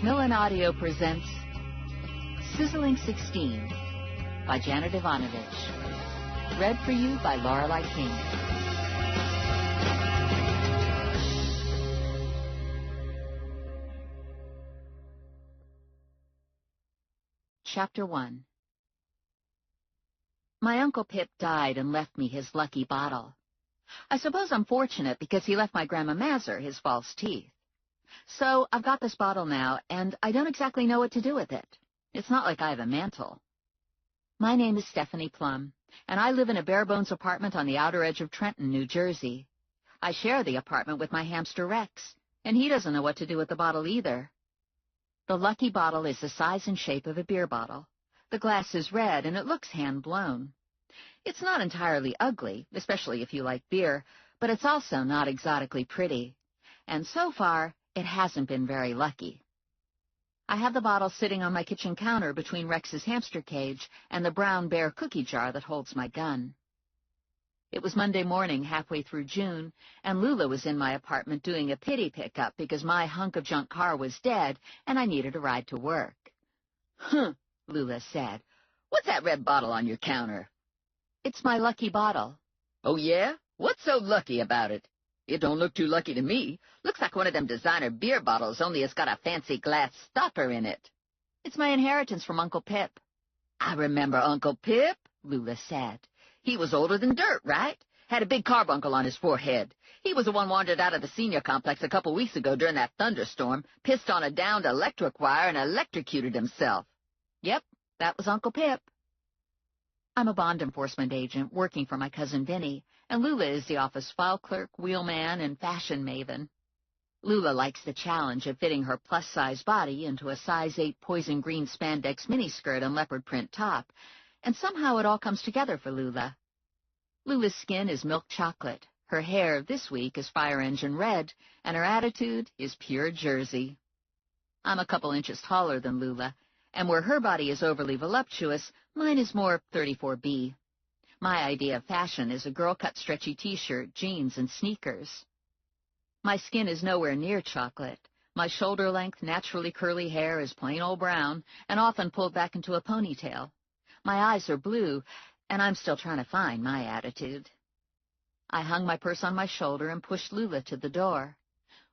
Macmillan Audio presents Sizzling 16 by Janet Evanovich. Read for you by Lorelei King. Chapter 1. My Uncle Pip died and left me his lucky bottle. I suppose I'm fortunate because he left my Grandma Mazur his false teeth. So I've got this bottle now, and I don't exactly know what to do with it. It's not like I have a mantle. My name is Stephanie Plum, and I live in a bare-bones apartment on the outer edge of Trenton, New Jersey. I share the apartment with my hamster Rex, and he doesn't know what to do with the bottle either. The lucky bottle is the size and shape of a beer bottle. The glass is red, and it looks hand-blown. It's not entirely ugly, especially if you like beer, but it's also not exotically pretty. And so far, it hasn't been very lucky. I have the bottle sitting on my kitchen counter between Rex's hamster cage and the brown bear cookie jar that holds my gun. It was Monday morning, halfway through June, and Lula was in my apartment doing a pity pickup because my hunk of junk car was dead and I needed a ride to work. "Huh," Lula said. "What's that red bottle on your counter?" "It's my lucky bottle." "Oh, yeah? What's so lucky about it?" "It don't look too lucky to me. Looks like one of them designer beer bottles, only it's got a fancy glass stopper in it." "It's my inheritance from Uncle Pip." "I remember Uncle Pip," Lula said. "He was older than dirt, right? Had a big carbuncle on his forehead. He was the one wandered out of the senior complex a couple weeks ago during that thunderstorm, pissed on a downed electric wire, and electrocuted himself." "Yep, that was Uncle Pip." I'm a bond enforcement agent working for my cousin Vinny, and Lula is the office file clerk, wheelman, and fashion maven. Lula likes the challenge of fitting her plus-size body into a size 8 poison green spandex miniskirt and leopard print top, and somehow it all comes together for Lula. Lula's skin is milk chocolate, her hair this week is fire engine red, and her attitude is pure Jersey. I'm a couple inches taller than Lula, and where her body is overly voluptuous, mine is more 34B. My idea of fashion is a girl-cut stretchy T-shirt, jeans, and sneakers. My skin is nowhere near chocolate. My shoulder-length, naturally curly hair is plain old brown and often pulled back into a ponytail. My eyes are blue, and I'm still trying to find my attitude. I hung my purse on my shoulder and pushed Lula to the door.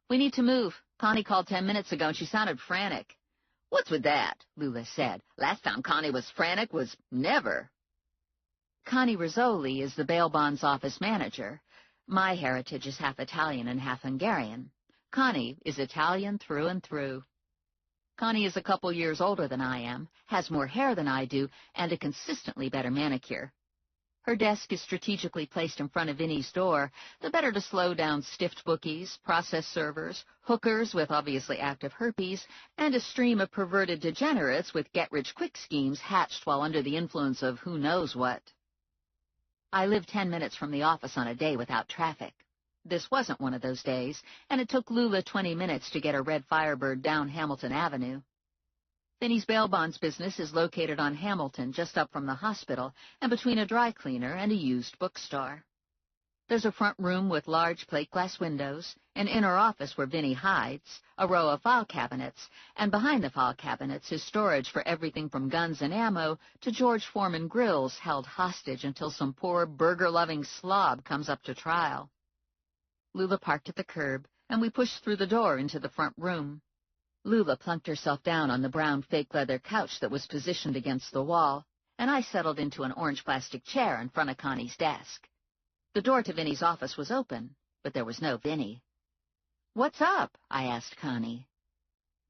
"We need to move. Connie called 10 minutes ago, and she sounded frantic." "What's with that?" Lula said. "Last time Connie was frantic was never." Connie Rizzoli is the bail bonds office manager. My heritage is half Italian and half Hungarian. Connie is Italian through and through. Connie is a couple years older than I am, has more hair than I do, and a consistently better manicure. Her desk is strategically placed in front of Vinny's door, the better to slow down stiffed bookies, process servers, hookers with obviously active herpes, and a stream of perverted degenerates with get-rich-quick schemes hatched while under the influence of who knows what. I live 10 minutes from the office on a day without traffic. This wasn't one of those days, and it took Lula 20 minutes to get a red Firebird down Hamilton Avenue. Vinny's bail bonds business is located on Hamilton, just up from the hospital, and between a dry cleaner and a used bookstore. There's a front room with large plate glass windows, an inner office where Vinny hides, a row of file cabinets, and behind the file cabinets is storage for everything from guns and ammo to George Foreman grills held hostage until some poor burger-loving slob comes up to trial. Lula parked at the curb, and we pushed through the door into the front room. Lula plunked herself down on the brown fake leather couch that was positioned against the wall, and I settled into an orange plastic chair in front of Connie's desk. The door to Vinny's office was open, but there was no Vinny. "What's up?" I asked Connie.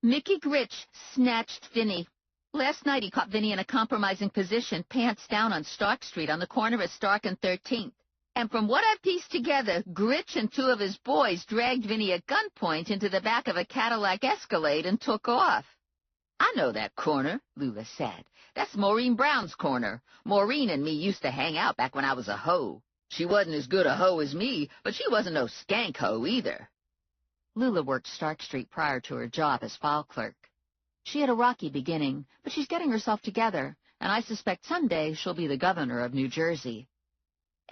"Mickey Gritch snatched Vinny. Last night he caught Vinny in a compromising position, pants down on Stark Street on the corner of Stark and 13th. And from what I've pieced together, Gritch and 2 of his boys dragged Vinny at gunpoint into the back of a Cadillac Escalade and took off." "I know that corner," Lula said. "That's Maureen Brown's corner. Maureen and me used to hang out back when I was a hoe. She wasn't as good a hoe as me, but she wasn't no skank hoe either." Lula worked Stark Street prior to her job as file clerk. She had a rocky beginning, but she's getting herself together, and I suspect someday she'll be the governor of New Jersey.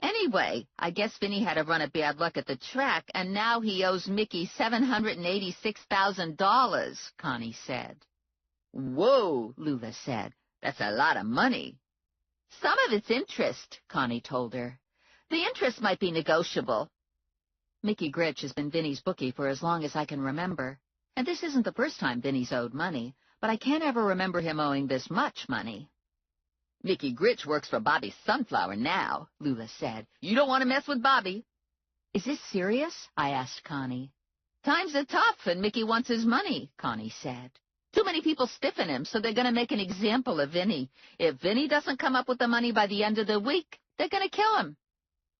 Anyway, I guess Vinny had a run of bad luck at the track, and now he owes Mickey $786,000, Connie said. Whoa, Lula said. That's a lot of money. Some of it's interest, Connie told her. The interest might be negotiable. Mickey Gritch has been Vinny's bookie for as long as I can remember, and this isn't the first time Vinny's owed money, but I can't ever remember him owing this much money. Mickey Gritch works for Bobby Sunflower now, Lula said. You don't want to mess with Bobby. Is this serious? I asked Connie. Times are tough, and Mickey wants his money, Connie said. Too many people stiffen him, so they're going to make an example of Vinny. If Vinny doesn't come up with the money by the end of the week, they're going to kill him.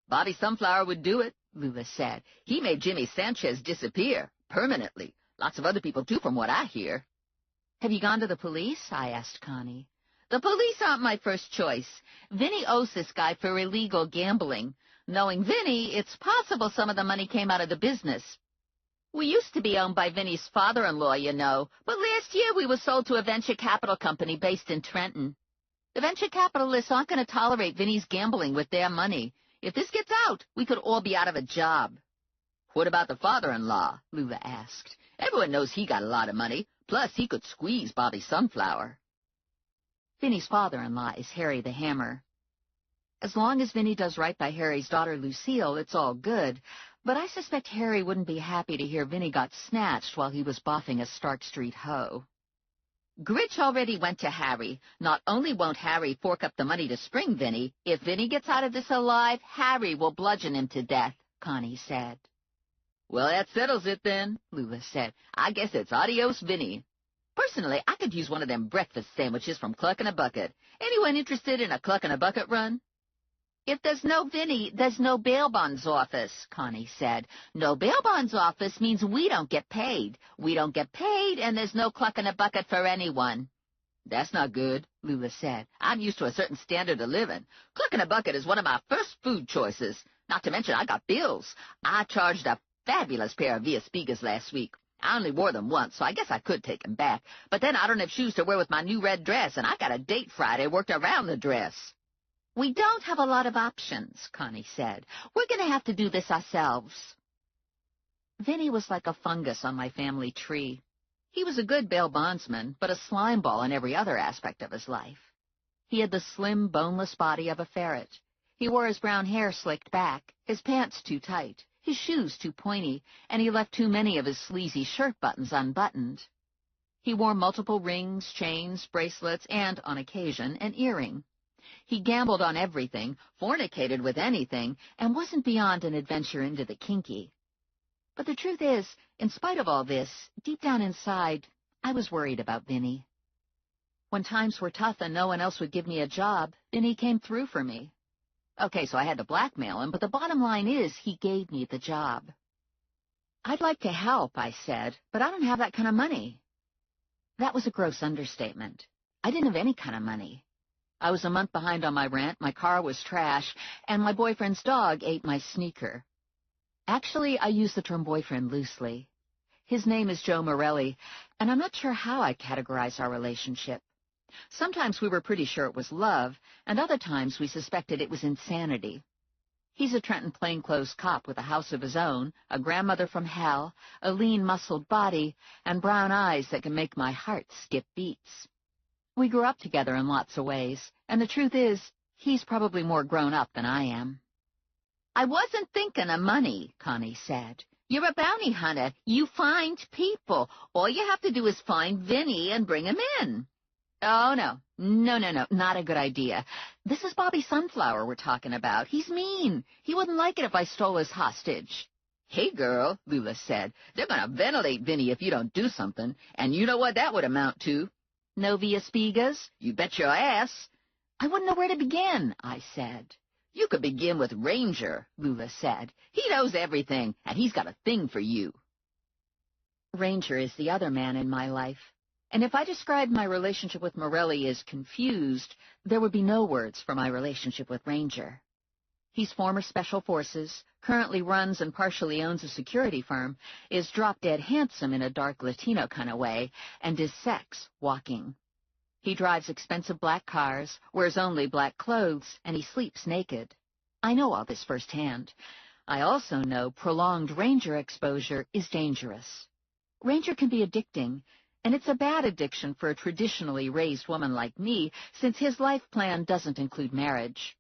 Bobby Sunflower would do it, Lula said. He made Jimmy Sanchez disappear, permanently. Lots of other people, too, from what I hear. Have you gone to the police? I asked Connie. The police aren't my first choice. Vinny owes this guy for illegal gambling. Knowing Vinny, it's possible some of the money came out of the business. We used to be owned by Vinny's father-in-law, you know, but last year we were sold to a venture capital company based in Trenton. The venture capitalists aren't going to tolerate Vinny's gambling with their money. If this gets out, we could all be out of a job. What about the father-in-law? Lula asked. Everyone knows he got a lot of money, plus he could squeeze Bobby Sunflower. Vinny's father-in-law is Harry the Hammer. As long as Vinny does right by Harry's daughter Lucille, it's all good, but I suspect Harry wouldn't be happy to hear Vinny got snatched while he was boffing a Stark Street hoe. Gritch already went to Harry. Not only won't Harry fork up the money to spring Vinny, if Vinny gets out of this alive, Harry will bludgeon him to death, Connie said. Well, that settles it then, Lula said. I guess it's adios, Vinny. Personally, I could use one of them breakfast sandwiches from Cluck in a Bucket. Anyone interested in a Cluck in a Bucket run? If there's no Vinny, there's no bail bonds office, Connie said. No bail bonds office means we don't get paid. We don't get paid, and there's no Cluck in a Bucket for anyone. That's not good, Lula said. I'm used to a certain standard of living. Cluck in a Bucket is one of my first food choices. Not to mention I got bills. I charged a fabulous pair of Via Spigas last week. I only wore them once, so I guess I could take them back. But then I don't have shoes to wear with my new red dress, and I got a date Friday worked around the dress. We don't have a lot of options, Connie said. We're going to have to do this ourselves. Vinny was like a fungus on my family tree. He was a good bail bondsman, but a slime ball in every other aspect of his life. He had the slim, boneless body of a ferret. He wore his brown hair slicked back, his pants too tight, his shoes too pointy, and he left too many of his sleazy shirt buttons unbuttoned. He wore multiple rings, chains, bracelets, and, on occasion, an earring. He gambled on everything, fornicated with anything, and wasn't beyond an adventure into the kinky. But the truth is, in spite of all this, deep down inside, I was worried about Vinny. When times were tough and no one else would give me a job, Vinny came through for me. Okay, so I had to blackmail him, but the bottom line is he gave me the job. I'd like to help, I said, but I don't have that kind of money. That was a gross understatement. I didn't have any kind of money. I was a month behind on my rent, my car was trash, and my boyfriend's dog ate my sneaker. Actually, I use the term boyfriend loosely. His name is Joe Morelli, and I'm not sure how I categorize our relationship. Sometimes we were pretty sure it was love, and other times we suspected it was insanity. He's a Trenton plainclothes cop with a house of his own, a grandmother from hell, a lean, muscled body, and brown eyes that can make my heart skip beats. We grew up together in lots of ways, and the truth is, he's probably more grown up than I am. I wasn't thinking of money, Connie said. You're a bounty hunter. You find people. All you have to do is find Vinny and bring him in. Oh, no, not a good idea. This is Bobby Sunflower we're talking about. He's mean. He wouldn't like it if I stole his hostage. Hey, girl, Lula said, they're going to ventilate Vinny if you don't do something, and you know what that would amount to. No Via Spigas? You bet your ass. I wouldn't know where to begin, I said. You could begin with Ranger, Lula said. He knows everything, and he's got a thing for you. Ranger is the other man in my life. And if I described my relationship with Morelli as confused, there would be no words for my relationship with Ranger. He's former Special Forces, currently runs and partially owns a security firm, is drop-dead handsome in a dark Latino kind of way, and is sex walking. He drives expensive black cars, wears only black clothes, and he sleeps naked. I know all this firsthand. I also know prolonged Ranger exposure is dangerous. Ranger can be addicting, and it's a bad addiction for a traditionally raised woman like me, since his life plan doesn't include marriage.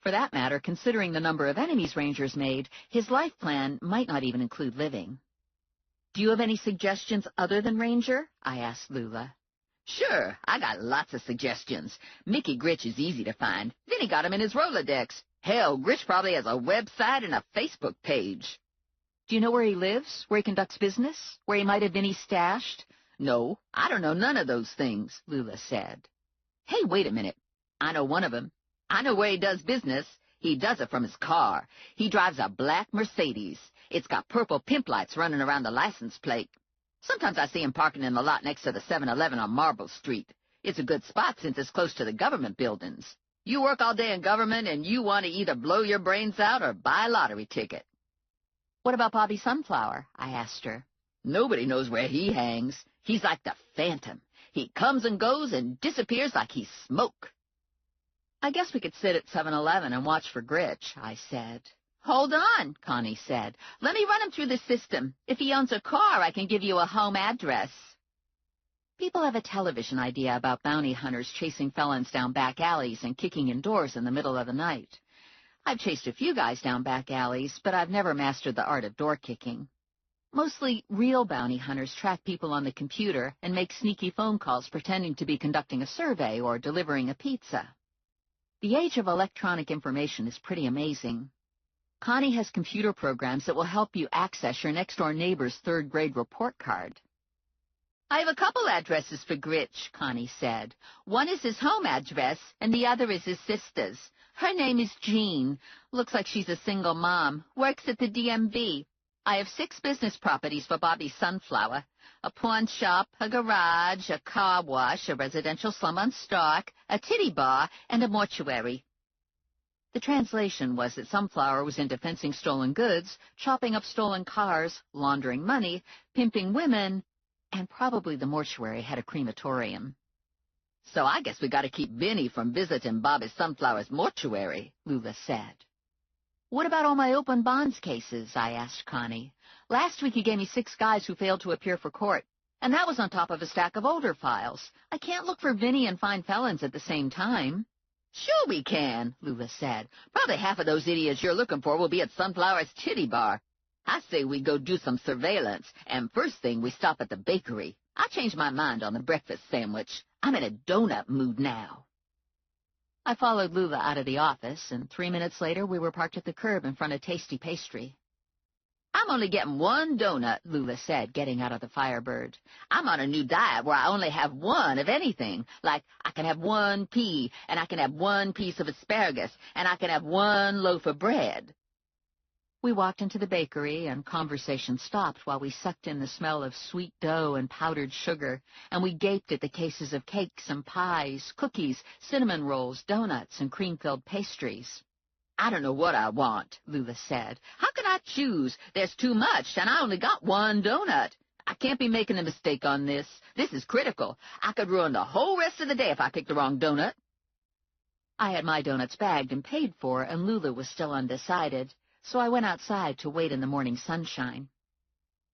For that matter, considering the number of enemies Ranger's made, his life plan might not even include living. Do you have any suggestions other than Ranger? I asked Lula. Sure, I got lots of suggestions. Mickey Gritch is easy to find. Vinny got him in his Rolodex. Hell, Gritch probably has a website and a Facebook page. Do you know where he lives? Where he conducts business? Where he might have Vinny stashed? No, I don't know none of those things, Lula said. Hey, wait a minute. I know one of them. I know where he does business. He does it from his car. He drives a black Mercedes. It's got purple pimp lights running around the license plate. Sometimes I see him parking in the lot next to the 7-Eleven on Marble Street. It's a good spot since it's close to the government buildings. You work all day in government and you want to either blow your brains out or buy a lottery ticket. What about Bobby Sunflower? I asked her. Nobody knows where he hangs. He's like the Phantom. He comes and goes and disappears like he's smoke. I guess we could sit at 7-Eleven and watch for Gritch, I said. Hold on, Connie said. Let me run him through the system. If he owns a car, I can give you a home address. People have a television idea about bounty hunters chasing felons down back alleys and kicking in doors in the middle of the night. I've chased a few guys down back alleys, but I've never mastered the art of door kicking. Mostly real bounty hunters track people on the computer and make sneaky phone calls pretending to be conducting a survey or delivering a pizza. The age of electronic information is pretty amazing. Connie has computer programs that will help you access your next-door neighbor's third-grade report card. I have a couple addresses for Gritch, Connie said. One is his home address, and the other is his sister's. Her name is Jean. Looks like she's a single mom. Works at the DMV. I have 6 business properties for Bobby Sunflower. A pawn shop, a garage, a car wash, a residential slum on Stark, a titty bar, and a mortuary. The translation was that Sunflower was into fencing stolen goods, chopping up stolen cars, laundering money, pimping women, and probably the mortuary had a crematorium. So I guess we got to keep Vinny from visiting Bobby Sunflower's mortuary, Lula said. What about all my open bonds cases? I asked Connie. Last week he gave me 6 guys who failed to appear for court, and that was on top of a stack of older files. I can't look for Vinny and find felons at the same time. Sure we can, Lula said. Probably half of those idiots you're looking for will be at Sunflower's titty bar. I say we go do some surveillance, and first thing we stop at the bakery. I changed my mind on the breakfast sandwich. I'm in a donut mood now. I followed Lula out of the office, and 3 minutes later we were parked at the curb in front of Tasty Pastry. I'm only getting 1 donut, Lula said, getting out of the Firebird. I'm on a new diet where I only have 1 of anything. Like, I can have 1 pea, and I can have 1 piece of asparagus, and I can have 1 loaf of bread. We walked into the bakery, and conversation stopped while we sucked in the smell of sweet dough and powdered sugar, and we gaped at the cases of cakes and pies, cookies, cinnamon rolls, donuts, and cream-filled pastries. I don't know what I want, Lula said. How can I choose? There's too much, and I only got 1 donut. I can't be making a mistake on this. This is critical. I could ruin the whole rest of the day if I picked the wrong donut. I had my donuts bagged and paid for, and Lula was still undecided, so I went outside to wait in the morning sunshine.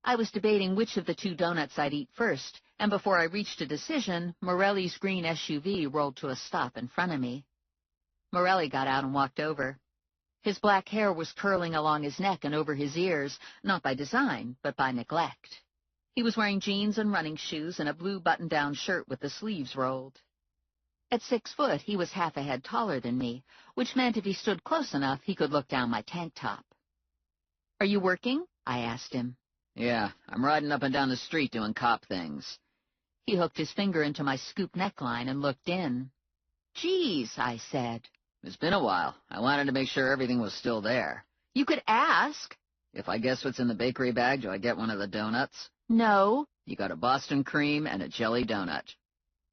I was debating which of the 2 donuts I'd eat first, and before I reached a decision, Morelli's green SUV rolled to a stop in front of me. Morelli got out and walked over. His black hair was curling along his neck and over his ears, not by design, but by neglect. He was wearing jeans and running shoes and a blue button-down shirt with the sleeves rolled. At 6 foot, he was half a head taller than me, which meant if he stood close enough, he could look down my tank top. "Are you working?" I asked him. "Yeah, I'm riding up and down the street doing cop things." He hooked his finger into my scoop neckline and looked in. "Geez," I said. "It's been a while. I wanted to make sure everything was still there." "You could ask." "If I guess what's in the bakery bag, do I get one of the donuts?" "No." "You got a Boston cream and a jelly donut."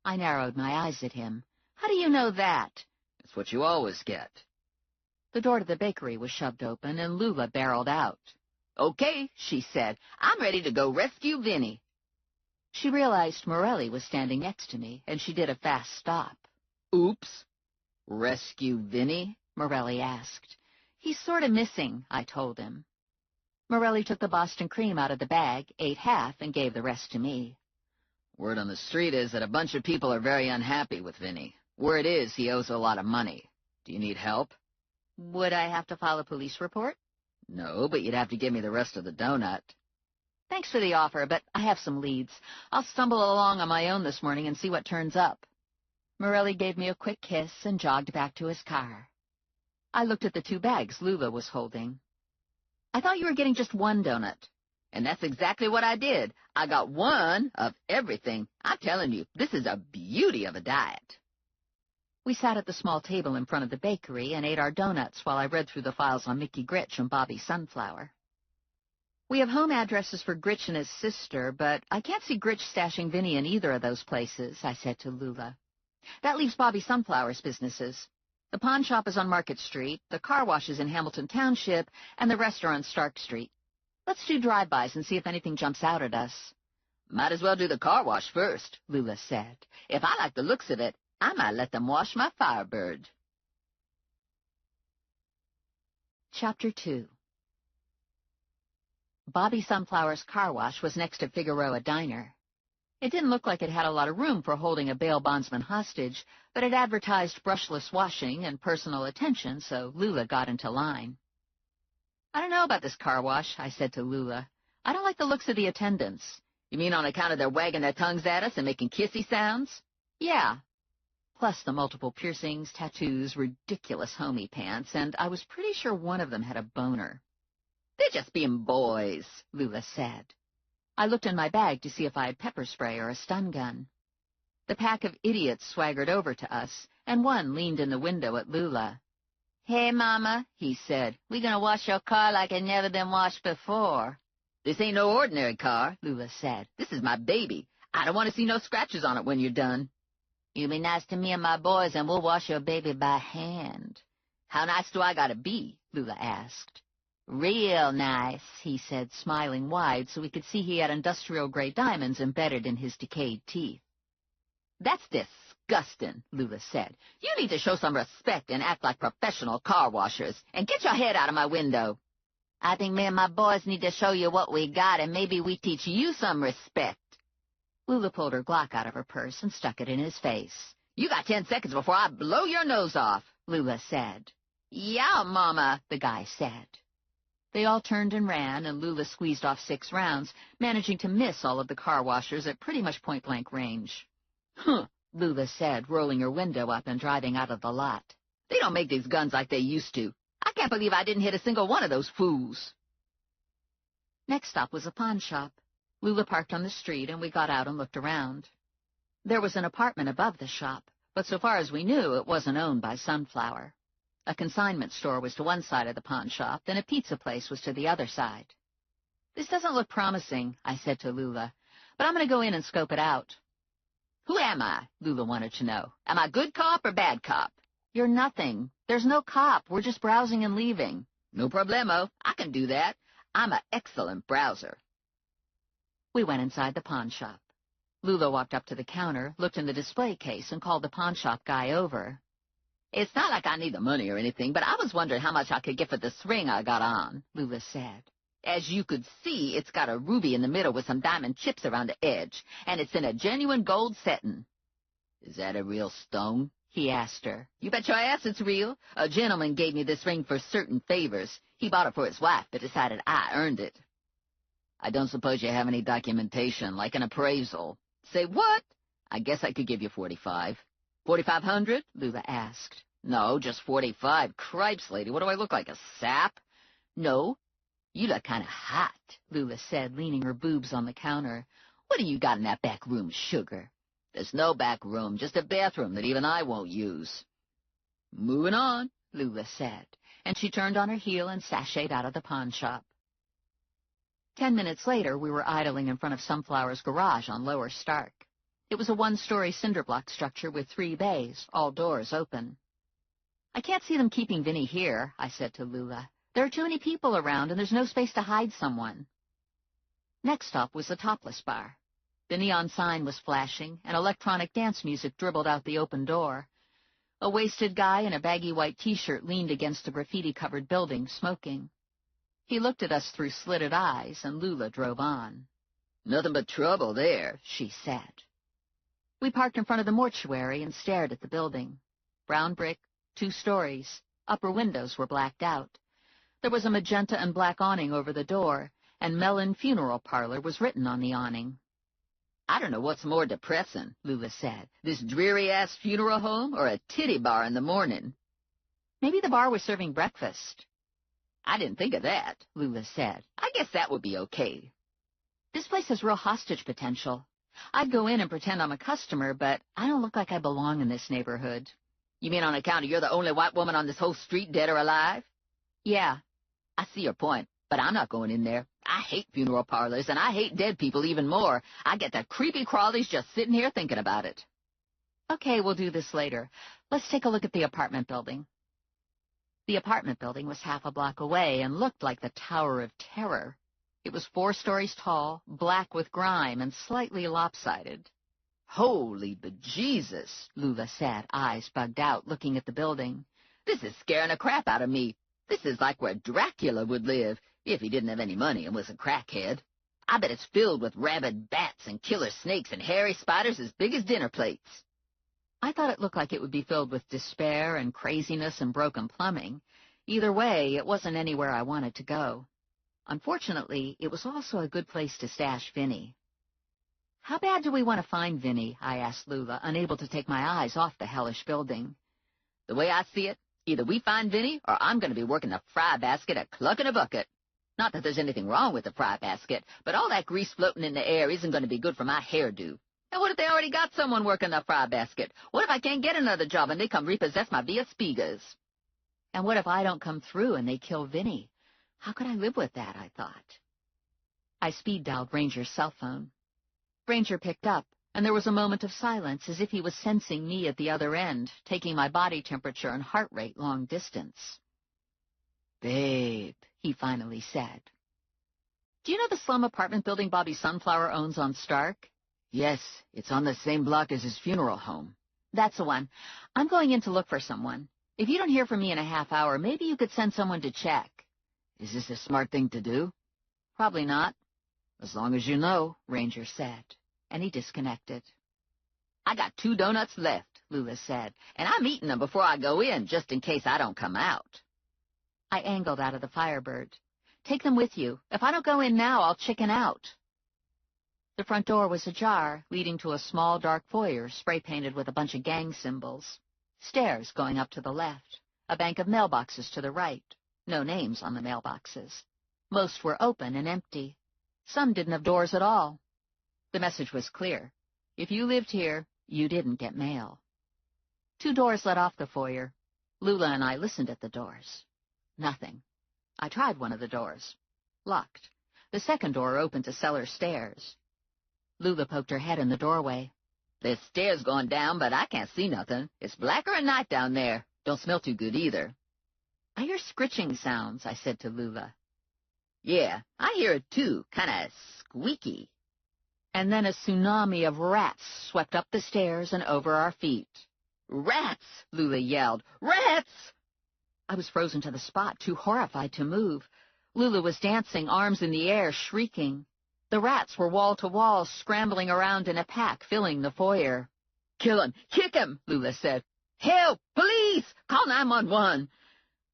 I narrowed my eyes at him. "How do you know that?" "It's what you always get." The door to the bakery was shoved open, and Lula barreled out. "Okay," she said. "I'm ready to go rescue Vinny." She realized Morelli was standing next to me, and she did a fast stop. "Oops. Rescue Vinny?" Morelli asked. He's sort of missing, I told him. Morelli took the Boston cream out of the bag, ate half, and gave the rest to me. Word on the street is that a bunch of people are very unhappy with Vinny. Word is he owes a lot of money. Do you need help? Would I have to file a police report? No, but you'd have to give me the rest of the donut. Thanks for the offer, but I have some leads. I'll stumble along on my own this morning and see what turns up. Morelli gave me a quick kiss and jogged back to his car. I looked at the 2 bags Lula was holding. I thought you were getting just 1 donut. And that's exactly what I did. I got 1 of everything. I'm telling you, this is a beauty of a diet. We sat at the small table in front of the bakery and ate our donuts while I read through the files on Mickey Gritch and Bobby Sunflower. We have home addresses for Gritch and his sister, but I can't see Gritch stashing Vinny in either of those places, I said to Lula. That leaves Bobby Sunflower's businesses. The pawn shop is on Market Street, the car wash is in Hamilton Township, and the restaurant Stark Street. Let's do drive-bys and see if anything jumps out at us. Might as well do the car wash first, Lula said. If I like the looks of it, I might let them wash my Firebird. Chapter 2. Bobby Sunflower's car wash was next to Figueroa Diner. It didn't look like it had a lot of room for holding a bail bondsman hostage, but it advertised brushless washing and personal attention, so Lula got into line. I don't know about this car wash, I said to Lula. I don't like the looks of the attendants. You mean on account of their wagging their tongues at us and making kissy sounds? Yeah. Plus the multiple piercings, tattoos, ridiculous homie pants, and I was pretty sure one of them had a boner. They're just being boys, Lula said. I looked in my bag to see if I had pepper spray or a stun gun. The pack of idiots swaggered over to us, and one leaned in the window at Lula. Hey, Mama, he said, we gonna wash your car like it never been washed before. This ain't no ordinary car, Lula said. This is my baby. I don't want to see no scratches on it when you're done. You be nice to me and my boys, and we'll wash your baby by hand. How nice do I gotta be? Lula asked. Real nice, he said, smiling wide so we could see he had industrial-grade diamonds embedded in his decayed teeth. That's disgusting, Lula said. You need to show some respect and act like professional car washers, and get your head out of my window. I think me and my boys need to show you what we got, and maybe we teach you some respect. Lula pulled her Glock out of her purse and stuck it in his face. You got 10 seconds before I blow your nose off, Lula said. Yeah, Mama, the guy said. They all turned and ran, and Lula squeezed off 6 rounds, managing to miss all of the car washers at pretty much point-blank range. Huh, Lula said, rolling her window up and driving out of the lot. They don't make these guns like they used to. I can't believe I didn't hit a single one of those fools. Next stop was a pawn shop. Lula parked on the street, and we got out and looked around. There was an apartment above the shop, but so far as we knew, it wasn't owned by Sunflower. A consignment store was to one side of the pawn shop, and a pizza place was to the other side. This doesn't look promising, I said to Lula, but I'm going to go in and scope it out. Who am I? Lula wanted to know. Am I good cop or bad cop? You're nothing. There's no cop. We're just browsing and leaving. No problemo. I can do that. I'm an excellent browser. We went inside the pawn shop. Lula walked up to the counter, looked in the display case, and called the pawn shop guy over. It's not like I need the money or anything, but I was wondering how much I could get for this ring I got on, Lula said. As you could see, it's got a ruby in the middle with some diamond chips around the edge, and it's in a genuine gold setting. Is that a real stone? He asked her. You bet your ass it's real. A gentleman gave me this ring for certain favors. He bought it for his wife, but decided I earned it. I don't suppose you have any documentation, like an appraisal. Say what? I guess I could give you 45. 4,500? Lula asked. No, just 45. Cripes, lady, what do I look like, a sap? No. You look kind of hot, Lula said, leaning her boobs on the counter. What do you got in that back room, sugar? There's no back room, just a bathroom that even I won't use. Moving on, Lula said, and she turned on her heel and sashayed out of the pawn shop. 10 minutes later, we were idling in front of Sunflower's garage on Lower Stark. It was a one-story cinder block structure with 3 bays, all doors open. I can't see them keeping Vinny here, I said to Lula. There are too many people around, and there's no space to hide someone. Next stop was the Topless Bar. The neon sign was flashing, and electronic dance music dribbled out the open door. A wasted guy in a baggy white T-shirt leaned against a graffiti-covered building, smoking. He looked at us through slitted eyes, and Lula drove on. "Nothing but trouble there," she said. We parked in front of the mortuary and stared at the building. Brown brick, 2 stories. Upper windows were blacked out. There was a magenta and black awning over the door, and Mellon Funeral Parlor was written on the awning. "I don't know what's more depressing," Lula said, "this dreary-ass funeral home or a titty bar in the morning." Maybe the bar was serving breakfast. "I didn't think of that," Lula said. "I guess that would be okay." This place has real hostage potential. I'd go in and pretend I'm a customer, but I don't look like I belong in this neighborhood. "You mean on account of you're the only white woman on this whole street, dead or alive?" Yeah. "I see your point, but I'm not going in there. I hate funeral parlors, and I hate dead people even more. I get the creepy crawlies just sitting here thinking about it." Okay, we'll do this later. Let's take a look at the apartment building. The apartment building was half a block away and looked like the Tower of Terror. It was 4 stories tall, black with grime, and slightly lopsided. "Holy bejesus," Lula said, eyes bugged out, looking at the building. "This is scaring the crap out of me. This is like where Dracula would live, if he didn't have any money and was a crackhead. I bet it's filled with rabid bats and killer snakes and hairy spiders as big as dinner plates." I thought it looked like it would be filled with despair and craziness and broken plumbing. Either way, it wasn't anywhere I wanted to go. Unfortunately, it was also a good place to stash Vinny. "How bad do we want to find Vinny?" I asked Lula, unable to take my eyes off the hellish building. "The way I see it, either we find Vinny or I'm going to be working the fry basket at Cluck in a Bucket. Not that there's anything wrong with the fry basket, but all that grease floating in the air isn't going to be good for my hairdo. And what if they already got someone working the fry basket? What if I can't get another job and they come repossess my Via Spigas?" And what if I don't come through and they kill Vinny? How could I live with that, I thought. I speed-dialed Ranger's cell phone. Ranger picked up, and there was a moment of silence as if he was sensing me at the other end, taking my body temperature and heart rate long distance. "Babe," he finally said. "Do you know the slum apartment building Bobby Sunflower owns on Stark?" "Yes, it's on the same block as his funeral home." "That's the one. I'm going in to look for someone. If you don't hear from me in a half hour, maybe you could send someone to check." "Is this a smart thing to do?" "Probably not." "As long as you know," Ranger said, and he disconnected. "I got 2 donuts left," Lula said, "and I'm eating them before I go in, just in case I don't come out." I angled out of the Firebird. "Take them with you. If I don't go in now, I'll chicken out." The front door was ajar, leading to a small, dark foyer spray-painted with a bunch of gang symbols. Stairs going up to the left. A bank of mailboxes to the right. No names on the mailboxes. Most were open and empty. Some didn't have doors at all. The message was clear. If you lived here, you didn't get mail. 2 doors led off the foyer. Lula and I listened at the doors. Nothing. I tried one of the doors. Locked. The second door opened to cellar stairs. Lula poked her head in the doorway. "There's stairs going down, but I can't see nothing. It's blacker at night down there. Don't smell too good either." "I hear scritching sounds," I said to Lula. "Yeah, I hear it too, kind of squeaky." And then a tsunami of rats swept up the stairs and over our feet. "Rats!" Lula yelled. "Rats!" I was frozen to the spot, too horrified to move. Lula was dancing, arms in the air, shrieking. The rats were wall to wall, scrambling around in a pack, filling the foyer. "Kill him! Kick him!" Lula said. "Help! Police! Call 911!"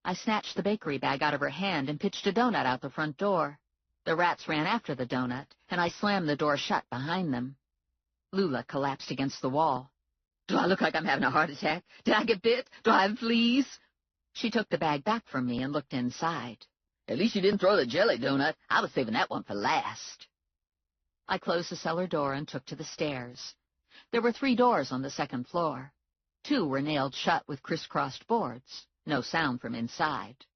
I snatched the bakery bag out of her hand and pitched a donut out the front door. The rats ran after the donut, and I slammed the door shut behind them. Lula collapsed against the wall. "Do I look like I'm having a heart attack? Did I get bit? Do I have fleas?" She took the bag back from me and looked inside. "At least you didn't throw the jelly donut. I was saving that one for last." I closed the cellar door and took to the stairs. There were 3 doors on the second floor. 2 were nailed shut with crisscrossed boards. No sound from inside.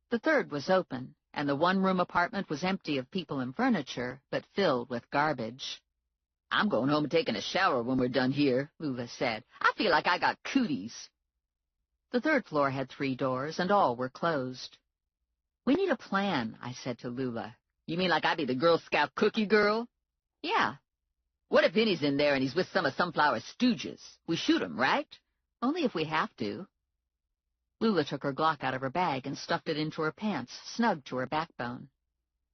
The third was open, and the 1-room apartment was empty of people and furniture, but filled with garbage. "I'm going home and taking a shower when we're done here," Lula said. "I feel like I got cooties." The third floor had 3 doors, and all were closed. "We need a plan," I said to Lula. "You mean like I be the Girl Scout cookie girl?" "Yeah." "What if Vinny's in there and he's with some of Sunflower's stooges? We shoot him, right?" Only if we have to. Lula took her Glock out of her bag and stuffed it into her pants, snug to her backbone.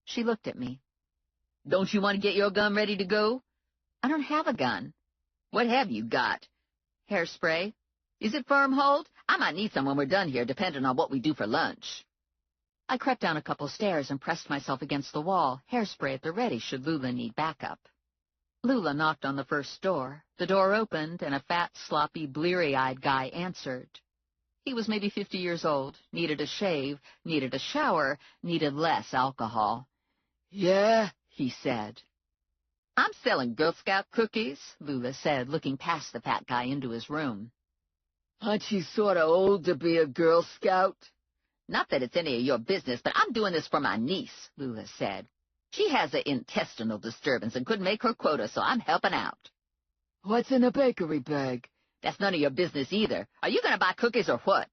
She looked at me. Don't you want to get your gun ready to go? I don't have a gun. What have you got? Hairspray. Is it firm hold? I might need some when we're done here, depending on what we do for lunch. I crept down a couple stairs and pressed myself against the wall, hairspray at the ready should Lula need backup. Lula knocked on the first door. The door opened, and a fat, sloppy, bleary-eyed guy answered. He was maybe 50 years old, needed a shave, needed a shower, needed less alcohol. Yeah, he said. I'm selling Girl Scout cookies, Lula said, looking past the fat guy into his room. Aren't you sort of old to be a Girl Scout? Not that it's any of your business, but I'm doing this for my niece, Lula said. She has an intestinal disturbance and couldn't make her quota, so I'm helping out. What's in a bakery bag? That's none of your business either. Are you going to buy cookies or what?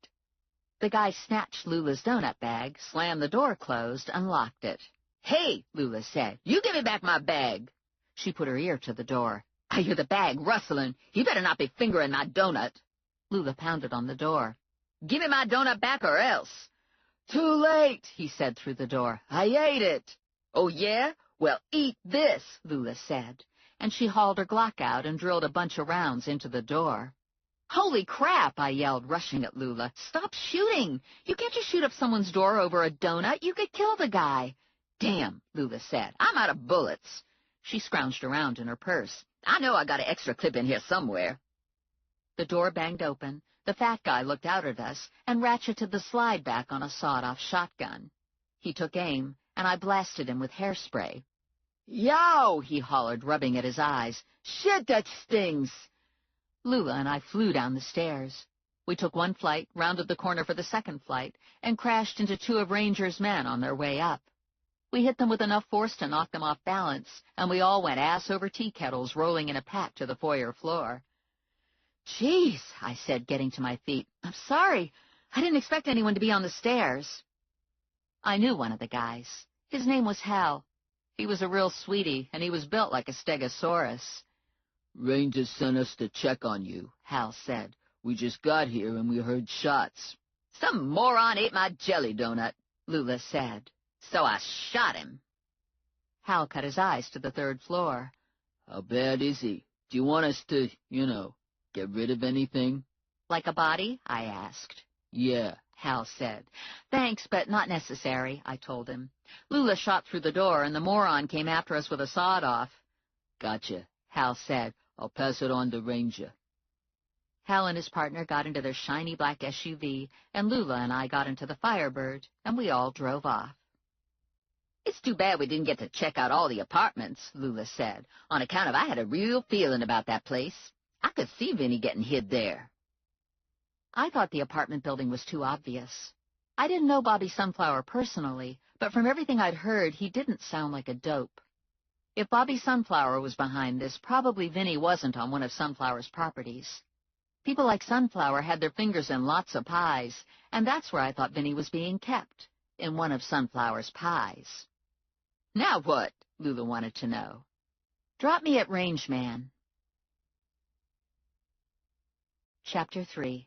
The guy snatched Lula's donut bag, slammed the door closed, and locked it. Hey, Lula said, you give me back my bag. She put her ear to the door. I hear the bag rustling. You better not be fingering my donut. Lula pounded on the door. Give me my donut back or else. Too late, he said through the door. I ate it. Oh, yeah? Well, eat this, Lula said. And she hauled her Glock out and drilled a bunch of rounds into the door. Holy crap, I yelled, rushing at Lula. Stop shooting! You can't just shoot up someone's door over a donut. You could kill the guy. Damn, Lula said. I'm out of bullets. She scrounged around in her purse. I know I got an extra clip in here somewhere. The door banged open. The fat guy looked out at us and ratcheted the slide back on a sawed-off shotgun. He took aim, and I blasted him with hairspray. Yow, he hollered, rubbing at his eyes. Shit, that stings. Lula and I flew down the stairs. We took one flight, rounded the corner for the second flight, and crashed into two of Ranger's men on their way up. We hit them with enough force to knock them off balance, and we all went ass over tea kettles, rolling in a pat to the foyer floor. Jeez, I said, getting to my feet. I'm sorry. I didn't expect anyone to be on the stairs. I knew one of the guys. His name was Hal. He was a real sweetie, and he was built like a stegosaurus. Rangers sent us to check on you, Hal said. We just got here and we heard shots. Some moron ate my jelly donut, Lula said. So I shot him. Hal cut his eyes to the third floor. How bad is he? Do you want us to, get rid of anything? Like a body? I asked. Yeah, Hal said. Thanks, but not necessary, I told him. Lula shot through the door, and the moron came after us with a sawed-off. Gotcha, Hal said. I'll pass it on to Ranger. Hal and his partner got into their shiny black SUV, and Lula and I got into the Firebird, and we all drove off. It's too bad we didn't get to check out all the apartments, Lula said, on account of I had a real feeling about that place. I could see Vinny getting hid there. I thought the apartment building was too obvious. I didn't know Bobby Sunflower personally, but from everything I'd heard, he didn't sound like a dope. If Bobby Sunflower was behind this, probably Vinny wasn't on one of Sunflower's properties. People like Sunflower had their fingers in lots of pies, and that's where I thought Vinny was being kept, in one of Sunflower's pies. Now what? Lula wanted to know. Drop me at Rangeman. Chapter 3.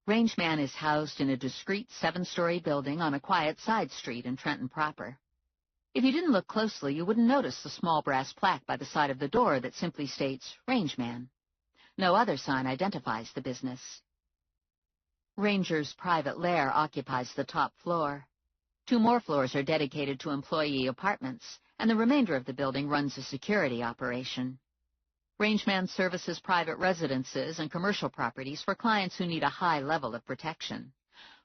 Rangeman is housed in a discreet 7-story building on a quiet side street in Trenton proper. If you didn't look closely, you wouldn't notice the small brass plaque by the side of the door that simply states, Rangeman. No other sign identifies the business. Ranger's private lair occupies the top floor. 2 more floors are dedicated to employee apartments, and the remainder of the building runs a security operation. Rangeman services private residences and commercial properties for clients who need a high level of protection.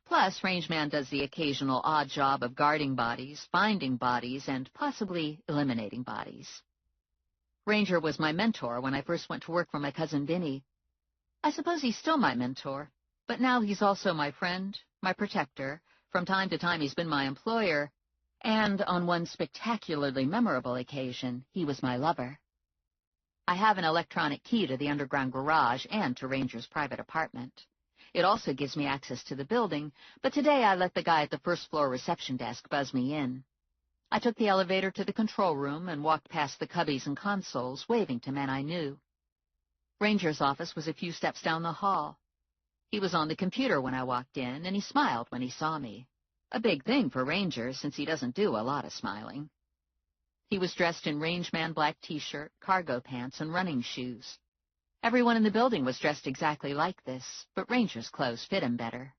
Plus, Rangeman does the occasional odd job of guarding bodies, finding bodies, and possibly eliminating bodies. Ranger was my mentor when I first went to work for my cousin Vinny. I suppose he's still my mentor, but now he's also my friend, my protector. From time to time he's been my employer, and on one spectacularly memorable occasion, he was my lover. I have an electronic key to the underground garage and to Ranger's private apartment. It also gives me access to the building, but today I let the guy at the first-floor reception desk buzz me in. I took the elevator to the control room and walked past the cubbies and consoles, waving to men I knew. Ranger's office was a few steps down the hall. He was on the computer when I walked in, and he smiled when he saw me. A big thing for Ranger, since he doesn't do a lot of smiling. He was dressed in rangeman black t-shirt, cargo pants, and running shoes. Everyone in the building was dressed exactly like this, but Ranger's clothes fit him better.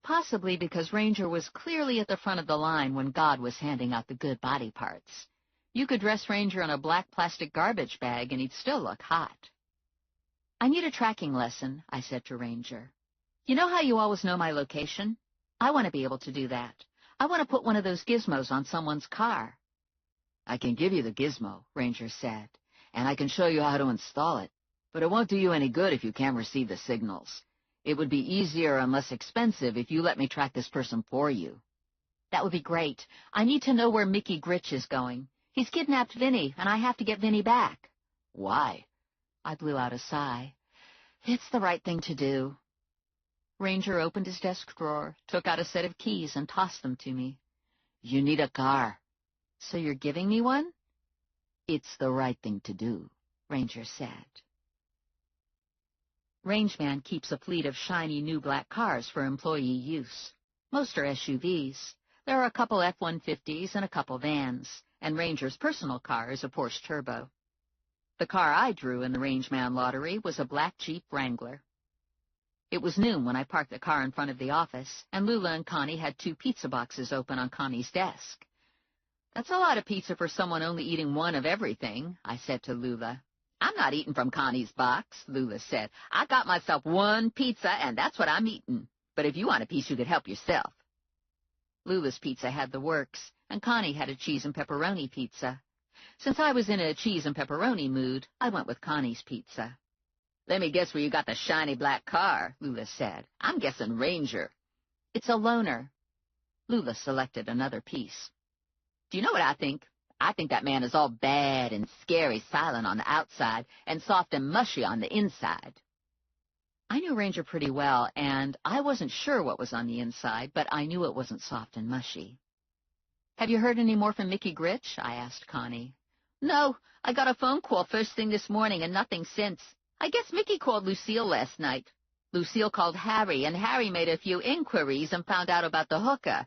Possibly because Ranger was clearly at the front of the line when God was handing out the good body parts. You could dress Ranger in a black plastic garbage bag and he'd still look hot. "I need a tracking lesson," I said to Ranger. "You know how you always know my location? I want to be able to do that. I want to put one of those gizmos on someone's car." "I can give you the gizmo," Ranger said, "and I can show you how to install it, but it won't do you any good if you can't receive the signals. It would be easier and less expensive if you let me track this person for you." "That would be great. I need to know where Mickey Gritch is going. He's kidnapped Vinny, and I have to get Vinny back." "Why?" I blew out a sigh. "It's the right thing to do." Ranger opened his desk drawer, took out a set of keys, and tossed them to me. "You need a car." "So you're giving me one?" "It's the right thing to do," Ranger said. Rangeman keeps a fleet of shiny new black cars for employee use. Most are SUVs. There are a couple F-150s and a couple vans, and Ranger's personal car is a Porsche Turbo. The car I drew in the Rangeman lottery was a black Jeep Wrangler. It was noon when I parked the car in front of the office, and Lula and Connie had 2 pizza boxes open on Connie's desk. "That's a lot of pizza for someone only eating one of everything," I said to Lula. "I'm not eating from Connie's box," Lula said. "I got myself 1 pizza, and that's what I'm eating. But if you want a piece, you could help yourself." Lula's pizza had the works, and Connie had a cheese and pepperoni pizza. Since I was in a cheese and pepperoni mood, I went with Connie's pizza. "Let me guess where you got the shiny black car," Lula said. "I'm guessing Ranger." "It's a loaner." Lula selected another piece. "Do you know what I think? I think that man is all bad and scary silent on the outside and soft and mushy on the inside." I knew Ranger pretty well, and I wasn't sure what was on the inside, but I knew it wasn't soft and mushy. "Have you heard any more from Mickey Gritch?" I asked Connie. "No, I got a phone call first thing this morning and nothing since. I guess Mickey called Lucille last night. Lucille called Harry, and Harry made a few inquiries and found out about the hooker.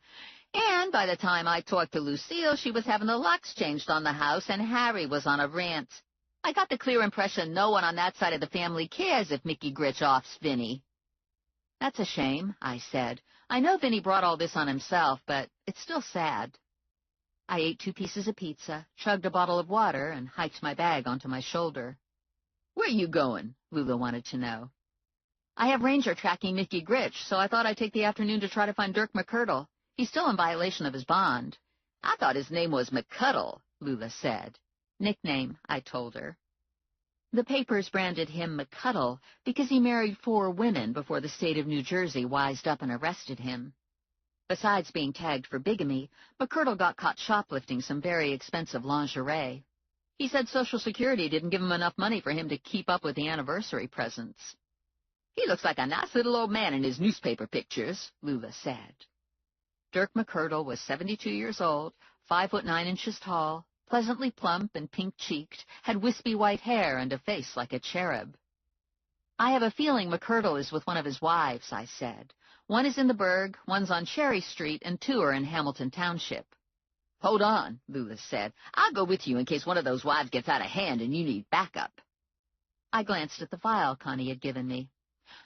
And by the time I talked to Lucille, she was having the locks changed on the house, and Harry was on a rant. I got the clear impression no one on that side of the family cares if Mickey Gritch offs Vinny." "That's a shame," I said. "I know Vinny brought all this on himself, but it's still sad." I ate 2 pieces of pizza, chugged a bottle of water, and hiked my bag onto my shoulder. "Where are you going?" Lula wanted to know. "I have Ranger tracking Mickey Gritch, so I thought I'd take the afternoon to try to find Dirk McCurdle. He's still in violation of his bond." "I thought his name was McCuddle," Lula said. "Nickname," I told her. The papers branded him McCuddle because he married 4 women before the state of New Jersey wised up and arrested him. Besides being tagged for bigamy, McCurdle got caught shoplifting some very expensive lingerie. He said Social Security didn't give him enough money for him to keep up with the anniversary presents. "He looks like a nice little old man in his newspaper pictures," Lula said. Dirk McCurdle was 72 years old, 5'9" tall, pleasantly plump and pink-cheeked, had wispy white hair and a face like a cherub. "I have a feeling McCurdle is with one of his wives," I said. "One is in the Burg, one's on Cherry Street, and 2 are in Hamilton Township." "Hold on," Lula said. "I'll go with you in case one of those wives gets out of hand and you need backup." I glanced at the file Connie had given me.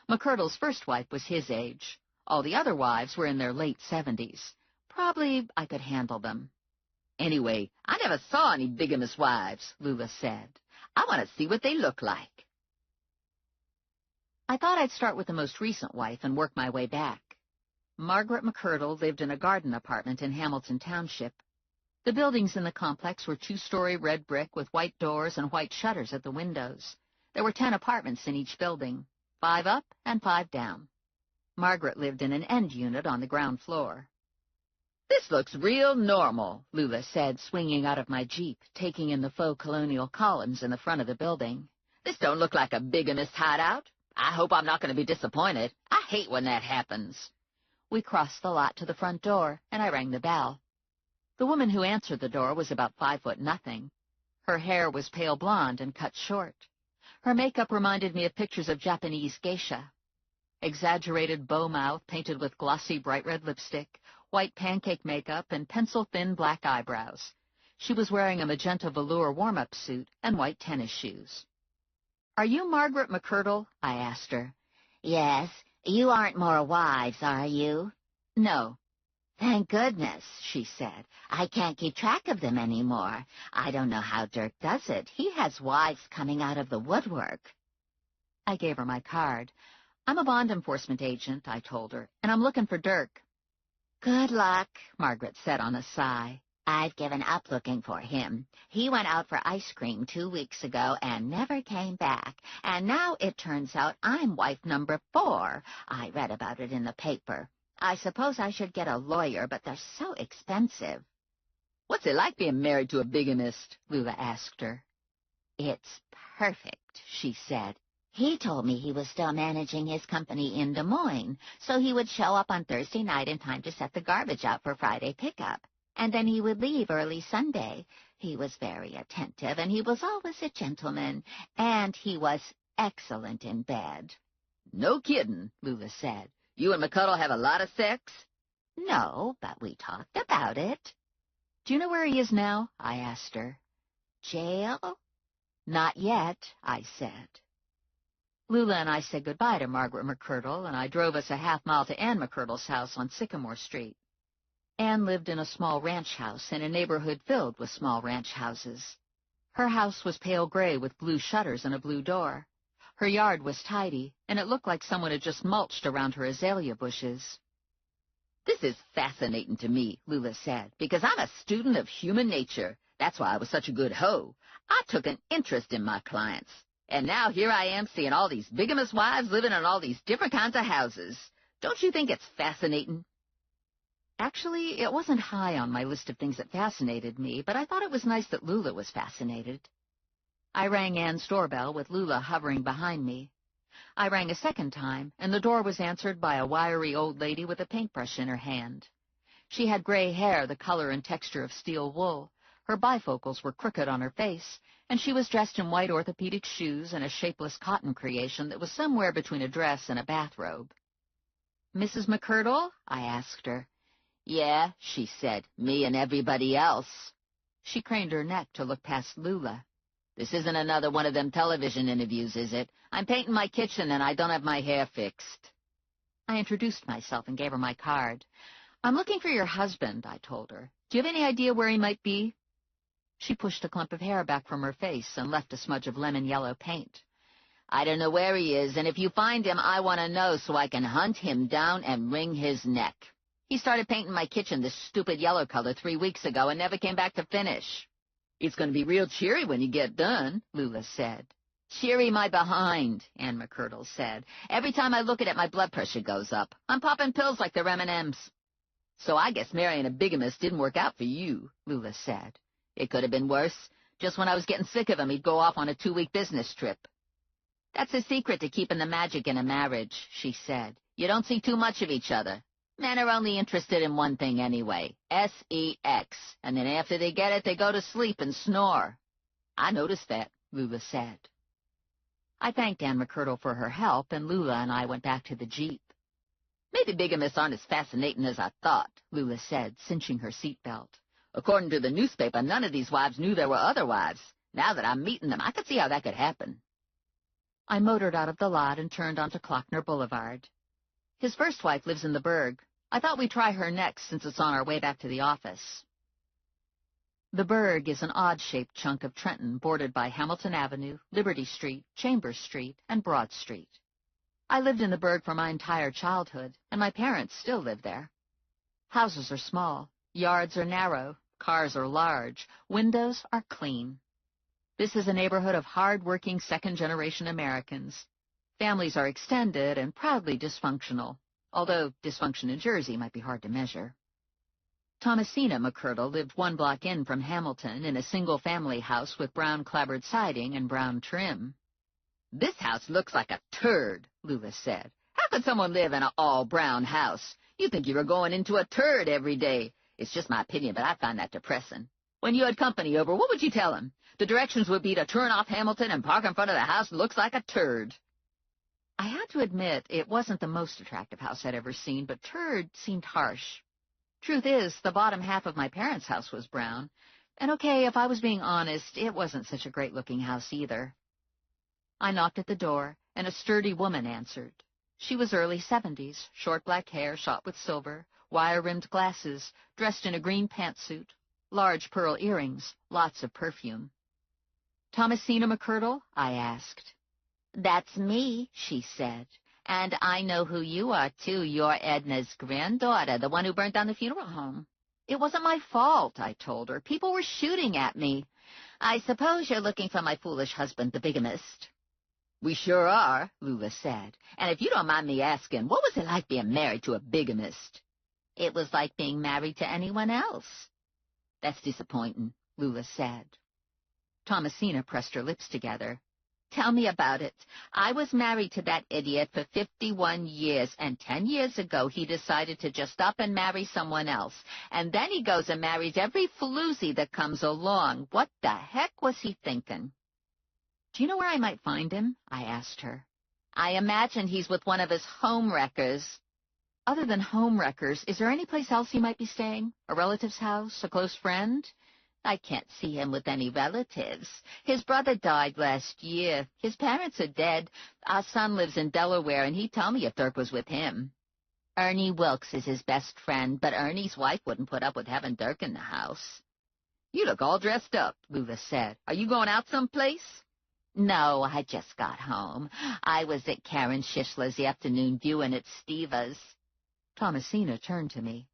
McCurdle's first wife was his age. All the other wives were in their late 70s. Probably I could handle them. "Anyway, I never saw any bigamous wives," Lula said. "I want to see what they look like." I thought I'd start with the most recent wife and work my way back. Margaret McCurdle lived in a garden apartment in Hamilton Township. The buildings in the complex were 2-story red brick with white doors and white shutters at the windows. There were 10 apartments in each building, 5 up and 5 down. Margaret lived in an end unit on the ground floor. "This looks real normal," Lula said, swinging out of my Jeep, taking in the faux colonial columns in the front of the building. "This don't look like a bigamist hideout. I hope I'm not going to be disappointed. I hate when that happens." We crossed the lot to the front door, and I rang the bell. The woman who answered the door was about 5'0". Her hair was pale blonde and cut short. Her makeup reminded me of pictures of Japanese geisha. Exaggerated bow mouth painted with glossy bright red lipstick, white pancake makeup, and pencil-thin black eyebrows. She was wearing a magenta velour warm-up suit and white tennis shoes. "Are you Margaret McCurdle?" I asked her. "Yes. You aren't more wives, are you?" "No." "Thank goodness," she said. "I can't keep track of them anymore. I don't know how Dirk does it. He has wives coming out of the woodwork." I gave her my card. "I'm a bond enforcement agent," I told her, "and I'm looking for Dirk." "Good luck," Margaret said on a sigh. "I've given up looking for him. He went out for ice cream 2 weeks ago and never came back. And now it turns out I'm wife number 4. I read about it in the paper. I suppose I should get a lawyer, but they're so expensive." "What's it like being married to a bigamist?" Lula asked her. "It's perfect," she said. "He told me he was still managing his company in Des Moines, so he would show up on Thursday night in time to set the garbage out for Friday pickup. And then he would leave early Sunday. He was very attentive, and he was always a gentleman, and he was excellent in bed." "No kidding," Lula said. "You and McCuddle have a lot of sex?" "No, but we talked about it." "Do you know where he is now?" I asked her. "Jail?" "Not yet," I said. Lula and I said goodbye to Margaret McCurdle, and I drove us a half-mile to Ann McCurdle's house on Sycamore Street. Ann lived in a small ranch house in a neighborhood filled with small ranch houses. Her house was pale gray with blue shutters and a blue door. Her yard was tidy, and it looked like someone had just mulched around her azalea bushes. "This is fascinating to me," Lula said, "because I'm a student of human nature. That's why I was such a good hoe. I took an interest in my clients. And now here I am seeing all these bigamous wives living in all these different kinds of houses. Don't you think it's fascinating?" Actually, it wasn't high on my list of things that fascinated me, but I thought it was nice that Lula was fascinated. I rang Ann's doorbell with Lula hovering behind me. I rang a second time, and the door was answered by a wiry old lady with a paintbrush in her hand. She had gray hair the color and texture of steel wool. Her bifocals were crooked on her face, and she was dressed in white orthopedic shoes and a shapeless cotton creation that was somewhere between a dress and a bathrobe. "Mrs. McCurdle?" I asked her. "Yeah," she said, "me and everybody else." She craned her neck to look past Lula. "This isn't another one of them television interviews, is it? I'm painting my kitchen and I don't have my hair fixed." I introduced myself and gave her my card. "I'm looking for your husband," I told her. "Do you have any idea where he might be?" She pushed a clump of hair back from her face and left a smudge of lemon-yellow paint. "I don't know where he is, and if you find him, I want to know so I can hunt him down and wring his neck. He started painting my kitchen this stupid yellow color 3 weeks ago and never came back to finish." "It's going to be real cheery when you get done," Lula said. "Cheery my behind," Ann McCurdle said. "Every time I look at it, my blood pressure goes up. I'm popping pills like they're M&Ms. "So I guess marrying a bigamist didn't work out for you," Lula said. "It could have been worse. Just when I was getting sick of him, he'd go off on a 2-week business trip." "That's the secret to keeping the magic in a marriage," she said. "You don't see too much of each other. Men are only interested in one thing anyway, sex, and then after they get it, they go to sleep and snore." "I noticed that," Lula said. I thanked Ann McCurdle for her help, and Lula and I went back to the Jeep. "Maybe bigamists aren't as fascinating as I thought," Lula said, cinching her seatbelt. "According to the newspaper, none of these wives knew there were other wives. Now that I'm meeting them, I could see how that could happen." I motored out of the lot and turned onto Klockner Boulevard. His first wife lives in the Burg. I thought we'd try her next since it's on our way back to the office. The Burg is an odd-shaped chunk of Trenton bordered by Hamilton Avenue, Liberty Street, Chambers Street, and Broad Street. I lived in the Burg for my entire childhood, and my parents still live there. Houses are small, yards are narrow, cars are large, windows are clean. This is a neighborhood of hard-working second-generation Americans. Families are extended and proudly dysfunctional, although dysfunction in Jersey might be hard to measure. Thomasina McCurdle lived 1 block in from Hamilton in a single-family house with brown clapboard siding and brown trim. "This house looks like a turd," Lula said. "How could someone live in an all-brown house? You'd think you were going into a turd every day. It's just my opinion, but I find that depressing. When you had company over, what would you tell him? The directions would be to turn off Hamilton and park in front of the house that looks like a turd. I had to admit it wasn't the most attractive house I'd ever seen, but turd seemed harsh. Truth is, the bottom half of my parents' house was brown. And okay, if I was being honest, it wasn't such a great-looking house either. I knocked at the door, and a sturdy woman answered. She was early 70s, short black hair shot with silver, wire-rimmed glasses, dressed in a green pantsuit, large pearl earrings, lots of perfume. "Thomasina McCurdle?" I asked. "That's me," she said. "And I know who you are, too. You're Edna's granddaughter, the one who burnt down the funeral home." "It wasn't my fault," I told her. "People were shooting at me." "I suppose you're looking for my foolish husband, the bigamist." "We sure are," Lula said. "And if you don't mind me asking, what was it like being married to a bigamist?" "It was like being married to anyone else." "That's disappointing," Lula said. Thomasina pressed her lips together. "Tell me about it. I was married to that idiot for 51 years, and 10 years ago he decided to just up and marry someone else. And then he goes and marries every floozy that comes along. What the heck was he thinking?" "Do you know where I might find him?" I asked her. "I imagine he's with one of his home wreckers." "Other than home wreckers, is there any place else he might be staying? A relative's house? A close friend?" "I can't see him with any relatives. His brother died last year. His parents are dead. Our son lives in Delaware, and he'd tell me if Dirk was with him. Ernie Wilkes is his best friend, but Ernie's wife wouldn't put up with having Dirk in the house." "You look all dressed up," Lula said. "Are you going out someplace?" "No, I just got home. I was at Karen Shishler's afternoon viewing at Steva's." Thomasina turned to me.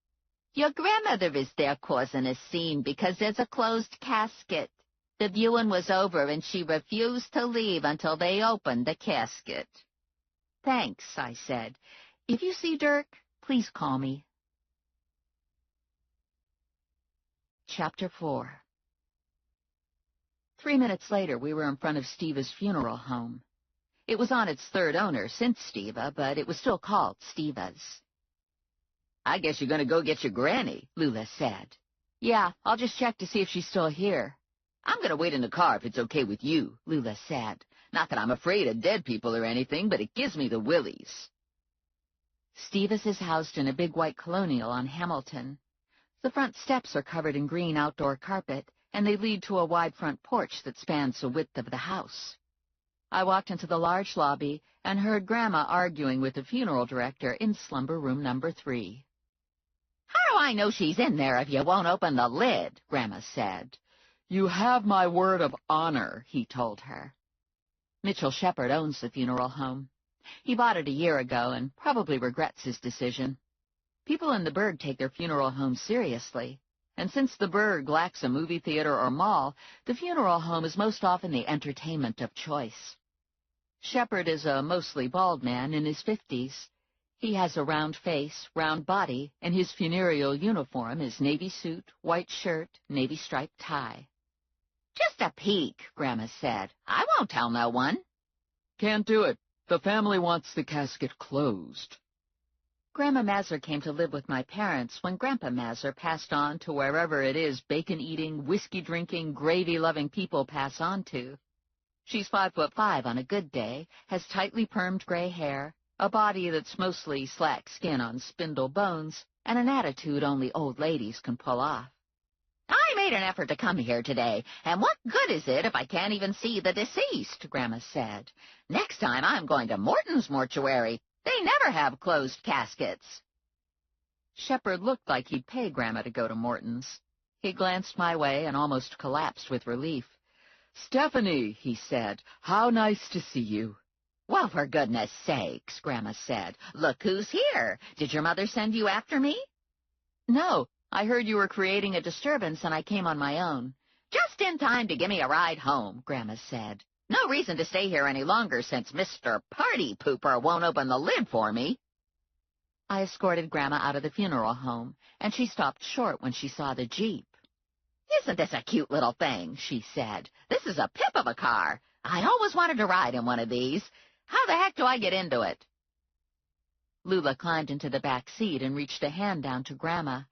"Your grandmother is there causing a scene because there's a closed casket. The viewing was over, and she refused to leave until they opened the casket." "Thanks," I said. "If you see Dirk, please call me." Chapter 4. 3 minutes later, we were in front of Steva's funeral home. It was on its third owner since Steva, but it was still called Steva's. "I guess you're going to go get your granny," Lula said. "Yeah, I'll just check to see if she's still here." "I'm going to wait in the car if it's okay with you," Lula said. "Not that I'm afraid of dead people or anything, but it gives me the willies." Steva's is housed in a big white colonial on Hamilton. The front steps are covered in green outdoor carpet, and they lead to a wide front porch that spans the width of the house. I walked into the large lobby and heard Grandma arguing with the funeral director in slumber room number 3. "How do I know she's in there if you won't open the lid?" Grandma said. "You have my word of honor," he told her. Mitchell Shepard owns the funeral home. He bought it a year ago and probably regrets his decision. People in the burg take their funeral home seriously, and since the burg lacks a movie theater or mall, the funeral home is most often the entertainment of choice. Shepard is a mostly bald man in his 50s. He has a round face, round body, and his funereal uniform is navy suit, white shirt, navy striped tie. "Just a peek," Grandma said. "I won't tell no one." "Can't do it. The family wants the casket closed." Grandma Mazur came to live with my parents when Grandpa Mazur passed on to wherever it is bacon-eating, whiskey-drinking, gravy-loving people pass on to. She's 5'5" on a good day, has tightly permed gray hair, a body that's mostly slack skin on spindle bones, and an attitude only old ladies can pull off. "I made an effort to come here today, and what good is it if I can't even see the deceased?" Grandma said. "Next time I'm going to Morton's mortuary. They never have closed caskets." Shepard looked like he'd pay Grandma to go to Morton's. He glanced my way and almost collapsed with relief. "Stephanie," he said, "how nice to see you." "Well, for goodness sakes," Grandma said. "Look who's here. Did your mother send you after me?" "No, I heard you were creating a disturbance, and I came on my own." "Just in time to give me a ride home," Grandma said. "No reason to stay here any longer since Mr. Party Pooper won't open the lid for me." I escorted Grandma out of the funeral home, and she stopped short when she saw the Jeep. "Isn't this a cute little thing?" she said. "This is a pip of a car. I always wanted to ride in one of these. How the heck do I get into it?" Lula climbed into the back seat and reached a hand down to Grandma.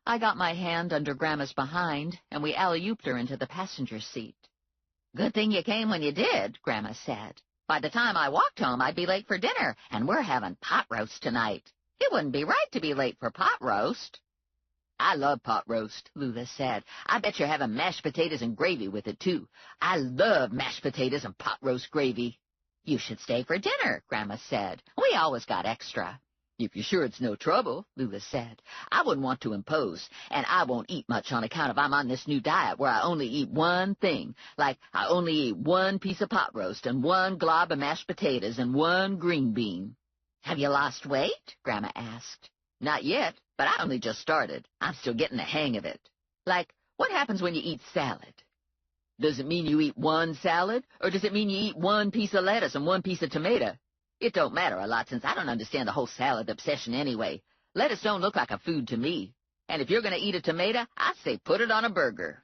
I got my hand under Grandma's behind, and we alley-ooped her into the passenger seat. "Good thing you came when you did," Grandma said. "By the time I walked home, I'd be late for dinner, and we're having pot roast tonight. It wouldn't be right to be late for pot roast." "I love pot roast," Lula said. "I bet you're having mashed potatoes and gravy with it, too. I love mashed potatoes and pot roast gravy." "You should stay for dinner," Grandma said. "We always got extra." "If you're sure it's no trouble," Lula said. "I wouldn't want to impose, and I won't eat much on account of I'm on this new diet where I only eat one thing, like I only eat one piece of pot roast and one glob of mashed potatoes and one green bean." "Have you lost weight?" Grandma asked. "Not yet, but I only just started. I'm still getting the hang of it." "Like, what happens when you eat salad?" "Does it mean you eat one salad, or does it mean you eat one piece of lettuce and one piece of tomato? It don't matter a lot since I don't understand the whole salad obsession anyway. Lettuce don't look like a food to me. And if you're going to eat a tomato, I say put it on a burger."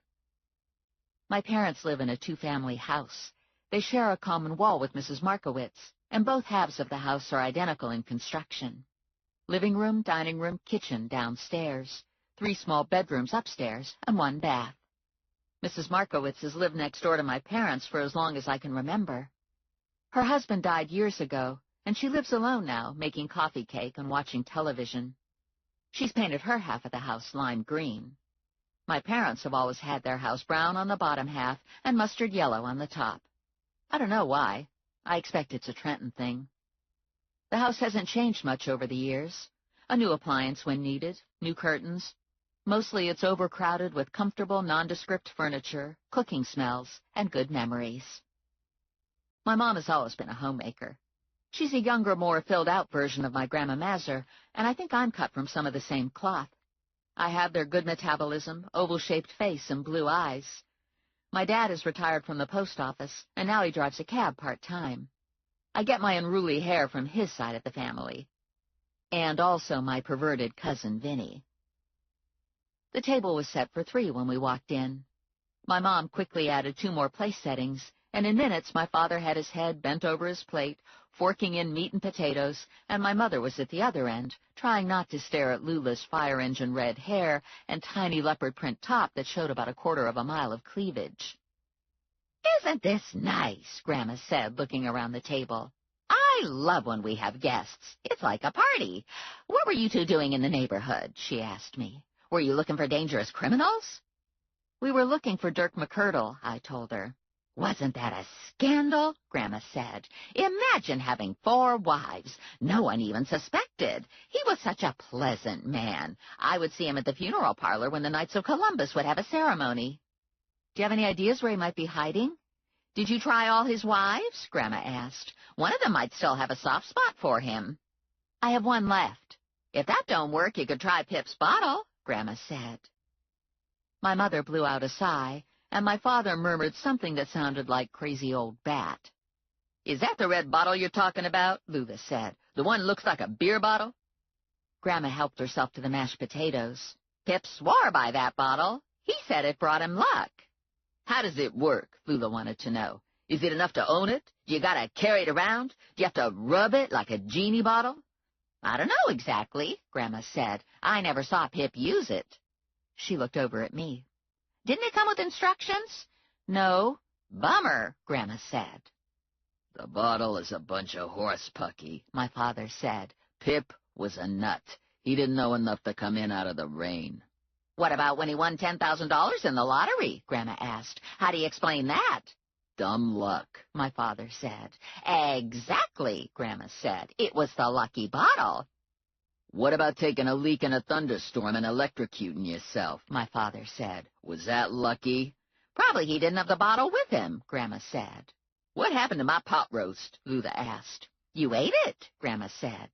My parents live in a two-family house. They share a common wall with Mrs. Markowitz, and both halves of the house are identical in construction. Living room, dining room, kitchen downstairs, 3 small bedrooms upstairs, and 1 bath. Mrs. Markowitz has lived next door to my parents for as long as I can remember. Her husband died years ago, and she lives alone now, making coffee cake and watching television. She's painted her half of the house lime green. My parents have always had their house brown on the bottom half and mustard yellow on the top. I don't know why. I expect it's a Trenton thing. The house hasn't changed much over the years. A new appliance when needed, new curtains. Mostly it's overcrowded with comfortable, nondescript furniture, cooking smells, and good memories. My mom has always been a homemaker. She's a younger, more filled-out version of my Grandma Mazur, and I think I'm cut from some of the same cloth. I have their good metabolism, oval-shaped face, and blue eyes. My dad is retired from the post office, and now he drives a cab part-time. I get my unruly hair from his side of the family, and also my perverted cousin Vinny. The table was set for 3 when we walked in. My mom quickly added 2 more place settings, and in minutes my father had his head bent over his plate, forking in meat and potatoes, and my mother was at the other end, trying not to stare at Lula's fire-engine red hair and tiny leopard print top that showed about 1/4 of a mile of cleavage. "Isn't this nice?" Grandma said, looking around the table. "I love when we have guests. It's like a party. What were you 2 doing in the neighborhood?" she asked me. "Were you looking for dangerous criminals?" "We were looking for Dirk McCurdle," I told her. "Wasn't that a scandal?" Grandma said. "Imagine having 4 wives. No one even suspected. He was such a pleasant man. I would see him at the funeral parlor when the Knights of Columbus would have a ceremony." "Do you have any ideas where he might be hiding?" "Did you try all his wives?" Grandma asked. "One of them might still have a soft spot for him." "I have 1 left." "If that don't work, you could try Pip's bottle," Grandma said. My mother blew out a sigh, and my father murmured something that sounded like crazy old bat. "Is that the red bottle you're talking about?" Lula said. "The one that looks like a beer bottle?" Grandma helped herself to the mashed potatoes. "Pip swore by that bottle. He said it brought him luck." "How does it work?" Lula wanted to know. "Is it enough to own it? Do you gotta carry it around? Do you have to rub it like a genie bottle?" "I don't know exactly," Grandma said. "I never saw Pip use it." She looked over at me. "Didn't it come with instructions?" "No." "Bummer," Grandma said. "The bottle is a bunch of horse pucky," my father said. "Pip was a nut. He didn't know enough to come in out of the rain." "What about when he won $10,000 in the lottery?" Grandma asked. "How do you explain that?" "Dumb luck," my father said. "Exactly," Grandma said. "It was the lucky bottle." "What about taking a leak in a thunderstorm and electrocuting yourself?" my father said. "Was that lucky?" "Probably he didn't have the bottle with him," Grandma said. "What happened to my pot roast?" Lula asked. "You ate it," Grandma said.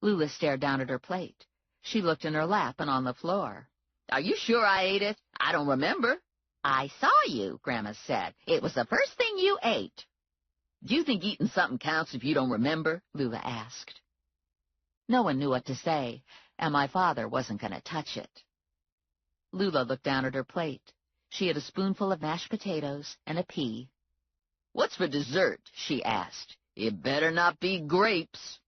Lula stared down at her plate. She looked in her lap and on the floor. "Are you sure I ate it? I don't remember." "I saw you," Grandma said. "It was the first thing you ate." "Do you think eating something counts if you don't remember?" Lula asked. No one knew what to say, and my father wasn't going to touch it. Lula looked down at her plate. She had a spoonful of mashed potatoes and a pea. "What's for dessert?" she asked. "It better not be grapes."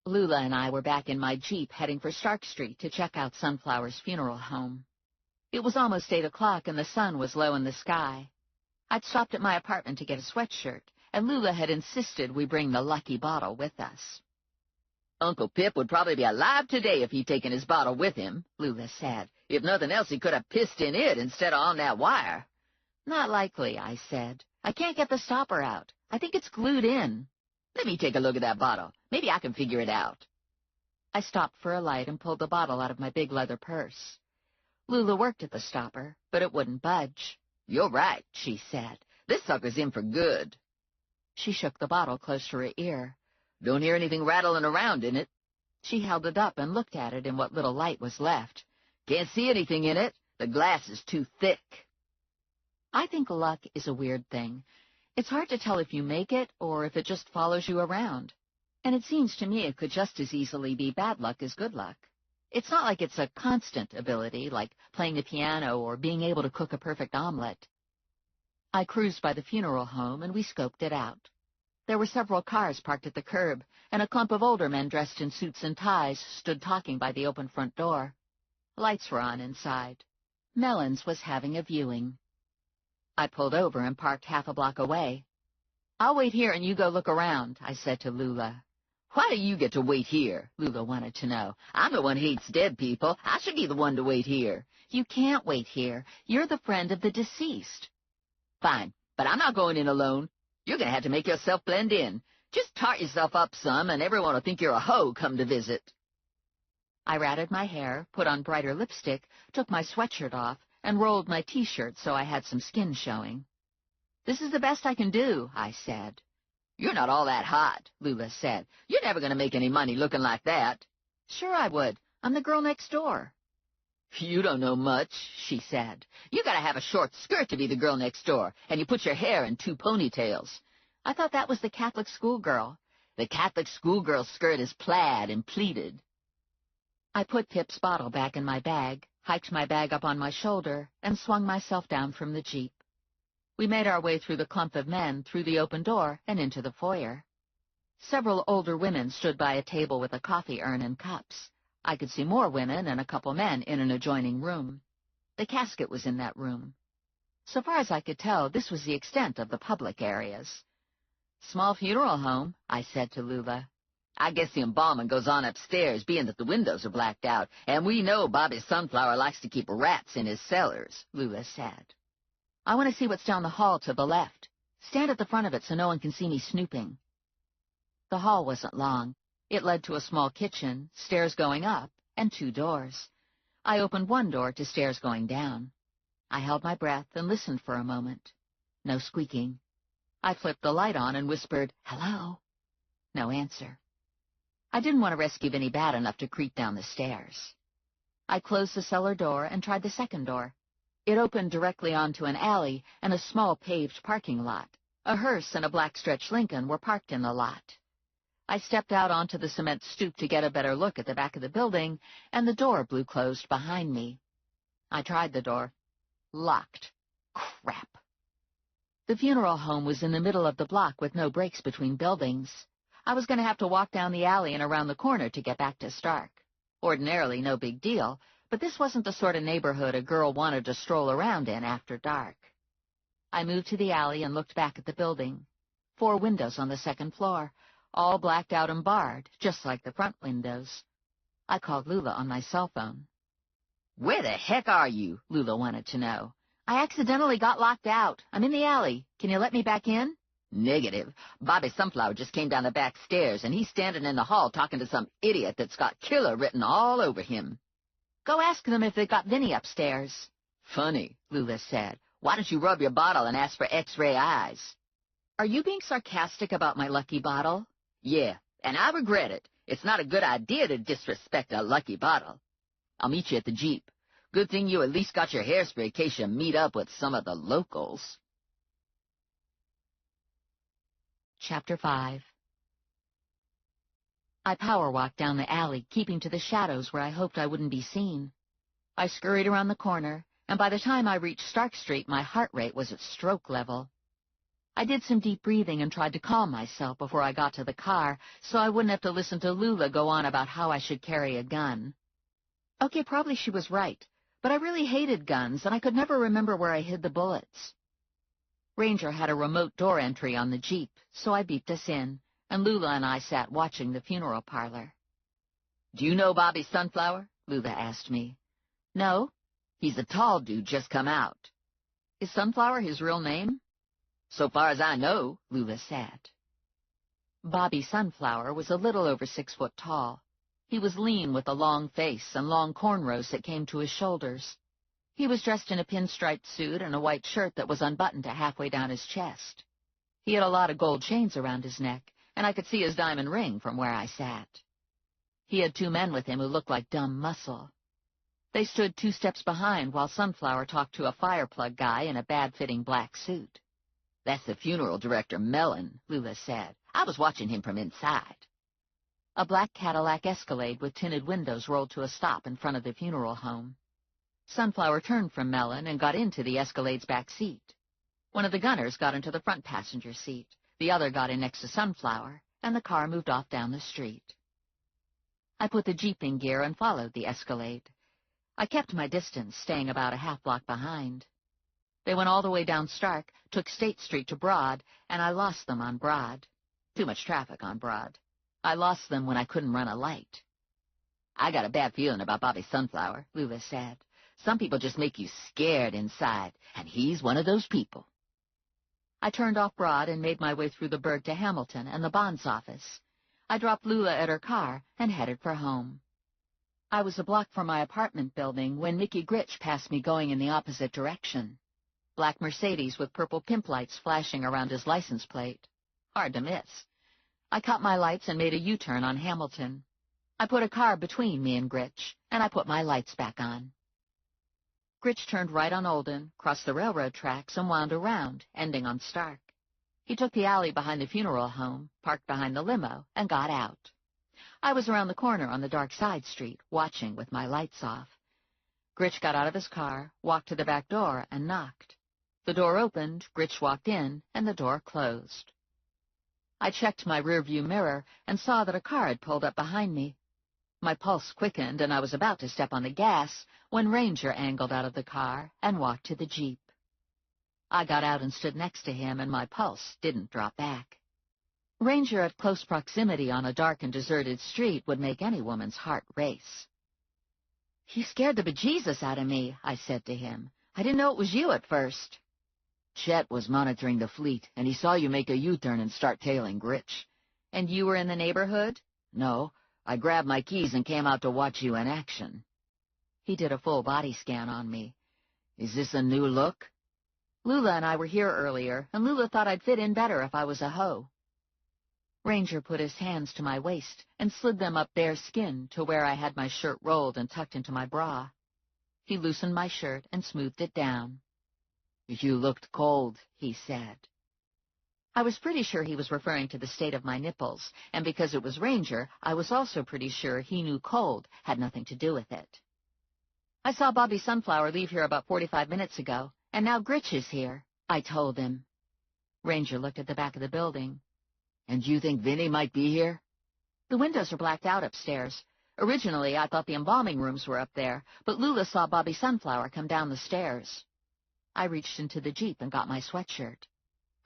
Lula and I were back in my Jeep heading for Stark Street to check out Sunflower's funeral home. It was almost 8 o'clock and the sun was low in the sky. I'd stopped at my apartment to get a sweatshirt, and Lula had insisted we bring the lucky bottle with us. Uncle Pip would probably be alive today if he'd taken his bottle with him, Lula said. If nothing else, he could have pissed in it instead of on that wire. Not likely, I said. I can't get the stopper out. I think it's glued in. Let me take a look at that bottle. Maybe I can figure it out. I stopped for a light and pulled the bottle out of my big leather purse. Lula worked at the stopper, but it wouldn't budge. You're right, she said. This sucker's in for good. She shook the bottle close to her ear. Don't hear anything rattling around in it. She held it up and looked at it in what little light was left. Can't see anything in it. The glass is too thick. I think luck is a weird thing. It's hard to tell if you make it or if it just follows you around. And it seems to me it could just as easily be bad luck as good luck. It's not like it's a constant ability, like playing the piano or being able to cook a perfect omelet. I cruised by the funeral home, and we scoped it out. There were several cars parked at the curb, and a clump of older men dressed in suits and ties stood talking by the open front door. Lights were on inside. Mellons was having a viewing. I pulled over and parked half a block away. "I'll wait here and you go look around," I said to Lula. Why do you get to wait here? Lula wanted to know. I'm the one who hates dead people. I should be the one to wait here. You can't wait here. You're the friend of the deceased. Fine, but I'm not going in alone. You're going to have to make yourself blend in. Just tart yourself up some, and everyone will think you're a hoe come to visit. I ratted my hair, put on brighter lipstick, took my sweatshirt off, and rolled my T-shirt so I had some skin showing. "This is the best I can do," I said. "You're not all that hot," Lula said. "You're never going to make any money looking like that." "Sure I would. I'm the girl next door." "You don't know much," she said. "You got to have a short skirt to be the girl next door, and you put your hair in 2 ponytails. I thought that was the Catholic schoolgirl. The Catholic schoolgirl skirt is plaid and pleated." I put Pip's bottle back in my bag, hiked my bag up on my shoulder, and swung myself down from the Jeep. We made our way through the clump of men, through the open door, and into the foyer. Several older women stood by a table with a coffee urn and cups. I could see more women and a couple men in an adjoining room. The casket was in that room. So far as I could tell, this was the extent of the public areas. "Small funeral home," I said to Lula. "I guess the embalming goes on upstairs, being that the windows are blacked out, and we know Bobby Sunflower likes to keep rats in his cellars," Lula said. "I want to see what's down the hall to the left. Stand at the front of it so no one can see me snooping." The hall wasn't long. It led to a small kitchen, stairs going up, and 2 doors. I opened one door to stairs going down. I held my breath and listened for a moment. No squeaking. I flipped the light on and whispered, "Hello?" No answer. I didn't want to rescue Vinny bad enough to creep down the stairs. I closed the cellar door and tried the second door. It opened directly onto an alley and a small paved parking lot. A hearse and a black stretch Lincoln were parked in the lot. I stepped out onto the cement stoop to get a better look at the back of the building, and the door blew closed behind me. I tried the door. Locked. Crap. The funeral home was in the middle of the block with no breaks between buildings. I was going to have to walk down the alley and around the corner to get back to Stark. Ordinarily, no big deal, but this wasn't the sort of neighborhood a girl wanted to stroll around in after dark. I moved to the alley and looked back at the building. 4 windows on the second floor, all blacked out and barred, just like the front windows. I called Lula on my cell phone. "Where the heck are you?" Lula wanted to know. "I accidentally got locked out. I'm in the alley. Can you let me back in?" "Negative. Bobby Sunflower just came down the back stairs, and he's standing in the hall talking to some idiot that's got killer written all over him." "Go ask them if they've got Vinny upstairs." "Funny," Lula said. "Why don't you rub your bottle and ask for X-ray eyes?" "Are you being sarcastic about my lucky bottle?" "Yeah, and I regret it. It's not a good idea to disrespect a lucky bottle. I'll meet you at the Jeep. Good thing you at least got your hairspray in case you meet up with some of the locals." Chapter 5. I power-walked down the alley, keeping to the shadows where I hoped I wouldn't be seen. I scurried around the corner, and by the time I reached Stark Street, my heart rate was at stroke level. I did some deep breathing and tried to calm myself before I got to the car, so I wouldn't have to listen to Lula go on about how I should carry a gun. Okay, probably she was right, but I really hated guns, and I could never remember where I hid the bullets. Ranger had a remote door entry on the Jeep, so I beeped us in, and Lula and I sat watching the funeral parlor. "Do you know Bobby Sunflower?" Lula asked me. No. "He's a tall dude just come out." Is Sunflower his real name? "So far as I know," Lula said. Bobby Sunflower was a little over 6 foot tall. He was lean with a long face and long cornrows that came to his shoulders. He was dressed in a pinstriped suit and a white shirt that was unbuttoned to halfway down his chest. He had a lot of gold chains around his neck, and I could see his diamond ring from where I sat. He had 2 men with him who looked like dumb muscle. They stood 2 steps behind while Sunflower talked to a fireplug guy in a bad-fitting black suit. "That's the funeral director, Mellon," Lula said. "I was watching him from inside." A black Cadillac Escalade with tinted windows rolled to a stop in front of the funeral home. Sunflower turned from Mellon and got into the Escalade's back seat. One of the gunners got into the front passenger seat, the other got in next to Sunflower, and the car moved off down the street. I put the Jeep in gear and followed the Escalade. I kept my distance, staying about a half block behind. They went all the way down Stark, took State Street to Broad, and I lost them on Broad. Too much traffic on Broad. I lost them when I couldn't run a light. "I got a bad feeling about Bobby Sunflower," Lula said. "Some people just make you scared inside, and he's one of those people." I turned off Broad and made my way through the burg to Hamilton and the bonds office. I dropped Lula at her car and headed for home. I was a block from my apartment building when Mickey Gritch passed me going in the opposite direction. Black Mercedes with purple pimp lights flashing around his license plate. Hard to miss. I cut my lights and made a U-turn on Hamilton. I put a car between me and Gritch, and I put my lights back on. Gritch turned right on Olden, crossed the railroad tracks, and wound around, ending on Stark. He took the alley behind the funeral home, parked behind the limo, and got out. I was around the corner on the dark side street, watching with my lights off. Gritch got out of his car, walked to the back door, and knocked. The door opened, Gritch walked in, and the door closed. I checked my rearview mirror and saw that a car had pulled up behind me. My pulse quickened, and I was about to step on the gas when Ranger angled out of the car and walked to the Jeep. I got out and stood next to him, and my pulse didn't drop back. Ranger at close proximity on a dark and deserted street would make any woman's heart race. "You scared the bejesus out of me," I said to him. "I didn't know it was you at first." "Chet was monitoring the fleet, and he saw you make a U-turn and start tailing Gritch." "And you were in the neighborhood?" "No, I grabbed my keys and came out to watch you in action." He did a full body scan on me. "Is this a new look?" "Lula and I were here earlier, and Lula thought I'd fit in better if I was a hoe." Ranger put his hands to my waist and slid them up bare skin to where I had my shirt rolled and tucked into my bra. He loosened my shirt and smoothed it down. "You looked cold," he said. I was pretty sure he was referring to the state of my nipples, and because it was Ranger, I was also pretty sure he knew cold had nothing to do with it. "I saw Bobby Sunflower leave here about 45 minutes ago, and now Gritch is here," I told him. Ranger looked at the back of the building. "And you think Vinny might be here?" "The windows are blacked out upstairs. Originally, I thought the embalming rooms were up there, but Lula saw Bobby Sunflower come down the stairs." I reached into the Jeep and got my sweatshirt.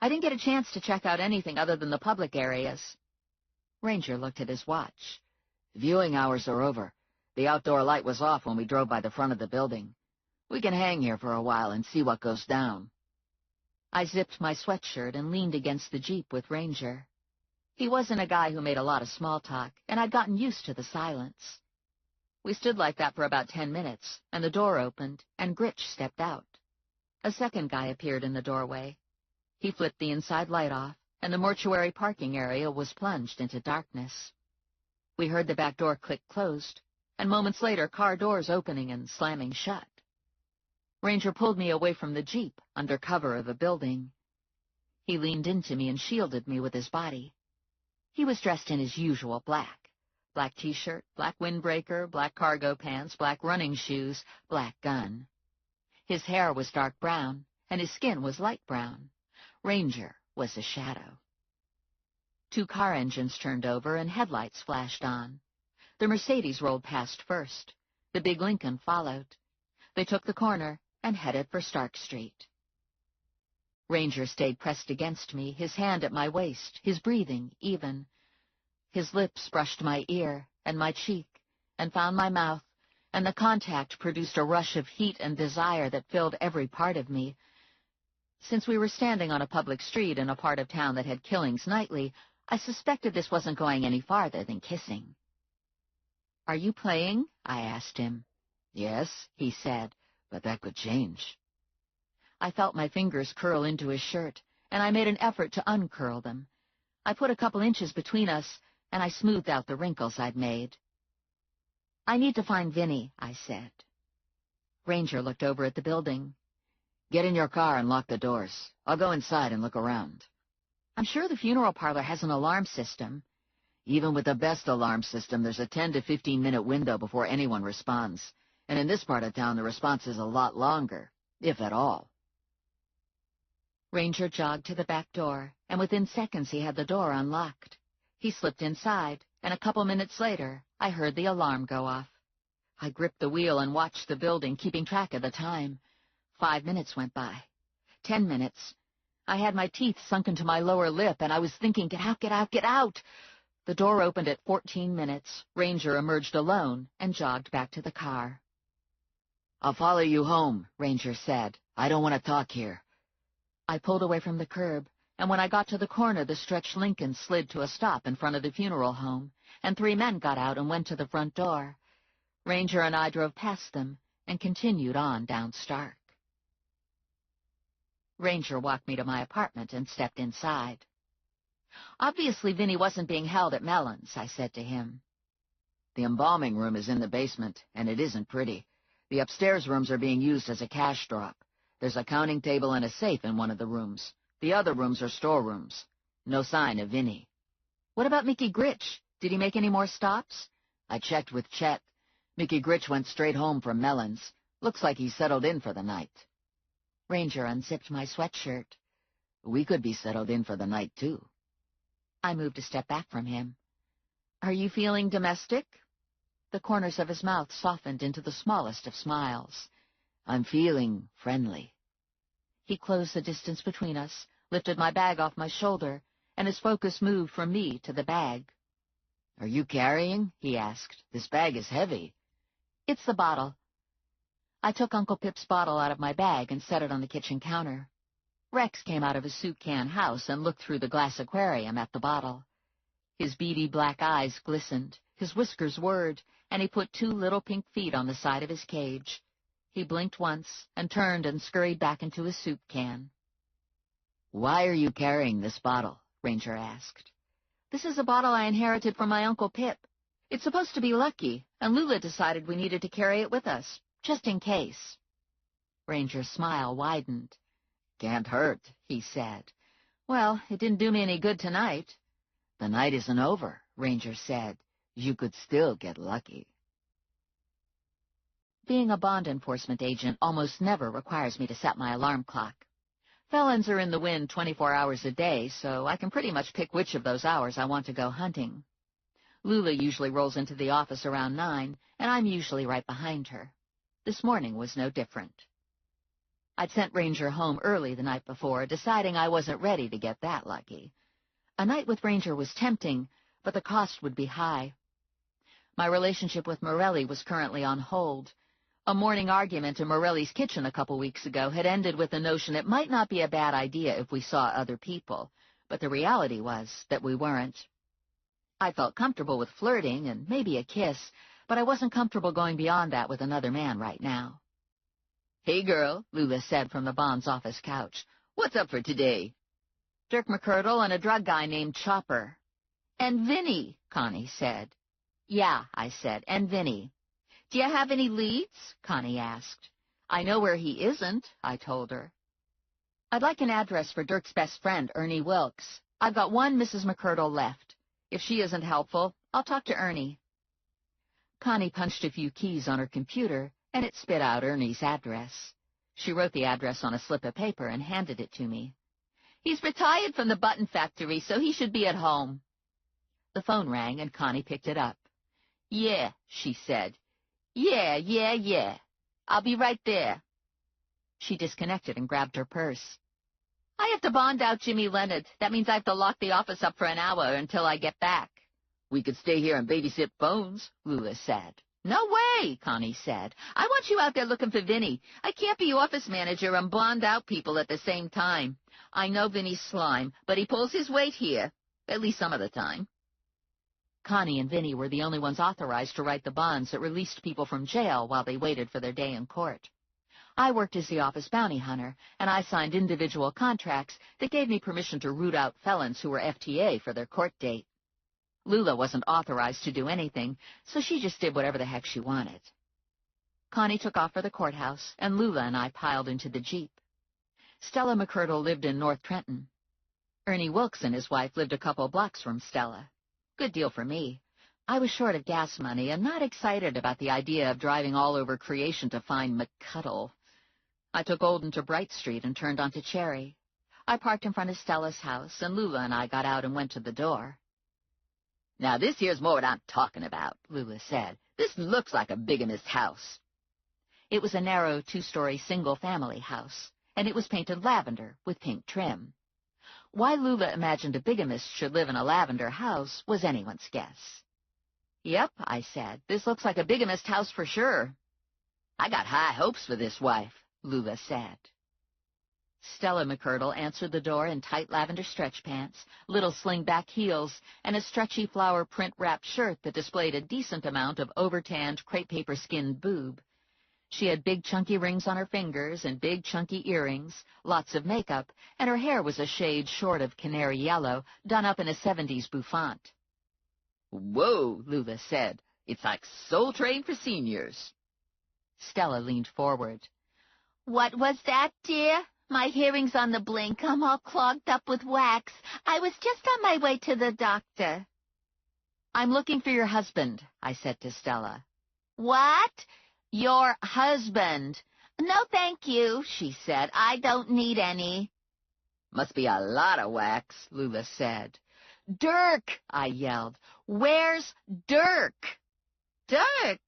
I didn't get a chance to check out anything other than the public areas. Ranger looked at his watch. "Viewing hours are over. The outdoor light was off when we drove by the front of the building. We can hang here for a while and see what goes down." I zipped my sweatshirt and leaned against the Jeep with Ranger. He wasn't a guy who made a lot of small talk, and I'd gotten used to the silence. We stood like that for about 10 minutes, and the door opened, and Gritch stepped out. A second guy appeared in the doorway. He flipped the inside light off, and the mortuary parking area was plunged into darkness. We heard the back door click closed, and moments later car doors opening and slamming shut. Ranger pulled me away from the Jeep under cover of a building. He leaned into me and shielded me with his body. He was dressed in his usual black. Black T-shirt, black windbreaker, black cargo pants, black running shoes, black gun. His hair was dark brown, and his skin was light brown. Ranger was a shadow. 2 car engines turned over and headlights flashed on. The Mercedes rolled past first. The big Lincoln followed. They took the corner and headed for Stark Street. Ranger stayed pressed against me, his hand at my waist, his breathing even. His lips brushed my ear and my cheek and found my mouth, and the contact produced a rush of heat and desire that filled every part of me. Since we were standing on a public street in a part of town that had killings nightly, I suspected this wasn't going any farther than kissing. "Are you playing?" I asked him. "Yes," he said, "but that could change." I felt my fingers curl into his shirt, and I made an effort to uncurl them. I put a couple inches between us, and I smoothed out the wrinkles I'd made. "I need to find Vinny," I said. Ranger looked over at the building. "Get in your car and lock the doors. I'll go inside and look around." "I'm sure the funeral parlor has an alarm system." "Even with the best alarm system, there's a 10 to 15-minute window before anyone responds. And in this part of town, the response is a lot longer, if at all." Ranger jogged to the back door, and within seconds he had the door unlocked. He slipped inside, and a couple minutes later, I heard the alarm go off. I gripped the wheel and watched the building, keeping track of the time. 5 minutes went by. 10 minutes. I had my teeth sunk into my lower lip, and I was thinking, get out, get out, get out! The door opened at 14 minutes. Ranger emerged alone and jogged back to the car. "I'll follow you home," Ranger said. "I don't want to talk here." I pulled away from the curb, and when I got to the corner, the stretched Lincoln slid to a stop in front of the funeral home, and 3 men got out and went to the front door. Ranger and I drove past them and continued on down Stark. Ranger walked me to my apartment and stepped inside. "Obviously, Vinny wasn't being held at Mellon's," I said to him. "The embalming room is in the basement, and it isn't pretty. The upstairs rooms are being used as a cash drop. There's a counting table and a safe in one of the rooms. The other rooms are storerooms. No sign of Vinny." "What about Mickey Gritch? Did he make any more stops?" "I checked with Chet. Mickey Gritch went straight home from Mellon's. Looks like he settled in for the night." Ranger unzipped my sweatshirt. "We could be settled in for the night, too." I moved a step back from him. "Are you feeling domestic?" The corners of his mouth softened into the smallest of smiles. "I'm feeling friendly." He closed the distance between us, lifted my bag off my shoulder, and his focus moved from me to the bag. "Are you carrying?" he asked. "This bag is heavy." "It's the bottle." I took Uncle Pip's bottle out of my bag and set it on the kitchen counter. Rex came out of his soup can house and looked through the glass aquarium at the bottle. His beady black eyes glistened, his whiskers whirred, and he put 2 little pink feet on the side of his cage. He blinked once and turned and scurried back into his soup can. "Why are you carrying this bottle?" Ranger asked. "This is a bottle I inherited from my Uncle Pip. It's supposed to be lucky, and Lula decided we needed to carry it with us, just in case." Ranger's smile widened. "Can't hurt," he said. "Well, it didn't do me any good tonight." "The night isn't over," Ranger said. "You could still get lucky." Being a bond enforcement agent almost never requires me to set my alarm clock. Felons are in the wind 24 hours a day, so I can pretty much pick which of those hours I want to go hunting. Lula usually rolls into the office around 9, and I'm usually right behind her. This morning was no different. I'd sent Ranger home early the night before, deciding I wasn't ready to get that lucky. A night with Ranger was tempting, but the cost would be high. My relationship with Morelli was currently on hold. A morning argument in Morelli's kitchen a couple weeks ago had ended with the notion it might not be a bad idea if we saw other people, but the reality was that we weren't. I felt comfortable with flirting and maybe a kiss, but I wasn't comfortable going beyond that with another man right now. "Hey, girl," Lula said from the Bond's office couch. "What's up for today?" "Dirk McCurdle and a drug guy named Chopper." "And Vinny," Connie said. "Yeah," I said, "and Vinny." "Do you have any leads?" Connie asked. "I know where he isn't," I told her. "I'd like an address for Dirk's best friend, Ernie Wilkes. I've got one Mrs. McCurdle left. If she isn't helpful, I'll talk to Ernie." Connie punched a few keys on her computer, and it spit out Ernie's address. She wrote the address on a slip of paper and handed it to me. He's retired from the button factory, so he should be at home. The phone rang, and Connie picked it up. Yeah, she said. Yeah. I'll be right there. She disconnected and grabbed her purse. I have to bond out Jimmy Leonard. That means I have to lock the office up for an hour until I get back. We could stay here and babysit phones, Lula said. No way, Connie said. I want you out there looking for Vinny. I can't be office manager and bond out people at the same time. I know Vinny's slime, but he pulls his weight here, at least some of the time. Connie and Vinny were the only ones authorized to write the bonds that released people from jail while they waited for their day in court. I worked as the office bounty hunter, and I signed individual contracts that gave me permission to root out felons who were FTA for their court date. Lula wasn't authorized to do anything, so she just did whatever the heck she wanted. Connie took off for the courthouse, and Lula and I piled into the Jeep. Stella McCurdle lived in North Trenton. Ernie Wilkes and his wife lived a couple blocks from Stella. Good deal for me. I was short of gas money and not excited about the idea of driving all over creation to find McCuddle. I took Olden to Bright Street and turned onto Cherry. I parked in front of Stella's house, and Lula and I got out and went to the door. Now, this here's more what I'm talking about, Lula said. This looks like a bigamist house. It was a narrow two-story single-family house, and it was painted lavender with pink trim. Why Lula imagined a bigamist should live in a lavender house was anyone's guess. Yep, I said, this looks like a bigamist house for sure. I got high hopes for this wife, Lula said. Stella McCurdle answered the door in tight lavender stretch pants, little sling-back heels, and a stretchy flower print-wrapped shirt that displayed a decent amount of over-tanned crepe paper-skinned boob. She had big chunky rings on her fingers and big chunky earrings, lots of makeup, and her hair was a shade short of canary yellow, done up in a 70s bouffant. Whoa, Lula said. It's like Soul Train for seniors. Stella leaned forward. What was that, dear? My hearing's on the blink. I'm all clogged up with wax. I was just on my way to the doctor. I'm looking for your husband, I said to Stella. What? Your husband? No, thank you, she said. I don't need any. Must be a lot of wax, Lula said. Dirk, I yelled. Where's Dirk? Dirk?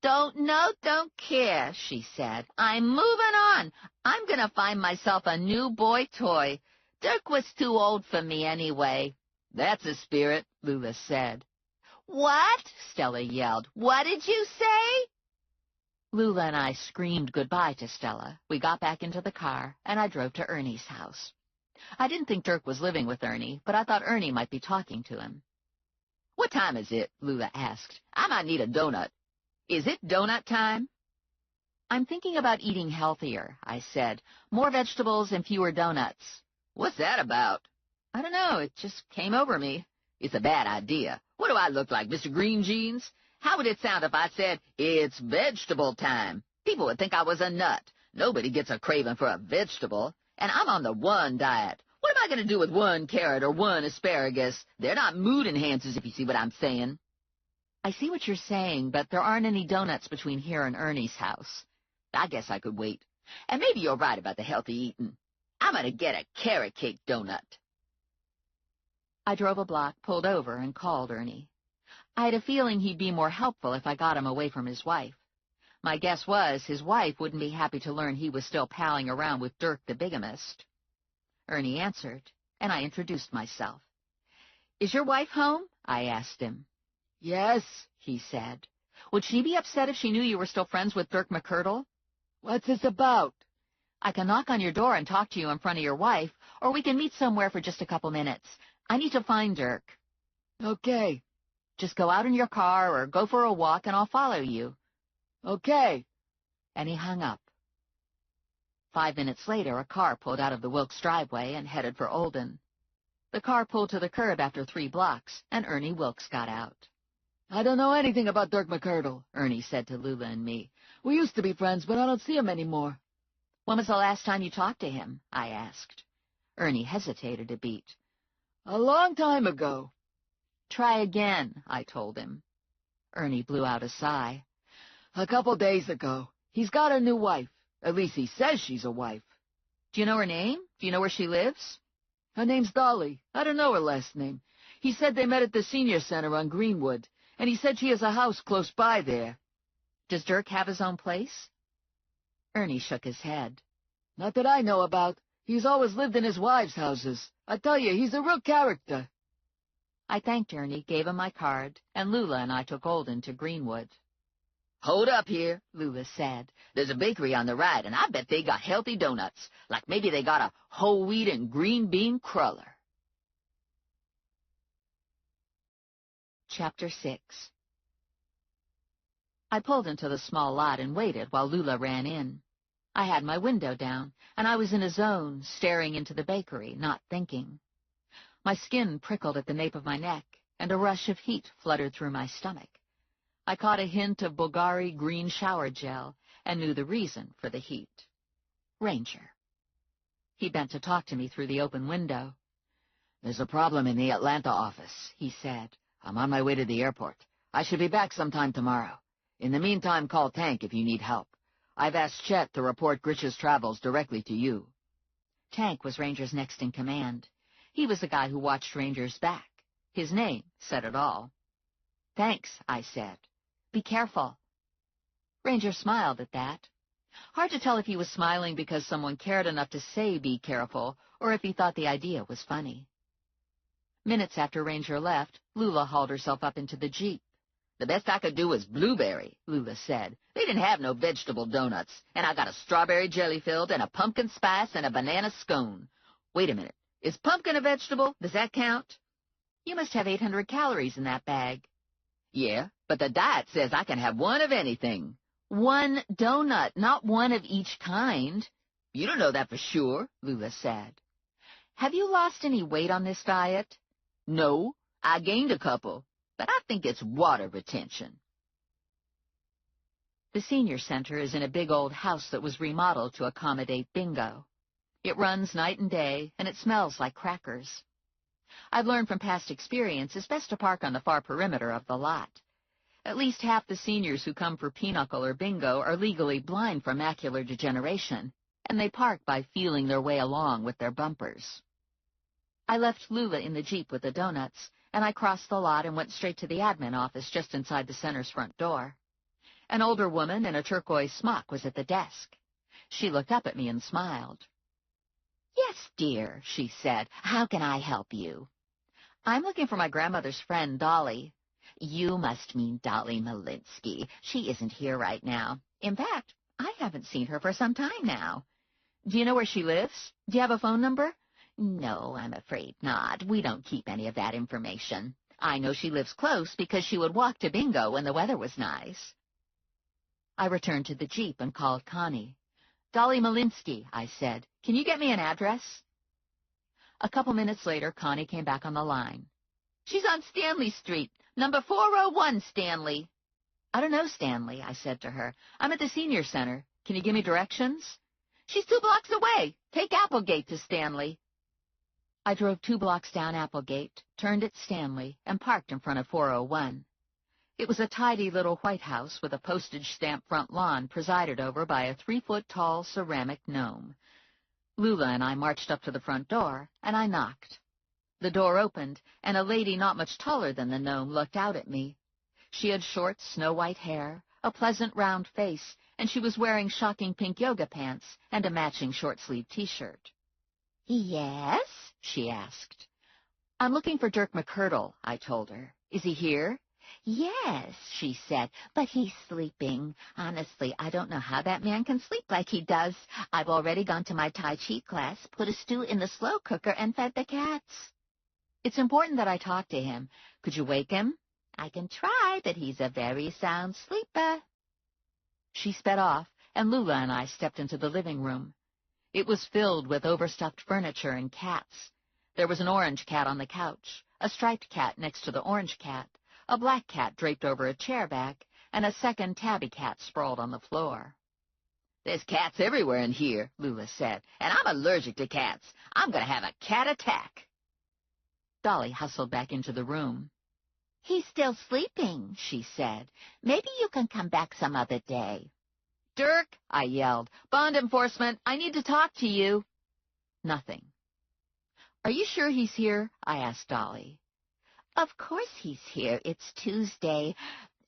Don't know, don't care, she said. I'm moving on. I'm going to find myself a new boy toy. Dirk was too old for me anyway. That's a spirit, Lula said. What? Stella yelled. What did you say? Lula and I screamed goodbye to Stella. We got back into the car, and I drove to Ernie's house. I didn't think Dirk was living with Ernie, but I thought Ernie might be talking to him. What time is it? Lula asked. I might need a donut. Is it donut time? I'm thinking about eating healthier, I said. More vegetables and fewer donuts. What's that about? I don't know. It just came over me. It's a bad idea. What do I look like, Mr. Green Jeans? How would it sound if I said, it's vegetable time? People would think I was a nut. Nobody gets a craving for a vegetable. And I'm on the one diet. What am I going to do with one carrot or one asparagus? They're not mood enhancers, if you see what I'm saying. I see what you're saying, but there aren't any donuts between here and Ernie's house. I guess I could wait. And maybe you're right about the healthy eating. I'm going to get a carrot cake donut. I drove a block, pulled over, and called Ernie. I had a feeling he'd be more helpful if I got him away from his wife. My guess was his wife wouldn't be happy to learn he was still palling around with Dirk the bigamist. Ernie answered, and I introduced myself. Is your wife home? I asked him. Yes, he said. Would she be upset if she knew you were still friends with Dirk McCurdle? What's this about? I can knock on your door and talk to you in front of your wife, or we can meet somewhere for just a couple minutes. I need to find Dirk. Okay. Just go out in your car or go for a walk and I'll follow you. Okay. And he hung up. 5 minutes later, a car pulled out of the Wilkes driveway and headed for Olden. The car pulled to the curb after 3 blocks, and Ernie Wilkes got out. I don't know anything about Dirk McCurdle, Ernie said to Lula and me. We used to be friends, but I don't see him anymore. When was the last time you talked to him? I asked. Ernie hesitated a beat. A long time ago. Try again, I told him. Ernie blew out a sigh. A couple days ago. He's got a new wife. At least he says she's a wife. Do you know her name? Do you know where she lives? Her name's Dolly. I don't know her last name. He said they met at the senior center on Greenwood, and he said she has a house close by there. Does Dirk have his own place? Ernie shook his head. Not that I know about. He's always lived in his wives' houses. I tell you, he's a real character. I thanked Ernie, gave him my card, and Lula and I took Olden to Greenwood. Hold up here, Lula said. There's a bakery on the right, and I bet they got healthy donuts. Like maybe they got a whole wheat and green bean cruller. Chapter 6. I pulled into the small lot and waited while Lula ran in. I had my window down, and I was in a zone, staring into the bakery, not thinking. My skin prickled at the nape of my neck, and a rush of heat fluttered through my stomach. I caught a hint of Bulgari green shower gel and knew the reason for the heat. Ranger. He bent to talk to me through the open window. There's a problem in the Atlanta office, he said. I'm on my way to the airport. I should be back sometime tomorrow. In the meantime, call Tank if you need help. I've asked Chet to report Gritch's travels directly to you. Tank was Ranger's next in command. He was the guy who watched Ranger's back. His name said it all. Thanks, I said. Be careful. Ranger smiled at that. Hard to tell if he was smiling because someone cared enough to say be careful, or if he thought the idea was funny. Minutes after Ranger left, Lula hauled herself up into the Jeep. The best I could do was blueberry, Lula said. They didn't have no vegetable donuts, and I got a strawberry jelly-filled and a pumpkin spice and a banana scone. Wait a minute. Is pumpkin a vegetable? Does that count? You must have 800 calories in that bag. Yeah, but the diet says I can have one of anything. One donut, not one of each kind. You don't know that for sure, Lula said. Have you lost any weight on this diet? No, I gained a couple, but I think it's water retention. The senior center is in a big old house that was remodeled to accommodate bingo. It runs night and day, and it smells like crackers. I've learned from past experience it's best to park on the far perimeter of the lot. At least half the seniors who come for pinochle or bingo are legally blind from macular degeneration, and they park by feeling their way along with their bumpers. I left Lula in the Jeep with the donuts, and I crossed the lot and went straight to the admin office just inside the center's front door. An older woman in a turquoise smock was at the desk. She looked up at me and smiled. Yes, dear, she said. How can I help you? I'm looking for my grandmother's friend, Dolly. You must mean Dolly Malinsky. She isn't here right now. In fact, I haven't seen her for some time now. Do you know where she lives? Do you have a phone number? No, I'm afraid not. We don't keep any of that information. I know she lives close because she would walk to bingo when the weather was nice. I returned to the Jeep and called Connie. Dolly Malinsky, I said. Can you get me an address? A couple minutes later, Connie came back on the line. She's on Stanley Street, number 401, Stanley. I don't know, Stanley, I said to her. I'm at the senior center. Can you give me directions? She's 2 blocks away. Take Applegate to Stanley. I drove 2 blocks down Applegate, turned at Stanley, and parked in front of 401. It was a tidy little white house with a postage-stamp front lawn presided over by a 3-foot-tall ceramic gnome. Lula and I marched up to the front door, and I knocked. The door opened, and a lady not much taller than the gnome looked out at me. She had short, snow-white hair, a pleasant round face, and she was wearing shocking pink yoga pants and a matching short-sleeved T-shirt. Yes? She asked. I'm looking for Dirk McCurdle, I told her. Is he here? Yes, she said, but he's sleeping. Honestly, I don't know how that man can sleep like he does. I've already gone to my Tai Chi class, put a stew in the slow cooker, and fed the cats. It's important that I talk to him. Could you wake him? I can try, but he's a very sound sleeper. She sped off, and Lula and I stepped into the living room. It was filled with overstuffed furniture and cats. There was an orange cat on the couch, a striped cat next to the orange cat, a black cat draped over a chair back, and a second tabby cat sprawled on the floor. There's cats everywhere in here, Lula said, and I'm allergic to cats. I'm going to have a cat attack. Dolly hustled back into the room. He's still sleeping, she said. Maybe you can come back some other day. Dirk, I yelled. Bond enforcement, I need to talk to you. Nothing. Are you sure he's here? I asked Dolly. Of course he's here. It's Tuesday.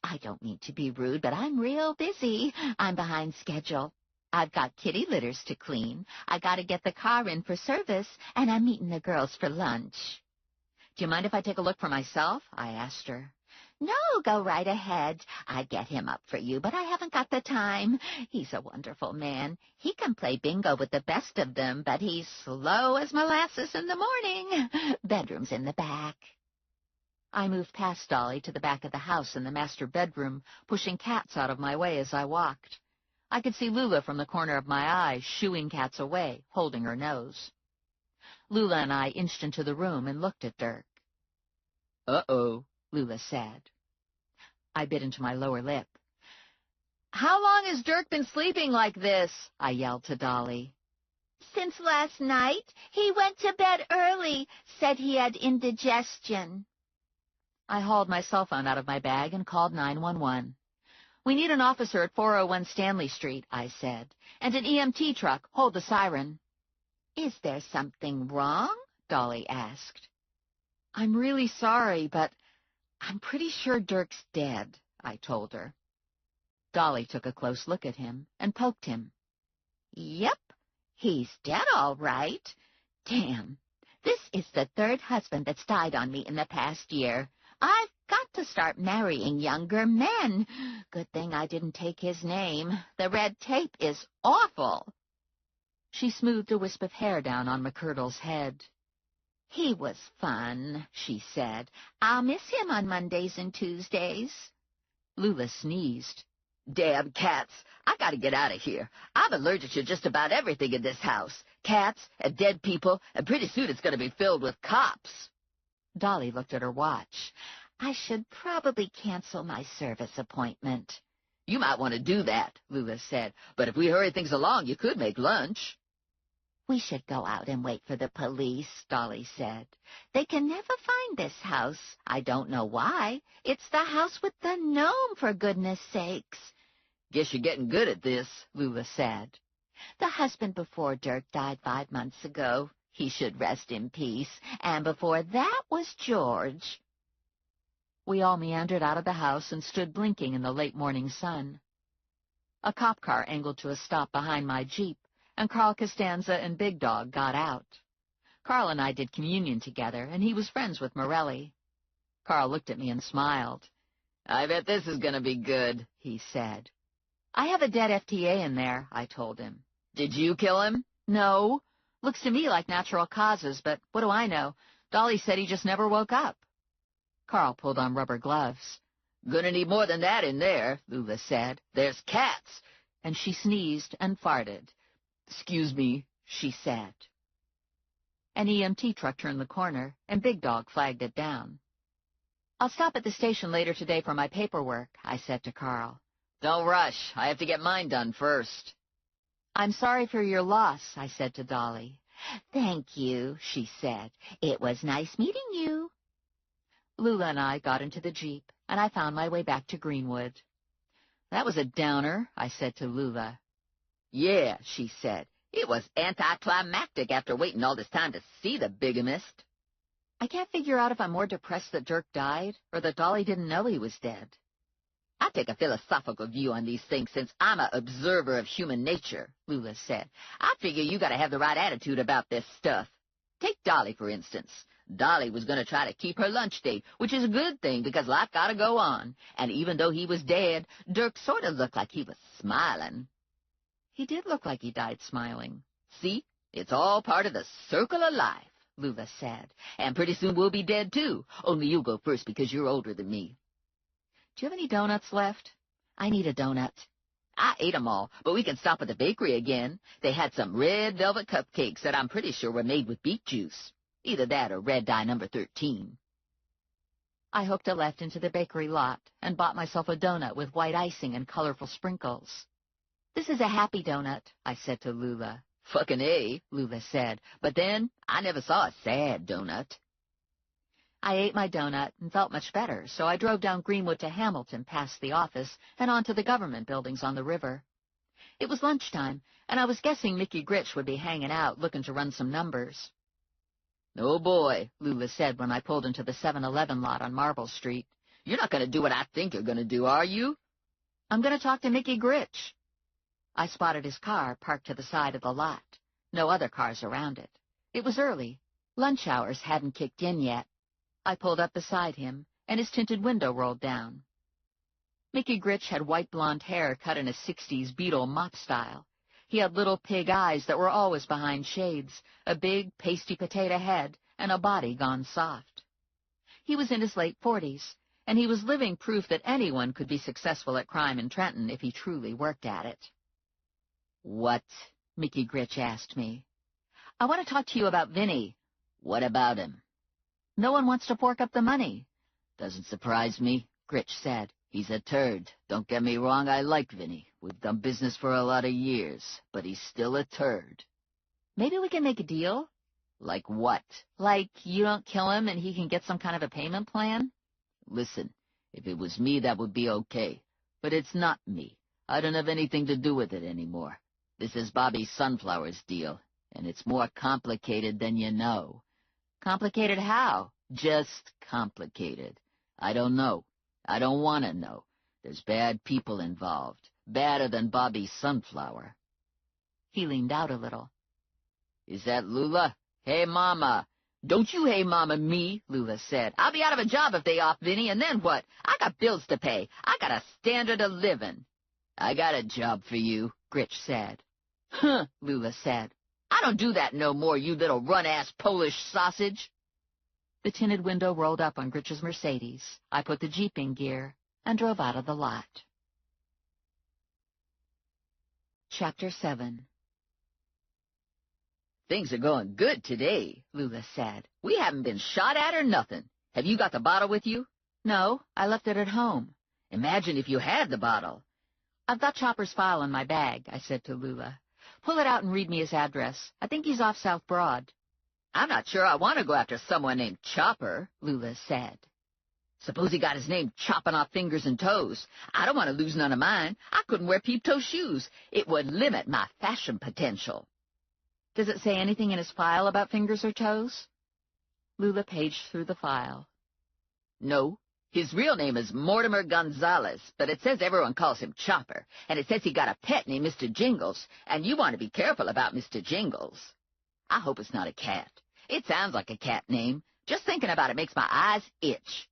I don't mean to be rude, but I'm real busy. I'm behind schedule. I've got kitty litters to clean. I got to get the car in for service, and I'm meeting the girls for lunch. Do you mind if I take a look for myself? I asked her. No, go right ahead. I'd get him up for you, but I haven't got the time. He's a wonderful man. He can play bingo with the best of them, but he's slow as molasses in the morning. Bedroom's in the back. I moved past Dolly to the back of the house in the master bedroom, pushing cats out of my way as I walked. I could see Lula from the corner of my eye, shooing cats away, holding her nose. Lula and I inched into the room and looked at Dirk. Uh-oh, Lula said. I bit into my lower lip. How long has Dirk been sleeping like this? I yelled to Dolly. Since last night. He went to bed early, said he had indigestion. I hauled my cell phone out of my bag and called 911. We need an officer at 401 Stanley Street, I said, and an EMT truck. Hold the siren. Is there something wrong? Dolly asked. I'm really sorry, but I'm pretty sure Dirk's dead, I told her. Dolly took a close look at him and poked him. Yep, he's dead all right. Damn, this is the third husband that's died on me in the past year. I've got to start marrying younger men. Good thing I didn't take his name. The red tape is awful. She smoothed a wisp of hair down on McCurdle's head. He was fun, she said. I'll miss him on Mondays and Tuesdays. Lula sneezed. Damn cats. I gotta get out of here. I'm allergic to just about everything in this house. Cats and dead people, and pretty soon it's gonna be filled with cops. Dolly looked at her watch. I should probably cancel my service appointment. You might want to do that, Lula said. But if we hurry things along, you could make lunch. We should go out and wait for the police, Dolly said. They can never find this house. I don't know why. It's the house with the gnome, for goodness sakes. Guess you're getting good at this, Lula said. The husband before Dirk died 5 months ago. He should rest in peace. And before that was George. We all meandered out of the house and stood blinking in the late morning sun. A cop car angled to a stop behind my Jeep, and Carl Costanza and Big Dog got out. Carl and I did communion together, and he was friends with Morelli. Carl looked at me and smiled. I bet this is going to be good, he said. I have a dead FTA in there, I told him. Did you kill him? No. Looks to me like natural causes, but what do I know? Dolly said he just never woke up. Carl pulled on rubber gloves. Gonna need more than that in there, Lula said. There's cats. And she sneezed and farted. Excuse me, she said. An EMT truck turned the corner, and Big Dog flagged it down. I'll stop at the station later today for my paperwork, I said to Carl. Don't rush. I have to get mine done first. I'm sorry for your loss, I said to Dolly. Thank you, she said. It was nice meeting you. Lula and I got into the Jeep, and I found my way back to Greenwood. That was a downer, I said to Lula. Yeah, she said. It was anticlimactic after waiting all this time to see the bigamist. I can't figure out if I'm more depressed that Dirk died or that Dolly didn't know he was dead. I take a philosophical view on these things since I'm an observer of human nature, Lula said. I figure you got to have the right attitude about this stuff. Take Dolly, for instance. Dolly was going to try to keep her lunch date, which is a good thing because life got to go on. And even though he was dead, Dirk sort of looked like he was smiling. He did look like he died smiling. See, it's all part of the circle of life, Lula said. And pretty soon we'll be dead, too. Only you'll go first because you're older than me. Do you have any donuts left? I need a donut. I ate 'em all, but we can stop at the bakery again. They had some red velvet cupcakes that I'm pretty sure were made with beet juice. Either that or red dye number 13. I hooked a left into the bakery lot and bought myself a donut with white icing and colorful sprinkles. This is a happy donut, I said to Lula. Fucking A, Lula said. But then I never saw a sad donut. I ate my donut and felt much better, so I drove down Greenwood to Hamilton past the office and on to the government buildings on the river. It was lunchtime, and I was guessing Mickey Gritch would be hanging out looking to run some numbers. "Oh, boy," Lula said when I pulled into the 7-Eleven lot on Marble Street. "You're not going to do what I think you're going to do, are you?" "I'm going to talk to Mickey Gritch." I spotted his car parked to the side of the lot. No other cars around it. It was early. Lunch hours hadn't kicked in yet. I pulled up beside him, and his tinted window rolled down. Mickey Gritch had white blonde hair cut in a 60s Beatle mop style. He had little pig eyes that were always behind shades, a big, pasty potato head, and a body gone soft. He was in his late 40s, and he was living proof that anyone could be successful at crime in Trenton if he truly worked at it. "What?" Mickey Gritch asked me. "I want to talk to you about Vinny." "What about him?" "No one wants to fork up the money." "Doesn't surprise me," Gritch said. "He's a turd. Don't get me wrong, I like Vinny. We've done business for a lot of years, but he's still a turd." "Maybe we can make a deal?" "Like what?" "Like you don't kill him and he can get some kind of a payment plan?" "Listen, if it was me, that would be okay. But it's not me. I don't have anything to do with it anymore. This is Bobby Sunflower's deal, and it's more complicated than you know." "Complicated how?" "Just complicated. I don't know. I don't want to know. There's bad people involved. Badder than Bobby Sunflower." He leaned out a little. "Is that Lula? Hey, Mama." "Don't you hey Mama me," Lula said. "I'll be out of a job if they off Vinny, and then what? I got bills to pay. I got a standard of living." "I got a job for you," Gritch said. "Huh," Lula said. "I don't do that no more, you little run-ass Polish sausage." The tinted window rolled up on Gritch's Mercedes. I put the Jeep in gear and drove out of the lot. Chapter 7. "Things are going good today," Lula said. "We haven't been shot at or nothing. Have you got the bottle with you?" "No, I left it at home." "Imagine if you had the bottle." "I've got Chopper's file in my bag," I said to Lula. "Pull it out and read me his address. I think he's off South Broad." "I'm not sure I want to go after someone named Chopper," Lula said. "Suppose he got his name chopping off fingers and toes. I don't want to lose none of mine. I couldn't wear peep-toe shoes. It would limit my fashion potential." "Does it say anything in his file about fingers or toes?" Lula paged through the file. "No. His real name is Mortimer Gonzalez, but it says everyone calls him Chopper, and it says he got a pet named Mr. Jingles, and you want to be careful about Mr. Jingles. I hope it's not a cat. It sounds like a cat name. Just thinking about it makes my eyes itch."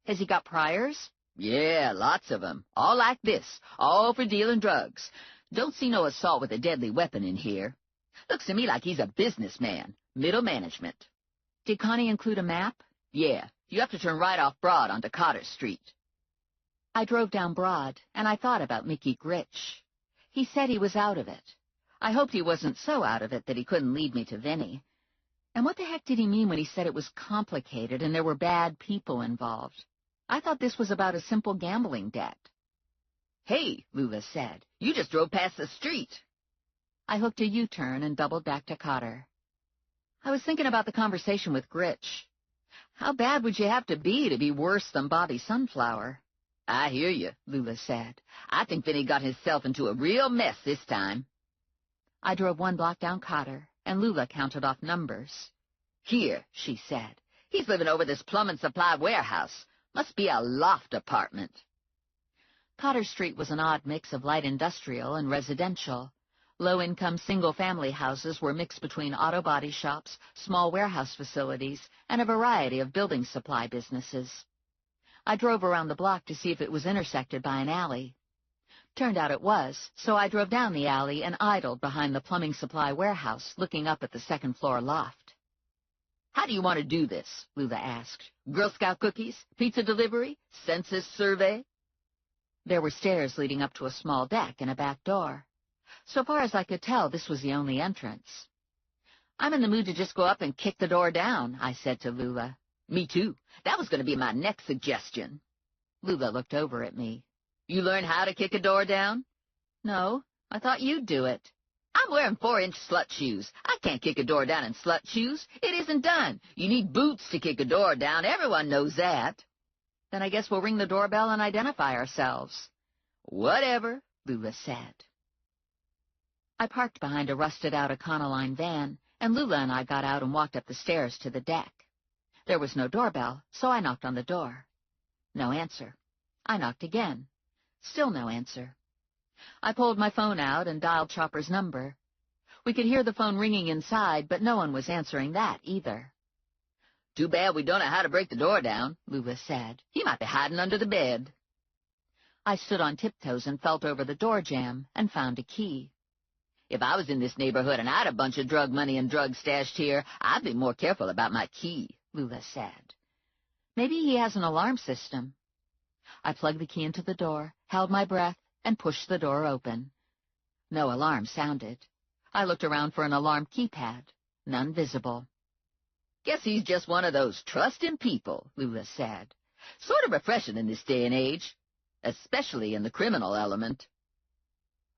"Has he got priors?" "Yeah, lots of 'em. All like this. All for dealing drugs. Don't see no assault with a deadly weapon in here. Looks to me like he's a businessman. Middle management." "Did Connie include a map?" "Yeah. You have to turn right off Broad onto Cotter Street." I drove down Broad, and I thought about Mickey Gritch. He said he was out of it. I hoped he wasn't so out of it that he couldn't lead me to Vinny. And what the heck did he mean when he said it was complicated and there were bad people involved? I thought this was about a simple gambling debt. "Hey," Lula said, "you just drove past the street." I hooked a U-turn and doubled back to Cotter. I was thinking about the conversation with Gritch. How bad would you have to be worse than Bobby Sunflower? "I hear you," Lula said. "I think Vinny got himself into a real mess this time." I drove 1 block down Cotter, and Lula counted off numbers. "Here," she said. "He's living over this Plum and Supply warehouse. Must be a loft apartment." Cotter Street was an odd mix of light industrial and residential. Low-income single-family houses were mixed between auto body shops, small warehouse facilities, and a variety of building supply businesses. I drove around the block to see if it was intersected by an alley. Turned out it was, so I drove down the alley and idled behind the plumbing supply warehouse, looking up at the second-floor loft. "How do you want to do this?" Lula asked. "Girl Scout cookies? Pizza delivery? Census survey?" There were stairs leading up to a small deck and a back door. So far as I could tell, this was the only entrance. "I'm in the mood to just go up and kick the door down," I said to Lula. "Me too. That was going to be my next suggestion." Lula looked over at me. "You learn how to kick a door down?" "No, I thought you'd do it." "I'm wearing 4-inch slut shoes. I can't kick a door down in slut shoes. It isn't done. You need boots to kick a door down. Everyone knows that." "Then I guess we'll ring the doorbell and identify ourselves." "Whatever," Lula said. I parked behind a rusted-out Econoline van and Lula and I got out and walked up the stairs to the deck. There was no doorbell, so I knocked on the door. No answer. I knocked again. Still no answer. I pulled my phone out and dialed Chopper's number. We could hear the phone ringing inside, but no one was answering that either. "Too bad we don't know how to break the door down," Lula said. "He might be hiding under the bed." I stood on tiptoes and felt over the door jamb and found a key. "If I was in this neighborhood and I had a bunch of drug money and drugs stashed here, I'd be more careful about my key," Lula said. Maybe he has an alarm system. I plugged the key into the door, held my breath, and pushed the door open. No alarm sounded. I looked around for an alarm keypad. None visible. "Guess he's just one of those trusting people," Lula said. "Sort of refreshing in this day and age, especially in the criminal element."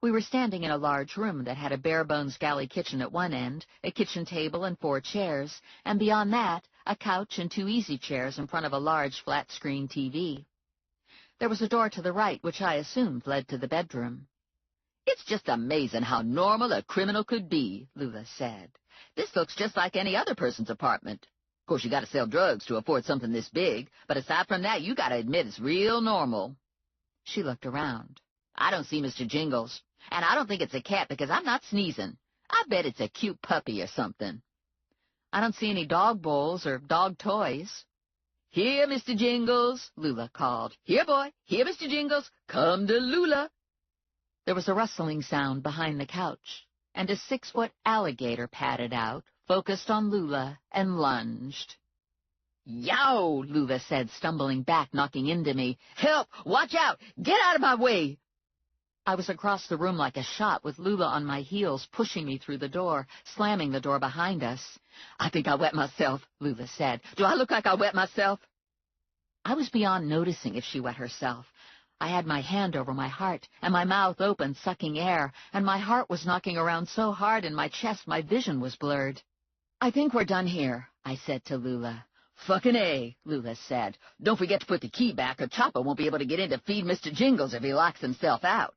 We were standing in a large room that had a bare-bones galley kitchen at one end, a kitchen table and 4 chairs, and beyond that, a couch and 2 easy chairs in front of a large flat-screen TV. There was a door to the right, which I assumed led to the bedroom. "It's just amazing how normal a criminal could be," Lula said. "This looks just like any other person's apartment. Of course, you got to sell drugs to afford something this big, but aside from that, you got to admit it's real normal." She looked around. "I don't see Mr. Jingles, and I don't think it's a cat because I'm not sneezing. I bet it's a cute puppy or something." "I don't see any dog bowls or dog toys." "Here, Mr. Jingles," Lula called. "Here, boy. Here, Mr. Jingles. Come to Lula." There was a rustling sound behind the couch, and a 6-foot alligator padded out, focused on Lula, and lunged. "Yow!" Lula said, stumbling back, knocking into me. "Help! Watch out! Get out of my way!" I was across the room like a shot, with Lula on my heels, pushing me through the door, slamming the door behind us. "I think I wet myself," Lula said. "Do I look like I wet myself?" I was beyond noticing if she wet herself. I had my hand over my heart, and my mouth open, sucking air, and my heart was knocking around so hard in my chest my vision was blurred. "I think we're done here," I said to Lula. "Fucking A," Lula said. "Don't forget to put the key back, or Chopper won't be able to get in to feed Mr. Jingles if he locks himself out."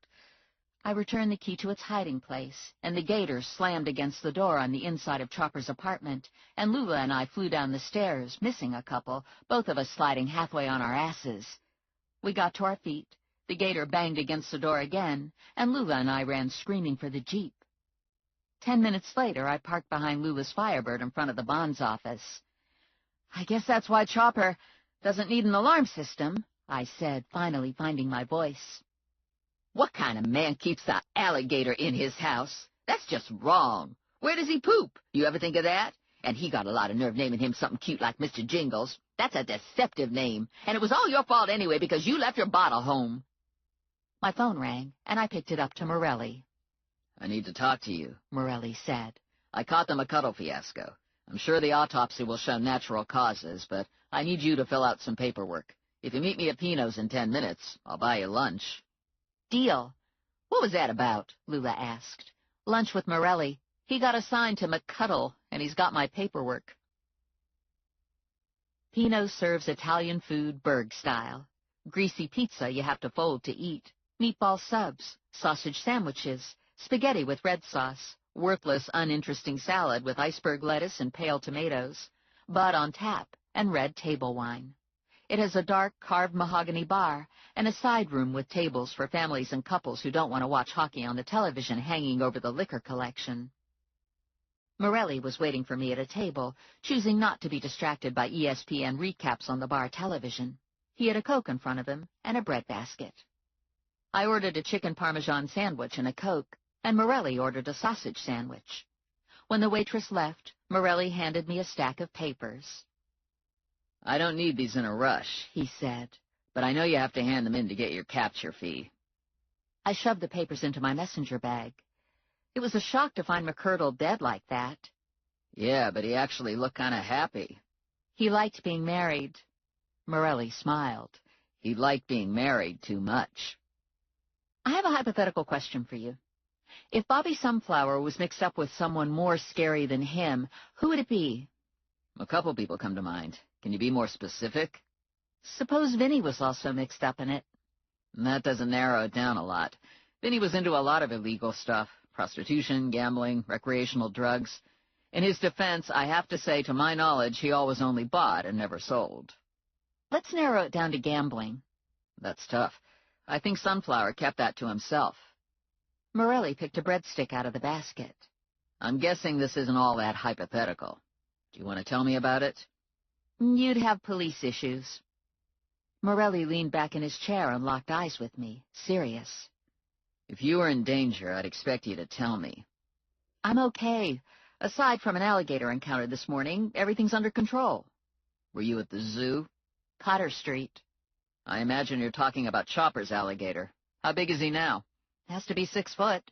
I returned the key to its hiding place, and the gator slammed against the door on the inside of Chopper's apartment, and Lula and I flew down the stairs, missing a couple, both of us sliding halfway on our asses. We got to our feet, the gator banged against the door again, and Lula and I ran screaming for the Jeep. 10 minutes later, I parked behind Lula's Firebird in front of the bond's office. "I guess that's why Chopper doesn't need an alarm system," I said, finally finding my voice. "What kind of man keeps an alligator in his house? That's just wrong. Where does he poop? You ever think of that? And he got a lot of nerve naming him something cute like Mr. Jingles. That's a deceptive name, and it was all your fault anyway because you left your bottle home." My phone rang, and I picked it up to Morelli. "I need to talk to you," Morelli said. "I caught the McCuttle fiasco. I'm sure the autopsy will show natural causes, but I need you to fill out some paperwork. If you meet me at Pino's in 10 minutes, I'll buy you lunch." "Deal." "What was that about?" Lula asked. "Lunch with Morelli. He got assigned to McCuttle, and he's got my paperwork." Pino serves Italian food Berg style. Greasy pizza you have to fold to eat. Meatball subs, sausage sandwiches, spaghetti with red sauce, worthless, uninteresting salad with iceberg lettuce and pale tomatoes, bud on tap, and red table wine. It has a dark, carved mahogany bar and a side room with tables for families and couples who don't want to watch hockey on the television hanging over the liquor collection. Morelli was waiting for me at a table, choosing not to be distracted by ESPN recaps on the bar television. He had a Coke in front of him and a breadbasket. I ordered a chicken parmesan sandwich and a Coke, and Morelli ordered a sausage sandwich. When the waitress left, Morelli handed me a stack of papers. "I don't need these in a rush," he said, "but I know you have to hand them in to get your capture fee." I shoved the papers into my messenger bag. It was a shock to find McCurtle dead like that. "Yeah, but he actually looked kind of happy." "He liked being married." Morelli smiled. "He liked being married too much." "I have a hypothetical question for you. If Bobby Sunflower was mixed up with someone more scary than him, who would it be?" "A couple people come to mind. Can you be more specific?" "Suppose Vinny was also mixed up in it." "That doesn't narrow it down a lot. Vinny was into a lot of illegal stuff. Prostitution, gambling, recreational drugs. In his defense, I have to say, to my knowledge, he always only bought and never sold. Let's narrow it down to gambling. That's tough. I think Sunflower kept that to himself. Morelli picked a breadstick out of the basket. I'm guessing this isn't all that hypothetical. Do you want to tell me about it? You'd have police issues. Morelli leaned back in his chair and locked eyes with me, serious. If you were in danger, I'd expect you to tell me. I'm okay. Aside from an alligator encounter this morning, everything's under control. Were you at the zoo? Cotter Street. I imagine you're talking about Chopper's alligator. How big is he now? Has to be 6 foot.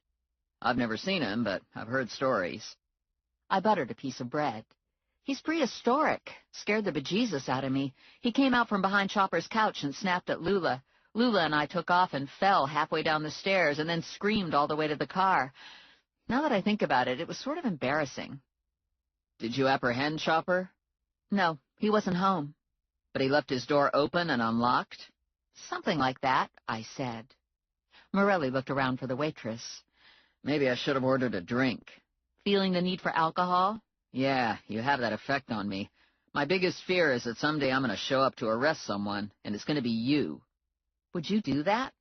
I've never seen him, but I've heard stories. I buttered a piece of bread. He's prehistoric. Scared the bejesus out of me. He came out from behind Chopper's couch and snapped at Lula. Lula and I took off and fell halfway down the stairs and then screamed all the way to the car. Now that I think about it, it was sort of embarrassing. Did you apprehend Chopper? No, he wasn't home. But he left his door open and unlocked? Something like that, I said. Morelli looked around for the waitress. Maybe I should have ordered a drink. Feeling the need for alcohol? Yeah, you have that effect on me. My biggest fear is that someday I'm going to show up to arrest someone, and it's going to be you. Would you do that?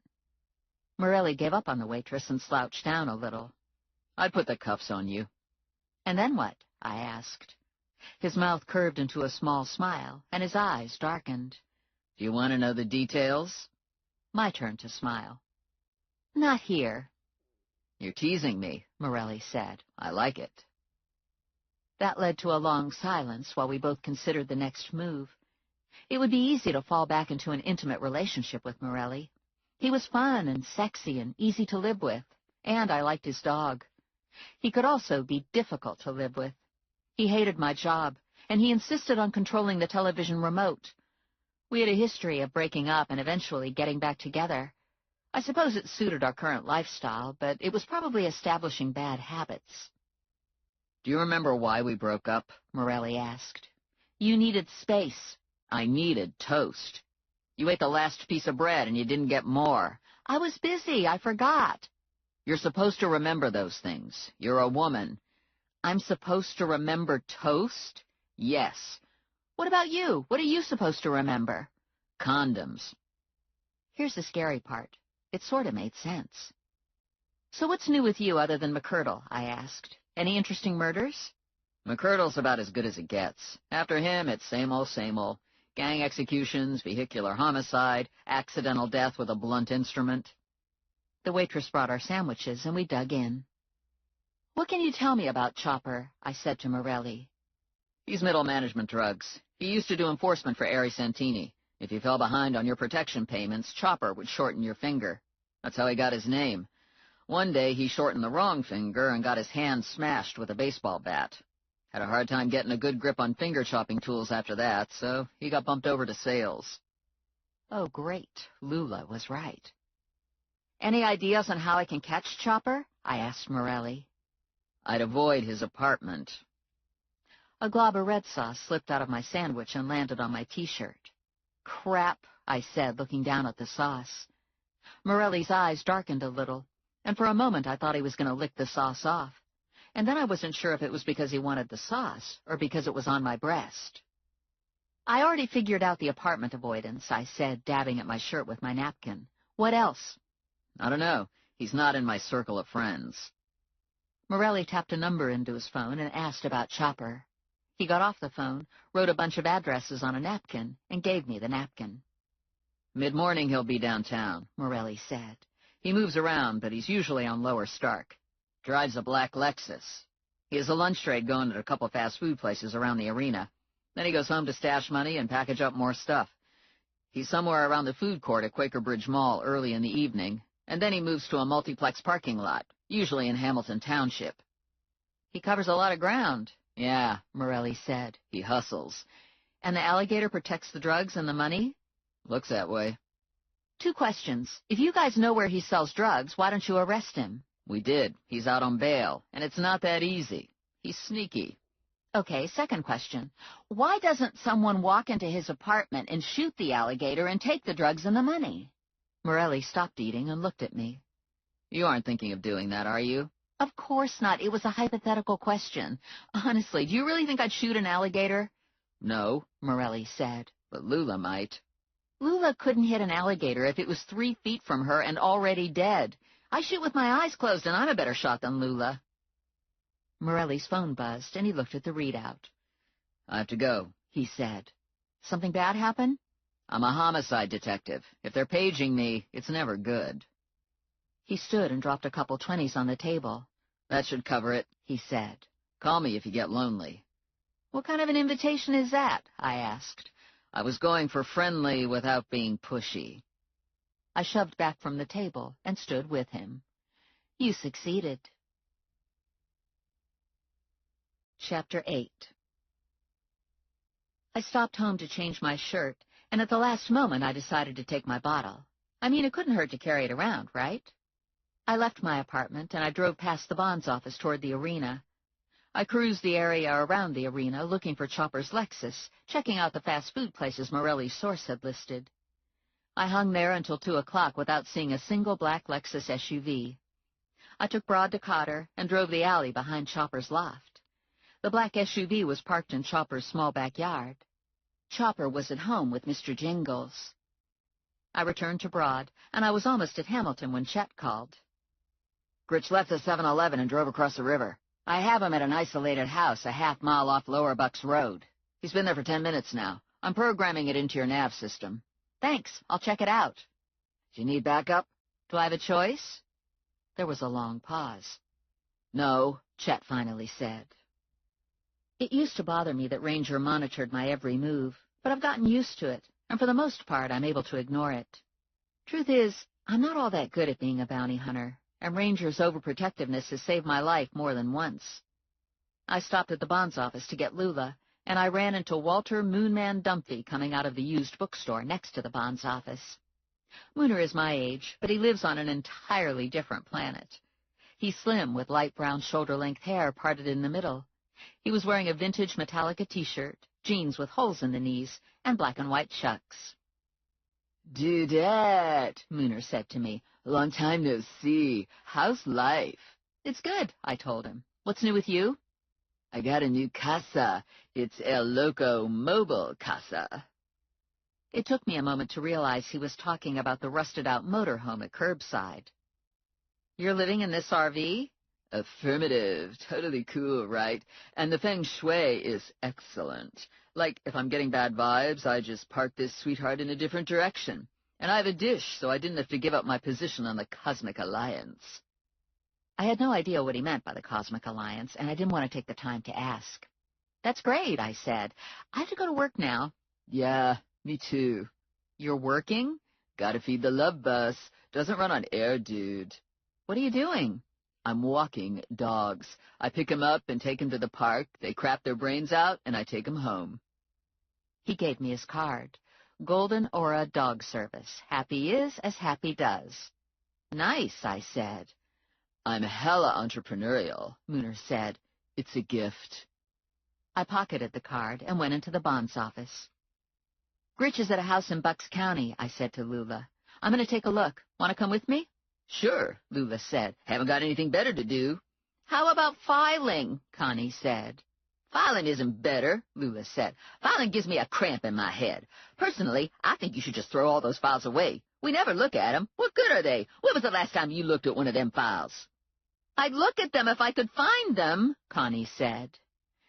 Morelli gave up on the waitress and slouched down a little. I'd put the cuffs on you. And then what? I asked. His mouth curved into a small smile, and his eyes darkened. Do you want to know the details? My turn to smile. Not here. You're teasing me, Morelli said. I like it. That led to a long silence while we both considered the next move. It would be easy to fall back into an intimate relationship with Morelli. He was fun and sexy and easy to live with, and I liked his dog. He could also be difficult to live with. He hated my job, and he insisted on controlling the television remote. We had a history of breaking up and eventually getting back together. I suppose it suited our current lifestyle, but it was probably establishing bad habits. Do you remember why we broke up? Morelli asked. You needed space. I needed toast. You ate the last piece of bread and you didn't get more. I was busy. I forgot. You're supposed to remember those things. You're a woman. I'm supposed to remember toast? Yes. What about you? What are you supposed to remember? Condoms. Here's the scary part. It sort of made sense. So what's new with you other than McCurdle? I asked. Any interesting murders? McCurdle's about as good as it gets. After him, it's same old, same old. Gang executions, vehicular homicide, accidental death with a blunt instrument. The waitress brought our sandwiches, and we dug in. What can you tell me about Chopper? I said to Morelli. He's middle management drugs. He used to do enforcement for Ari Santini. If you fell behind on your protection payments, Chopper would shorten your finger. That's how he got his name. One day, he shortened the wrong finger and got his hand smashed with a baseball bat. Had a hard time getting a good grip on finger-chopping tools after that, so he got bumped over to sales. Oh, great. Lula was right. Any ideas on how I can catch Chopper? I asked Morelli. I'd avoid his apartment. A glob of red sauce slipped out of my sandwich and landed on my T-shirt. Crap, I said, looking down at the sauce. Morelli's eyes darkened a little, and for a moment I thought he was going to lick the sauce off. And then I wasn't sure if it was because he wanted the sauce or because it was on my breast. I already figured out the apartment avoidance, I said, dabbing at my shirt with my napkin. What else? I don't know. He's not in my circle of friends. Morelli tapped a number into his phone and asked about Chopper. He got off the phone, wrote a bunch of addresses on a napkin, and gave me the napkin. Mid-morning he'll be downtown, Morelli said. He moves around, but he's usually on Lower Stark. Drives a black Lexus. He has a lunch trade going to a couple fast food places around the arena. Then he goes home to stash money and package up more stuff. He's somewhere around the food court at Quaker Bridge Mall early in the evening, and then he moves to a multiplex parking lot, usually in Hamilton Township. He covers a lot of ground. Yeah, Morelli said. He hustles. And the alligator protects the drugs and the money? Looks that way. 2 questions. If you guys know where he sells drugs, why don't you arrest him? We did. He's out on bail, and it's not that easy. He's sneaky. Okay, second question. Why doesn't someone walk into his apartment and shoot the alligator and take the drugs and the money? Morelli stopped eating and looked at me. You aren't thinking of doing that, are you? Of course not. It was a hypothetical question. Honestly, do you really think I'd shoot an alligator? No, Morelli said, but Lula might. Lula couldn't hit an alligator if it was 3 feet from her and already dead. I shoot with my eyes closed, and I'm a better shot than Lula. Morelli's phone buzzed, and he looked at the readout. I have to go, he said. Something bad happen? I'm a homicide detective. If they're paging me, it's never good. He stood and dropped a couple 20s on the table. That should cover it, he said. Call me if you get lonely. What kind of an invitation is that? I asked. I was going for friendly without being pushy. I shoved back from the table and stood with him. You succeeded. Chapter 8. I stopped home to change my shirt, and at the last moment I decided to take my bottle. I mean, it couldn't hurt to carry it around, right? I left my apartment, and I drove past the bonds office toward the arena. I cruised the area around the arena, looking for Chopper's Lexus, checking out the fast food places Morelli's source had listed. I hung there until 2 o'clock without seeing a single black Lexus SUV. I took Broad to Cotter and drove the alley behind Chopper's loft. The black SUV was parked in Chopper's small backyard. Chopper was at home with Mr. Jingles. I returned to Broad, and I was almost at Hamilton when Chet called. Gritch left the 7-Eleven and drove across the river. I have him at an isolated house a half-mile off Lower Bucks Road. He's been there for 10 minutes now. I'm programming it into your nav system. Thanks. I'll check it out. Do you need backup? Do I have a choice? There was a long pause. No, Chet finally said. It used to bother me that Ranger monitored my every move, but I've gotten used to it, and for the most part I'm able to ignore it. Truth is, I'm not all that good at being a bounty hunter, and Ranger's overprotectiveness has saved my life more than once. I stopped at the bonds office to get Lula, and I ran into Walter Moonman Dumphy coming out of the used bookstore next to the bonds office. Mooner is my age, but he lives on an entirely different planet. He's slim with light brown shoulder-length hair parted in the middle. He was wearing a vintage Metallica t-shirt, jeans with holes in the knees, and black and white chucks. Dudette, Mooner said to me. Long time no see. How's life? It's good, I told him. What's new with you? I got a new casa. It's El Loco Mobile Casa. It took me a moment to realize he was talking about the rusted-out motorhome at Curbside. You're living in this RV? Affirmative. Totally cool, right? And the feng shui is excellent. Like, if I'm getting bad vibes, I just park this sweetheart in a different direction. And I have a dish, so I didn't have to give up my position on the Cosmic Alliance. I had no idea what he meant by the Cosmic Alliance, and I didn't want to take the time to ask. That's great, I said. I have to go to work now. Yeah, me too. You're working? Gotta feed the love bus. Doesn't run on air, dude. What are you doing? I'm walking dogs. I pick 'em up and take 'em to the park. They crap their brains out, and I take 'em home. He gave me his card. Golden Aura Dog Service. Happy is as happy does. Nice, I said. I'm hella entrepreneurial, Mooner said. It's a gift. I pocketed the card and went into the bonds office. Gritch is at a house in Bucks County, I said to Lula. I'm going to take a look. Want to come with me? Sure, Lula said. Haven't got anything better to do. How about filing? Connie said. Filing isn't better, Lula said. Filing gives me a cramp in my head. Personally, I think you should just throw all those files away. We never look at them. What good are they? When was the last time you looked at one of them files? I'd look at them if I could find them, Connie said.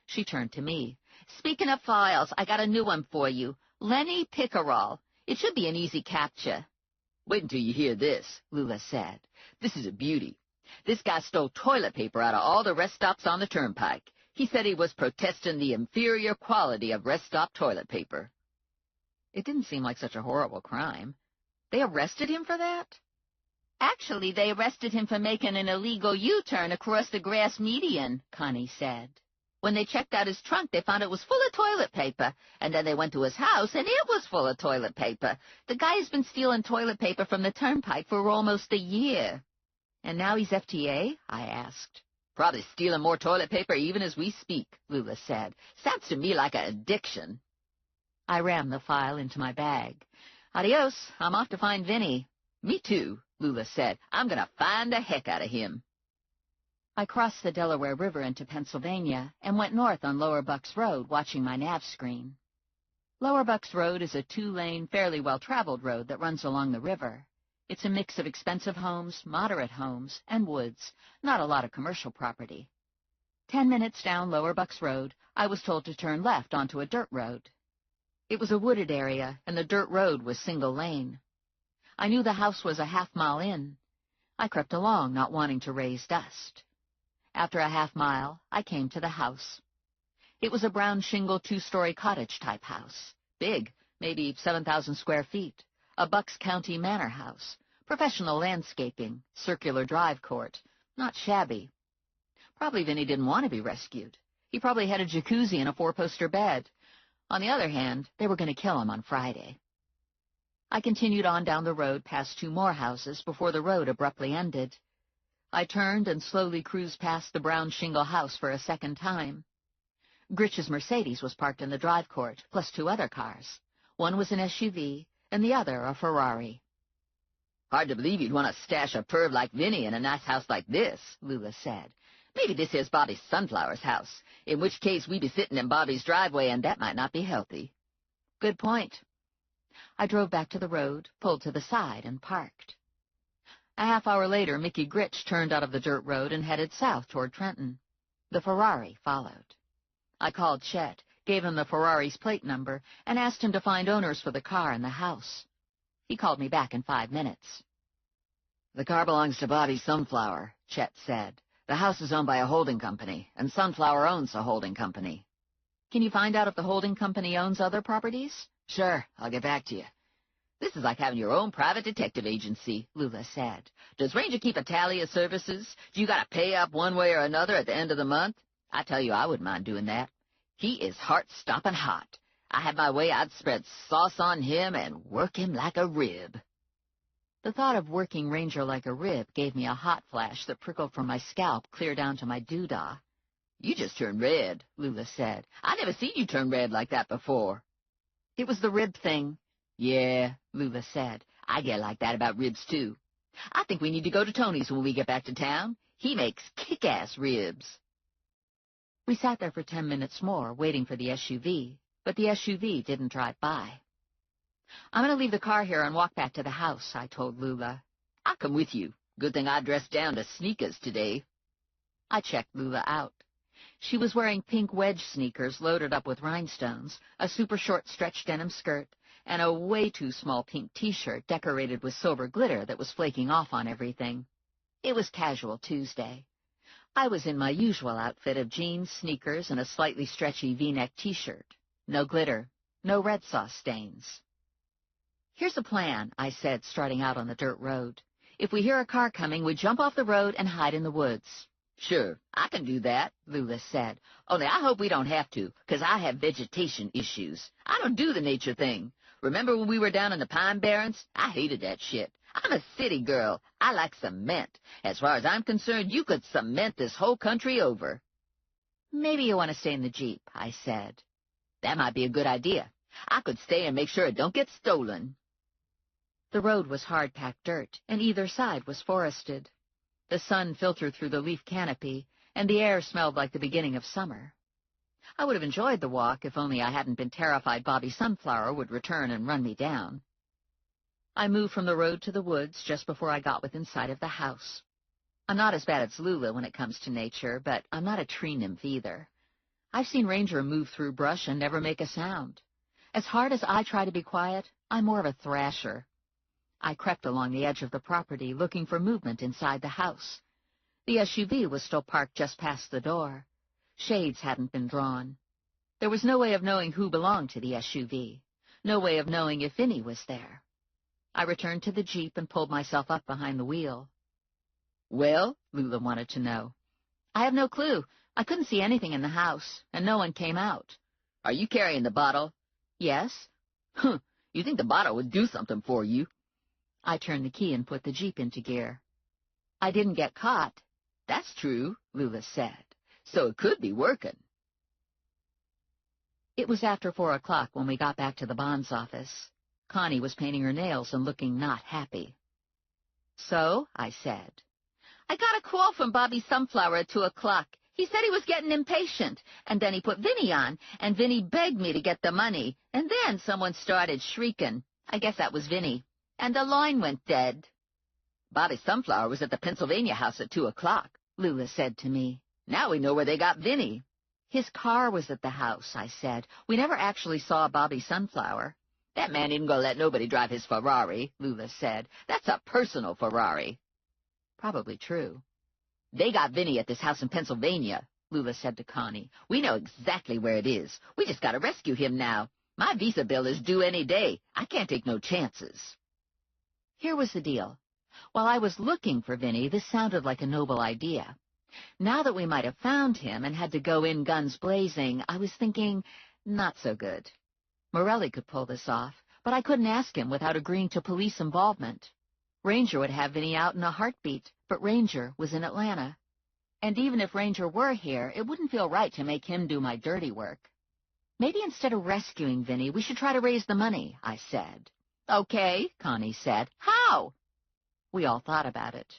She turned to me. Speaking of files, I got a new one for you. Lenny Pickerel. It should be an easy capture. Wait until you hear this, Lula said. This is a beauty. This guy stole toilet paper out of all the rest stops on the turnpike. He said he was protesting the inferior quality of rest stop toilet paper. It didn't seem like such a horrible crime. They arrested him for that? Actually, they arrested him for making an illegal U-turn across the grass median, Connie said. When they checked out his trunk, they found it was full of toilet paper, and then they went to his house, and it was full of toilet paper. The guy's been stealing toilet paper from the turnpike for almost a year. And now he's FTA? I asked. Probably stealing more toilet paper even as we speak, Lula said. Sounds to me like an addiction. I rammed the file into my bag. Adios, I'm off to find Vinny. Me too, Lula said. I'm going to find the heck out of him. I crossed the Delaware River into Pennsylvania and went north on Lower Bucks Road, watching my nav screen. Lower Bucks Road is a 2-lane, fairly well-traveled road that runs along the river. It's a mix of expensive homes, moderate homes, and woods, not a lot of commercial property. 10 minutes down Lower Bucks Road, I was told to turn left onto a dirt road. It was a wooded area, and the dirt road was single lane. I knew the house was a half-mile in. I crept along, not wanting to raise dust. After a half-mile, I came to the house. It was a brown shingle 2-story cottage-type house. Big, maybe 7,000 square feet. A Bucks County manor house. Professional landscaping. Circular drive court. Not shabby. Probably Vinny didn't want to be rescued. He probably had a jacuzzi and a 4-poster bed. On the other hand, they were going to kill him on Friday. I continued on down the road past 2 more houses before the road abruptly ended. I turned and slowly cruised past the brown shingle house for a second time. Gritch's Mercedes was parked in the drive court, plus 2 other cars. One was an SUV, and the other a Ferrari. Hard to believe you'd want to stash a perv like Vinny in a nice house like this, Lula said. Maybe this is Bobby Sunflower's house, in which case we'd be sitting in Bobby's driveway, and that might not be healthy. Good point. I drove back to the road, pulled to the side, and parked. A half-hour later, Mickey Gritch turned out of the dirt road and headed south toward Trenton. The Ferrari followed. I called Chet, gave him the Ferrari's plate number, and asked him to find owners for the car and the house. He called me back in 5 minutes. The car belongs to Bobby Sunflower, Chet said. The house is owned by a holding company, and Sunflower owns a holding company. Can you find out if the holding company owns other properties? Sure, I'll get back to you. This is like having your own private detective agency, Lula said. Does Ranger keep a tally of services? Do you got to pay up one way or another at the end of the month? I tell you, I wouldn't mind doing that. He is heart-stopping hot. I had my way, I'd spread sauce on him and work him like a rib. The thought of working Ranger like a rib gave me a hot flash that prickled from my scalp clear down to my doodah. You just turned red, Lula said. I never seen you turn red like that before. It was the rib thing. Yeah, Lula said. I get like that about ribs, too. I think we need to go to Tony's when we get back to town. He makes kick-ass ribs. We sat there for 10 minutes more, waiting for the SUV, but the SUV didn't drive by. I'm going to leave the car here and walk back to the house, I told Lula. I'll come with you. Good thing I dressed down to sneakers today. I checked Lula out. She was wearing pink wedge sneakers loaded up with rhinestones, a super short stretch denim skirt, and a way too small pink T-shirt decorated with silver glitter that was flaking off on everything. It was Casual Tuesday. I was in my usual outfit of jeans, sneakers, and a slightly stretchy V-neck T-shirt. No glitter, no red sauce stains. Here's a plan, I said, starting out on the dirt road. If we hear a car coming, we jump off the road and hide in the woods. Sure, I can do that, Lula said. Only I hope we don't have to, 'cause I have vegetation issues. I don't do the nature thing. Remember when we were down in the Pine Barrens? I hated that shit. I'm a city girl. I like cement. As far as I'm concerned, you could cement this whole country over. Maybe you want to stay in the Jeep, I said. That might be a good idea. I could stay and make sure it don't get stolen. The road was hard-packed dirt, and either side was forested. The sun filtered through the leaf canopy, and the air smelled like the beginning of summer. I would have enjoyed the walk if only I hadn't been terrified Bobby Sunflower would return and run me down. I moved from the road to the woods just before I got within sight of the house. I'm not as bad as Lula when it comes to nature, but I'm not a tree nymph either. I've seen Ranger move through brush and never make a sound. As hard as I try to be quiet, I'm more of a thrasher. I crept along the edge of the property, looking for movement inside the house. The SUV was still parked just past the door. Shades hadn't been drawn. There was no way of knowing who belonged to the SUV, no way of knowing if Vinny was there. I returned to the Jeep and pulled myself up behind the wheel. Well, Lula wanted to know. I have no clue. I couldn't see anything in the house, and no one came out. Are you carrying the bottle? Yes. You think the bottle would do something for you? I turned the key and put the Jeep into gear. I didn't get caught. That's true, Lula said. So it could be working. It was after 4 o'clock when we got back to the bonds office. Connie was painting her nails and looking not happy. So, I said, I got a call from Bobby Sunflower at 2 o'clock. He said he was getting impatient, and then he put Vinny on, and Vinny begged me to get the money, and then someone started shrieking. I guess that was Vinny, and the line went dead. Bobby Sunflower was at the Pennsylvania house at 2 o'clock, Lula said to me. Now we know where they got Vinny. His car was at the house, I said. We never actually saw Bobby Sunflower. That man isn't going to let nobody drive his Ferrari, Lula said. That's a personal Ferrari. Probably true. They got Vinny at this house in Pennsylvania, Lula said to Connie. We know exactly where it is. We just got to rescue him now. My visa bill is due any day. I can't take no chances. Here was the deal. While I was looking for Vinny, this sounded like a noble idea. Now that we might have found him and had to go in guns blazing, I was thinking, not so good. Morelli could pull this off, but I couldn't ask him without agreeing to police involvement. Ranger would have Vinny out in a heartbeat, but Ranger was in Atlanta. And even if Ranger were here, it wouldn't feel right to make him do my dirty work. Maybe instead of rescuing Vinny, we should try to raise the money, I said. Okay, Connie said. How? We all thought about it.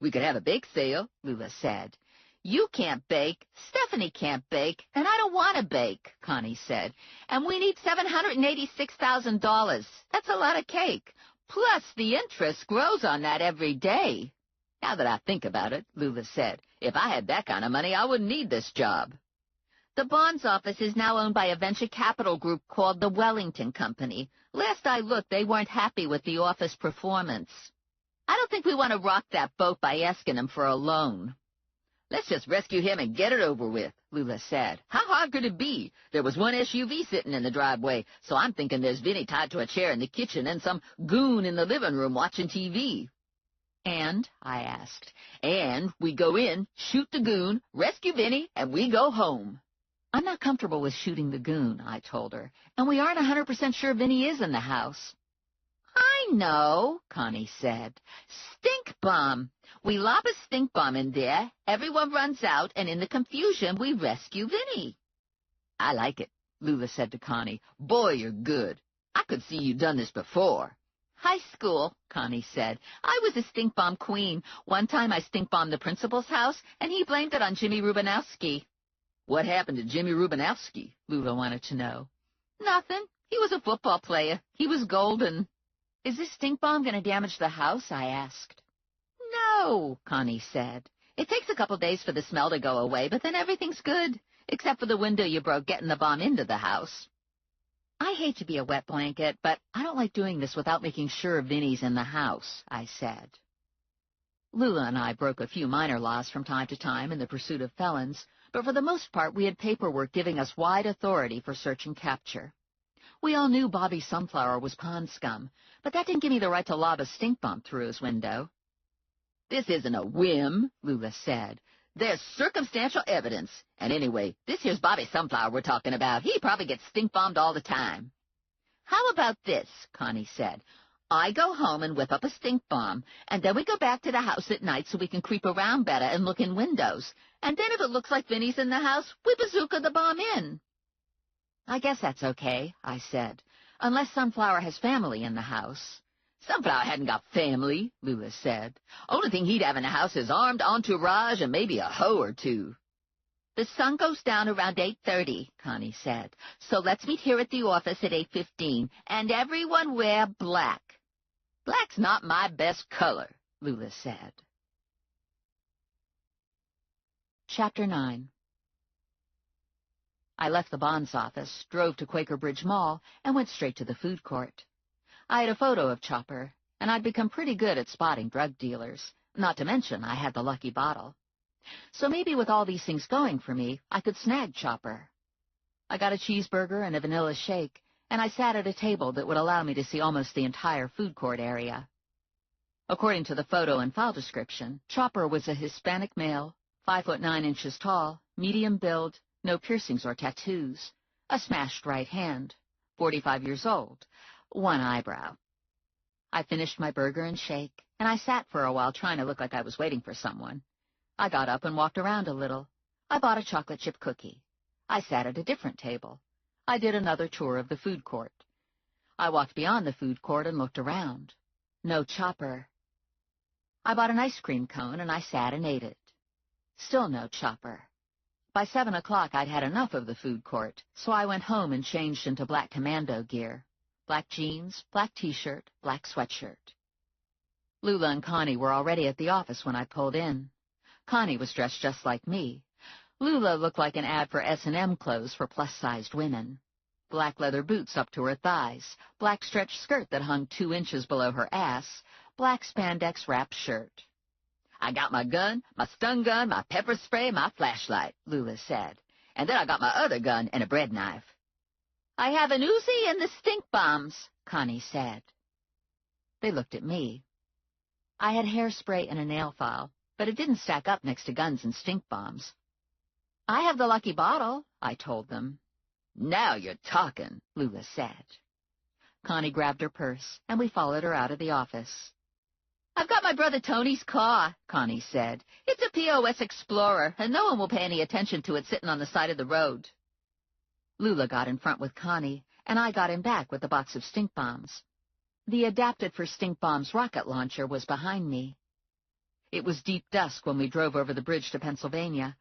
We could have a bake sale, Lula said. You can't bake, Stephanie can't bake, and I don't want to bake, Connie said. And we need $786,000. That's a lot of cake. Plus, the interest grows on that every day. Now that I think about it, Lula said, if I had that kind of money, I wouldn't need this job. The bonds office is now owned by a venture capital group called the Wellington Company. Last I looked, they weren't happy with the office performance. I don't think we want to rock that boat by asking them for a loan. Let's just rescue him and get it over with, Lula said. How hard could it be? There was one SUV sitting in the driveway, so I'm thinking there's Vinny tied to a chair in the kitchen and some goon in the living room watching TV. And, I asked, and we go in, shoot the goon, rescue Vinny, and we go home. I'm not comfortable with shooting the goon, I told her, and we aren't 100% sure Vinny is in the house. I know, Connie said. Stink bomb. We lob a stink bomb in there, everyone runs out, and in the confusion, we rescue Vinny. I like it, Lula said to Connie. Boy, you're good. I could see you done this before. High school, Connie said. I was a stink bomb queen. One time I stink bombed the principal's house, and he blamed it on Jimmy Rubanowski. What happened to Jimmy Rubanowski? Lula wanted to know. Nothing. He was a football player. He was golden. Is this stink bomb going to damage the house? I asked. No, Connie said. It takes a couple days for the smell to go away, but then everything's good, except for the window you broke getting the bomb into the house. I hate to be a wet blanket, but I don't like doing this without making sure Vinny's in the house, I said. Lula and I broke a few minor laws from time to time in the pursuit of felons, but for the most part we had paperwork giving us wide authority for search and capture. We all knew Bobby Sunflower was pond scum, but that didn't give me the right to lob a stink bomb through his window. This isn't a whim, Lula said. There's circumstantial evidence. And anyway, this here's Bobby Sunflower we're talking about. He probably gets stink-bombed all the time. How about this, Connie said. I go home and whip up a stink bomb, and then we go back to the house at night so we can creep around better and look in windows. And then if it looks like Vinny's in the house, we bazooka the bomb in. I guess that's okay, I said, unless Sunflower has family in the house. Sunflower hadn't got family, Lula said. Only thing he'd have in the house is armed entourage and maybe a hoe or two. The sun goes down around 8:30, Connie said. So let's meet here at the office at 8:15, and everyone wear black. Black's not my best color, Lula said. Chapter 9. I left the bonds office, drove to Quaker Bridge Mall, and went straight to the food court. I had a photo of Chopper, and I'd become pretty good at spotting drug dealers, not to mention I had the lucky bottle. So maybe with all these things going for me, I could snag Chopper. I got a cheeseburger and a vanilla shake, and I sat at a table that would allow me to see almost the entire food court area. According to the photo and file description, Chopper was a Hispanic male, 5'9" tall, medium build, no piercings or tattoos, a smashed right hand, 45 years old, one eyebrow. I finished my burger and shake, and I sat for a while trying to look like I was waiting for someone. I got up and walked around a little. I bought a chocolate chip cookie. I sat at a different table. I did another tour of the food court. I walked beyond the food court and looked around. No Chopper. I bought an ice cream cone, and I sat and ate it. Still no chopper. By 7 o'clock, I'd had enough of the food court, so I went home and changed into black commando gear. Black jeans, black T-shirt, black sweatshirt. Lula and Connie were already at the office when I pulled in. Connie was dressed just like me. Lula looked like an ad for S&M clothes for plus-sized women. Black leather boots up to her thighs, black stretch skirt that hung 2 inches below her ass, black spandex wrapped shirt. "I got my gun, my stun gun, my pepper spray, my flashlight," Lula said. "And then I got my other gun and a bread knife." "I have an Uzi and the stink bombs," Connie said. They looked at me. I had hairspray and a nail file, but it didn't stack up next to guns and stink bombs. "I have the lucky bottle," I told them. "Now you're talking," Lula said. Connie grabbed her purse, and we followed her out of the office. "I've got my brother Tony's car," Connie said. "It's a POS Explorer, and no one will pay any attention to it sitting on the side of the road." Lula got in front with Connie, and I got in back with the box of stink bombs. The adapted for stink bombs rocket launcher was behind me. It was deep dusk when we drove over the bridge to Pennsylvania,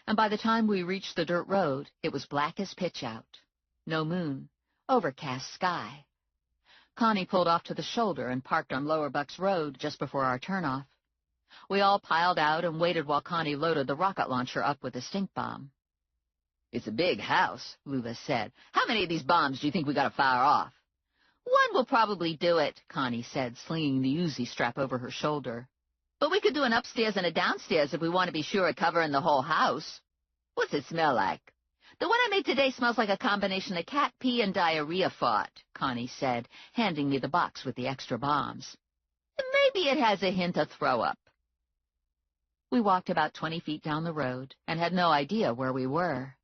and by the time we reached the dirt road, it was black as pitch out. No moon, overcast sky. Connie pulled off to the shoulder and parked on Lower Bucks Road just before our turnoff. We all piled out and waited while Connie loaded the rocket launcher up with the stink bomb. "It's a big house," Lula said. "How many of these bombs do you think we got to fire off?" "One will probably do it," Connie said, slinging the Uzi strap over her shoulder. "But we could do an upstairs and a downstairs if we want to be sure of covering the whole house." "What's it smell like?" "The one I made today smells like a combination of cat pee and diarrhea fart," Connie said, handing me the box with the extra bombs. "Maybe it has a hint of throw-up." We walked about 20 feet down the road and had no idea where we were.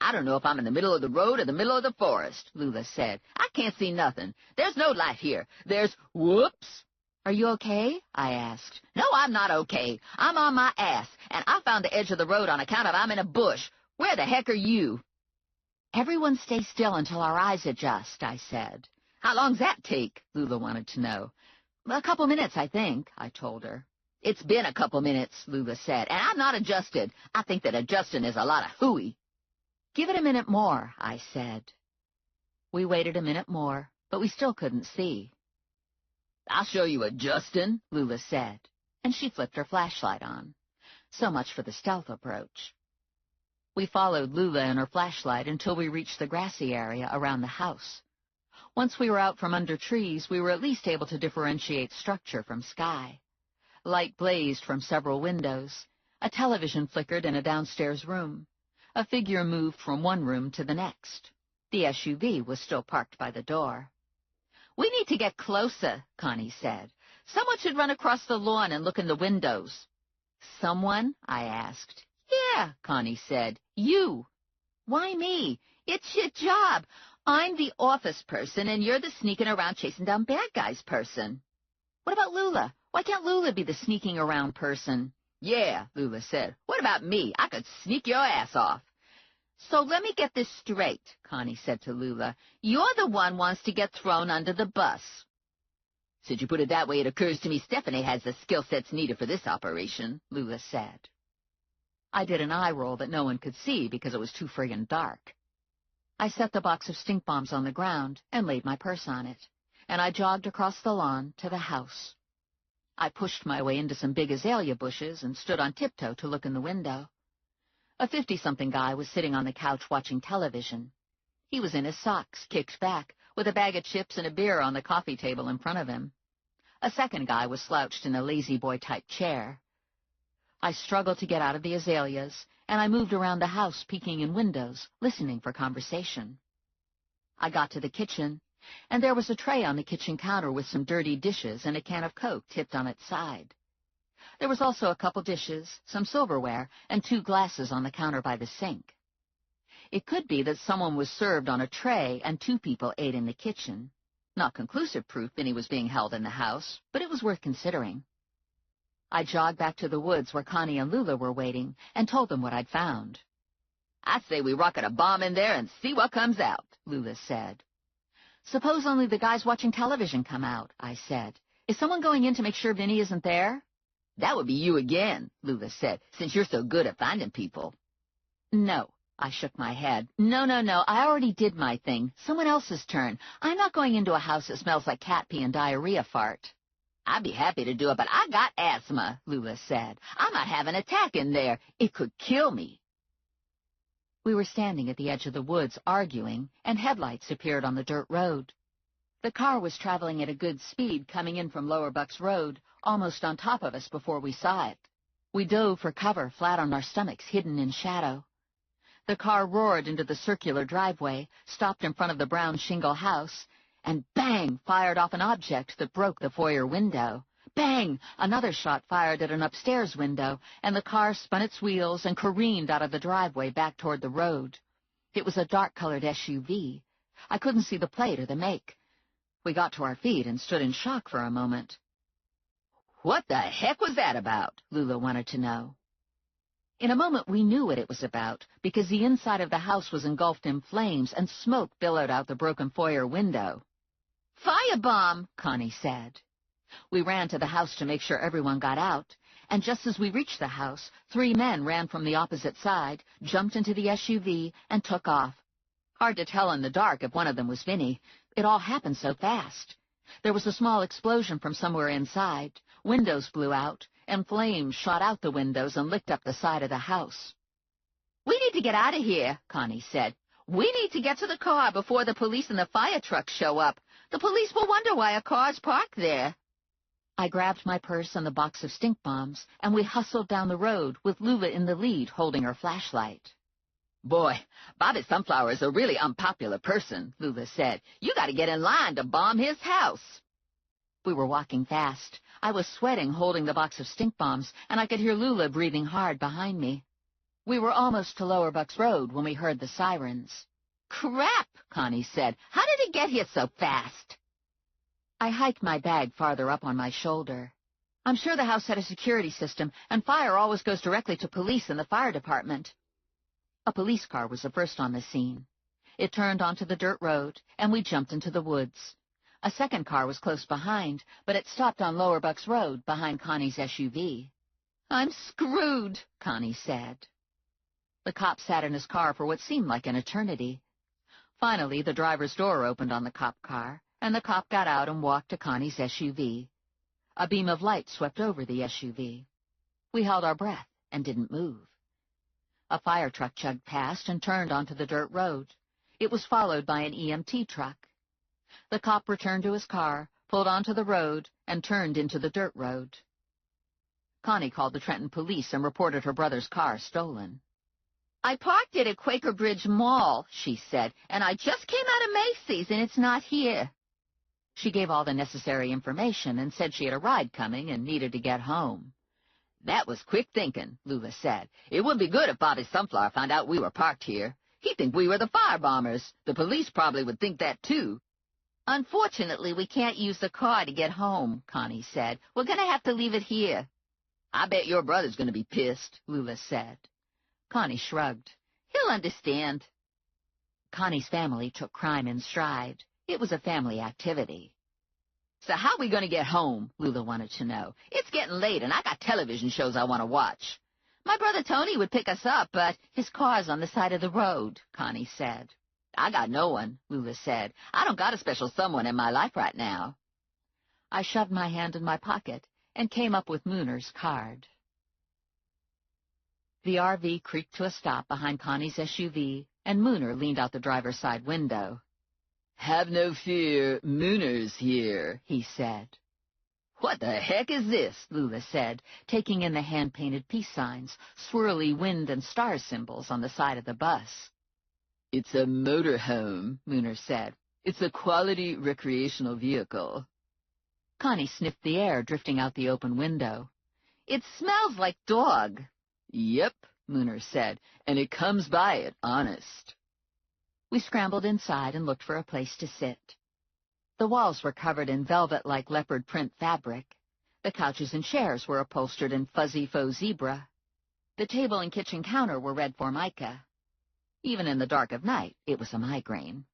"I don't know if I'm in the middle of the road or the middle of the forest," Lula said. "I can't see nothing. There's no life here. There's—" "Whoops!" "Are you okay?" I asked. "No, I'm not okay. I'm on my ass, and I found the edge of the road on account of I'm in a bush. Where the heck are you?" "Everyone stay still until our eyes adjust," I said. "How long's that take?" Lula wanted to know. "A couple minutes, I think," I told her. "It's been a couple minutes," Lula said, "and I'm not adjusted. I think that adjusting is a lot of hooey." "Give it a minute more," I said. We waited a minute more, but we still couldn't see. "I'll show you adjusting," Lula said, and she flipped her flashlight on. So much for the stealth approach. We followed Lula and her flashlight until we reached the grassy area around the house. Once we were out from under trees, we were at least able to differentiate structure from sky. Light blazed from several windows. A television flickered in a downstairs room. A figure moved from one room to the next. The SUV was still parked by the door. "We need to get closer," Connie said. "Someone should run across the lawn and look in the windows." "Someone?" I asked. "Yeah," Connie said. "You." "Why me? It's your job. I'm the office person, and you're the sneaking around chasing down bad guys person." "What about Lula? Why can't Lula be the sneaking around person?" "Yeah," Lula said. "What about me? I could sneak your ass off." "So let me get this straight," Connie said to Lula. "You're the one wants to get thrown under the bus." "Since you put it that way, it occurs to me Stephanie has the skill sets needed for this operation," Lula said. I did an eye roll that no one could see because it was too friggin' dark. I set the box of stink bombs on the ground and laid my purse on it, and I jogged across the lawn to the house. I pushed my way into some big azalea bushes and stood on tiptoe to look in the window. A 50-something guy was sitting on the couch watching television. He was in his socks, kicked back, with a bag of chips and a beer on the coffee table in front of him. A second guy was slouched in a lazy-boy-type chair. I struggled to get out of the azaleas, and I moved around the house, peeking in windows, listening for conversation. I got to the kitchen, and there was a tray on the kitchen counter with some dirty dishes and a can of Coke tipped on its side. There was also a couple dishes, some silverware, and 2 glasses on the counter by the sink. It could be that someone was served on a tray and 2 people ate in the kitchen. Not conclusive proof that he was being held in the house, but it was worth considering. I jogged back to the woods where Connie and Lula were waiting and told them what I'd found. "I say we rocket a bomb in there and see what comes out," Lula said. "Suppose only the guys watching television come out," I said. "Is someone going in to make sure Vinny isn't there?" That would be you again, Lula said, since you're so good at finding people. No, I shook my head. No, I already did my thing. Someone else's turn. I'm not going into a house that smells like cat pee and diarrhea fart. I'd be happy to do it, but I got asthma, Lula said. I might have an attack in there. It could kill me. We were standing at the edge of the woods arguing, and headlights appeared on the dirt road. The car was traveling at a good speed coming in from Lower Bucks Road, almost on top of us before we saw it. We dove for cover, flat on our stomachs, hidden in shadow. The car roared into the circular driveway, stopped in front of the brown shingle house, and bang, fired off an object that broke the foyer window. Bang! Another shot fired at an upstairs window, and the car spun its wheels and careened out of the driveway back toward the road. It was a dark-colored SUV. I couldn't see the plate or the make. We got to our feet and stood in shock for a moment. What the heck was that about? Lula wanted to know. In a moment we knew what it was about, because the inside of the house was engulfed in flames and smoke billowed out the broken foyer window. Firebomb, Connie said. We ran to the house to make sure everyone got out, and just as we reached the house, 3 men ran from the opposite side, jumped into the SUV, and took off. Hard to tell in the dark if one of them was Vinny. It all happened so fast. There was a small explosion from somewhere inside. Windows blew out, and flames shot out the windows and licked up the side of the house. We need to get out of here, Connie said. We need to get to the car before the police and the fire truck show up. The police will wonder why a car's parked there. I grabbed my purse and the box of stink bombs, and we hustled down the road with Lula in the lead holding her flashlight. Boy, Bobby Sunflower is a really unpopular person, Lula said. You got to get in line to bomb his house. We were walking fast. I was sweating holding the box of stink bombs, and I could hear Lula breathing hard behind me. We were almost to Lower Bucks Road when we heard the sirens. Crap, Connie said. How did it get here so fast? I hiked my bag farther up on my shoulder. I'm sure the house had a security system, and fire always goes directly to police and the fire department. A police car was the first on the scene. It turned onto the dirt road, and we jumped into the woods. A second car was close behind, but it stopped on Lower Bucks Road behind Connie's SUV. I'm screwed, Connie said. The cop sat in his car for what seemed like an eternity. Finally, the driver's door opened on the cop car, and the cop got out and walked to Connie's SUV. A beam of light swept over the SUV. We held our breath and didn't move. A fire truck chugged past and turned onto the dirt road. It was followed by an EMT truck. The cop returned to his car, pulled onto the road, and turned into the dirt road. Connie called the Trenton police and reported her brother's car stolen. I parked it at Quaker Bridge Mall, she said, and I just came out of Macy's, and it's not here. She gave all the necessary information and said she had a ride coming and needed to get home. That was quick thinking, Lula said. It would be good if Bobby Sunflower found out we were parked here. He'd think we were the firebombers. The police probably would think that, too. Unfortunately, we can't use the car to get home, Connie said. We're going to have to leave it here. I bet your brother's going to be pissed, Lula said. Connie shrugged. He'll understand. Connie's family took crime in stride. It was a family activity. So how are we going to get home? Lula wanted to know. It's getting late, and I got television shows I want to watch. My brother Tony would pick us up, but his car's on the side of the road, Connie said. I got no one, Lula said. I don't got a special someone in my life right now. I shoved my hand in my pocket and came up with Mooner's card. The RV creaked to a stop behind Connie's SUV, and Mooner leaned out the driver's side window. Have no fear, Mooner's here, he said. What the heck is this? Lula said, taking in the hand-painted peace signs, swirly wind and star symbols on the side of the bus. It's a motorhome, Mooner said. It's a quality recreational vehicle. Connie sniffed the air drifting out the open window. It smells like dog. Yep, Mooner said, and it comes by it, honest. We scrambled inside and looked for a place to sit. The walls were covered in velvet-like leopard print fabric. The couches and chairs were upholstered in fuzzy faux zebra. The table and kitchen counter were red formica. Even in the dark of night, it was a migraine.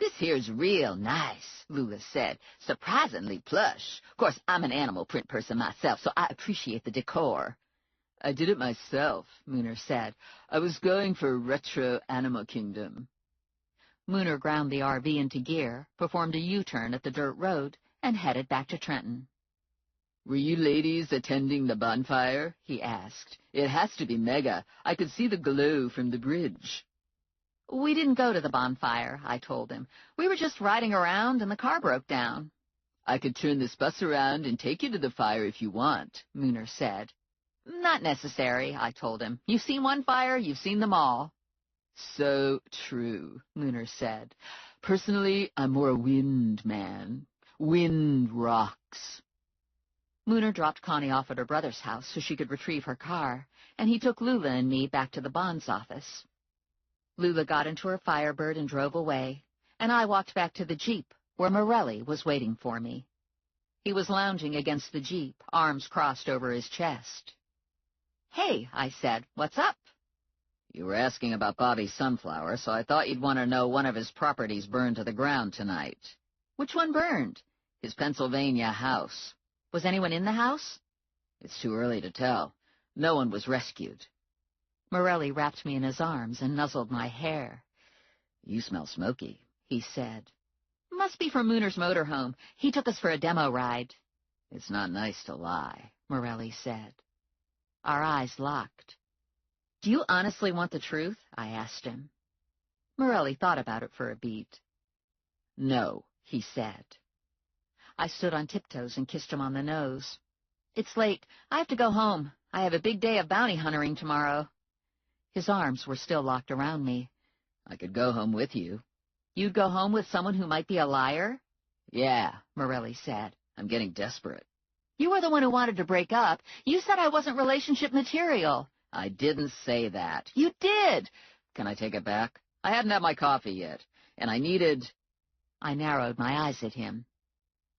"This here's real nice," Lula said. "Surprisingly plush. Of course, I'm an animal print person myself, so I appreciate the decor." "I did it myself," Mooner said. "I was going for retro Animal Kingdom." Mooner ground the RV into gear, performed a U-turn at the dirt road, and headed back to Trenton. "Were you ladies attending the bonfire?" he asked. "It has to be mega. I could see the glow from the bridge." "We didn't go to the bonfire," I told him. "We were just riding around, and the car broke down." "I could turn this bus around and take you to the fire if you want," Mooner said. "Not necessary," I told him. "You've seen one fire, you've seen them all." "So true," Mooner said. "Personally, I'm more a wind man. Wind rocks." Mooner dropped Connie off at her brother's house so she could retrieve her car, and he took Lula and me back to the bonds office. Lula got into her Firebird and drove away, and I walked back to the Jeep, where Morelli was waiting for me. He was lounging against the Jeep, arms crossed over his chest. "Hey," I said, "what's up?" "You were asking about Bobby's sunflower, so I thought you'd want to know one of his properties burned to the ground tonight." "Which one burned?" "His Pennsylvania house." "Was anyone in the house?" "It's too early to tell. No one was rescued." Morelli wrapped me in his arms and nuzzled my hair. "You smell smoky," he said. "Must be from Mooner's motorhome. He took us for a demo ride." "It's not nice to lie," Morelli said. Our eyes locked. "Do you honestly want the truth?" I asked him. Morelli thought about it for a beat. "No," he said. I stood on tiptoes and kissed him on the nose. "It's late. I have to go home. I have a big day of bounty huntering tomorrow." His arms were still locked around me. "I could go home with you." "You'd go home with someone who might be a liar?" "Yeah," Morelli said. "I'm getting desperate." "You were the one who wanted to break up. You said I wasn't relationship material." "I didn't say that." "You did." "Can I take it back? I hadn't had my coffee yet, and I needed—" I narrowed my eyes at him.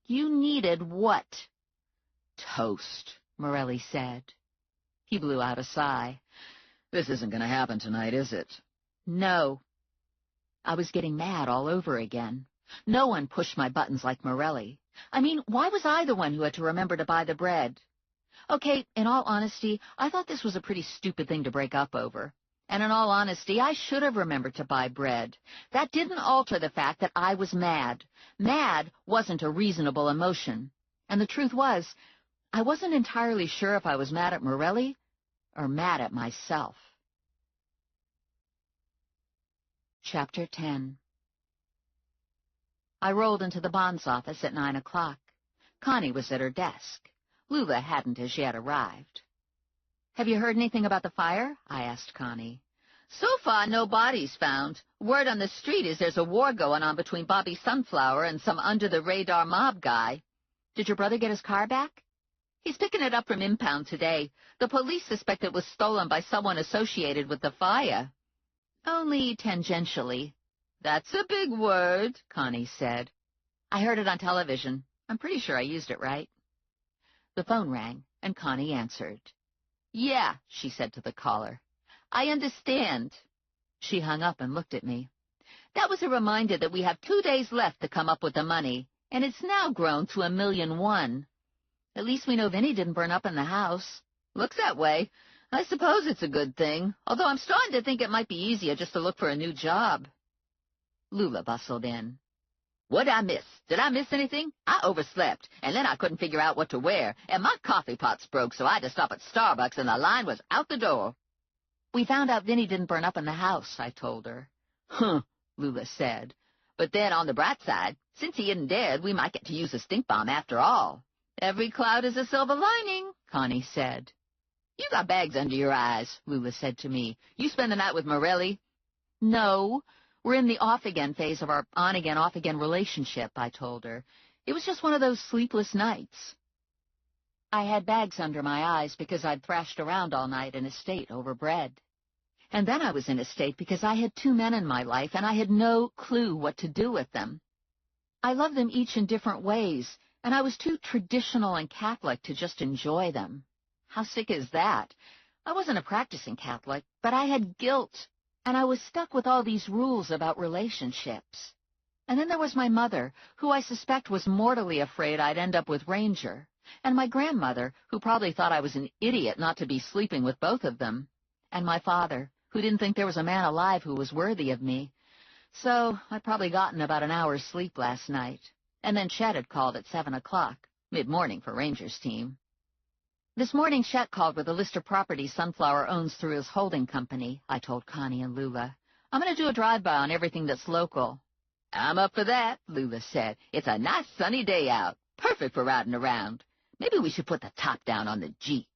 "You needed what?" "Toast," Morelli said. He blew out a sigh. "This isn't going to happen tonight, is it?" "No." I was getting mad all over again. No one pushed my buttons like Morelli. I mean, why was I the one who had to remember to buy the bread? Okay, in all honesty, I thought this was a pretty stupid thing to break up over. And in all honesty, I should have remembered to buy bread. That didn't alter the fact that I was mad. Mad wasn't a reasonable emotion. And the truth was, I wasn't entirely sure if I was mad at Morelli or mad at myself. Chapter 10. I rolled into the bonds office at 9 o'clock. Connie was at her desk. Lula hadn't as yet arrived. "Have you heard anything about the fire?" I asked Connie. "So far, no bodies found. Word on the street is there's a war going on between Bobby Sunflower and some under-the-radar mob guy." "Did your brother get his car back?" "He's picking it up from impound today. The police suspect it was stolen by someone associated with the fire." "Only tangentially." "That's a big word," Connie said. "I heard it on television. I'm pretty sure I used it right." The phone rang, and Connie answered. "Yeah," she said to the caller. "I understand." She hung up and looked at me. "That was a reminder that we have 2 days left to come up with the money, and it's now grown to $1,000,001. At least we know Vinny didn't burn up in the house." "Looks that way. I suppose it's a good thing, although I'm starting to think it might be easier just to look for a new job." Lula bustled in. "What'd I miss? Did I miss anything? I overslept, and then I couldn't figure out what to wear, and my coffee pot's broke, so I had to stop at Starbucks, and the line was out the door." "We found out Vinny didn't burn up in the house," I told her. "Huh," Lula said. "But then on the bright side, since he isn't dead, we might get to use a stink bomb after all. Every cloud is a silver lining," Connie said. "You got bags under your eyes," Lula said to me. "You spend the night with Morelli?" "No. We're in the off-again phase of our on-again, off-again relationship," I told her. "It was just one of those sleepless nights." I had bags under my eyes because I'd thrashed around all night in a state over bread. And then I was in a state because I had 2 men in my life, and I had no clue what to do with them. I loved them each in different ways, and I was too traditional and Catholic to just enjoy them. How sick is that? I wasn't a practicing Catholic, but I had guilt. And I was stuck with all these rules about relationships. And then there was my mother, who I suspect was mortally afraid I'd end up with Ranger, and my grandmother, who probably thought I was an idiot not to be sleeping with both of them, and my father, who didn't think there was a man alive who was worthy of me. So I'd probably gotten about an hour's sleep last night, and then Chet had called at 7 o'clock, mid-morning for Ranger's team. This morning Chet called with a list of properties Sunflower owns through his holding company, I told Connie and Lula. I'm going to do a drive-by on everything that's local. I'm up for that, Lula said. It's a nice sunny day out, perfect for riding around. Maybe we should put the top down on the Jeep.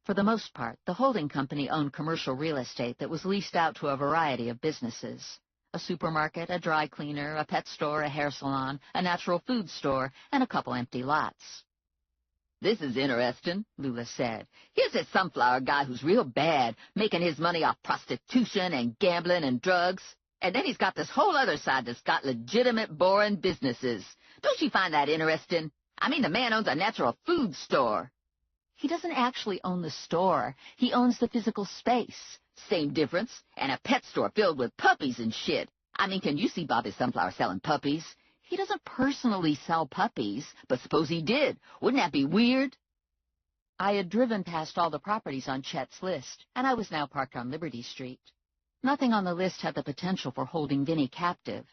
For the most part, the holding company owned commercial real estate that was leased out to a variety of businesses. A supermarket, a dry cleaner, a pet store, a hair salon, a natural food store, and a couple empty lots. This is interesting, Lula said. Here's this Sunflower guy who's real bad, making his money off prostitution and gambling and drugs. And then he's got this whole other side that's got legitimate, boring businesses. Don't you find that interesting? I mean, the man owns a natural food store. He doesn't actually own the store. He owns the physical space. Same difference. And a pet store filled with puppies and shit. I mean, can you see Bobby Sunflower selling puppies? He doesn't personally sell puppies. But suppose he did. Wouldn't that be weird? I had driven past all the properties on Chet's list, and I was now parked on Liberty Street. Nothing on the list had the potential for holding Vinny captive.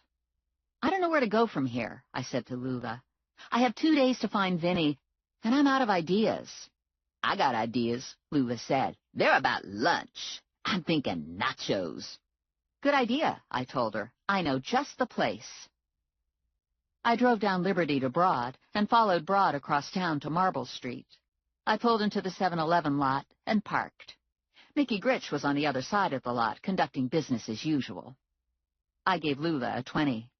I don't know where to go from here, I said to Lula. I have 2 days to find Vinny, and I'm out of ideas. I got ideas, Lula said. They're about lunch. I'm thinking nachos. Good idea, I told her. I know just the place. I drove down Liberty to Broad and followed Broad across town to Marble Street. I pulled into the 7-Eleven lot and parked. Mickey Gritch was on the other side of the lot, conducting business as usual. I gave Lula a 20.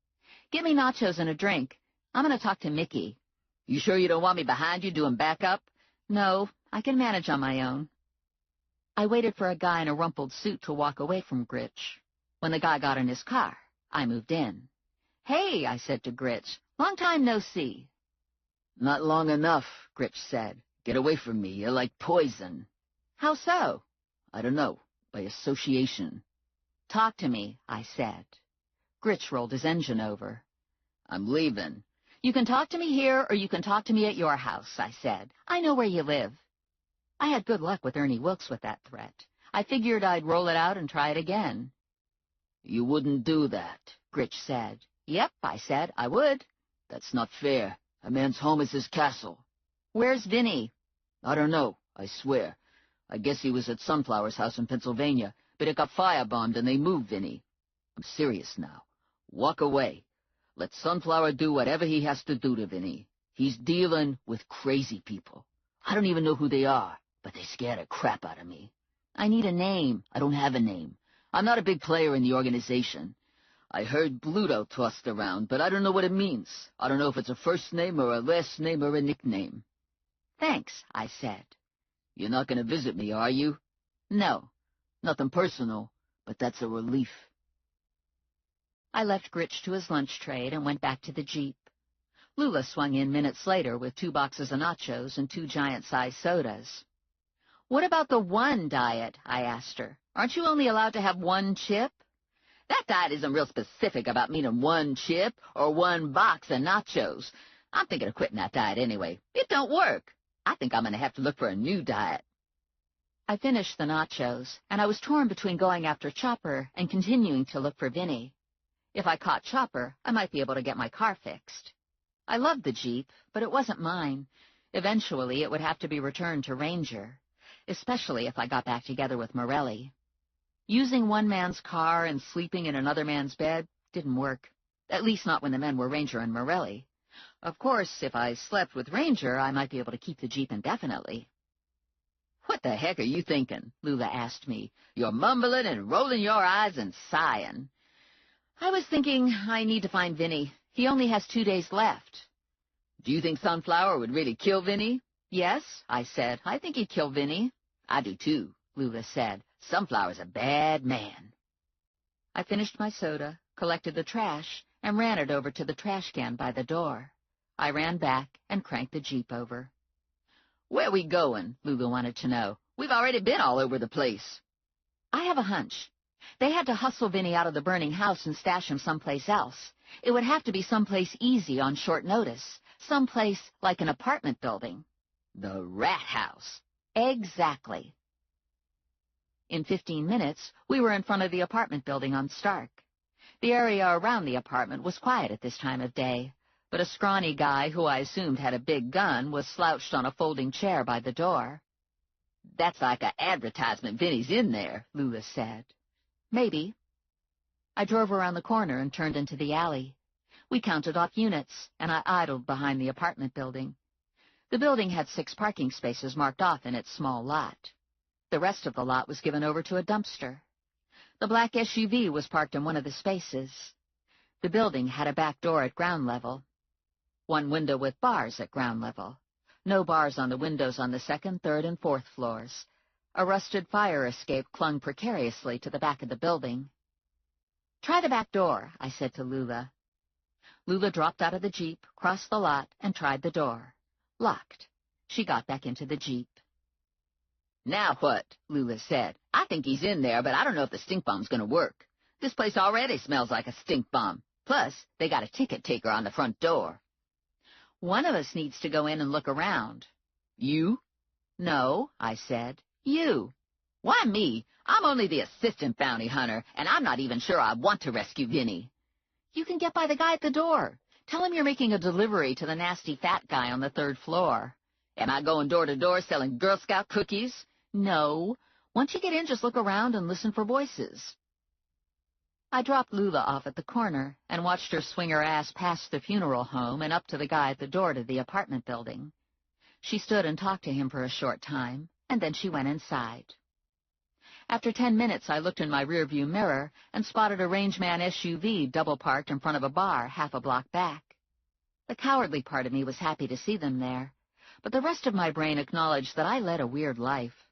Get me nachos and a drink. I'm going to talk to Mickey. You sure you don't want me behind you doing backup? No, I can manage on my own. I waited for a guy in a rumpled suit to walk away from Gritch. When the guy got in his car, I moved in. Hey, I said to Gritch, long time no see. Not long enough, Gritch said. Get away from me, you're like poison. How so? I don't know, by association. Talk to me, I said. Gritch rolled his engine over. I'm leaving. You can talk to me here or you can talk to me at your house, I said. I know where you live. I had good luck with Ernie Wilkes with that threat. I figured I'd roll it out and try it again. You wouldn't do that, Gritch said. Yep, I said, I would. That's not fair. A man's home is his castle. Where's Vinny? I don't know, I swear. I guess he was at Sunflower's house in Pennsylvania, but it got firebombed and they moved Vinny. I'm serious now. Walk away. Let Sunflower do whatever he has to do to Vinny. He's dealing with crazy people. I don't even know who they are, but they scare the crap out of me. I need a name. I don't have a name. I'm not a big player in the organization. I heard Bluto tossed around, but I don't know what it means. I don't know if it's a first name or a last name or a nickname. Thanks, I said. You're not going to visit me, are you? No. Nothing personal, but that's a relief. I left Gritch to his lunch trade and went back to the Jeep. Lula swung in minutes later with 2 boxes of nachos and 2 giant-sized sodas. What about the one diet? I asked her. Aren't you only allowed to have 1 chip? That diet isn't real specific about meaning 1 chip or 1 box of nachos. I'm thinking of quitting that diet anyway. It don't work. I think I'm going to have to look for a new diet. I finished the nachos, and I was torn between going after Chopper and continuing to look for Vinny. If I caught Chopper, I might be able to get my car fixed. I loved the Jeep, but it wasn't mine. Eventually, it would have to be returned to Ranger, especially if I got back together with Morelli. Using one man's car and sleeping in another man's bed didn't work, at least not when the men were Ranger and Morelli. Of course, if I slept with Ranger, I might be able to keep the Jeep indefinitely. What the heck are you thinking? Lula asked me. You're mumbling and rolling your eyes and sighing. I was thinking I need to find Vinny. He only has 2 days left. Do you think Sunflower would really kill Vinny? Yes, I said. I think he'd kill Vinny. I do too, Lula said. Sunflower's a bad man. I finished my soda, collected the trash, and ran it over to the trash can by the door. I ran back and cranked the Jeep over. Where we going? Lula wanted to know. We've already been all over the place. I have a hunch. They had to hustle Vinny out of the burning house and stash him someplace else. It would have to be someplace easy on short notice, someplace like an apartment building. The rat house. Exactly. In 15 minutes, we were in front of the apartment building on Stark. The area around the apartment was quiet at this time of day, but a scrawny guy who I assumed had a big gun was slouched on a folding chair by the door. That's like an advertisement Vinny's in there, Lula said. Maybe. I drove around the corner and turned into the alley. We counted off units, and I idled behind the apartment building. The building had 6 parking spaces marked off in its small lot. The rest of the lot was given over to a dumpster. The black SUV was parked in one of the spaces. The building had a back door at ground level. One window with bars at ground level. No bars on the windows on the 2nd, 3rd, and 4th floors. A rusted fire escape clung precariously to the back of the building. "Try the back door," I said to Lula. Lula dropped out of the Jeep, crossed the lot, and tried the door. Locked. She got back into the Jeep. "Now what?" Lula said. "I think he's in there, but I don't know if the stink bomb's going to work. This place already smells like a stink bomb. Plus, they got a ticket taker on the front door." "One of us needs to go in and look around." "You?" "No," I said. "You." "Why me? I'm only the assistant bounty hunter, and I'm not even sure I want to rescue Vinny." "You can get by the guy at the door. Tell him you're making a delivery to the nasty fat guy on the 3rd floor. "Am I going door to door selling Girl Scout cookies?" "No. Once you get in, just look around and listen for voices." I dropped Lula off at the corner and watched her swing her ass past the funeral home and up to the guy at the door to the apartment building. She stood and talked to him for a short time, and then she went inside. After 10 minutes, I looked in my rearview mirror and spotted a rangeman SUV double-parked in front of a bar half a block back. The cowardly part of me was happy to see them there, but the rest of my brain acknowledged that I led a weird life.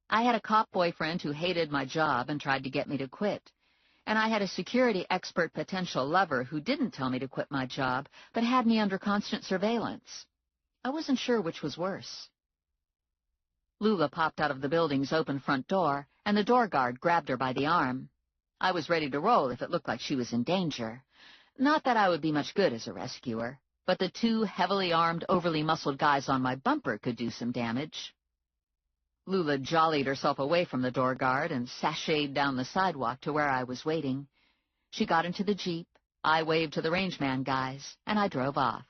I had a cop boyfriend who hated my job and tried to get me to quit, and I had a security expert potential lover who didn't tell me to quit my job, but had me under constant surveillance. I wasn't sure which was worse. Lula popped out of the building's open front door, and the door guard grabbed her by the arm. I was ready to roll if it looked like she was in danger. Not that I would be much good as a rescuer, but the 2 heavily armed, overly muscled guys on my bumper could do some damage. Lula jollied herself away from the door guard and sashayed down the sidewalk to where I was waiting. She got into the Jeep, I waved to the rangeman guys, and I drove off.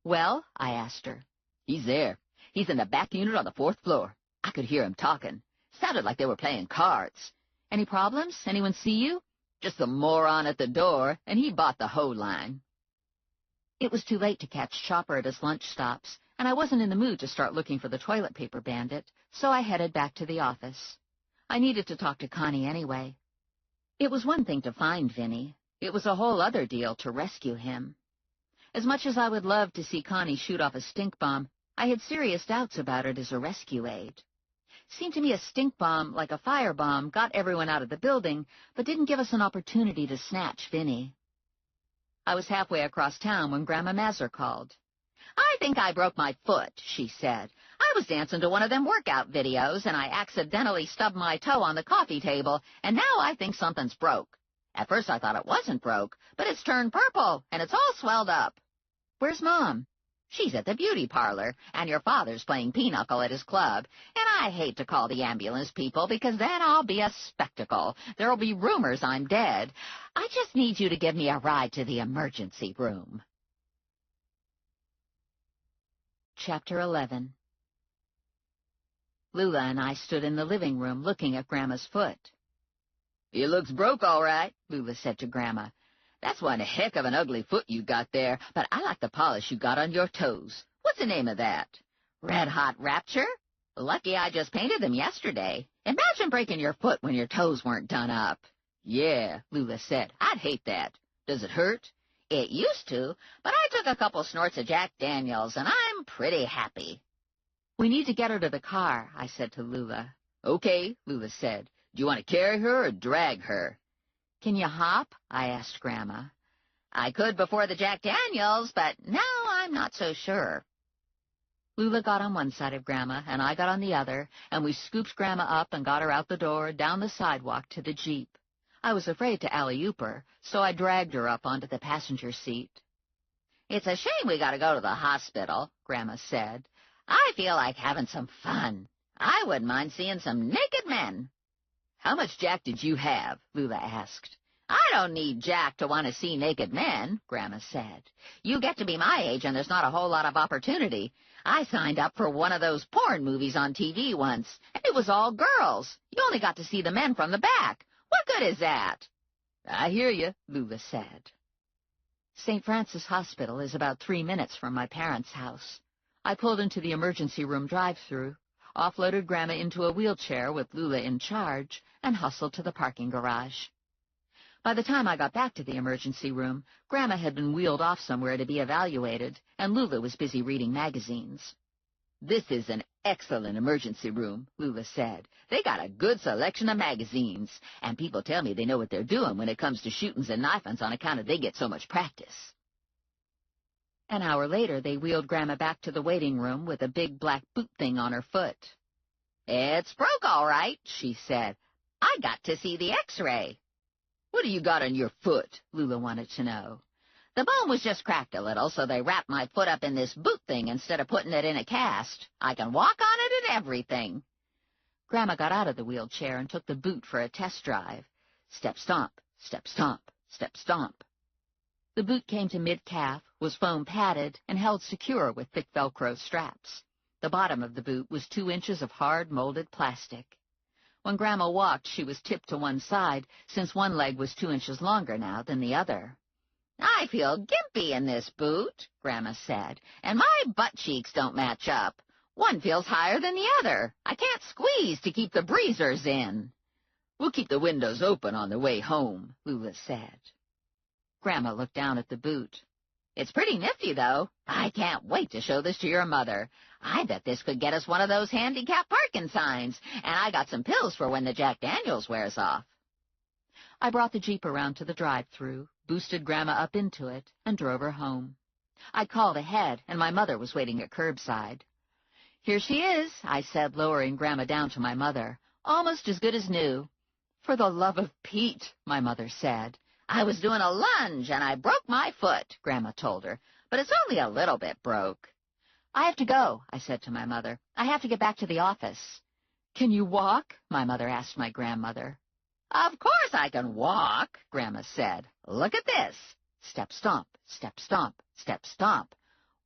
"Well?" I asked her. "He's there. He's in the back unit on the 4th floor. I could hear him talking. Sounded like they were playing cards." "Any problems? Anyone see you?" "Just the moron at the door, and he bought the hoe line." It was too late to catch Chopper at his lunch stops, and I wasn't in the mood to start looking for the toilet paper bandit, so I headed back to the office. I needed to talk to Connie anyway. It was one thing to find Vinny. It was a whole other deal to rescue him. As much as I would love to see Connie shoot off a stink bomb, I had serious doubts about it as a rescue aid. Seemed to me a stink bomb, like a firebomb, got everyone out of the building, but didn't give us an opportunity to snatch Vinny. I was halfway across town when Grandma Mazur called. "I think I broke my foot," she said. "I was dancing to one of them workout videos, and I accidentally stubbed my toe on the coffee table, and now I think something's broke. At first I thought it wasn't broke, but it's turned purple, and it's all swelled up." "Where's Mom?" "She's at the beauty parlor, and your father's playing pinochle at his club, and I hate to call the ambulance people because then I'll be a spectacle. There'll be rumors I'm dead. I just need you to give me a ride to the emergency room." Chapter 11. Lula and I stood in the living room looking at Grandma's foot. "It looks broke, all right," Lula said to Grandma. "That's one heck of an ugly foot you got there, but I like the polish you got on your toes. What's the name of that? Red Hot Rapture? Lucky I just painted them yesterday. Imagine breaking your foot when your toes weren't done up." "Yeah," Lula said. "I'd hate that. Does it hurt?" "It used to, but I took a couple snorts of Jack Daniels, and I'm pretty happy." "We need to get her to the car," I said to Lula. "Okay," Lula said. "Do you want to carry her or drag her?" "Can you hop?" I asked Grandma. "I could before the Jack Daniels, but now I'm not so sure." Lula got on one side of Grandma, and I got on the other, and we scooped Grandma up and got her out the door, down the sidewalk to the Jeep. I was afraid to alley-oop her, so I dragged her up onto the passenger seat. "It's a shame we gotta go to the hospital," Grandma said. "I feel like having some fun. I wouldn't mind seeing some naked men." "How much Jack did you have?" Lula asked. "I don't need Jack to want to see naked men," Grandma said. "You get to be my age and there's not a whole lot of opportunity. I signed up for one of those porn movies on TV once, and it was all girls. You only got to see the men from the back. What good is that?" "I hear you," Lula said. St. Francis Hospital is about 3 minutes from my parents' house. I pulled into the emergency room drive-thru, offloaded Grandma into a wheelchair with Lula in charge, and hustled to the parking garage. By the time I got back to the emergency room, Grandma had been wheeled off somewhere to be evaluated, and Lula was busy reading magazines. "This is an excellent emergency room," Lula said. "They got a good selection of magazines, and people tell me they know what they're doing when it comes to shootings and knife-ins on account of they get so much practice." An hour later, they wheeled Grandma back to the waiting room with a big black boot thing on her foot. "It's broke all right," she said. "I got to see the X-ray." "What do you got on your foot?" Lula wanted to know. "The bone was just cracked a little, so they wrapped my foot up in this boot thing instead of putting it in a cast. I can walk on it and everything." Grandma got out of the wheelchair and took the boot for a test drive. Step stomp, step stomp, step stomp. The boot came to mid-calf, was foam-padded, and held secure with thick Velcro straps. The bottom of the boot was 2 inches of hard, molded plastic. When Grandma walked, she was tipped to one side, since one leg was 2 inches longer now than the other. "I feel gimpy in this boot," Grandma said, "and my butt cheeks don't match up. One feels higher than the other. I can't squeeze to keep the breezers in." "We'll keep the windows open on the way home," Lula said. Grandma looked down at the boot. "It's pretty nifty, though. I can't wait to show this to your mother. I bet this could get us one of those handicap parking signs, and I got some pills for when the Jack Daniels wears off." I brought the Jeep around to the drive-thru, boosted Grandma up into it, and drove her home. I called ahead, and my mother was waiting at curbside. "Here she is," I said, lowering Grandma down to my mother. "Almost as good as new." "For the love of Pete," my mother said. "I was doing a lunge, and I broke my foot," Grandma told her, "but it's only a little bit broke." "I have to go," I said to my mother. "I have to get back to the office." "Can you walk?" my mother asked my grandmother. "Of course I can walk," Grandma said. "Look at this." Step stomp, step stomp, step stomp.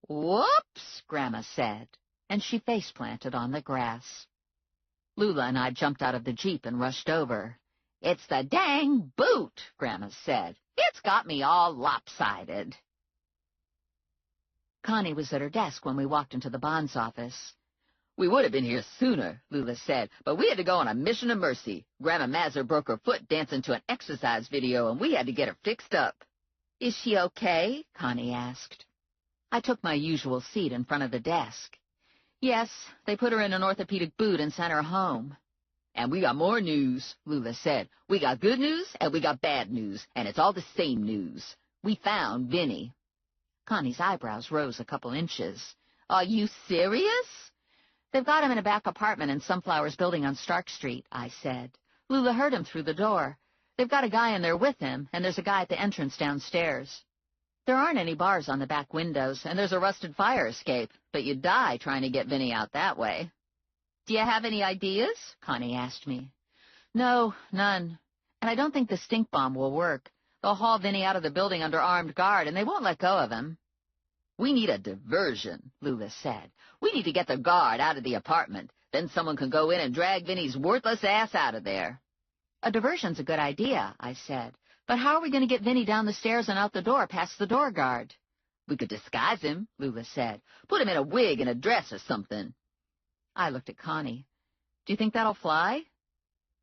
"Whoops," Grandma said, and she face-planted on the grass. Lula and I jumped out of the Jeep and rushed over. "It's the dang boot," Grandma said. "It's got me all lopsided." Connie was at her desk when we walked into the bonds office. "We would have been here sooner," Lula said, "but we had to go on a mission of mercy. Grandma Mazur broke her foot dancing to an exercise video, and we had to get her fixed up." "Is she okay?" Connie asked. I took my usual seat in front of the desk. "Yes, they put her in an orthopedic boot and sent her home." "And we got more news," Lula said. "We got good news and we got bad news, and it's all the same news. We found Vinny." Connie's eyebrows rose a couple inches. "Are you serious?" "They've got him in a back apartment in Sunflowers Building on Stark Street," I said. "Lula heard him through the door. They've got a guy in there with him, and there's a guy at the entrance downstairs. There aren't any bars on the back windows, and there's a rusted fire escape, but you'd die trying to get Vinny out that way." "Do you have any ideas?" Connie asked me. "No, none. And I don't think the stink bomb will work. They'll haul Vinny out of the building under armed guard, and they won't let go of him." "We need a diversion," Lula said. "We need to get the guard out of the apartment. Then someone can go in and drag Vinny's worthless ass out of there." "A diversion's a good idea," I said. "But how are we going to get Vinny down the stairs and out the door past the door guard?" "We could disguise him," Lula said. "Put him in a wig and a dress or something." I looked at Connie. "Do you think that'll fly?"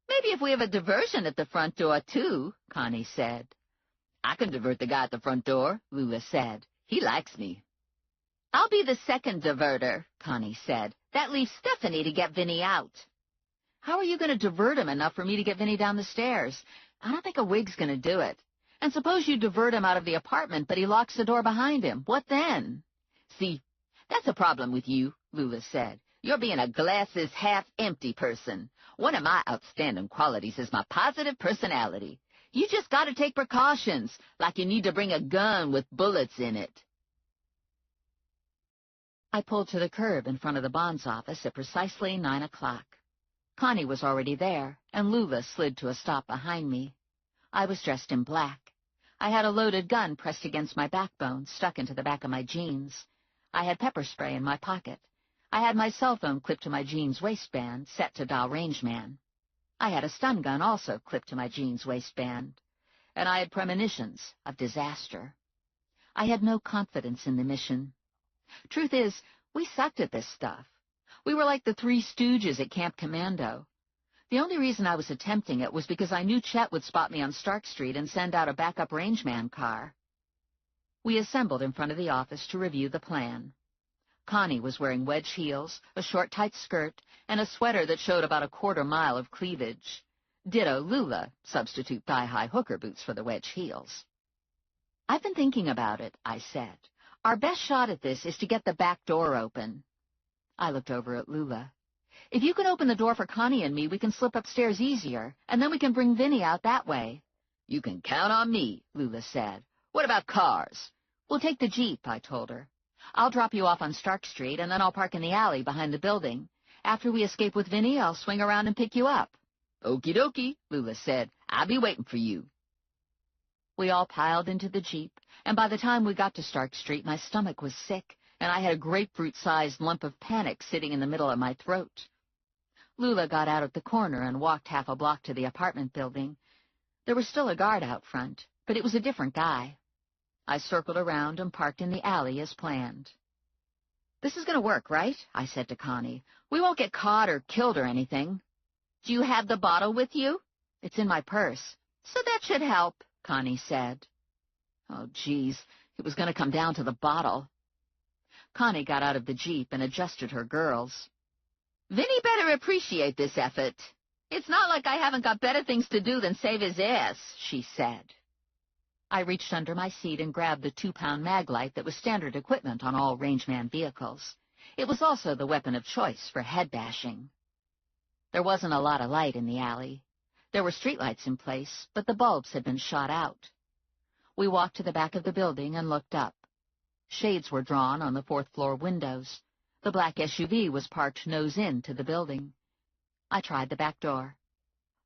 "Maybe if we have a diversion at the front door, too," Connie said. "I can divert the guy at the front door," Lula said. "He likes me." "I'll be the second diverter," Connie said. "That leaves Stephanie to get Vinny out." "How are you going to divert him enough for me to get Vinny down the stairs? I don't think a wig's going to do it. And suppose you divert him out of the apartment, but he locks the door behind him. What then?" "See, that's a problem with you," Lula said. "You're being a glasses-half-empty person. One of my outstanding qualities is my positive personality. You just gotta take precautions, like you need to bring a gun with bullets in it. I pulled to the curb in front of the bonds office at precisely 9 o'clock. Connie was already there, and Lula slid to a stop behind me. I was dressed in black. I had a loaded gun pressed against my backbone, stuck into the back of my jeans. I had pepper spray in my pocket. I had my cell phone clipped to my jeans waistband, set to dial rangeman. I had a stun gun also clipped to my jeans waistband. And I had premonitions of disaster. I had no confidence in the mission. Truth is, we sucked at this stuff. We were like the Three Stooges at Camp Commando. The only reason I was attempting it was because I knew Chet would spot me on Stark Street and send out a backup rangeman car. We assembled in front of the office to review the plan. Connie was wearing wedge heels, a short tight skirt, and a sweater that showed about a quarter mile of cleavage. Ditto Lula, substitute thigh-high hooker boots for the wedge heels. I've been thinking about it, I said. Our best shot at this is to get the back door open. I looked over at Lula. If you can open the door for Connie and me, we can slip upstairs easier, and then we can bring Vinny out that way. You can count on me, Lula said. What about cars? We'll take the Jeep, I told her. I'll drop you off on Stark Street, and then I'll park in the alley behind the building. After we escape with Vinny, I'll swing around and pick you up. Okie dokie, Lula said. I'll be waiting for you. We all piled into the Jeep, and by the time we got to Stark Street, my stomach was sick, and I had a grapefruit-sized lump of panic sitting in the middle of my throat. Lula got out at the corner and walked half a block to the apartment building. There was still a guard out front, but it was a different guy. I circled around and parked in the alley as planned. This is going to work, right? I said to Connie. We won't get caught or killed or anything. Do you have the bottle with you? It's in my purse. So that should help, Connie said. Oh, geez, it was going to come down to the bottle. Connie got out of the Jeep and adjusted her girls. Vinny better appreciate this effort. It's not like I haven't got better things to do than save his ass, she said. I reached under my seat and grabbed the 2-pound maglite that was standard equipment on all rangeman vehicles. It was also the weapon of choice for head bashing. There wasn't a lot of light in the alley. There were streetlights in place, but the bulbs had been shot out. We walked to the back of the building and looked up. Shades were drawn on the fourth-floor windows. The black SUV was parked nose-in to the building. I tried the back door.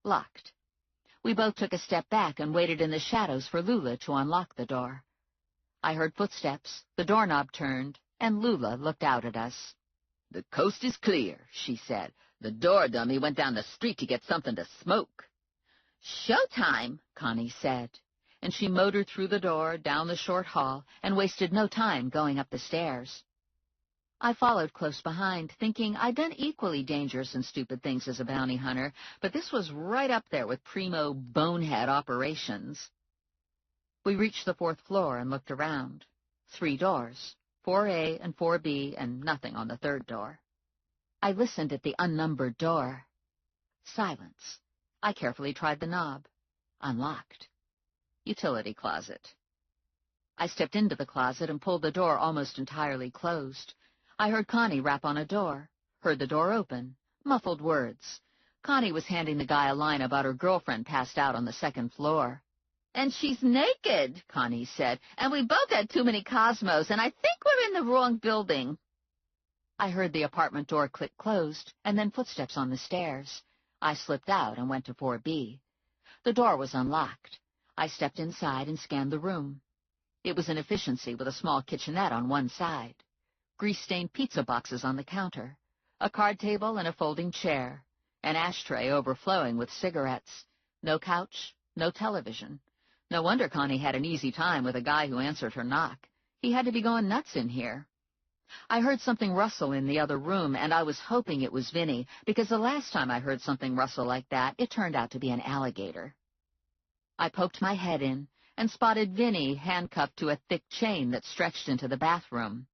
Locked. We both took a step back and waited in the shadows for Lula to unlock the door. I heard footsteps, the doorknob turned, and Lula looked out at us. The coast is clear, she said. The door dummy went down the street to get something to smoke. Showtime, Connie said, and she motored through the door, down the short hall, and wasted no time going up the stairs. I followed close behind, thinking I'd done equally dangerous and stupid things as a bounty hunter, but this was right up there with primo bonehead operations. We reached the fourth floor and looked around. 3 doors, 4A and 4B, and nothing on the third door. I listened at the unnumbered door. Silence. I carefully tried the knob. Unlocked. Utility closet. I stepped into the closet and pulled the door almost entirely closed. I heard Connie rap on a door, heard the door open, muffled words. Connie was handing the guy a line about her girlfriend passed out on the 2nd floor. And she's naked, Connie said, and we both had too many Cosmos, and I think we're in the wrong building. I heard the apartment door click closed, and then footsteps on the stairs. I slipped out and went to 4B. The door was unlocked. I stepped inside and scanned the room. It was an efficiency with a small kitchenette on one side. Grease-stained pizza boxes on the counter, a card table and a folding chair, an ashtray overflowing with cigarettes, no couch, no television. No wonder Connie had an easy time with a guy who answered her knock. He had to be going nuts in here. I heard something rustle in the other room, and I was hoping it was Vinny, because the last time I heard something rustle like that, it turned out to be an alligator. I poked my head in and spotted Vinny handcuffed to a thick chain that stretched into the bathroom.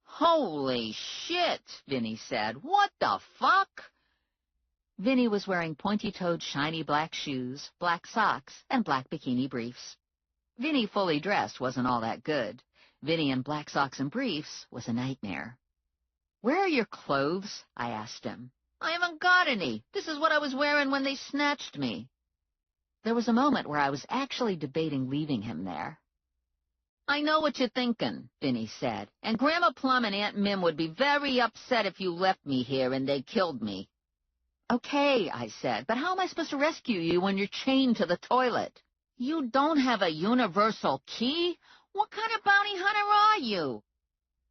Holy shit, Vinny said. What the fuck? Vinny was wearing pointy-toed shiny black shoes, black socks, and black bikini briefs. Vinny fully dressed wasn't all that good. Vinny in black socks and briefs was a nightmare. "Where are your clothes?" I asked him. I haven't got any. This is what I was wearing when they snatched me. There was a moment where I was actually debating leaving him there. "I know what you're thinking," Vinny said, "and Grandma Plum and Aunt Mim would be very upset if you left me here and they killed me." "Okay," I said, "but how am I supposed to rescue you when you're chained to the toilet?" "You don't have a universal key? What kind of bounty hunter are you?"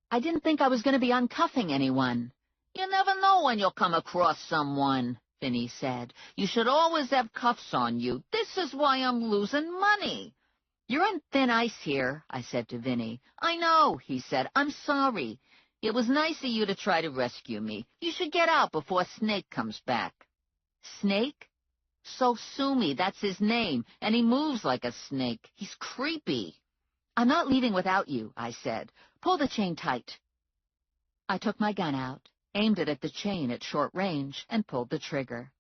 "I didn't think I was going to be uncuffing anyone." "You never know when you'll come across someone," Vinny said. "You should always have cuffs on you. This is why I'm losing money." "You're on thin ice here," I said to Vinny. "I know," he said. "I'm sorry. It was nice of you to try to rescue me. You should get out before Snake comes back." "Snake?" "So sue me, that's his name, and he moves like a snake. He's creepy." "I'm not leaving without you," I said. "Pull the chain tight." I took my gun out, aimed it at the chain at short range, and pulled the trigger.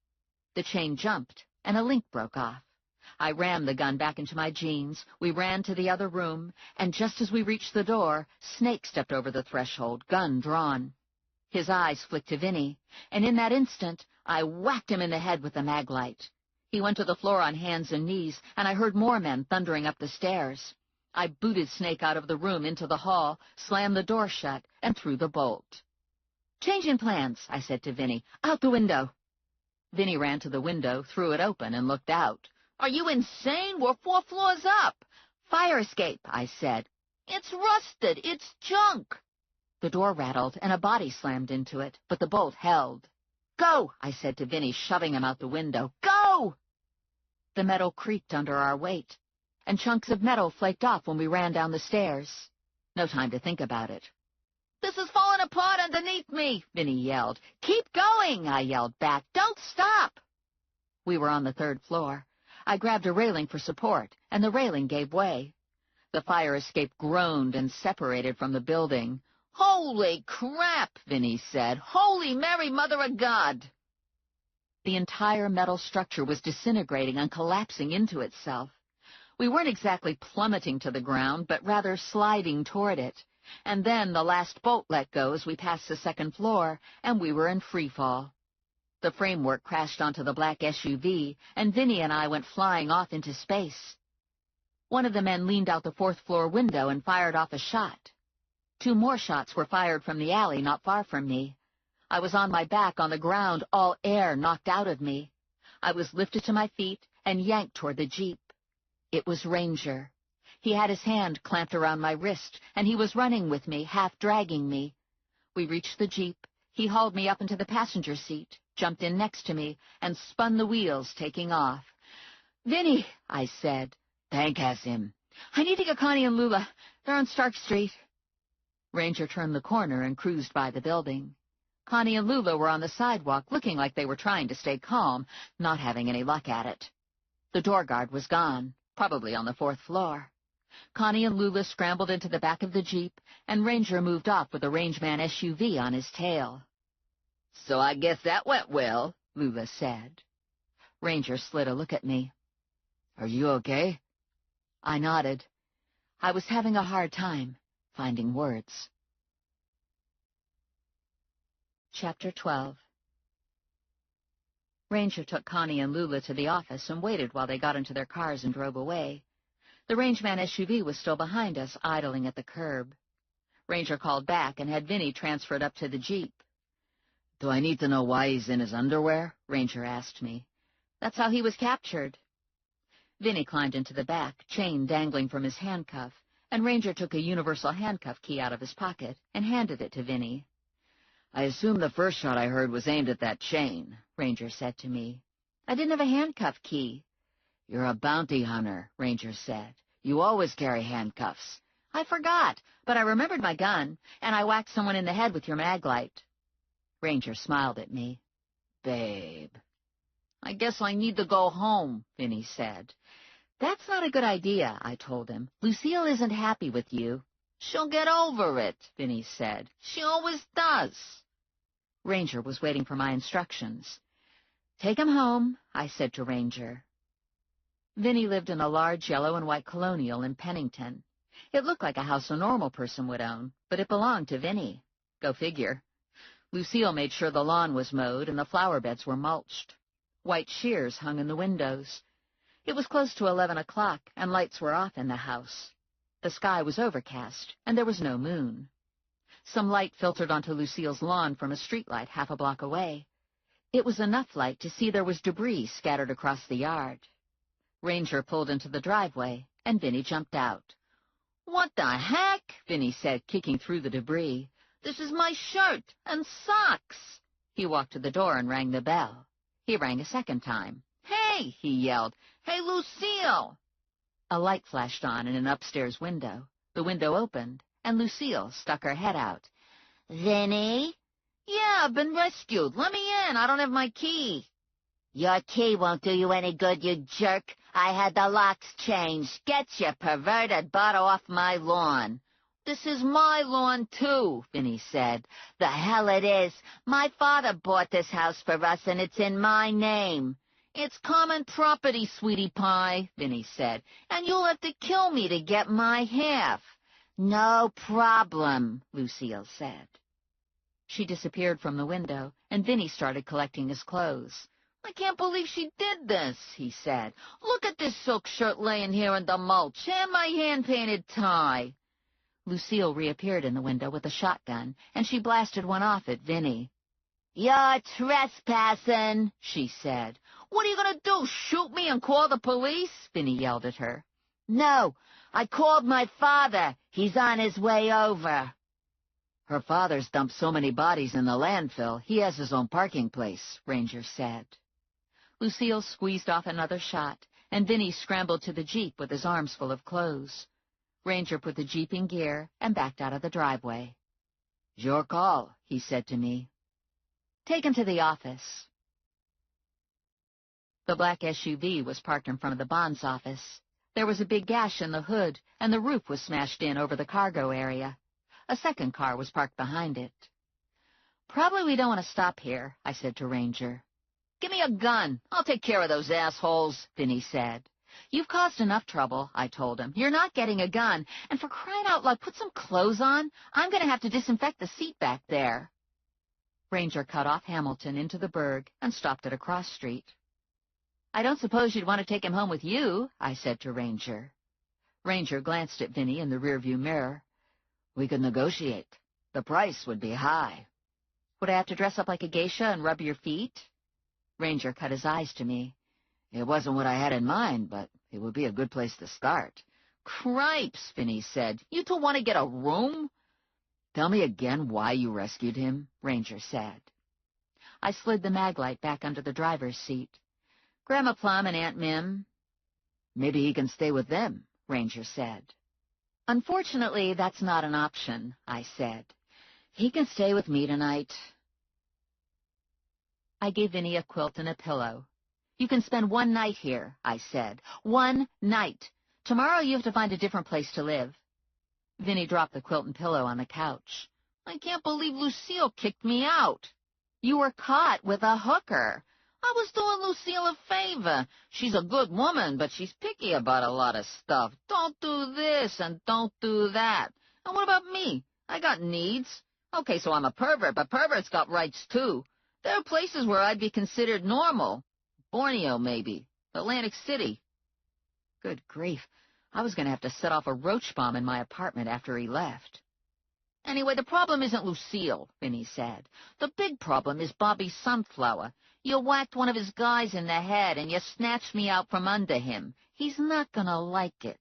The chain jumped, and a link broke off. I rammed the gun back into my jeans, we ran to the other room, and just as we reached the door, Snake stepped over the threshold, gun drawn. His eyes flicked to Vinny, and in that instant, I whacked him in the head with the mag light. He went to the floor on hands and knees, and I heard more men thundering up the stairs. I booted Snake out of the room into the hall, slammed the door shut, and threw the bolt. "Changing plans," I said to Vinny. "Out the window." Vinny ran to the window, threw it open, and looked out. "Are you insane? We're 4 floors up." "Fire escape," I said. "It's rusted. It's junk." The door rattled, and a body slammed into it, but the bolt held. "Go," I said to Vinny, shoving him out the window. "Go!" The metal creaked under our weight, and chunks of metal flaked off when we ran down the stairs. No time to think about it. "This is falling apart underneath me," Vinny yelled. "Keep going," I yelled back. "Don't stop." We were on the 3rd floor. I grabbed a railing for support, and the railing gave way. The fire escape groaned and separated from the building. "Holy crap," Vinny said. "Holy Mary, Mother of God." The entire metal structure was disintegrating and collapsing into itself. We weren't exactly plummeting to the ground, but rather sliding toward it. And then the last bolt let go as we passed the 2nd floor, and we were in free fall. The framework crashed onto the black SUV, and Vinny and I went flying off into space. One of the men leaned out the 4th floor window and fired off a shot. 2 more shots were fired from the alley not far from me. I was on my back on the ground, all air knocked out of me. I was lifted to my feet and yanked toward the Jeep. It was Ranger. He had his hand clamped around my wrist, and he was running with me, half dragging me. We reached the Jeep. He hauled me up into the passenger seat, jumped in next to me, and spun the wheels, taking off. "Vinny," I said. "Tank has him." "I need to get Connie and Lula. They're on Stark Street." Ranger turned the corner and cruised by the building. Connie and Lula were on the sidewalk, looking like they were trying to stay calm, not having any luck at it. The door guard was gone, probably on the 4th floor. Connie and Lula scrambled into the back of the Jeep, and Ranger moved off with a Rangeman SUV on his tail. "So I guess that went well," Lula said. Ranger slid a look at me. "Are you okay?" I nodded. I was having a hard time finding words. Chapter 12. Ranger took Connie and Lula to the office and waited while they got into their cars and drove away. The Rangeman SUV was still behind us, idling at the curb. Ranger called back and had Vinny transferred up to the Jeep. "Do I need to know why he's in his underwear?" Ranger asked me. "That's how he was captured." Vinny climbed into the back, chain dangling from his handcuff, and Ranger took a universal handcuff key out of his pocket and handed it to Vinny. "I assume the first shot I heard was aimed at that chain," Ranger said to me. "I didn't have a handcuff key." "You're a bounty hunter," Ranger said. "You always carry handcuffs." "I forgot, but I remembered my gun, and I whacked someone in the head with your mag light." Ranger smiled at me. "Babe." "I guess I need to go home," Vinny said. "That's not a good idea," I told him. "Lucille isn't happy with you." "She'll get over it," Vinny said. "She always does." Ranger was waiting for my instructions. "Take him home," I said to Ranger. Vinny lived in a large yellow and white colonial in Pennington. It looked like a house a normal person would own, but it belonged to Vinny. Go figure. Lucille made sure the lawn was mowed and the flower beds were mulched. White shears hung in the windows. It was close to 11 o'clock, and lights were off in the house. The sky was overcast, and there was no moon. Some light filtered onto Lucille's lawn from a streetlight half a block away. It was enough light to see there was debris scattered across the yard. Ranger pulled into the driveway, and Vinny jumped out. "What the heck?" Vinny said, kicking through the debris. "This is my shirt and socks." He walked to the door and rang the bell. He rang a second time. "Hey!" he yelled. "Hey, Lucille!" A light flashed on in an upstairs window. The window opened, and Lucille stuck her head out. "Vinny?" "Yeah, I've been rescued. Let me in. I don't have my key." "Your key won't do you any good, you jerk. I had the locks changed. Get your perverted butt off my lawn." "This is my lawn, too," Vinny said. "The hell it is. My father bought this house for us, and it's in my name." "It's common property, sweetie pie," Vinny said, "and you'll have to kill me to get my half." "No problem," Lucille said. She disappeared from the window, and Vinny started collecting his clothes. "I can't believe she did this," he said. "Look at this silk shirt laying here in the mulch, and my hand-painted tie." Lucille reappeared in the window with a shotgun, and she blasted one off at Vinny. "You're trespassing," she said. "What are you going to do, shoot me and call the police?" Vinny yelled at her. "No, I called my father. He's on his way over." "Her father's dumped so many bodies in the landfill, he has his own parking place," Ranger said. Lucille squeezed off another shot, and Vinny scrambled to the Jeep with his arms full of clothes. Ranger put the Jeep in gear and backed out of the driveway. "Your call," he said to me. "Take him to the office." The black SUV was parked in front of the bonds office. There was a big gash in the hood, and the roof was smashed in over the cargo area. A second car was parked behind it. "Probably we don't want to stop here," I said to Ranger. "Give me a gun. I'll take care of those assholes," Vinny said. "You've caused enough trouble," I told him. "You're not getting a gun, and for crying out loud, put some clothes on. I'm going to have to disinfect the seat back there." Ranger cut off Hamilton into the Berg and stopped at a cross street. "I don't suppose you'd want to take him home with you," I said to Ranger. Ranger glanced at Vinny in the rearview mirror. "We could negotiate. The price would be high." "Would I have to dress up like a geisha and rub your feet?" Ranger cut his eyes to me. "It wasn't what I had in mind, but it would be a good place to start." "Cripes," Vinny said. "You two want to get a room?" "Tell me again why you rescued him," Ranger said. I slid the mag light back under the driver's seat. "Grandma Plum and Aunt Mim." "Maybe he can stay with them," Ranger said. "Unfortunately, that's not an option," I said. "He can stay with me tonight." I gave Vinny a quilt and a pillow. "You can spend one night here," I said. "One night. Tomorrow you have to find a different place to live." Vinny dropped the quilt and pillow on the couch. "I can't believe Lucille kicked me out." "You were caught with a hooker." "I was doing Lucille a favor. She's a good woman, but she's picky about a lot of stuff. Don't do this and don't do that. And what about me? I got needs. Okay, so I'm a pervert, but perverts got rights, too. There are places where I'd be considered normal. Borneo, maybe. Atlantic City." Good grief. I was going to have to set off a roach bomb in my apartment after he left. "Anyway, the problem isn't Lucille," Vinny said. "The big problem is Bobby Sunflower. You whacked one of his guys in the head, and you snatched me out from under him. He's not going to like it."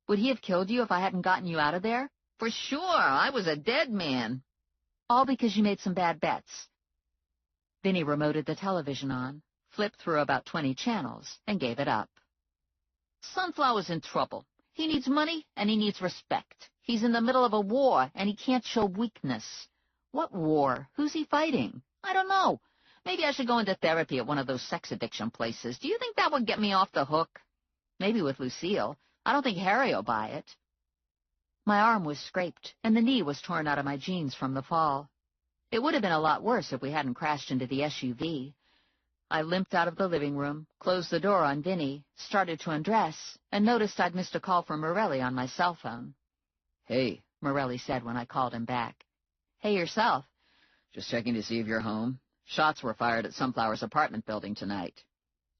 "Would he have killed you if I hadn't gotten you out of there?" "For sure. I was a dead man." "All because you made some bad bets." Vinny remoted the television on, flipped through about 20 channels, and gave it up. "Sunflower's in trouble. He needs money, and he needs respect. He's in the middle of a war, and he can't show weakness." "What war? Who's he fighting?" "I don't know. Maybe I should go into therapy at one of those sex addiction places. Do you think that would get me off the hook?" "Maybe with Lucille. I don't think Harry'll buy it." My arm was scraped, and the knee was torn out of my jeans from the fall. It would have been a lot worse if we hadn't crashed into the SUV. I limped out of the living room, closed the door on Vinny, started to undress, and noticed I'd missed a call from Morelli on my cell phone. "Hey," Morelli said when I called him back. "Hey, yourself." "Just checking to see if you're home. Shots were fired at Sunflower's apartment building tonight."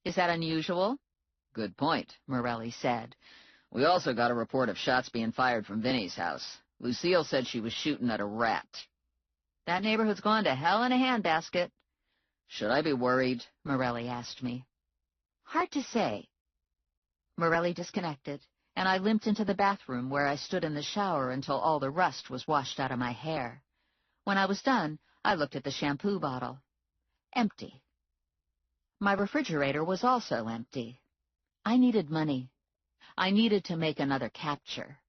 "Is that unusual?" Good point, Morelli said. We also got a report of shots being fired from Vinny's house. Lucille said she was shooting at a rat. That neighborhood's gone to hell in a handbasket. Should I be worried? Morelli asked me. Hard to say. Morelli disconnected, and I limped into the bathroom where I stood in the shower until all the rust was washed out of my hair. When I was done, I looked at the shampoo bottle. Empty. My refrigerator was also empty. I needed money. I needed to make another capture.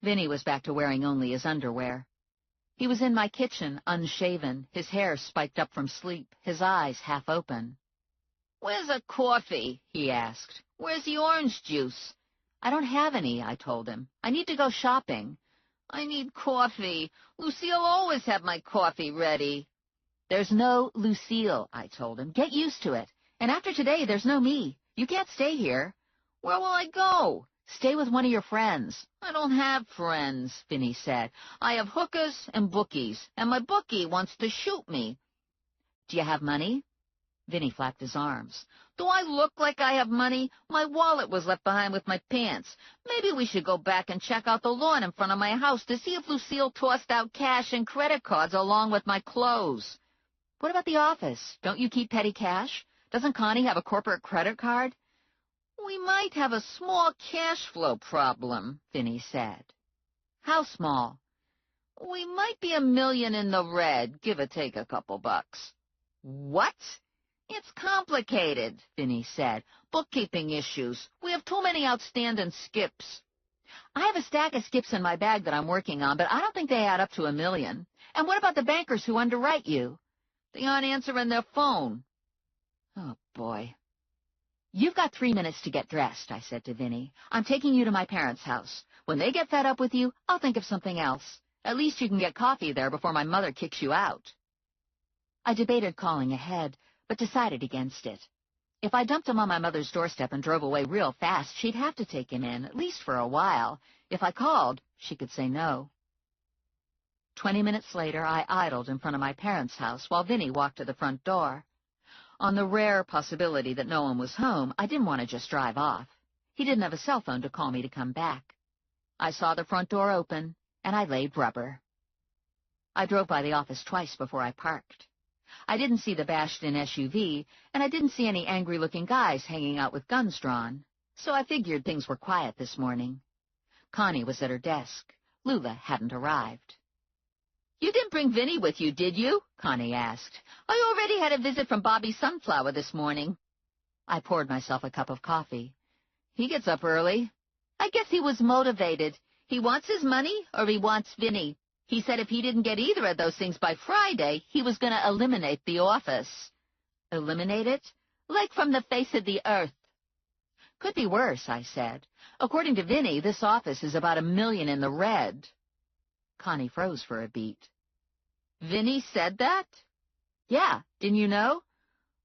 Vinny was back to wearing only his underwear. He was in my kitchen, unshaven, his hair spiked up from sleep, his eyes half open. "Where's the coffee?" he asked. "Where's the orange juice?" "I don't have any," I told him. "I need to go shopping." "I need coffee. Lucille always have my coffee ready." "There's no Lucille," I told him. "Get used to it. And after today, there's no me. You can't stay here." "Where will I go?" "Stay with one of your friends." "I don't have friends," Vinny said. "I have hookers and bookies, and my bookie wants to shoot me." "Do you have money?" Vinny flapped his arms. "Do I look like I have money? My wallet was left behind with my pants. Maybe we should go back and check out the lawn in front of my house to see if Lucille tossed out cash and credit cards along with my clothes." "What about the office? Don't you keep petty cash? Doesn't Connie have a corporate credit card?" "We might have a small cash flow problem," Vinny said. "How small?" "We might be $1 million in the red, give or take a couple bucks." "What?" "It's complicated," Vinny said. "Bookkeeping issues. We have too many outstanding skips." "I have a stack of skips in my bag that I'm working on, but I don't think they add up to $1 million. And what about the bankers who underwrite you?" "They aren't answering their phone." Oh, boy. "You've got 3 minutes to get dressed," I said to Vinny. "I'm taking you to my parents' house. When they get fed up with you, I'll think of something else. At least you can get coffee there before my mother kicks you out." I debated calling ahead, but decided against it. If I dumped him on my mother's doorstep and drove away real fast, she'd have to take him in, at least for a while. If I called, she could say no. 20 minutes later, I idled in front of my parents' house while Vinny walked to the front door. On the rare possibility that no one was home, I didn't want to just drive off. He didn't have a cell phone to call me to come back. I saw the front door open, and I laid rubber. I drove by the office twice before I parked. I didn't see the bashed-in SUV, and I didn't see any angry-looking guys hanging out with guns drawn, so I figured things were quiet this morning. Connie was at her desk. Lula hadn't arrived. "You didn't bring Vinny with you, did you?" Connie asked. "I already had a visit from Bobby Sunflower this morning." I poured myself a cup of coffee. "He gets up early." "I guess he was motivated. He wants his money or he wants Vinny. He said if he didn't get either of those things by Friday, he was going to eliminate the office." "Eliminate it?" "Like from the face of the earth." "Could be worse," I said. "According to Vinny, this office is about $1 million in the red." Connie froze for a beat. "Vinny said that?" "Yeah, didn't you know?"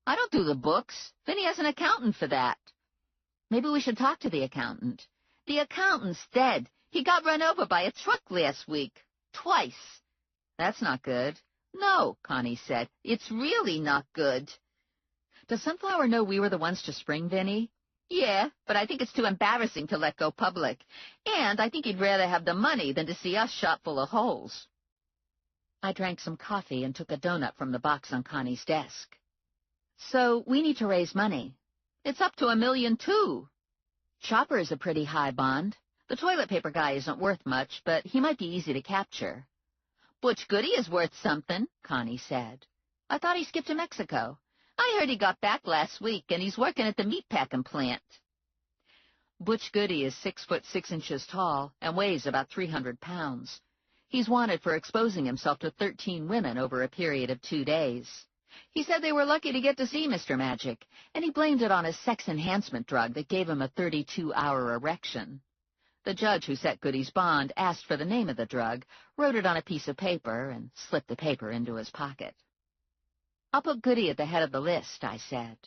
"I don't do the books. Vinny has an accountant for that." "Maybe we should talk to the accountant." "The accountant's dead. He got run over by a truck last week. Twice." "That's not good." "No," Connie said. "It's really not good." "Does Sunflower know we were the ones to spring Vinny?" "Yeah, but I think it's too embarrassing to let go public. And I think he'd rather have the money than to see us shot full of holes." I drank some coffee and took a donut from the box on Connie's desk. "So we need to raise money." "It's up to $1 million, too." "Chopper is a pretty high bond. The toilet paper guy isn't worth much, but he might be easy to capture." "Butch Goody is worth something," Connie said. "I thought he skipped to Mexico." "I heard he got back last week, and he's working at the meatpacking plant." "Butch Goody is 6'6" tall and weighs about 300 pounds. He's wanted for exposing himself to 13 women over a period of 2 days. He said they were lucky to get to see Mr. Magic, and he blamed it on a sex enhancement drug that gave him a 32-hour erection. The judge who set Goody's bond asked for the name of the drug, wrote it on a piece of paper, and slipped the paper into his pocket. "I'll put Goody at the head of the list," I said.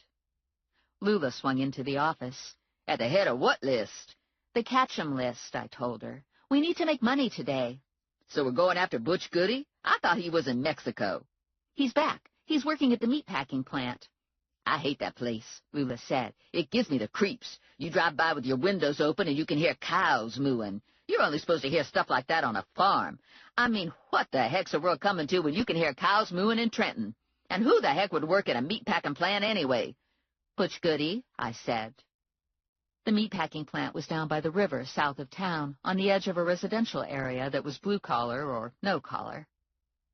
Lula swung into the office. "At the head of what list?" "The catch-em list," I told her. "We need to make money today." "So we're going after Butch Goody? I thought he was in Mexico." "He's back. He's working at the meatpacking plant." I hate that place, Lula said. It gives me the creeps. You drive by with your windows open and you can hear cows mooing. You're only supposed to hear stuff like that on a farm. I mean, what the heck's the world coming to when you can hear cows mooing in Trenton? And who the heck would work at a meatpacking plant anyway? Butch Goody, I said. The meatpacking plant was down by the river south of town, on the edge of a residential area that was blue-collar or no-collar.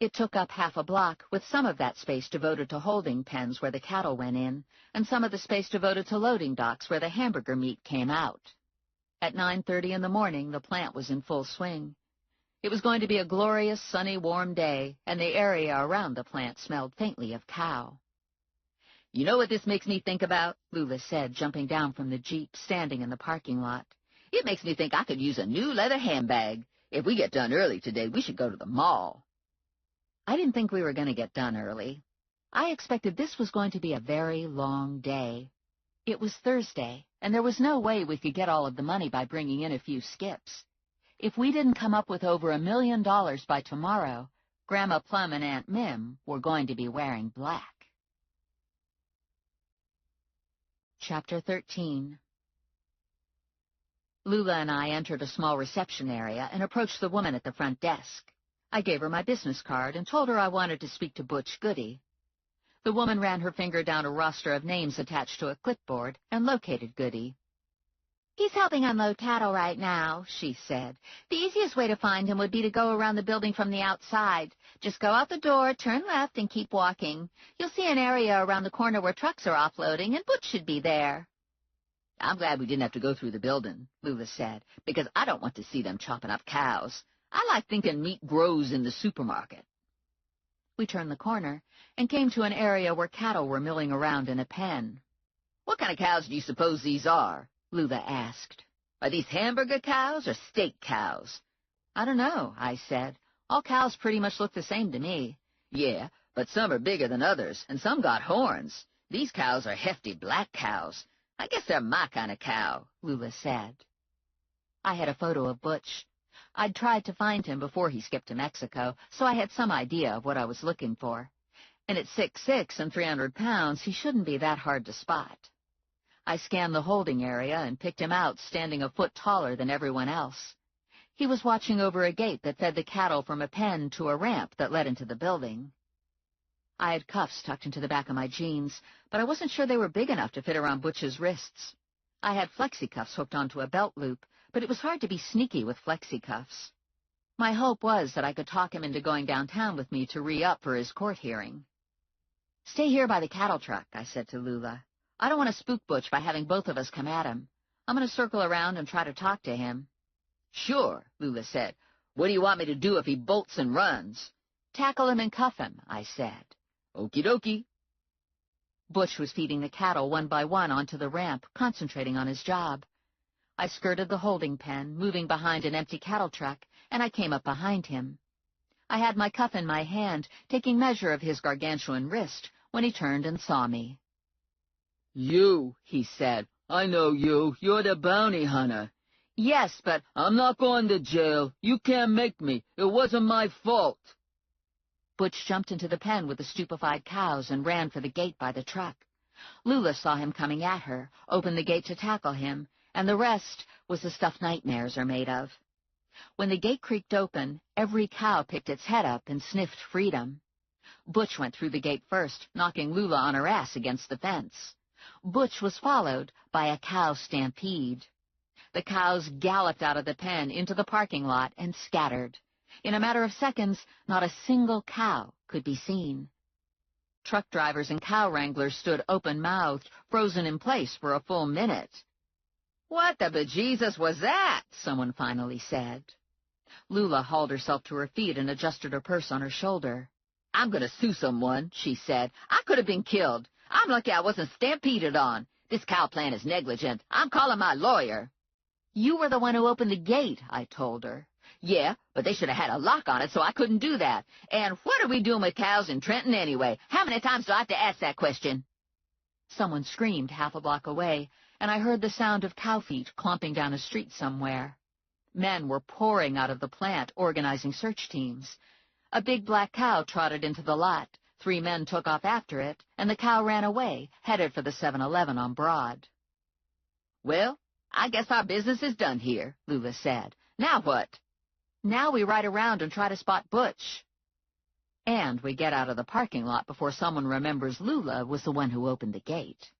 It took up half a block, with some of that space devoted to holding pens where the cattle went in, and some of the space devoted to loading docks where the hamburger meat came out. At 9:30 in the morning, the plant was in full swing. It was going to be a glorious, sunny, warm day, and the area around the plant smelled faintly of cow. You know what this makes me think about? Lula said, jumping down from the Jeep, standing in the parking lot. It makes me think I could use a new leather handbag. If we get done early today, we should go to the mall. I didn't think we were going to get done early. I expected this was going to be a very long day. It was Thursday, and there was no way we could get all of the money by bringing in a few skips. If we didn't come up with over $1 million by tomorrow, Grandma Plum and Aunt Mim were going to be wearing black. Chapter 13. Lula and I entered a small reception area and approached the woman at the front desk. I gave her my business card and told her I wanted to speak to Butch Goody. The woman ran her finger down a roster of names attached to a clipboard and located Goody. "He's helping unload cattle right now," she said. "The easiest way to find him would be to go around the building from the outside. Just go out the door, turn left, and keep walking. You'll see an area around the corner where trucks are offloading, and Butch should be there." "I'm glad we didn't have to go through the building," Lula said, "because I don't want to see them chopping up cows. I like thinking meat grows in the supermarket." We turned the corner and came to an area where cattle were milling around in a pen. "What kind of cows do you suppose these are?" Lula asked. "Are these hamburger cows or steak cows?" "I don't know," I said. "All cows pretty much look the same to me." "Yeah, but some are bigger than others, and some got horns. These cows are hefty black cows. I guess they're my kind of cow," Lula said. I had a photo of Butch. I'd tried to find him before he skipped to Mexico, so I had some idea of what I was looking for. And at 6'6" and 300 pounds, he shouldn't be that hard to spot. I scanned the holding area and picked him out standing a foot taller than everyone else. He was watching over a gate that fed the cattle from a pen to a ramp that led into the building. I had cuffs tucked into the back of my jeans, but I wasn't sure they were big enough to fit around Butch's wrists. I had flexi-cuffs hooked onto a belt loop, but it was hard to be sneaky with flexi-cuffs. My hope was that I could talk him into going downtown with me to re-up for his court hearing. "Stay here by the cattle truck," I said to Lula. "I don't want to spook Butch by having both of us come at him. I'm going to circle around and try to talk to him." "Sure," Lula said. "What do you want me to do if he bolts and runs?" "Tackle him and cuff him," I said. "Okie dokie." Butch was feeding the cattle one by one onto the ramp, concentrating on his job. I skirted the holding pen, moving behind an empty cattle truck, and I came up behind him. I had my cuff in my hand, taking measure of his gargantuan wrist, when he turned and saw me. "You," he said. "I know you. You're the bounty hunter." "Yes, but—" "I'm not going to jail. You can't make me. It wasn't my fault." Butch jumped into the pen with the stupefied cows and ran for the gate by the truck. Lula saw him coming at her, opened the gate to tackle him, and the rest was the stuff nightmares are made of. When the gate creaked open, every cow picked its head up and sniffed freedom. Butch went through the gate first, knocking Lula on her ass against the fence. Butch was followed by a cow stampede. The cows galloped out of the pen into the parking lot and scattered. In a matter of seconds, not a single cow could be seen. Truck drivers and cow wranglers stood open-mouthed, frozen in place for a full minute. "What the bejesus was that?" someone finally said. Lula hauled herself to her feet and adjusted her purse on her shoulder. "I'm going to sue someone," she said. "I could have been killed. I'm lucky I wasn't stampeded on. This cow plant is negligent. I'm calling my lawyer." "You were the one who opened the gate," I told her. "Yeah, but they should have had a lock on it, so I couldn't do that. And what are we doing with cows in Trenton anyway? How many times do I have to ask that question?" Someone screamed half a block away, and I heard the sound of cow feet clomping down a street somewhere. Men were pouring out of the plant, organizing search teams. A big black cow trotted into the lot, 3 men took off after it, and the cow ran away, headed for the 7-Eleven on Broad. "Well, I guess our business is done here," Lula said. "Now what?" "Now we ride around and try to spot Butch." And we get out of the parking lot before someone remembers Lula was the one who opened the gate.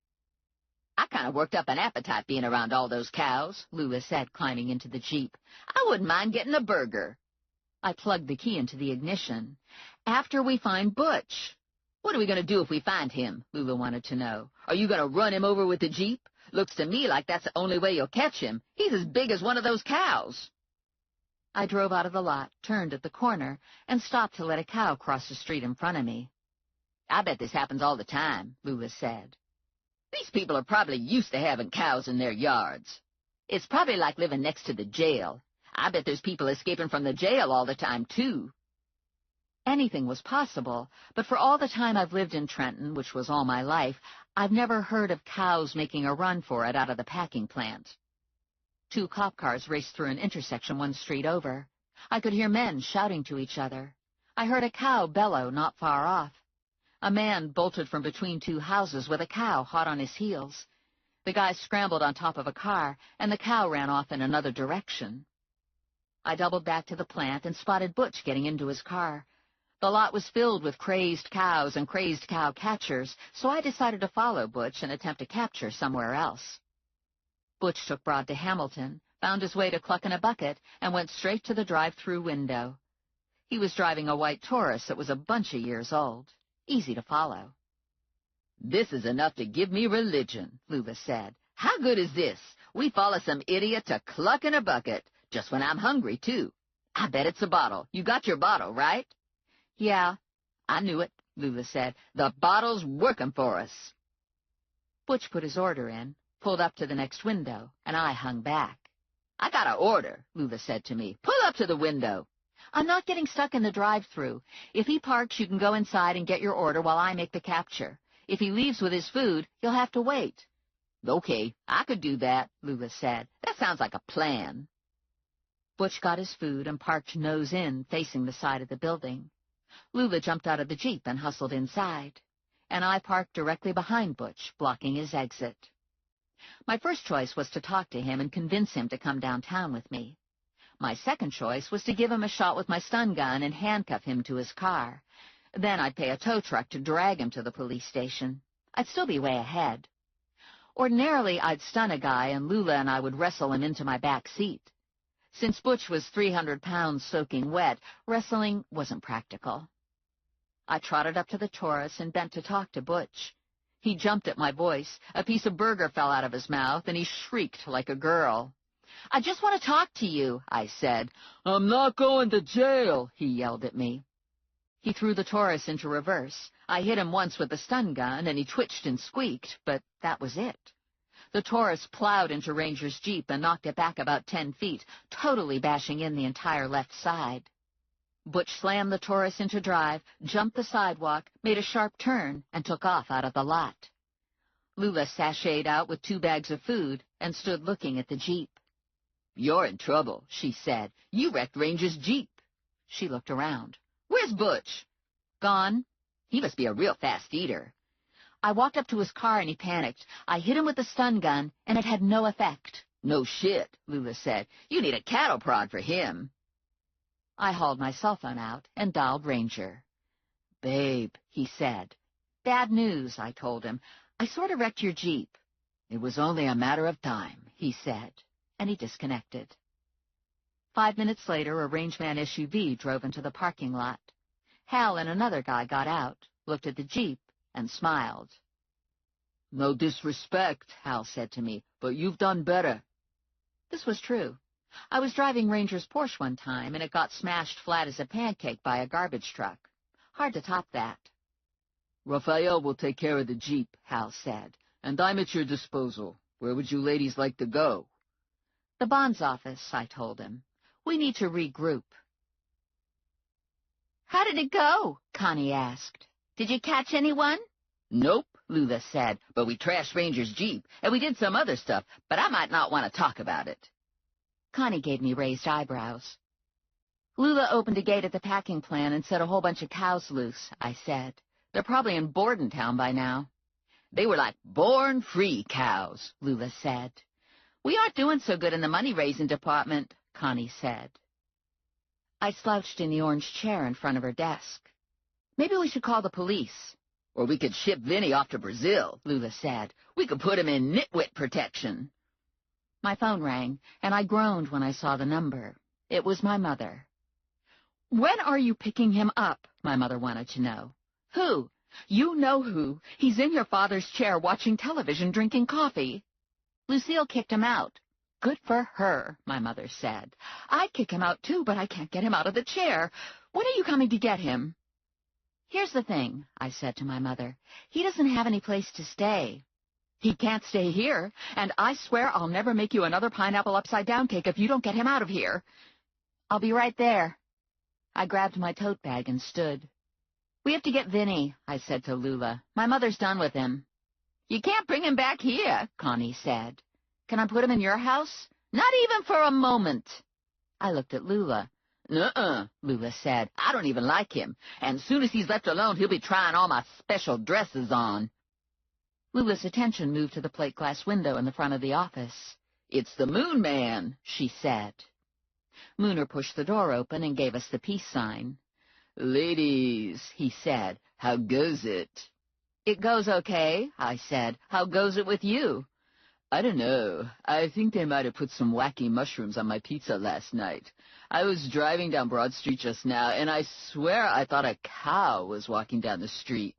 "I kind of worked up an appetite being around all those cows," Lula said, climbing into the Jeep. "I wouldn't mind getting a burger." I plugged the key into the ignition. "After we find Butch." "What are we going to do if we find him?" Lula wanted to know. "Are you going to run him over with the Jeep? Looks to me like that's the only way you'll catch him. He's as big as one of those cows." I drove out of the lot, turned at the corner, and stopped to let a cow cross the street in front of me. "I bet this happens all the time," Lula said. "These people are probably used to having cows in their yards. It's probably like living next to the jail. I bet there's people escaping from the jail all the time, too." Anything was possible, but for all the time I've lived in Trenton, which was all my life, I've never heard of cows making a run for it out of the packing plant. 2 cop cars raced through an intersection 1 street over. I could hear men shouting to each other. I heard a cow bellow not far off. A man bolted from between 2 houses with a cow hot on his heels. The guy scrambled on top of a car, and the cow ran off in another direction. I doubled back to the plant and spotted Butch getting into his car. The lot was filled with crazed cows and crazed cow catchers, so I decided to follow Butch and attempt to capture somewhere else. Butch took Broad to Hamilton, found his way to Cluck-in-a-Bucket, and went straight to the drive-through window. He was driving a white Taurus that was a bunch of years old. Easy to follow. "This is enough to give me religion," Lula said. "How good is this? We follow some idiot to Cluck-in-a-Bucket, just when I'm hungry, too. I bet it's a bottle. You got your bottle, right?" "Yeah." "I knew it," Lula said. "The bottle's working for us." Butch put his order in, pulled up to the next window, and I hung back. "I got an order," Lula said to me. "Pull up to the window." "I'm not getting stuck in the drive-through. If he parks, you can go inside and get your order while I make the capture. If he leaves with his food, you'll have to wait." "Okay, I could do that," Lula said. "That sounds like a plan." Butch got his food and parked nose in, facing the side of the building. Lula jumped out of the Jeep and hustled inside, and I parked directly behind Butch, blocking his exit. My first choice was to talk to him and convince him to come downtown with me. My second choice was to give him a shot with my stun gun and handcuff him to his car. Then I'd pay a tow truck to drag him to the police station. I'd still be way ahead. Ordinarily, I'd stun a guy and Lula and I would wrestle him into my back seat. Since Butch was 300 pounds soaking wet, wrestling wasn't practical. I trotted up to the Taurus and bent to talk to Butch. He jumped at my voice, a piece of burger fell out of his mouth, and he shrieked like a girl. "I just want to talk to you," I said. "I'm not going to jail," he yelled at me. He threw the Taurus into reverse. I hit him once with the stun gun, and he twitched and squeaked, but that was it. The Taurus plowed into Ranger's Jeep and knocked it back about 10 feet, totally bashing in the entire left side. Butch slammed the Taurus into drive, jumped the sidewalk, made a sharp turn, and took off out of the lot. Lula sashayed out with 2 bags of food and stood looking at the Jeep. "You're in trouble," she said. "You wrecked Ranger's Jeep." She looked around. "Where's Butch?" "Gone." "He must be a real fast eater." I walked up to his car and he panicked. I hit him with the stun gun, and it had no effect. "No shit," Lula said. "You need a cattle prod for him." I hauled my cell phone out and dialed Ranger. "Babe," he said. "Bad news," I told him. "I sort of wrecked your Jeep." "It was only a matter of time," he said, and he disconnected. 5 minutes later, a rangeman SUV drove into the parking lot. Hal and another guy got out, looked at the Jeep, and smiled. "No disrespect," Hal said to me, "but you've done better." This was true. I was driving Ranger's Porsche one time, and it got smashed flat as a pancake by a garbage truck. Hard to top that. "Raphael will take care of the Jeep," Hal said, "and I'm at your disposal. Where would you ladies like to go?" "The bonds office," I told him. "We need to regroup." "How did it go?" Connie asked. "Did you catch anyone?" "Nope," Lula said, "but we trashed Ranger's Jeep, and we did some other stuff, but I might not want to talk about it." Connie gave me raised eyebrows. "Lula opened a gate at the packing plant and set a whole bunch of cows loose," I said. They're probably in Bordentown by now. They were like born-free cows, Lula said. We aren't doing so good in the money-raising department, Connie said. I slouched in the orange chair in front of her desk. Maybe we should call the police. Or we could ship Vinny off to Brazil, Lula said. We could put him in nitwit protection. My phone rang, and I groaned when I saw the number. It was my mother. When are you picking him up? My mother wanted to know. Who? You know who. He's in your father's chair watching television, drinking coffee. Lucille kicked him out. Good for her, my mother said. I'd kick him out too, but I can't get him out of the chair. When are you coming to get him? Here's the thing, I said to my mother. He doesn't have any place to stay. He can't stay here, and I swear I'll never make you another pineapple upside-down cake if you don't get him out of here. I'll be right there. I grabbed my tote bag and stood. We have to get Vinny, I said to Lula. My mother's done with him. You can't bring him back here, Connie said. Can I put him in your house? Not even for a moment. I looked at Lula. Nuh-uh, Lula said. I don't even like him, and as soon as he's left alone, he'll be trying all my special dresses on. Lula's attention moved to the plate glass window in the front of the office. It's the Moon Man, she said. Mooner pushed the door open and gave us the peace sign. Ladies, he said, how goes it? It goes okay, I said. How goes it with you? I don't know. I think they might have put some wacky mushrooms on my pizza last night. I was driving down Broad Street just now, and I swear I thought a cow was walking down the street.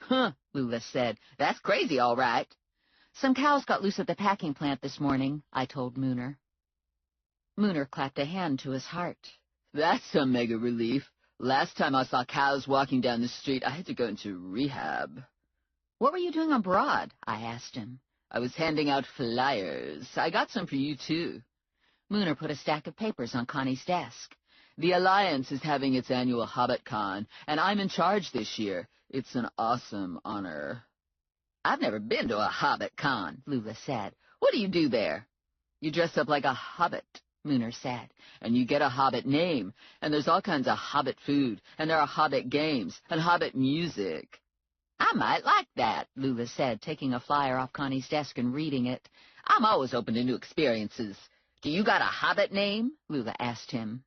Huh, Lula said. That's crazy, all right. Some cows got loose at the packing plant this morning, I told Mooner. Mooner clapped a hand to his heart. That's a mega relief. Last time I saw cows walking down the street, I had to go into rehab. What were you doing on Broad? I asked him. I was handing out flyers. I got some for you, too. Mooner put a stack of papers on Connie's desk. The Alliance is having its annual Hobbit Con, and I'm in charge this year. It's an awesome honor. I've never been to a Hobbit Con, Lula said. What do you do there? You dress up like a hobbit, Mooner said, and you get a hobbit name, and there's all kinds of hobbit food, and there are hobbit games, and hobbit music. I might like that, Lula said, taking a flyer off Connie's desk and reading it. I'm always open to new experiences. Do you got a hobbit name? Lula asked him.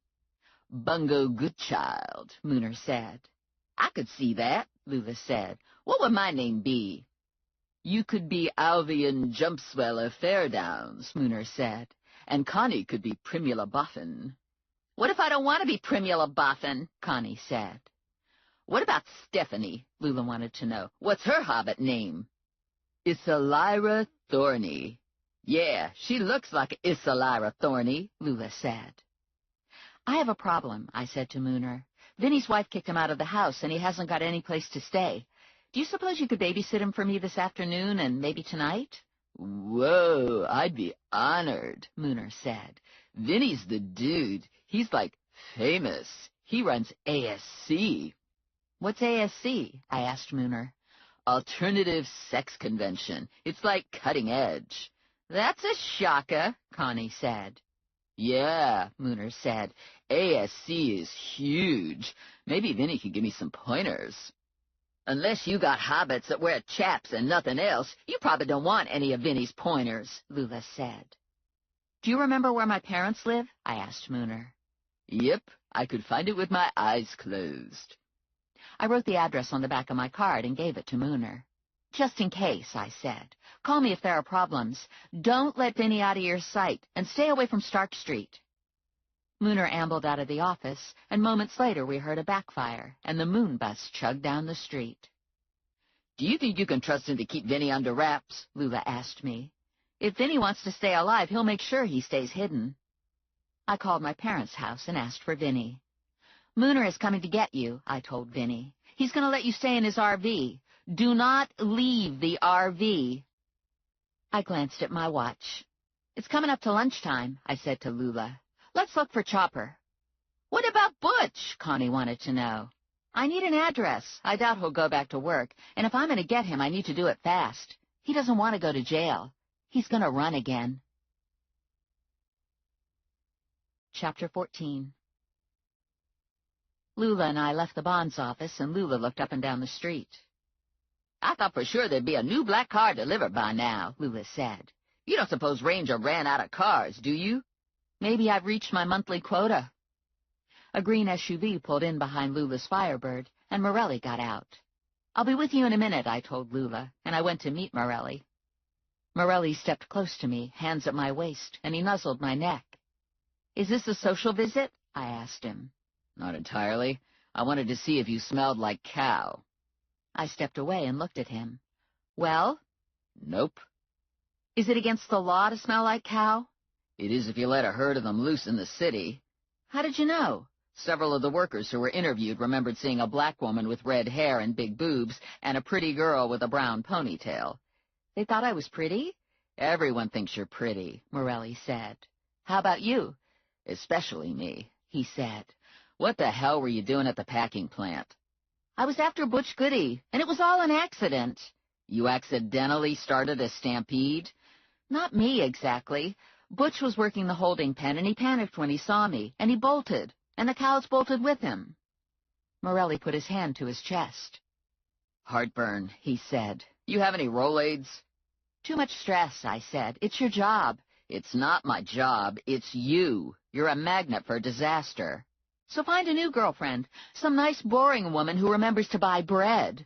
Bungo Goodchild, Mooner said. I could see that, Lula said. What would my name be? You could be Alvian Jumpswell of Fairdowns, Mooner said, and Connie could be Primula Boffin. What if I don't want to be Primula Boffin? Connie said. What about Stephanie? Lula wanted to know. What's her hobbit name? Isalira Thorny. Yeah, she looks like Isalira Thorny, Lula said. I have a problem, I said to Mooner. Vinny's wife kicked him out of the house, and he hasn't got any place to stay. Do you suppose you could babysit him for me this afternoon and maybe tonight? Whoa, I'd be honored, Mooner said. Vinny's the dude. He's like famous. He runs ASC. What's ASC? I asked Mooner. Alternative Sex Convention. It's like cutting edge. That's a shocker, Connie said. Yeah, Mooner said. ASC is huge. Maybe Vinny could give me some pointers. Unless you got hobbits that wear chaps and nothing else, you probably don't want any of Vinny's pointers, Lula said. Do you remember where my parents live? I asked Mooner. Yep, I could find it with my eyes closed. I wrote the address on the back of my card and gave it to Mooner. Just in case, I said. Call me if there are problems. Don't let Vinny out of your sight, and stay away from Stark Street. Mooner ambled out of the office, and moments later we heard a backfire, and the moon bus chugged down the street. Do you think you can trust him to keep Vinny under wraps? Lula asked me. If Vinny wants to stay alive, he'll make sure he stays hidden. I called my parents' house and asked for Vinny. Mooner is coming to get you, I told Vinny. He's going to let you stay in his RV. Do not leave the RV. I glanced at my watch. It's coming up to lunchtime, I said to Lula. Let's look for Chopper. What about Butch? Connie wanted to know. I need an address. I doubt he'll go back to work, and if I'm going to get him, I need to do it fast. He doesn't want to go to jail. He's going to run again. Chapter 14. Lula and I left the bonds office, and Lula looked up and down the street. I thought for sure there'd be a new black car delivered by now, Lula said. You don't suppose Ranger ran out of cars, do you? Maybe I've reached my monthly quota. A green SUV pulled in behind Lula's Firebird, and Morelli got out. I'll be with you in a minute, I told Lula, and I went to meet Morelli. Morelli stepped close to me, hands at my waist, and he nuzzled my neck. Is this a social visit? I asked him. Not entirely. I wanted to see if you smelled like cow. I stepped away and looked at him. Well? Nope. Is it against the law to smell like cow? It is if you let a herd of them loose in the city. How did you know? Several of the workers who were interviewed remembered seeing a black woman with red hair and big boobs and a pretty girl with a brown ponytail. They thought I was pretty? Everyone thinks you're pretty, Morelli said. How about you? Especially me, he said. What the hell were you doing at the packing plant? I was after Butch Goody, and it was all an accident. You accidentally started a stampede? Not me, exactly. Butch was working the holding pen, and he panicked when he saw me, and he bolted, and the cows bolted with him. Morelli put his hand to his chest. Heartburn, he said. You have any Rolaids? Too much stress, I said. It's your job. It's not my job. It's you. You're a magnet for disaster. So find a new girlfriend, some nice, boring woman who remembers to buy bread.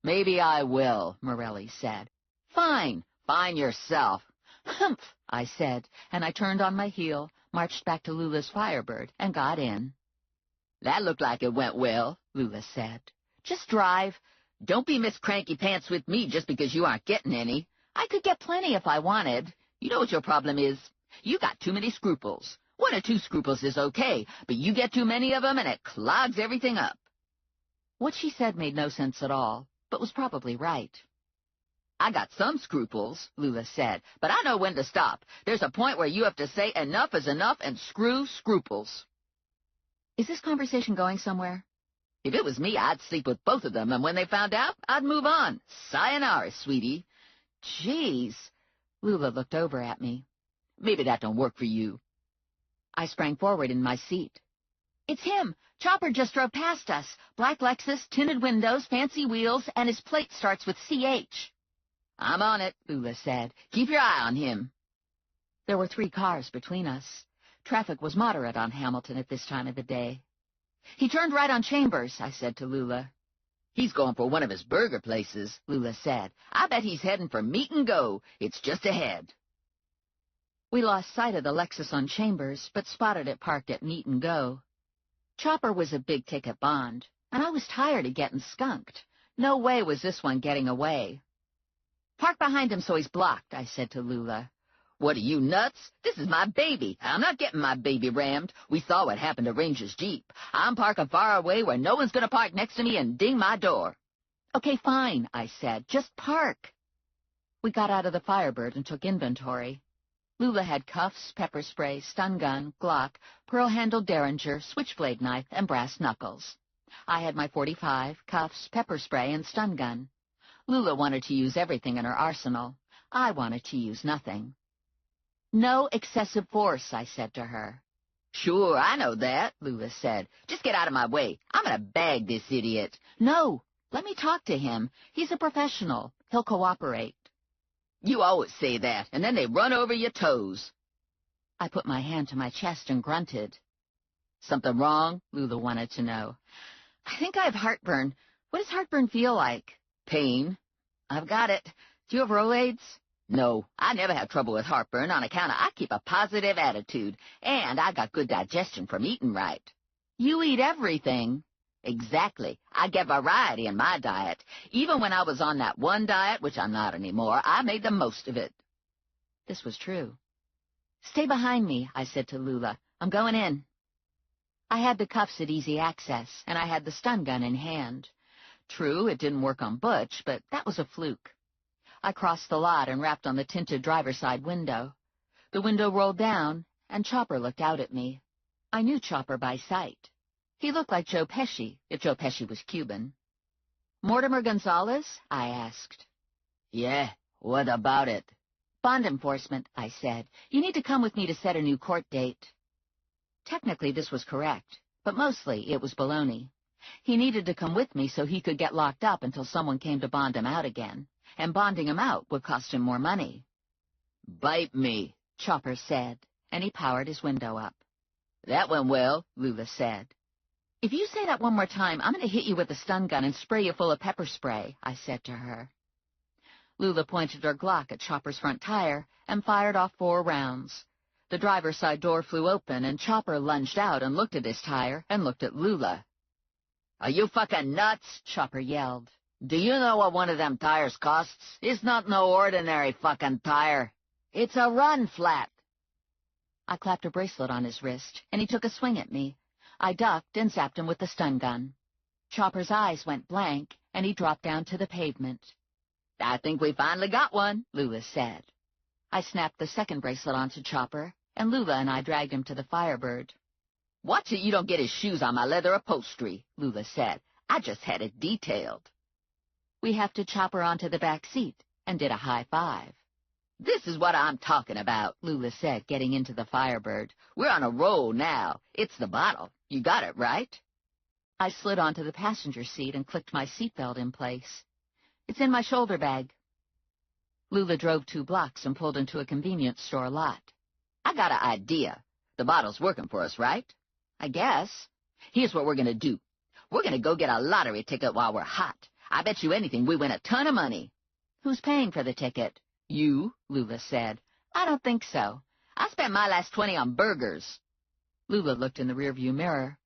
Maybe I will, Morelli said. Fine. Fine yourself. Humph, I said, and I turned on my heel, marched back to Lula's Firebird, and got in. That looked like it went well, Lula said. Just drive. Don't be Miss Cranky Pants with me just because you aren't getting any. I could get plenty if I wanted. You know what your problem is? You got too many scruples. 1 or 2 scruples is okay, but you get too many of them and it clogs everything up. What she said made no sense at all, but was probably right. I got some scruples, Lula said, but I know when to stop. There's a point where you have to say enough is enough and screw scruples. Is this conversation going somewhere? If it was me, I'd sleep with both of them, and when they found out, I'd move on. Sayonara, sweetie. Jeez. Lula looked over at me. Maybe that don't work for you. I sprang forward in my seat. It's him. Chopper just drove past us. Black Lexus, tinted windows, fancy wheels, and his plate starts with CH. I'm on it, Lula said. Keep your eye on him. There were 3 cars between us. Traffic was moderate on Hamilton at this time of the day. He turned right on Chambers, I said to Lula. He's going for one of his burger places, Lula said. I bet he's heading for Meat and Go. It's just ahead. We lost sight of the Lexus on Chambers, but spotted it parked at Meat and Go. Chopper was a big-ticket bond, and I was tired of getting skunked. No way was this one getting away. Park behind him so he's blocked, I said to Lula. What are you, nuts? This is my baby. I'm not getting my baby rammed. We saw what happened to Ranger's Jeep. I'm parking far away where no one's going to park next to me and ding my door. Okay, fine, I said. Just park. We got out of the Firebird and took inventory. Lula had cuffs, pepper spray, stun gun, Glock, pearl-handled Derringer, switchblade knife, and brass knuckles. I had my .45, cuffs, pepper spray, and stun gun. Lula wanted to use everything in her arsenal. I wanted to use nothing. No excessive force, I said to her. Sure, I know that, Lula said. Just get out of my way. I'm going to bag this idiot. No, let me talk to him. He's a professional. He'll cooperate. You always say that, and then they run over your toes. I put my hand to my chest and grunted. Something wrong? Lula wanted to know. I think I have heartburn. What does heartburn feel like? Pain. I've got it. Do you have Rolaids? No, I never have trouble with heartburn on account of I keep a positive attitude, and I got good digestion from eating right. You eat everything. Exactly. I get variety in my diet. Even when I was on that one diet, which I'm not anymore, I made the most of it. This was true. Stay behind me, I said to Lula. I'm going in. I had the cuffs at easy access, and I had the stun gun in hand. True, it didn't work on Butch, but that was a fluke. I crossed the lot and rapped on the tinted driver's side window. The window rolled down, and Chopper looked out at me. I knew Chopper by sight. He looked like Joe Pesci, if Joe Pesci was Cuban. Mortimer Gonzalez? I asked. Yeah, what about it? Bond enforcement, I said. You need to come with me to set a new court date. Technically, this was correct, but mostly it was baloney. He needed to come with me so he could get locked up until someone came to bond him out again, and bonding him out would cost him more money. "Bite me," Chopper said, and he powered his window up. "That went well," Lula said. "If you say that one more time, I'm going to hit you with a stun gun and spray you full of pepper spray," I said to her. Lula pointed her Glock at Chopper's front tire and fired off 4 rounds. The driver's side door flew open, and Chopper lunged out and looked at his tire and looked at Lula. "Are you fucking nuts?" Chopper yelled. "Do you know what one of them tires costs? It's not no ordinary fucking tire. It's a run flat." I clapped a bracelet on his wrist, and he took a swing at me. I ducked and zapped him with the stun gun. Chopper's eyes went blank, and he dropped down to the pavement. "I think we finally got one," Lula said. I snapped the second bracelet onto Chopper, and Lula and I dragged him to the Firebird. "Watch it you don't get his shoes on my leather upholstery," Lula said. "I just had it detailed." We hefted Chopper onto the back seat and did a high five. "This is what I'm talking about," Lula said, getting into the Firebird. "We're on a roll now. It's the bottle. You got it, right?" I slid onto the passenger seat and clicked my seatbelt in place. "It's in my shoulder bag." Lula drove 2 blocks and pulled into a convenience store lot. "I got an idea. The bottle's working for us, right?" "I guess." "Here's what we're going to do. We're going to go get a lottery ticket while we're hot. I bet you anything we win a ton of money." "Who's paying for the ticket?" "You," Lula said. "I don't think so. I spent my last 20 on burgers." Lula looked in the rearview mirror.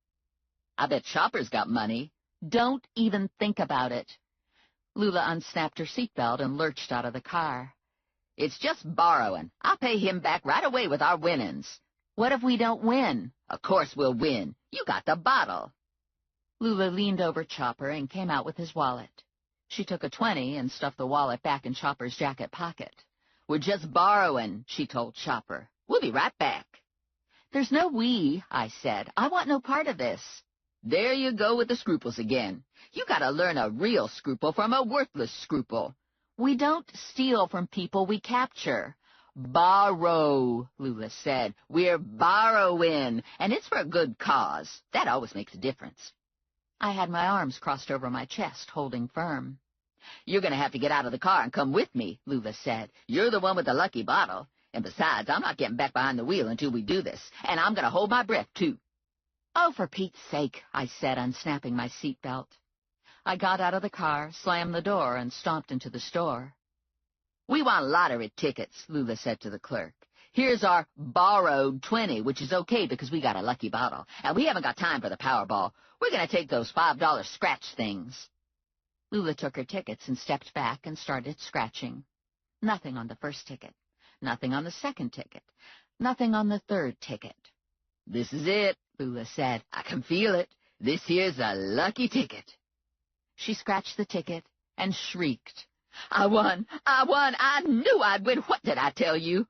"I bet Chopper's got money." "Don't even think about it." Lula unsnapped her seatbelt and lurched out of the car. "It's just borrowing. I'll pay him back right away with our winnings." "What if we don't win?" "Of course we'll win. You got the bottle." Lula leaned over Chopper and came out with his wallet. She took a 20 and stuffed the wallet back in Chopper's jacket pocket. "We're just borrowing," she told Chopper. "We'll be right back." "There's no we," I said. "I want no part of this." "There you go with the scruples again. You gotta learn a real scruple from a worthless scruple." "We don't steal from people we capture." "Borrow," Lula said. "We're borrowing, and it's for a good cause. That always makes a difference." I had my arms crossed over my chest, holding firm. "You're going to have to get out of the car and come with me," Lula said. "You're the one with the lucky bottle. And besides, I'm not getting back behind the wheel until we do this. And I'm going to hold my breath, too." "Oh, for Pete's sake," I said, unsnapping my seatbelt. I got out of the car, slammed the door, and stomped into the store. "We want lottery tickets," Lula said to the clerk. "Here's our borrowed 20, which is okay because we got a lucky bottle. And we haven't got time for the Powerball. We're going to take those $5 scratch things." Lula took her tickets and stepped back and started scratching. Nothing on the first ticket. Nothing on the second ticket. Nothing on the third ticket. "This is it," Lula said. "I can feel it. This here's a lucky ticket." She scratched the ticket and shrieked. I won! I won! I knew I'd win! What did I tell you?"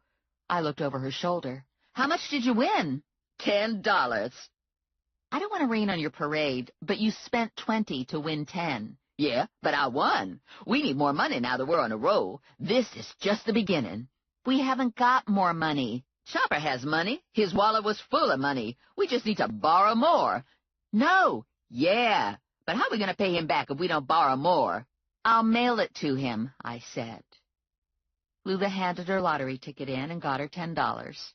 I looked over her shoulder. "How much did you win?" $10. "I don't want to rain on your parade, but you spent 20 to win 10. "Yeah, but I won. We need more money now that we're on a roll. This is just the beginning." "We haven't got more money." "Chopper has money. His wallet was full of money. We just need to borrow more." "No." "Yeah, but how are we going to pay him back if we don't borrow more?" "I'll mail it to him," I said. Lula handed her lottery ticket in and got her $10.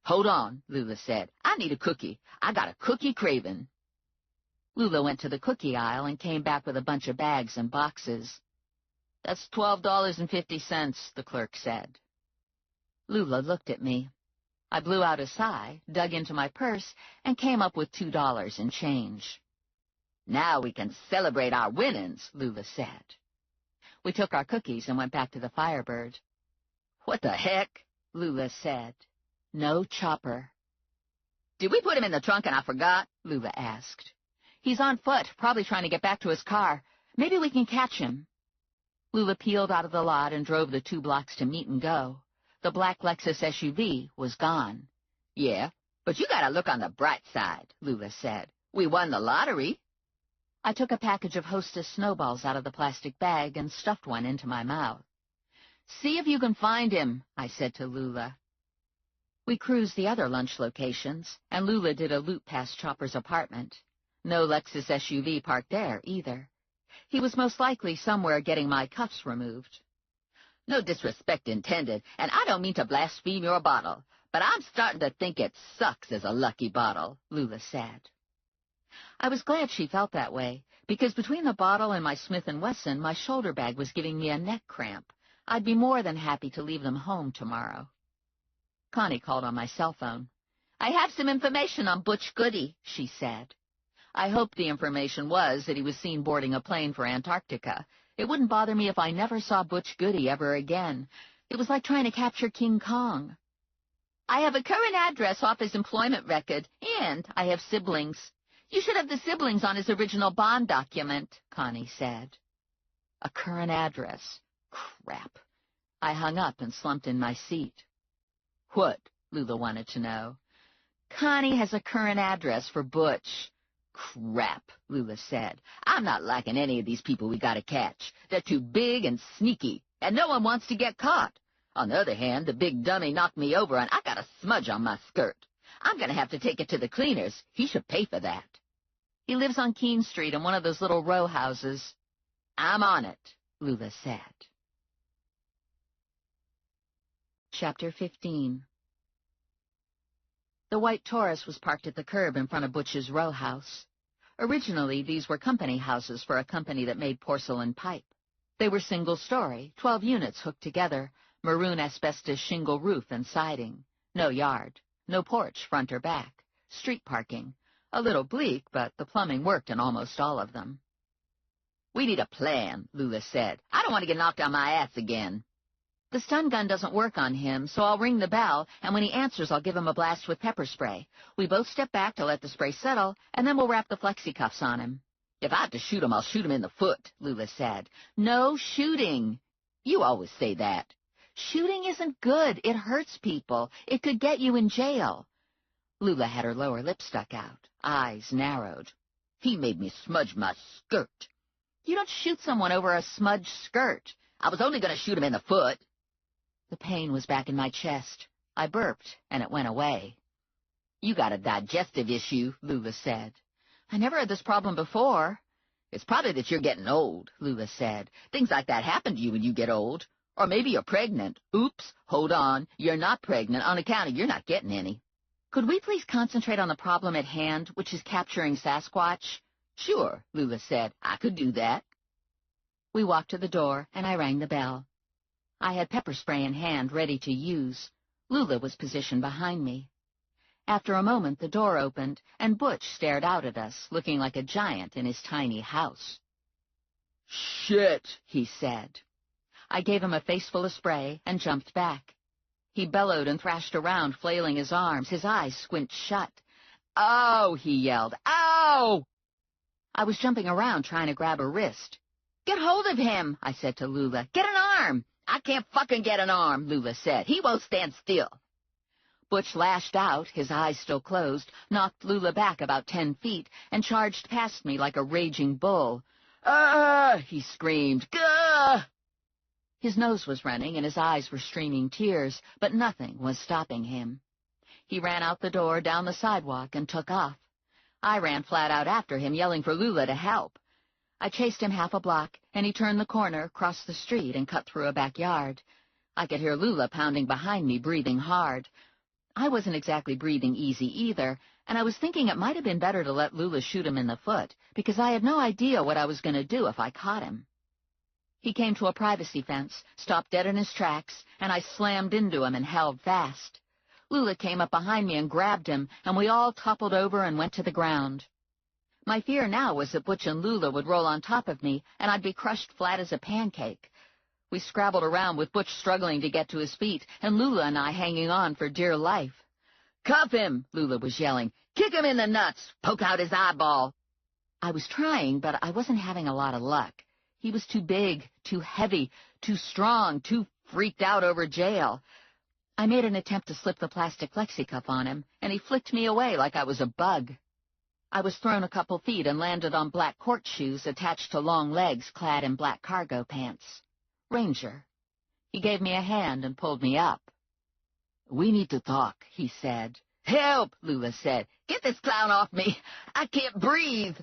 "Hold on," Lula said. "I need a cookie. I got a cookie craving." Lula went to the cookie aisle and came back with a bunch of bags and boxes. "That's $12.50, the clerk said. Lula looked at me. I blew out a sigh, dug into my purse, and came up with $2 in change. "Now we can celebrate our winnings," Lula said. We took our cookies and went back to the Firebird. "What the heck?" Lula said. "No Chopper." "Did we put him in the trunk and I forgot?" Lula asked. "He's on foot, probably trying to get back to his car. Maybe we can catch him." Lula peeled out of the lot and drove the 2 blocks to Meet and Go. The black Lexus SUV was gone. "Yeah, but you gotta look on the bright side," Lula said. "We won the lottery." I took a package of Hostess snowballs out of the plastic bag and stuffed one into my mouth. "See if you can find him," I said to Lula. We cruised the other lunch locations, and Lula did a loop past Chopper's apartment. No Lexus SUV parked there, either. He was most likely somewhere getting my cuffs removed. No disrespect intended, and I don't mean to blaspheme your bottle, but I'm starting to think it sucks as a lucky bottle, Lula said. I was glad she felt that way, because between the bottle and my Smith & Wesson, my shoulder bag was giving me a neck cramp. I'd be more than happy to leave them home tomorrow. Connie called on my cell phone. "I have some information on Butch Goody," she said. I hoped the information was that he was seen boarding a plane for Antarctica. It wouldn't bother me if I never saw Butch Goody ever again. It was like trying to capture King Kong. "I have a current address off his employment record, and I have siblings. You should have the siblings on his original bond document," Connie said. A current address. Crap. I hung up and slumped in my seat. "What?" Lula wanted to know. "Connie has a current address for Butch." "Crap," Lula said. "I'm not liking any of these people we gotta catch. They're too big and sneaky, and no one wants to get caught. On the other hand, the big dummy knocked me over, and I got a smudge on my skirt. I'm gonna have to take it to the cleaners. He should pay for that." "He lives on Keene Street in one of those little row houses." "I'm on it," Lula said. Chapter 15. The white Taurus was parked at the curb in front of Butch's row house. Originally, these were company houses for a company that made porcelain pipe. They were single-story, 12 units hooked together, maroon asbestos shingle roof and siding. No yard, no porch, front or back, street parking. A little bleak, but the plumbing worked in almost all of them. "We need a plan," Lula said. "I don't want to get knocked on my ass again." "The stun gun doesn't work on him, so I'll ring the bell, and when he answers, I'll give him a blast with pepper spray. We both step back to let the spray settle, and then we'll wrap the flexi-cuffs on him." "If I have to shoot him, I'll shoot him in the foot," Lula said. "No shooting." "You always say that." "Shooting isn't good. It hurts people. It could get you in jail." Lula had her lower lip stuck out, eyes narrowed. "He made me smudge my skirt." "You don't shoot someone over a smudged skirt." "I was only going to shoot him in the foot." The pain was back in my chest. I burped, and it went away. "You got a digestive issue," Lula said. "I never had this problem before." "It's probably that you're getting old," Lula said. "Things like that happen to you when you get old. Or maybe you're pregnant. Oops, hold on. You're not pregnant on account of you're not getting any." "Could we please concentrate on the problem at hand, which is capturing Sasquatch?" "Sure," Lula said. "I could do that." We walked to the door, and I rang the bell. I had pepper spray in hand, ready to use. Lula was positioned behind me. After a moment, the door opened, and Butch stared out at us, looking like a giant in his tiny house. "Shit," he said. I gave him a faceful of spray and jumped back. He bellowed and thrashed around, flailing his arms, his eyes squint shut. "Oh!" he yelled. "Oh!" I was jumping around, trying to grab a wrist. "Get hold of him," I said to Lula. "Get an arm." "I can't fucking get an arm," Lula said. "He won't stand still." Butch lashed out, his eyes still closed, knocked Lula back about 10 feet, and charged past me like a raging bull. "Ah!" he screamed. "Gah!" His nose was running, and his eyes were streaming tears, but nothing was stopping him. He ran out the door, down the sidewalk, and took off. I ran flat out after him, yelling for Lula to help. I chased him half a block, and he turned the corner, crossed the street, and cut through a backyard. I could hear Lula pounding behind me, breathing hard. I wasn't exactly breathing easy either, and I was thinking it might have been better to let Lula shoot him in the foot, because I had no idea what I was going to do if I caught him. He came to a privacy fence, stopped dead in his tracks, and I slammed into him and held fast. Lula came up behind me and grabbed him, and we all toppled over and went to the ground. My fear now was that Butch and Lula would roll on top of me, and I'd be crushed flat as a pancake. We scrabbled around with Butch struggling to get to his feet, and Lula and I hanging on for dear life. "Cuff him," Lula was yelling. "Kick him in the nuts. Poke out his eyeball." I was trying, but I wasn't having a lot of luck. He was too big, too heavy, too strong, too freaked out over jail. I made an attempt to slip the plastic flexi-cuff on him, and he flicked me away like I was a bug. I was thrown a couple feet and landed on black court shoes attached to long legs clad in black cargo pants. Ranger. He gave me a hand and pulled me up. "We need to talk," he said. "Help!" Lula said. "Get this clown off me! I can't breathe!"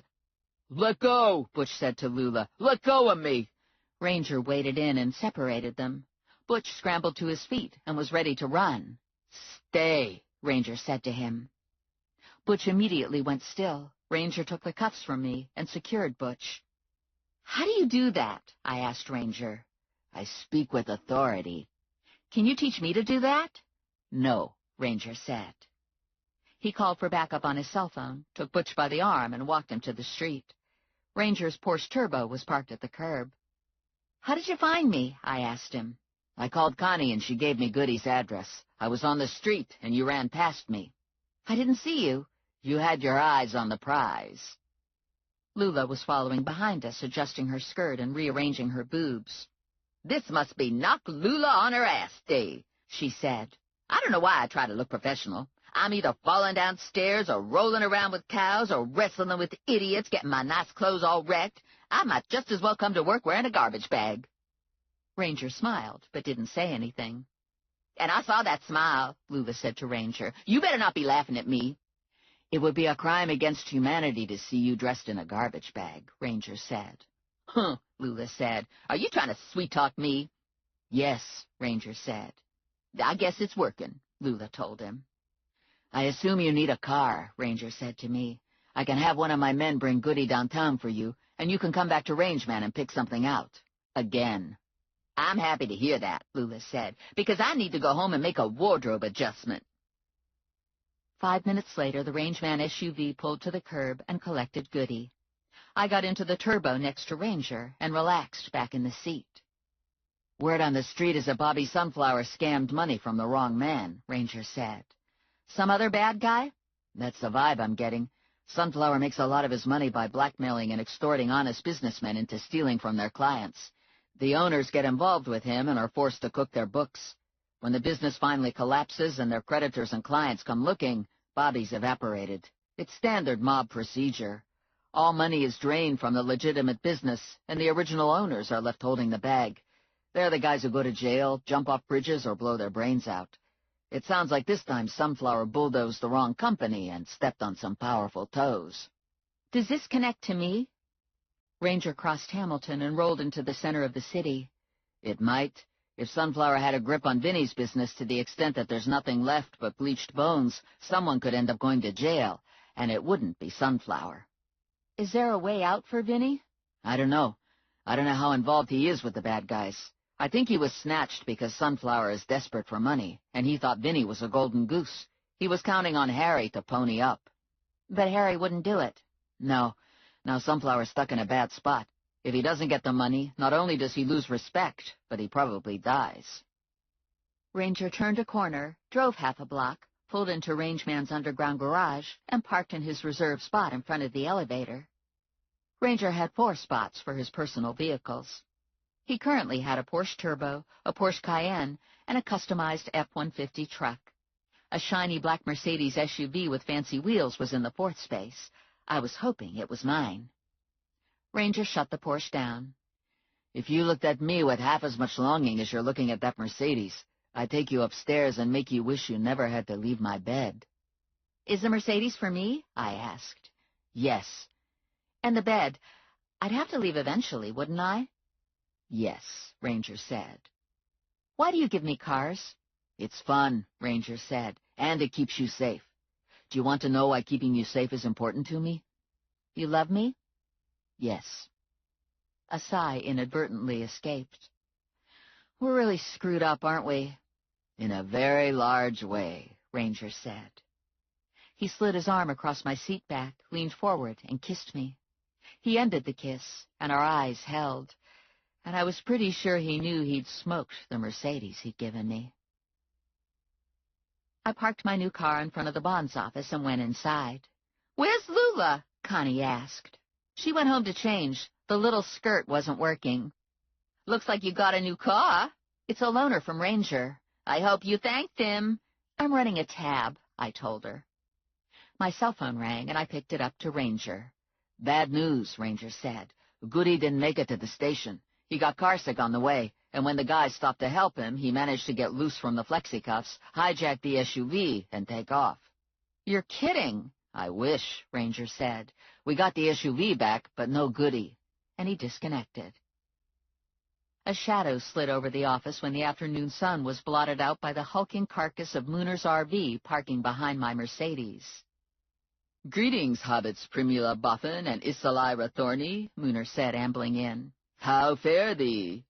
"Let go," Butch said to Lula. "Let go of me." Ranger waded in and separated them. Butch scrambled to his feet and was ready to run. "Stay," Ranger said to him. Butch immediately went still. Ranger took the cuffs from me and secured Butch. "How do you do that?" I asked Ranger. "I speak with authority." "Can you teach me to do that?" "No," Ranger said. He called for backup on his cell phone, took Butch by the arm, and walked him to the street. Ranger's Porsche Turbo was parked at the curb. "How did you find me?" I asked him. "I called Connie and she gave me Goody's address. I was on the street and you ran past me." "I didn't see you." "You had your eyes on the prize." Lula was following behind us, adjusting her skirt and rearranging her boobs. "This must be Knock Lula on her ass day," she said. "I don't know why I try to look professional. I'm either falling downstairs or rolling around with cows or wrestling with idiots, getting my nice clothes all wrecked. I might just as well come to work wearing a garbage bag." Ranger smiled, but didn't say anything. "And I saw that smile," Lula said to Ranger. "You better not be laughing at me." "It would be a crime against humanity to see you dressed in a garbage bag," Ranger said. "Huh," Lula said. "Are you trying to sweet-talk me?" "Yes," Ranger said. "I guess it's working," Lula told him. "I assume you need a car," Ranger said to me. "I can have one of my men bring Goody downtown for you, and you can come back to Rangeman and pick something out. Again." "I'm happy to hear that," Lula said, "because I need to go home and make a wardrobe adjustment." 5 minutes later, the Rangeman SUV pulled to the curb and collected Goody. I got into the Turbo next to Ranger and relaxed back in the seat. "Word on the street is that Bobby Sunflower scammed money from the wrong man," Ranger said. "Some other bad guy?" "That's the vibe I'm getting. Sunflower makes a lot of his money by blackmailing and extorting honest businessmen into stealing from their clients. The owners get involved with him and are forced to cook their books. When the business finally collapses and their creditors and clients come looking, Bobby's evaporated. It's standard mob procedure. All money is drained from the legitimate business, and the original owners are left holding the bag. They're the guys who go to jail, jump off bridges, or blow their brains out. It sounds like this time Sunflower bulldozed the wrong company and stepped on some powerful toes." "Does this connect to me?" Ranger crossed Hamilton and rolled into the center of the city. "It might. If Sunflower had a grip on Vinny's business to the extent that there's nothing left but bleached bones, someone could end up going to jail, and it wouldn't be Sunflower." "Is there a way out for Vinny?" "I don't know. I don't know how involved he is with the bad guys. I think he was snatched because Sunflower is desperate for money, and he thought Vinny was a golden goose. He was counting on Harry to pony up." "But Harry wouldn't do it." "No. Now Sunflower's stuck in a bad spot. If he doesn't get the money, not only does he lose respect, but he probably dies." Ranger turned a corner, drove half a block, pulled into Rangeman's underground garage, and parked in his reserved spot in front of the elevator. Ranger had 4 spots for his personal vehicles. He currently had a Porsche Turbo, a Porsche Cayenne, and a customized F-150 truck. A shiny black Mercedes SUV with fancy wheels was in the 4th space. I was hoping it was mine. Ranger shut the Porsche down. "If you looked at me with half as much longing as you're looking at that Mercedes, I'd take you upstairs and make you wish you never had to leave my bed." "Is the Mercedes for me?" I asked. "Yes." "And the bed? I'd have to leave eventually, wouldn't I?" "Yes," Ranger said. "Why do you give me cars?" "It's fun," Ranger said, "and it keeps you safe. Do you want to know why keeping you safe is important to me?" "You love me?" "Yes." A sigh inadvertently escaped. "We're really screwed up, aren't we?" "In a very large way," Ranger said. He slid his arm across my seat back, leaned forward, and kissed me. He ended the kiss, and our eyes held, and I was pretty sure he knew he'd smoked the Mercedes he'd given me. I parked my new car in front of the bonds office and went inside. "Where's Lula?" Connie asked. "She went home to change. The little skirt wasn't working." "Looks like you got a new car." "It's a loaner from Ranger." "I hope you thanked him." "I'm running a tab," I told her. My cell phone rang, and I picked it up to Ranger. "Bad news," Ranger said. "Goody didn't make it to the station. He got carsick on the way, and when the guys stopped to help him, he managed to get loose from the flexicuffs, hijack the SUV, and take off." You're kidding. I wish, Ranger said. We got the SUV back, but no goody. And he disconnected. A shadow slid over the office when the afternoon sun was blotted out by the hulking carcass of Mooner's RV parking behind my Mercedes. "Greetings, hobbits Primula Boffin and Isalira Thorny," Mooner said, ambling in. "How fare thee?"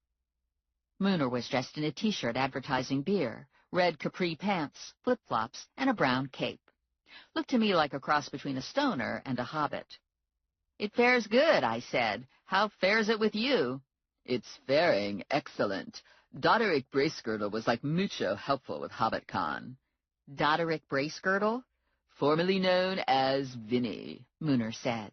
Mooner was dressed in a T-shirt advertising beer, red capri pants, flip-flops, and a brown cape. Looked to me like a cross between a stoner and a hobbit. "It fares good," I said. "How fares it with you?" "It's faring excellent. Doderick Bracegirdle was like mucho helpful with HobbitCon." "Doderick Bracegirdle?" "Formerly known as Vinny," Mooner said.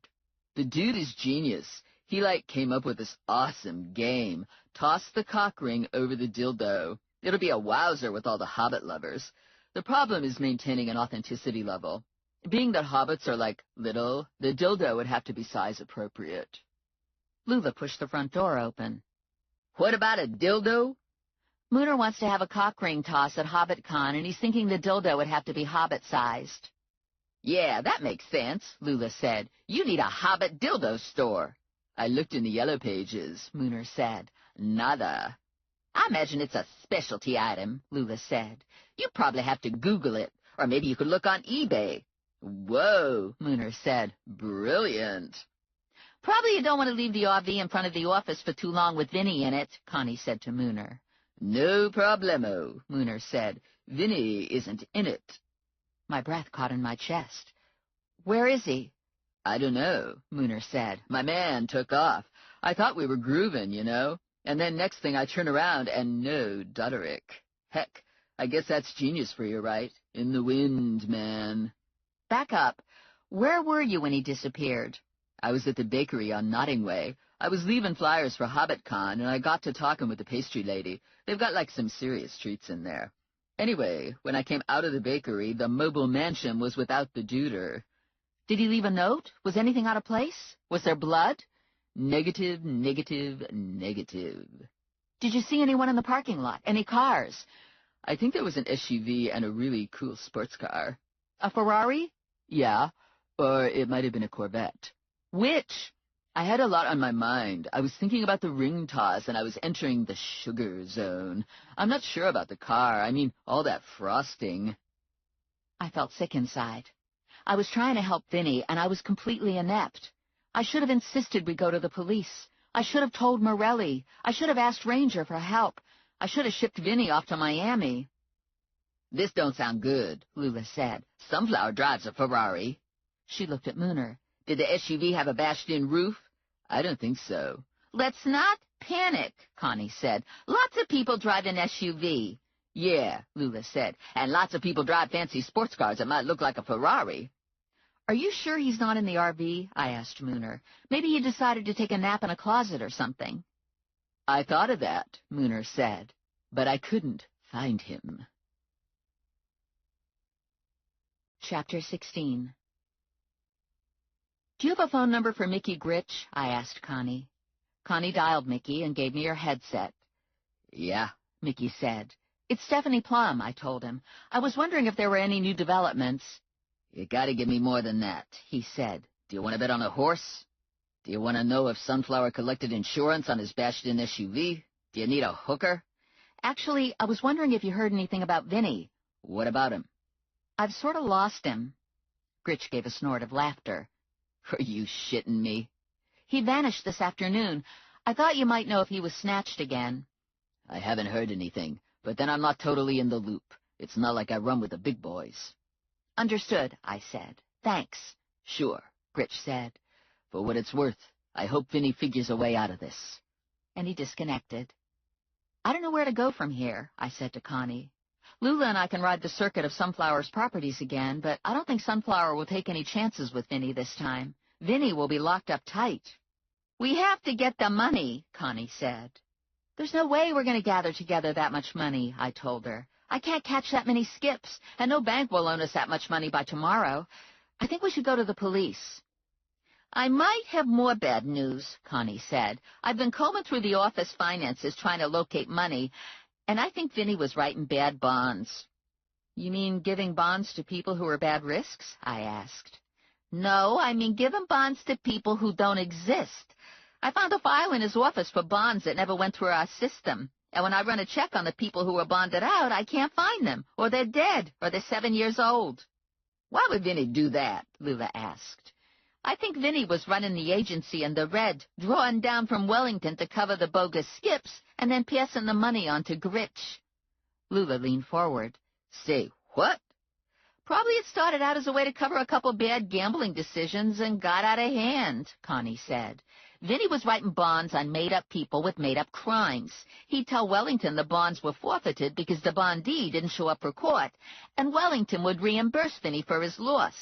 "The dude is genius. He, came up with this awesome game. Toss the cock ring over the dildo. It'll be a wowzer with all the Hobbit lovers. The problem is maintaining an authenticity level. Being that hobbits are, little, the dildo would have to be size appropriate." Lula pushed the front door open. "What about a dildo?" "Mooner wants to have a cock ring toss at HobbitCon, and he's thinking the dildo would have to be hobbit-sized." "Yeah, that makes sense," Lula said. "You need a hobbit dildo store." "I looked in the yellow pages," Mooner said. "Nada." "I imagine it's a specialty item," Lula said. "You probably have to Google it, or maybe you could look on eBay." "Whoa," Mooner said. "Brilliant." "Probably you don't want to leave the RV in front of the office for too long with Vinny in it," Connie said to Mooner. "No problemo," Mooner said. "Vinny isn't in it." My breath caught in my chest. "Where is he?" "I don't know," Mooner said. "My man took off. I thought we were grooving, And then next thing I turn around and no Doderick. Heck, I guess that's genius for you, right? In the wind, man." "Back up. Where were you when he disappeared?" "I was at the bakery on Notting Way. I was leaving flyers for HobbitCon, and I got to talking with the pastry lady. They've got, some serious treats in there. Anyway, when I came out of the bakery, the mobile mansion was without the duder." "Did he leave a note? Was anything out of place? Was there blood?" "Negative, negative, negative." "Did you see anyone in the parking lot? Any cars?" "I think there was an SUV and a really cool sports car." "A Ferrari?" "Yeah, or it might have been a Corvette." "Which?" "I had a lot on my mind. I was thinking about the ring toss, and I was entering the sugar zone. I'm not sure about the car. I mean, all that frosting." I felt sick inside. I was trying to help Vinny, and I was completely inept. I should have insisted we go to the police. I should have told Morelli. I should have asked Ranger for help. I should have shipped Vinny off to Miami. "This don't sound good," Lula said. "Sunflower drives a Ferrari." She looked at Mooner. "Did the SUV have a bashed-in roof?" "I don't think so." "Let's not panic," Connie said. "Lots of people drive an SUV." "Yeah," Lula said, "and lots of people drive fancy sports cars that might look like a Ferrari." "Are you sure he's not in the RV?" I asked Mooner. "Maybe he decided to take a nap in a closet or something." "I thought of that," Mooner said, "but I couldn't find him." Chapter 16. "Do you have a phone number for Mickey Gritch?" I asked Connie. Connie dialed Mickey and gave me her headset. "Yeah," Mickey said. "It's Stephanie Plum," I told him. "I was wondering if there were any new developments." "You gotta give me more than that," he said. "Do you want to bet on a horse? Do you want to know if Sunflower collected insurance on his bashed-in SUV? Do you need a hooker?" "Actually, I was wondering if you heard anything about Vinny." "What about him?" "I've sort of lost him." Gritch gave a snort of laughter. "Are you shitting me?" "He vanished this afternoon. I thought you might know if he was snatched again." "I haven't heard anything, but then I'm not totally in the loop. It's not like I run with the big boys." "Understood," I said. "Thanks." "Sure," Gritch said. "For what it's worth, I hope Vinny figures a way out of this." And he disconnected. "I don't know where to go from here," I said to Connie. "Lula and I can ride the circuit of Sunflower's properties again, but I don't think Sunflower will take any chances with Vinny this time. Vinny will be locked up tight." "We have to get the money," Connie said. "There's no way we're going to gather together that much money," I told her. "I can't catch that many skips, and no bank will loan us that much money by tomorrow. I think we should go to the police." "I might have more bad news," Connie said. "I've been combing through the office finances trying to locate money, and I think Vinny was writing bad bonds." You mean giving bonds to people who are bad risks? I asked. No, I mean giving bonds to people who don't exist. I found a file in his office for bonds that never went through our system. And when I run a check on the people who were bonded out, I can't find them, or they're dead, or they're 7 years old. Why would Vinny do that? Lula asked. I think Vinny was running the agency in the red, drawing down from Wellington to cover the bogus skips, and then passing the money on to Gritch. Lula leaned forward. Say, what? Probably it started out as a way to cover a couple bad gambling decisions and got out of hand, Connie said. Vinny was writing bonds on made-up people with made-up crimes. He'd tell Wellington the bonds were forfeited because the bondee didn't show up for court, and Wellington would reimburse Vinny for his loss.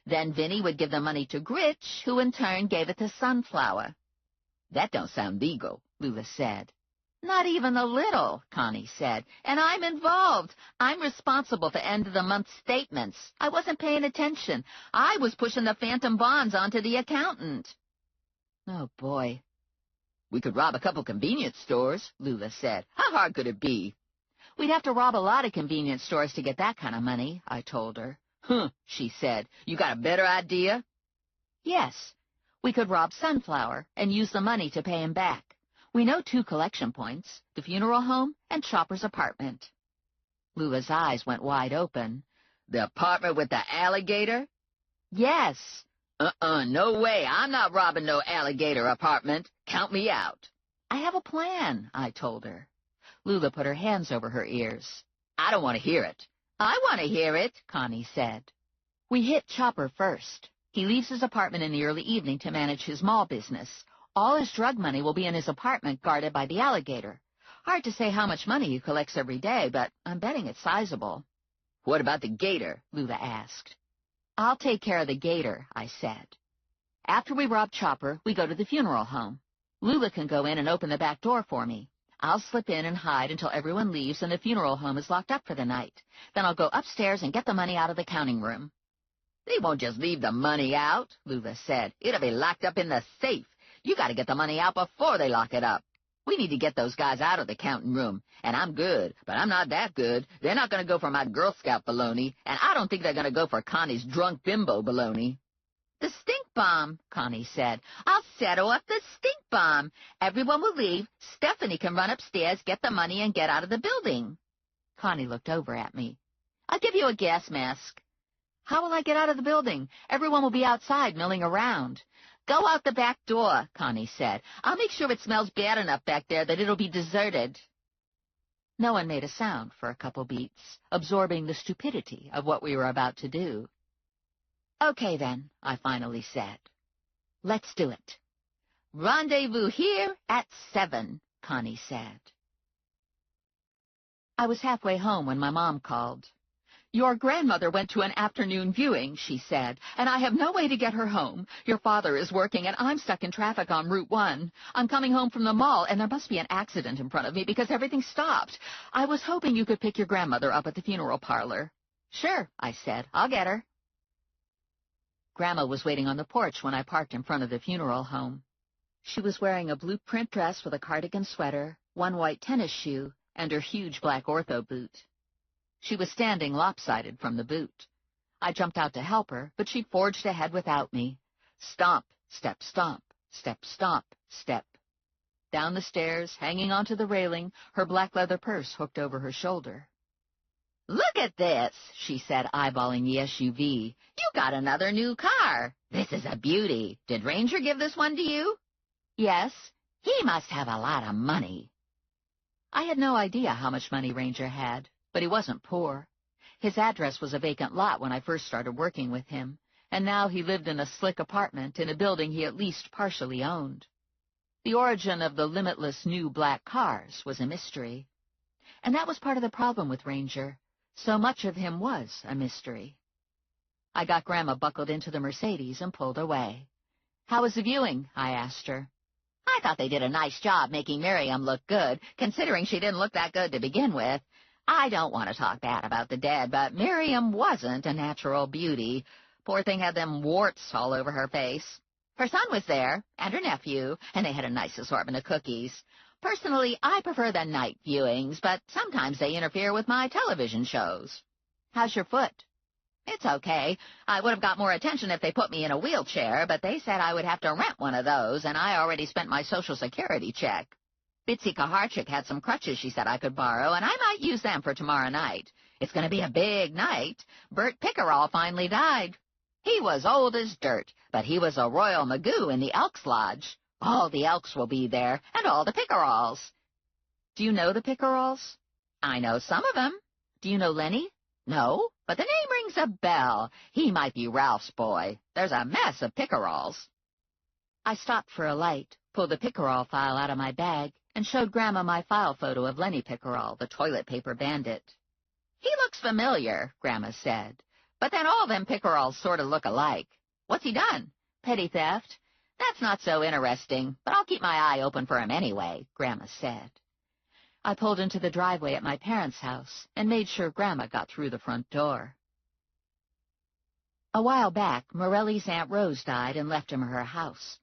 Then Vinny would give the money to Gritch, who in turn gave it to Sunflower. That don't sound legal, Lula said. Not even a little, Connie said, and I'm involved. I'm responsible for end-of-the-month statements. I wasn't paying attention. I was pushing the phantom bonds onto the accountant. Oh, boy. We could rob a couple convenience stores, Lula said. How hard could it be? We'd have to rob a lot of convenience stores to get that kind of money, I told her. She said. You got a better idea? Yes. We could rob Sunflower and use the money to pay him back. We know 2 collection points, the funeral home and Chopper's apartment. Lula's eyes went wide open. The apartment with the alligator? Yes. No way. I'm not robbing no alligator apartment. Count me out. I have a plan, I told her. Lula put her hands over her ears. I don't want to hear it. I want to hear it, Connie said. We hit Chopper first. He leaves his apartment in the early evening to manage his mall business. All his drug money will be in his apartment guarded by the alligator. Hard to say how much money he collects every day, but I'm betting it's sizable. What about the gator? Lula asked. I'll take care of the gator, I said. After we rob Chopper, we go to the funeral home. Lula can go in and open the back door for me. I'll slip in and hide until everyone leaves and the funeral home is locked up for the night. Then I'll go upstairs and get the money out of the counting room. They won't just leave the money out, Lula said. It'll be locked up in the safe. You got to get the money out before they lock it up. We need to get those guys out of the counting room. And I'm good, but I'm not that good. They're not going to go for my Girl Scout baloney, and I don't think they're going to go for Connie's drunk bimbo baloney. The stink bomb, Connie said. I'll set off the stink bomb. Everyone will leave. Stephanie can run upstairs, get the money, and get out of the building. Connie looked over at me. I'll give you a gas mask. How will I get out of the building? Everyone will be outside milling around. Go out the back door, Connie said. I'll make sure it smells bad enough back there that it'll be deserted. No one made a sound for a couple beats, absorbing the stupidity of what we were about to do. Okay, then, I finally said. Let's do it. Rendezvous here at 7, Connie said. I was halfway home when my mom called. Your grandmother went to an afternoon viewing, she said, and I have no way to get her home. Your father is working, and I'm stuck in traffic on Route 1. I'm coming home from the mall, and there must be an accident in front of me because everything stopped. I was hoping you could pick your grandmother up at the funeral parlor. Sure, I said. I'll get her. Grandma was waiting on the porch when I parked in front of the funeral home. She was wearing a blue print dress with a cardigan sweater, one white tennis shoe, and her huge black ortho boot. She was standing lopsided from the boot. I jumped out to help her, but she forged ahead without me. Stomp, step, stomp, step, stomp, step. Down the stairs, hanging onto the railing, her black leather purse hooked over her shoulder. Look at this, she said, eyeballing the SUV. You got another new car. This is a beauty. Did Ranger give this one to you? Yes. He must have a lot of money. I had no idea how much money Ranger had. But he wasn't poor. His address was a vacant lot when I first started working with him, and now he lived in a slick apartment in a building he at least partially owned. The origin of the limitless new black cars was a mystery. And that was part of the problem with Ranger. So much of him was a mystery. I got Grandma buckled into the Mercedes and pulled away. How was the viewing? I asked her. I thought they did a nice job making Miriam look good, considering she didn't look that good to begin with. I don't want to talk bad about the dead, but Miriam wasn't a natural beauty. Poor thing had them warts all over her face. Her son was there, and her nephew, and they had a nice assortment of cookies. Personally, I prefer the night viewings, but sometimes they interfere with my television shows. How's your foot? It's okay. I would have got more attention if they put me in a wheelchair, but they said I would have to rent one of those, and I already spent my Social Security check. Bitsy Kaharchik had some crutches she said I could borrow, and I might use them for tomorrow night. It's going to be a big night. Bert Pickerel finally died. He was old as dirt, but he was a royal Magoo in the Elks Lodge. All the Elks will be there, and all the Pickerels. Do you know the Pickerels? I know some of them. Do you know Lenny? No, but the name rings a bell. He might be Ralph's boy. There's a mess of Pickerels. I stopped for a light, pulled the Pickerel file out of my bag, and showed Grandma my file photo of Lenny Pickerel, the toilet paper bandit. He looks familiar, Grandma said, but then all them Pickerels sort of look alike. What's he done? Petty theft. That's not so interesting, but I'll keep my eye open for him anyway, Grandma said. I pulled into the driveway at my parents' house and made sure Grandma got through the front door. A while back, Morelli's Aunt Rose died and left him her house.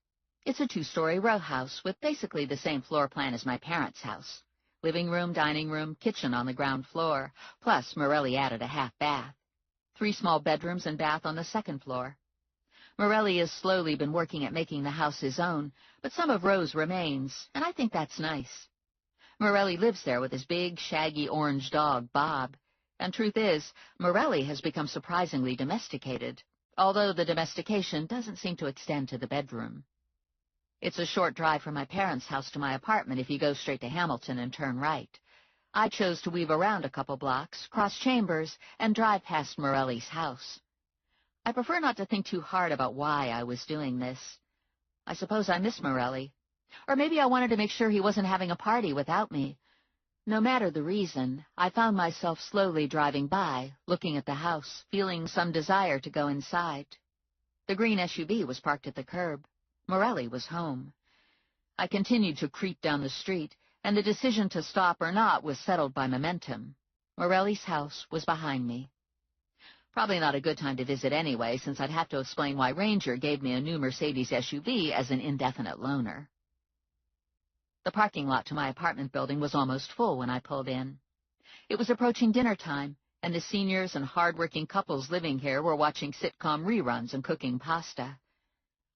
It's a 2-story row house with basically the same floor plan as my parents' house. Living room, dining room, kitchen on the ground floor, plus Morelli added a half bath. 3 small bedrooms and bath on the second floor. Morelli has slowly been working at making the house his own, but some of Rose remains, and I think that's nice. Morelli lives there with his big, shaggy orange dog, Bob, and truth is, Morelli has become surprisingly domesticated, although the domestication doesn't seem to extend to the bedroom. It's a short drive from my parents' house to my apartment if you go straight to Hamilton and turn right. I chose to weave around a couple blocks, cross Chambers, and drive past Morelli's house. I prefer not to think too hard about why I was doing this. I suppose I miss Morelli. Or maybe I wanted to make sure he wasn't having a party without me. No matter the reason, I found myself slowly driving by, looking at the house, feeling some desire to go inside. The green SUV was parked at the curb. Morelli was home. I continued to creep down the street, and the decision to stop or not was settled by momentum. Morelli's house was behind me. Probably not a good time to visit anyway, since I'd have to explain why Ranger gave me a new Mercedes SUV as an indefinite loaner. The parking lot to my apartment building was almost full when I pulled in. It was approaching dinner time, and the seniors and hard-working couples living here were watching sitcom reruns and cooking pasta.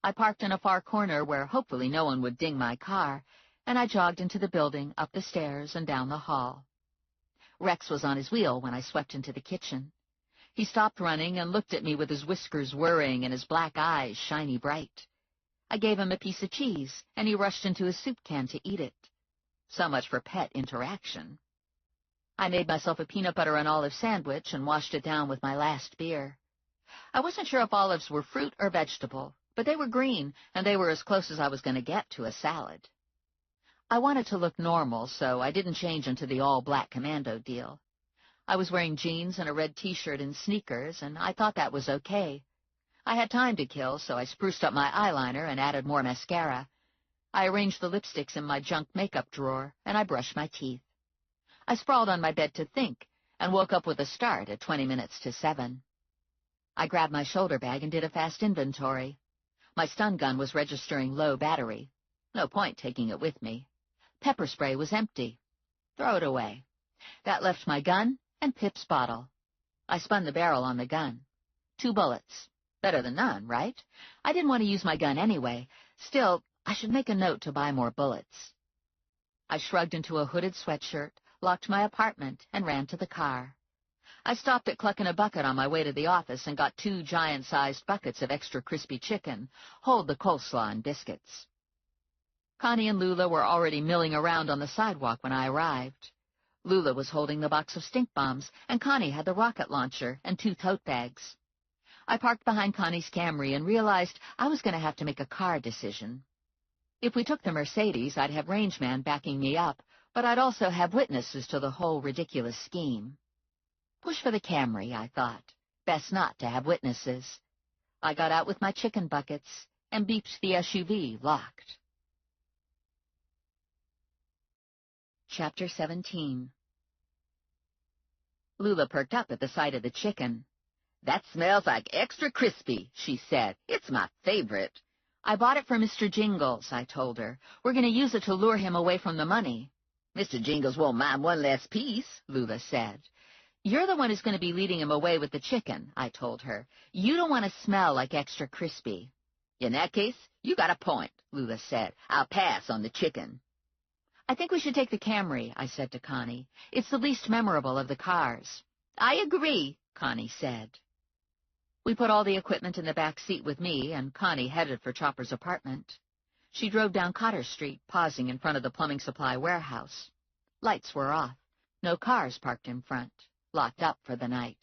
I parked in a far corner where hopefully no one would ding my car, and I jogged into the building, up the stairs, and down the hall. Rex was on his wheel when I swept into the kitchen. He stopped running and looked at me with his whiskers whirring and his black eyes shiny bright. I gave him a piece of cheese, and he rushed into his soup can to eat it. So much for pet interaction. I made myself a peanut butter and olive sandwich and washed it down with my last beer. I wasn't sure if olives were fruit or vegetable, but they were green, and they were as close as I was going to get to a salad. I wanted to look normal, so I didn't change into the all-black commando deal. I was wearing jeans and a red T-shirt and sneakers, and I thought that was okay. I had time to kill, so I spruced up my eyeliner and added more mascara. I arranged the lipsticks in my junk makeup drawer, and I brushed my teeth. I sprawled on my bed to think, and woke up with a start at 20 minutes to 7. I grabbed my shoulder bag and did a fast inventory. My stun gun was registering low battery. No point taking it with me. Pepper spray was empty. Throw it away. That left my gun and Pip's bottle. I spun the barrel on the gun. 2 bullets. Better than none, right? I didn't want to use my gun anyway. Still, I should make a note to buy more bullets. I shrugged into a hooded sweatshirt, locked my apartment, and ran to the car. I stopped at Cluck and a Bucket on my way to the office and got 2 giant-sized buckets of extra crispy chicken, hold the coleslaw and biscuits. Connie and Lula were already milling around on the sidewalk when I arrived. Lula was holding the box of stink bombs, and Connie had the rocket launcher and 2 tote bags. I parked behind Connie's Camry and realized I was going to have to make a car decision. If we took the Mercedes, I'd have Rangeman backing me up, but I'd also have witnesses to the whole ridiculous scheme. Push for the Camry, I thought. Best not to have witnesses. I got out with my chicken buckets and beeped the SUV locked. Chapter 17. Lula perked up at the sight of the chicken. "That smells like extra crispy," she said. "It's my favorite." "I bought it for Mr. Jingles," I told her. "We're going to use it to lure him away from the money." "Mr. Jingles won't mind one less piece," Lula said. You're the one who's going to be leading him away with the chicken, I told her. You don't want to smell like extra crispy. In that case, you got a point, Lula said. I'll pass on the chicken. I think we should take the Camry, I said to Connie. It's the least memorable of the cars. I agree, Connie said. We put all the equipment in the back seat with me, and Connie headed for Chopper's apartment. She drove down Cotter Street, pausing in front of the plumbing supply warehouse. Lights were off. No cars parked in front, locked up for the night.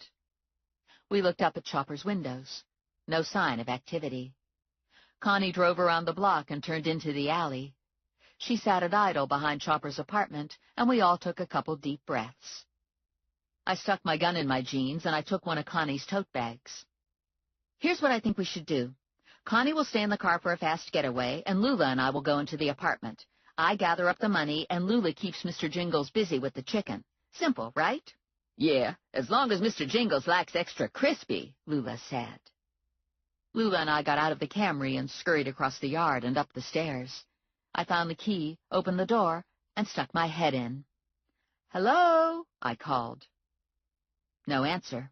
We looked up at Chopper's windows. No sign of activity. Connie drove around the block and turned into the alley. She sat at idle behind Chopper's apartment, and we all took a couple deep breaths. I stuck my gun in my jeans, and I took one of Connie's tote bags. Here's what I think we should do. Connie will stay in the car for a fast getaway, and Lula and I will go into the apartment. I gather up the money, and Lula keeps Mr. Jingles busy with the chicken. Simple, right? Yeah, as long as Mr. Jingles likes extra crispy, Lula said. Lula and I got out of the Camry and scurried across the yard and up the stairs. I found the key, opened the door, and stuck my head in. "Hello?" I called. No answer.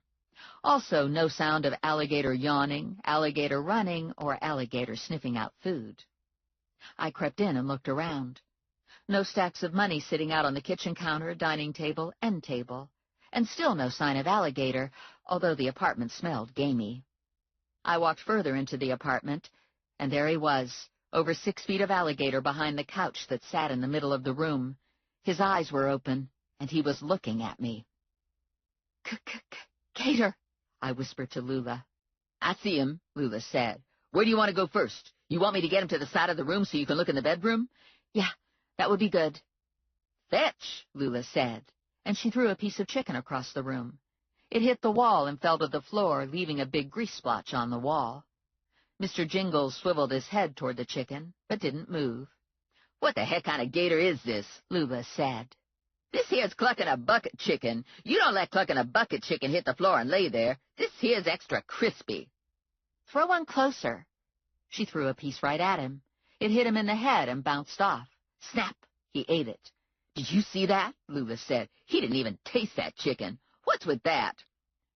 Also, no sound of alligator yawning, alligator running, or alligator sniffing out food. I crept in and looked around. No stacks of money sitting out on the kitchen counter, dining table, end table, and still no sign of alligator, although the apartment smelled gamey. I walked further into the apartment, and there he was, over 6 feet of alligator behind the couch that sat in the middle of the room. His eyes were open, and he was looking at me. "Gator," I whispered to Lula. "I see him," Lula said. "Where do you want to go first? You want me to get him to the side of the room so you can look in the bedroom?" "Yeah, that would be good." "Fetch," Lula said, and she threw a piece of chicken across the room. It hit the wall and fell to the floor, leaving a big grease splotch on the wall. Mr. Jingles swiveled his head toward the chicken, but didn't move. "What the heck kind of gator is this?" Lula said. "This here's clucking a bucket chicken. You don't let clucking a bucket chicken hit the floor and lay there. This here's extra crispy." "Throw one closer." She threw a piece right at him. It hit him in the head and bounced off. Snap! He ate it. "Did you see that?" Lula said. "He didn't even taste that chicken. What's with that?"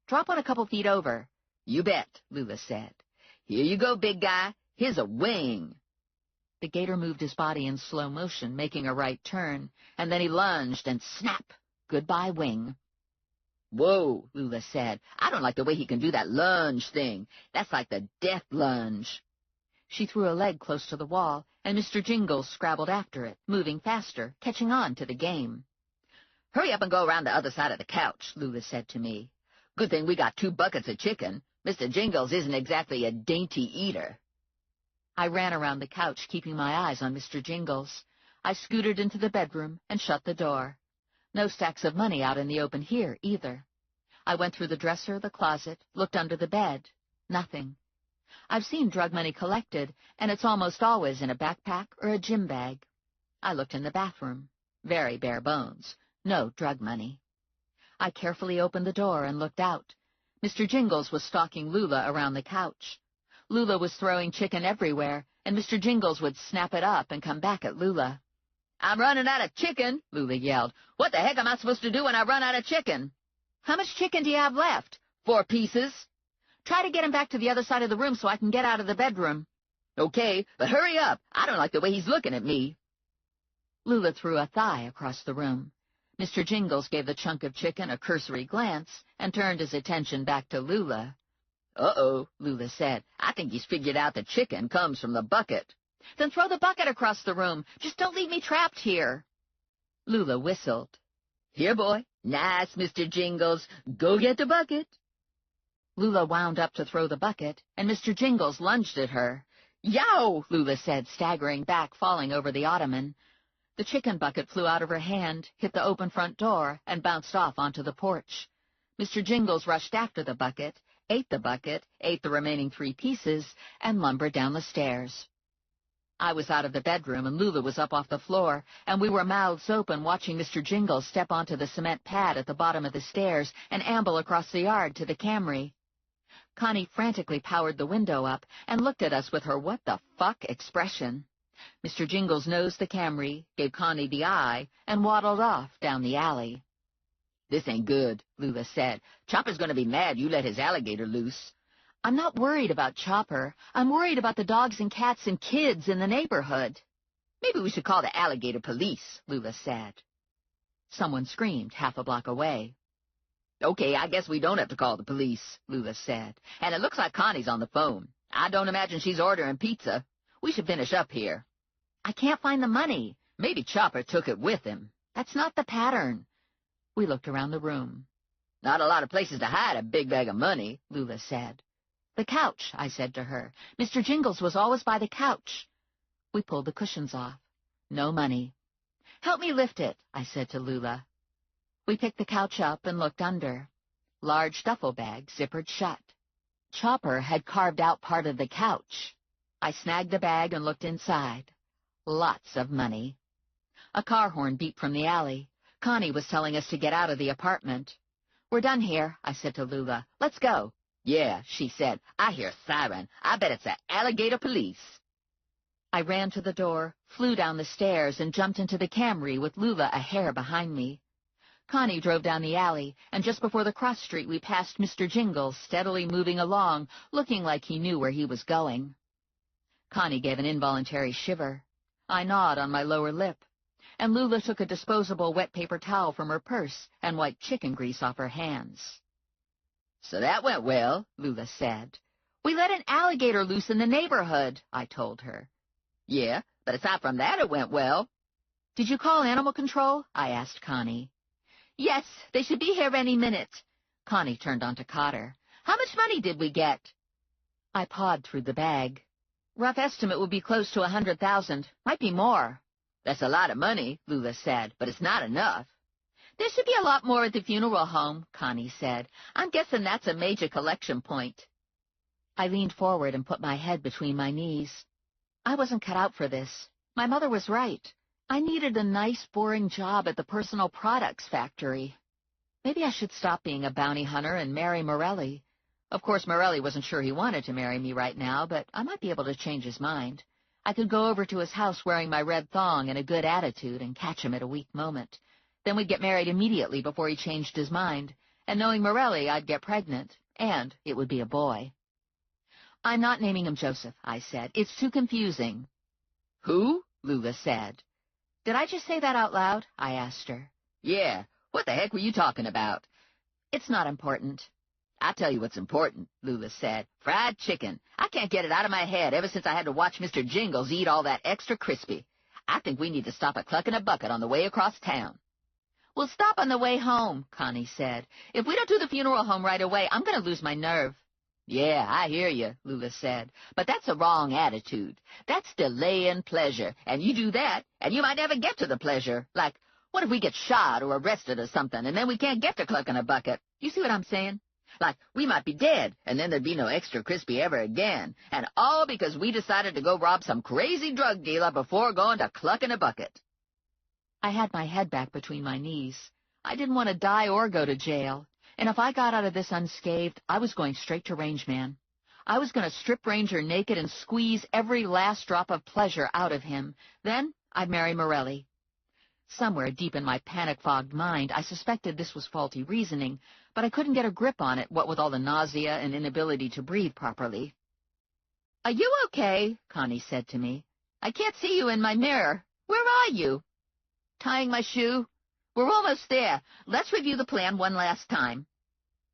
"Drop one a couple feet over." "You bet," Lula said. "Here you go, big guy. Here's a wing." The gator moved his body in slow motion, making a right turn, and then he lunged, and snap! Goodbye, wing. "Whoa," Lula said. "I don't like the way he can do that lunge thing. That's like the death lunge." She threw a leg close to the wall, and Mr. Jingles scrabbled after it, moving faster, catching on to the game. "Hurry up and go around the other side of the couch," Lula said to me. "Good thing we got 2 buckets of chicken. Mr. Jingles isn't exactly a dainty eater." I ran around the couch, keeping my eyes on Mr. Jingles. I scooted into the bedroom and shut the door. No stacks of money out in the open here, either. I went through the dresser, the closet, looked under the bed. Nothing. I've seen drug money collected, and it's almost always in a backpack or a gym bag. I looked in the bathroom. Very bare bones. No drug money. I carefully opened the door and looked out. Mr. Jingles was stalking Lula around the couch. Lula was throwing chicken everywhere, and Mr. Jingles would snap it up and come back at Lula. "I'm running out of chicken," Lula yelled. "What the heck am I supposed to do when I run out of chicken?" "How much chicken do you have left?" 4 pieces. "Try to get him back to the other side of the room so I can get out of the bedroom." "Okay, but hurry up. I don't like the way he's looking at me." Lula threw a thigh across the room. Mr. Jingles gave the chunk of chicken a cursory glance and turned his attention back to Lula. "Uh-oh," Lula said. "I think he's figured out the chicken comes from the bucket." "Then throw the bucket across the room. Just don't leave me trapped here." Lula whistled. "Here, boy. Nice, Mr. Jingles. Go get the bucket." Lula wound up to throw the bucket, and Mr. Jingles lunged at her. "Yow!" Lula said, staggering back, falling over the ottoman. The chicken bucket flew out of her hand, hit the open front door, and bounced off onto the porch. Mr. Jingles rushed after the bucket, ate the remaining 3 pieces, and lumbered down the stairs. I was out of the bedroom, and Lula was up off the floor, and we were mouths open watching Mr. Jingles step onto the cement pad at the bottom of the stairs and amble across the yard to the Camry. Connie frantically powered the window up and looked at us with her what-the-fuck expression. Mr. Jingles nosed the Camry, gave Connie the eye, and waddled off down the alley. "This ain't good," Lula said. "Chopper's going to be mad you let his alligator loose." I'm not worried about Chopper. I'm worried about the dogs and cats and kids in the neighborhood. "Maybe we should call the alligator police," Lula said. Someone screamed half a block away. "Okay, I guess we don't have to call the police," Lula said. "And it looks like Connie's on the phone. I don't imagine she's ordering pizza. We should finish up here." I can't find the money. "Maybe Chopper took it with him." That's not the pattern. We looked around the room. "Not a lot of places to hide a big bag of money," Lula said. The couch, I said to her. Mr. Jingles was always by the couch. We pulled the cushions off. No money. Help me lift it, I said to Lula. We picked the couch up and looked under. Large duffel bag zippered shut. Chopper had carved out part of the couch. I snagged the bag and looked inside. Lots of money. A car horn beeped from the alley. Connie was telling us to get out of the apartment. We're done here, I said to Lula. Let's go. "Yeah," she said. "I hear a siren. I bet it's the alligator police." I ran to the door, flew down the stairs, and jumped into the Camry with Lula a hair behind me. Connie drove down the alley, and just before the cross street we passed Mr. Jingles steadily moving along, looking like he knew where he was going. Connie gave an involuntary shiver. I gnawed on my lower lip, and Lula took a disposable wet paper towel from her purse and wiped chicken grease off her hands. "So that went well," Lula said. "We let an alligator loose in the neighborhood," I told her. "Yeah, but aside from that, it went well." "Did you call animal control?" I asked Connie. "Yes, they should be here any minute." Connie turned on to Cotter. "How much money did we get?" I pawed through the bag. "Rough estimate would be close to 100,000. Might be more." "That's a lot of money," Lula said, "but it's not enough." "There should be a lot more at the funeral home," Connie said. "I'm guessing that's a major collection point." I leaned forward and put my head between my knees. I wasn't cut out for this. My mother was right. I needed a nice, boring job at the personal products factory. Maybe I should stop being a bounty hunter and marry Morelli. Of course, Morelli wasn't sure he wanted to marry me right now, but I might be able to change his mind. I could go over to his house wearing my red thong and a good attitude and catch him at a weak moment. Then we'd get married immediately before he changed his mind, and knowing Morelli, I'd get pregnant, and it would be a boy. "I'm not naming him Joseph," I said. "It's too confusing." "Who?" Lula said. "Did I just say that out loud?" I asked her. "Yeah. What the heck were you talking about?" "It's not important." "I'll tell you what's important," Lula said. "Fried chicken. I can't get it out of my head ever since I had to watch Mr. Jingles eat all that extra crispy. I think we need to stop at Clucking a Bucket on the way across town." "We'll stop on the way home," Connie said. "If we don't do the funeral home right away, I'm going to lose my nerve." "Yeah, I hear you," Lula said. "But that's a wrong attitude. That's delaying pleasure, and you do that, and you might never get to the pleasure. Like, what if we get shot or arrested or something, and then we can't get to Clucking a Bucket? You see what I'm saying? Like, we might be dead, and then there'd be no extra crispy ever again, and all because we decided to go rob some crazy drug dealer before going to Clucking a Bucket." I had my head back between my knees. I didn't want to die or go to jail. And if I got out of this unscathed, I was going straight to Rangeman. I was going to strip Ranger naked and squeeze every last drop of pleasure out of him. Then I'd marry Morelli. Somewhere deep in my panic-fogged mind, I suspected this was faulty reasoning, but I couldn't get a grip on it, what with all the nausea and inability to breathe properly. "Are you okay?" Connie said to me. "I can't see you in my mirror. Where are you?" "Tying my shoe. We're almost there. Let's review the plan one last time.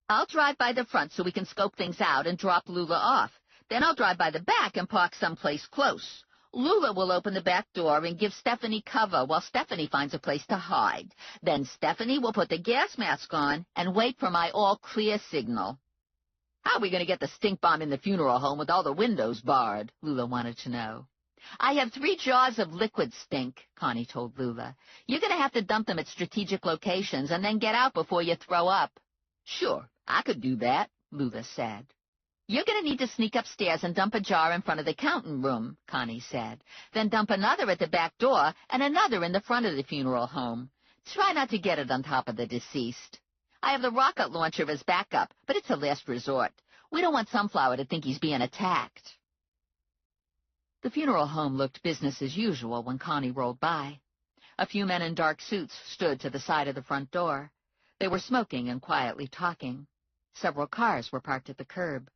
I'll drive by the front so we can scope things out and drop Lula off. Then I'll drive by the back and park someplace close. Lula will open the back door and give Stephanie cover while Stephanie finds a place to hide. Then Stephanie will put the gas mask on and wait for my all-clear signal." "How are we going to get the stink bomb in the funeral home with all the windows barred?" Lula wanted to know. "I have 3 jars of liquid stink," Connie told Lula. "You're going to have to dump them at strategic locations and then get out before you throw up." "Sure, I could do that," Lula said. "You're going to need to sneak upstairs and dump a jar in front of the counting room," Connie said. "Then dump another at the back door and another in the front of the funeral home. Try not to get it on top of the deceased. I have the rocket launcher as backup, but it's a last resort. We don't want Sunflower to think he's being attacked." The funeral home looked business as usual when Connie rolled by. A few men in dark suits stood to the side of the front door. They were smoking and quietly talking. Several cars were parked at the curb.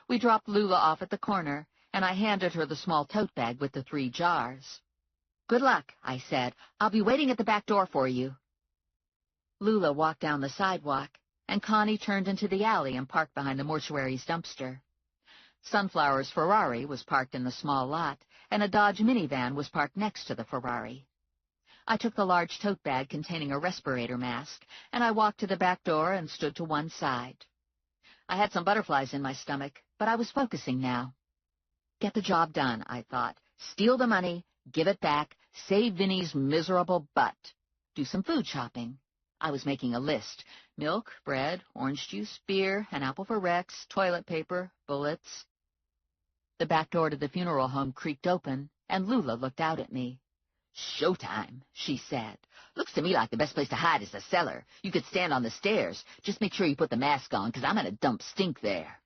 We dropped Lula off at the corner, and I handed her the small tote bag with the 3 jars. "Good luck," I said. "I'll be waiting at the back door for you." Lula walked down the sidewalk, and Connie turned into the alley and parked behind the mortuary's dumpster. Sunflower's Ferrari was parked in the small lot, and a Dodge minivan was parked next to the Ferrari. I took the large tote bag containing a respirator mask, and I walked to the back door and stood to one side. I had some butterflies in my stomach, but I was focusing now. Get the job done, I thought. Steal the money, give it back, save Vinny's miserable butt. Do some food shopping. I was making a list. Milk, bread, orange juice, beer, an apple for Rex, toilet paper, bullets. The back door to the funeral home creaked open, and Lula looked out at me. "Showtime," she said. "Looks to me like the best place to hide is the cellar. You could stand on the stairs. Just make sure you put the mask on, 'cause I'm gonna dump stink there."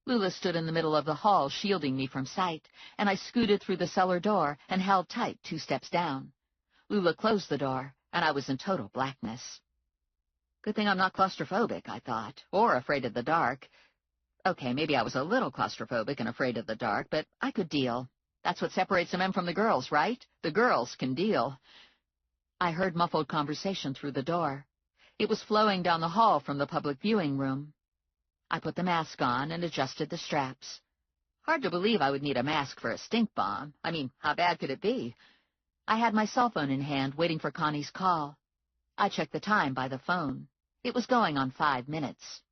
Lula stood in the middle of the hall, shielding me from sight, and I scooted through the cellar door and held tight 2 steps down. Lula closed the door, and I was in total blackness. Good thing I'm not claustrophobic, I thought, or afraid of the dark. Okay, maybe I was a little claustrophobic and afraid of the dark, but I could deal. That's what separates the men from the girls, right? The girls can deal. I heard muffled conversation through the door. It was flowing down the hall from the public viewing room. I put the mask on and adjusted the straps. Hard to believe I would need a mask for a stink bomb. I mean, how bad could it be? I had my cell phone in hand, waiting for Connie's call. I checked the time by the phone. It was going on 5 minutes.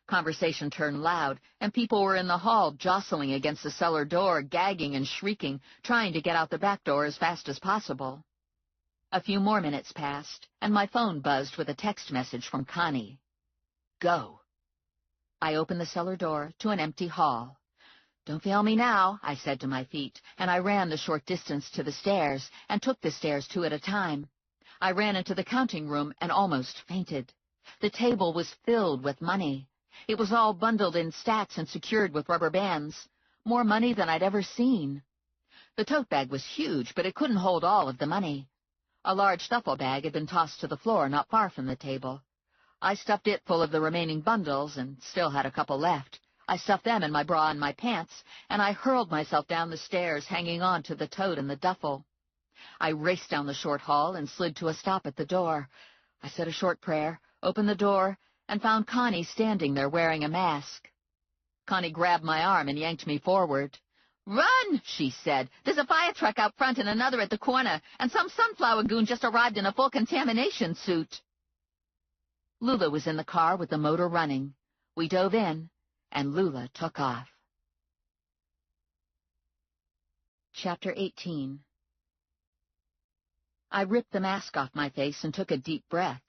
Conversation turned loud, and people were in the hall jostling against the cellar door, gagging and shrieking, trying to get out the back door as fast as possible. A few more minutes passed, and my phone buzzed with a text message from Connie. "Go." I opened the cellar door to an empty hall. "Don't fail me now," I said to my feet, and I ran the short distance to the stairs and took the stairs 2 at a time. I ran into the counting room and almost fainted. The table was filled with money. It was all bundled in stacks and secured with rubber bands. More money than I'd ever seen. The tote bag was huge, but it couldn't hold all of the money. A large duffel bag had been tossed to the floor not far from the table. I stuffed it full of the remaining bundles and still had a couple left. I stuffed them in my bra and my pants, and I hurled myself down the stairs, hanging on to the tote and the duffel. I raced down the short hall and slid to a stop at the door. I said a short prayer, opened the door, and found Connie standing there wearing a mask. Connie grabbed my arm and yanked me forward. "Run!" she said. "There's a fire truck out front and another at the corner, and some sunflower goon just arrived in a full contamination suit." Lula was in the car with the motor running. We dove in, and Lula took off. Chapter 18. I ripped the mask off my face and took a deep breath.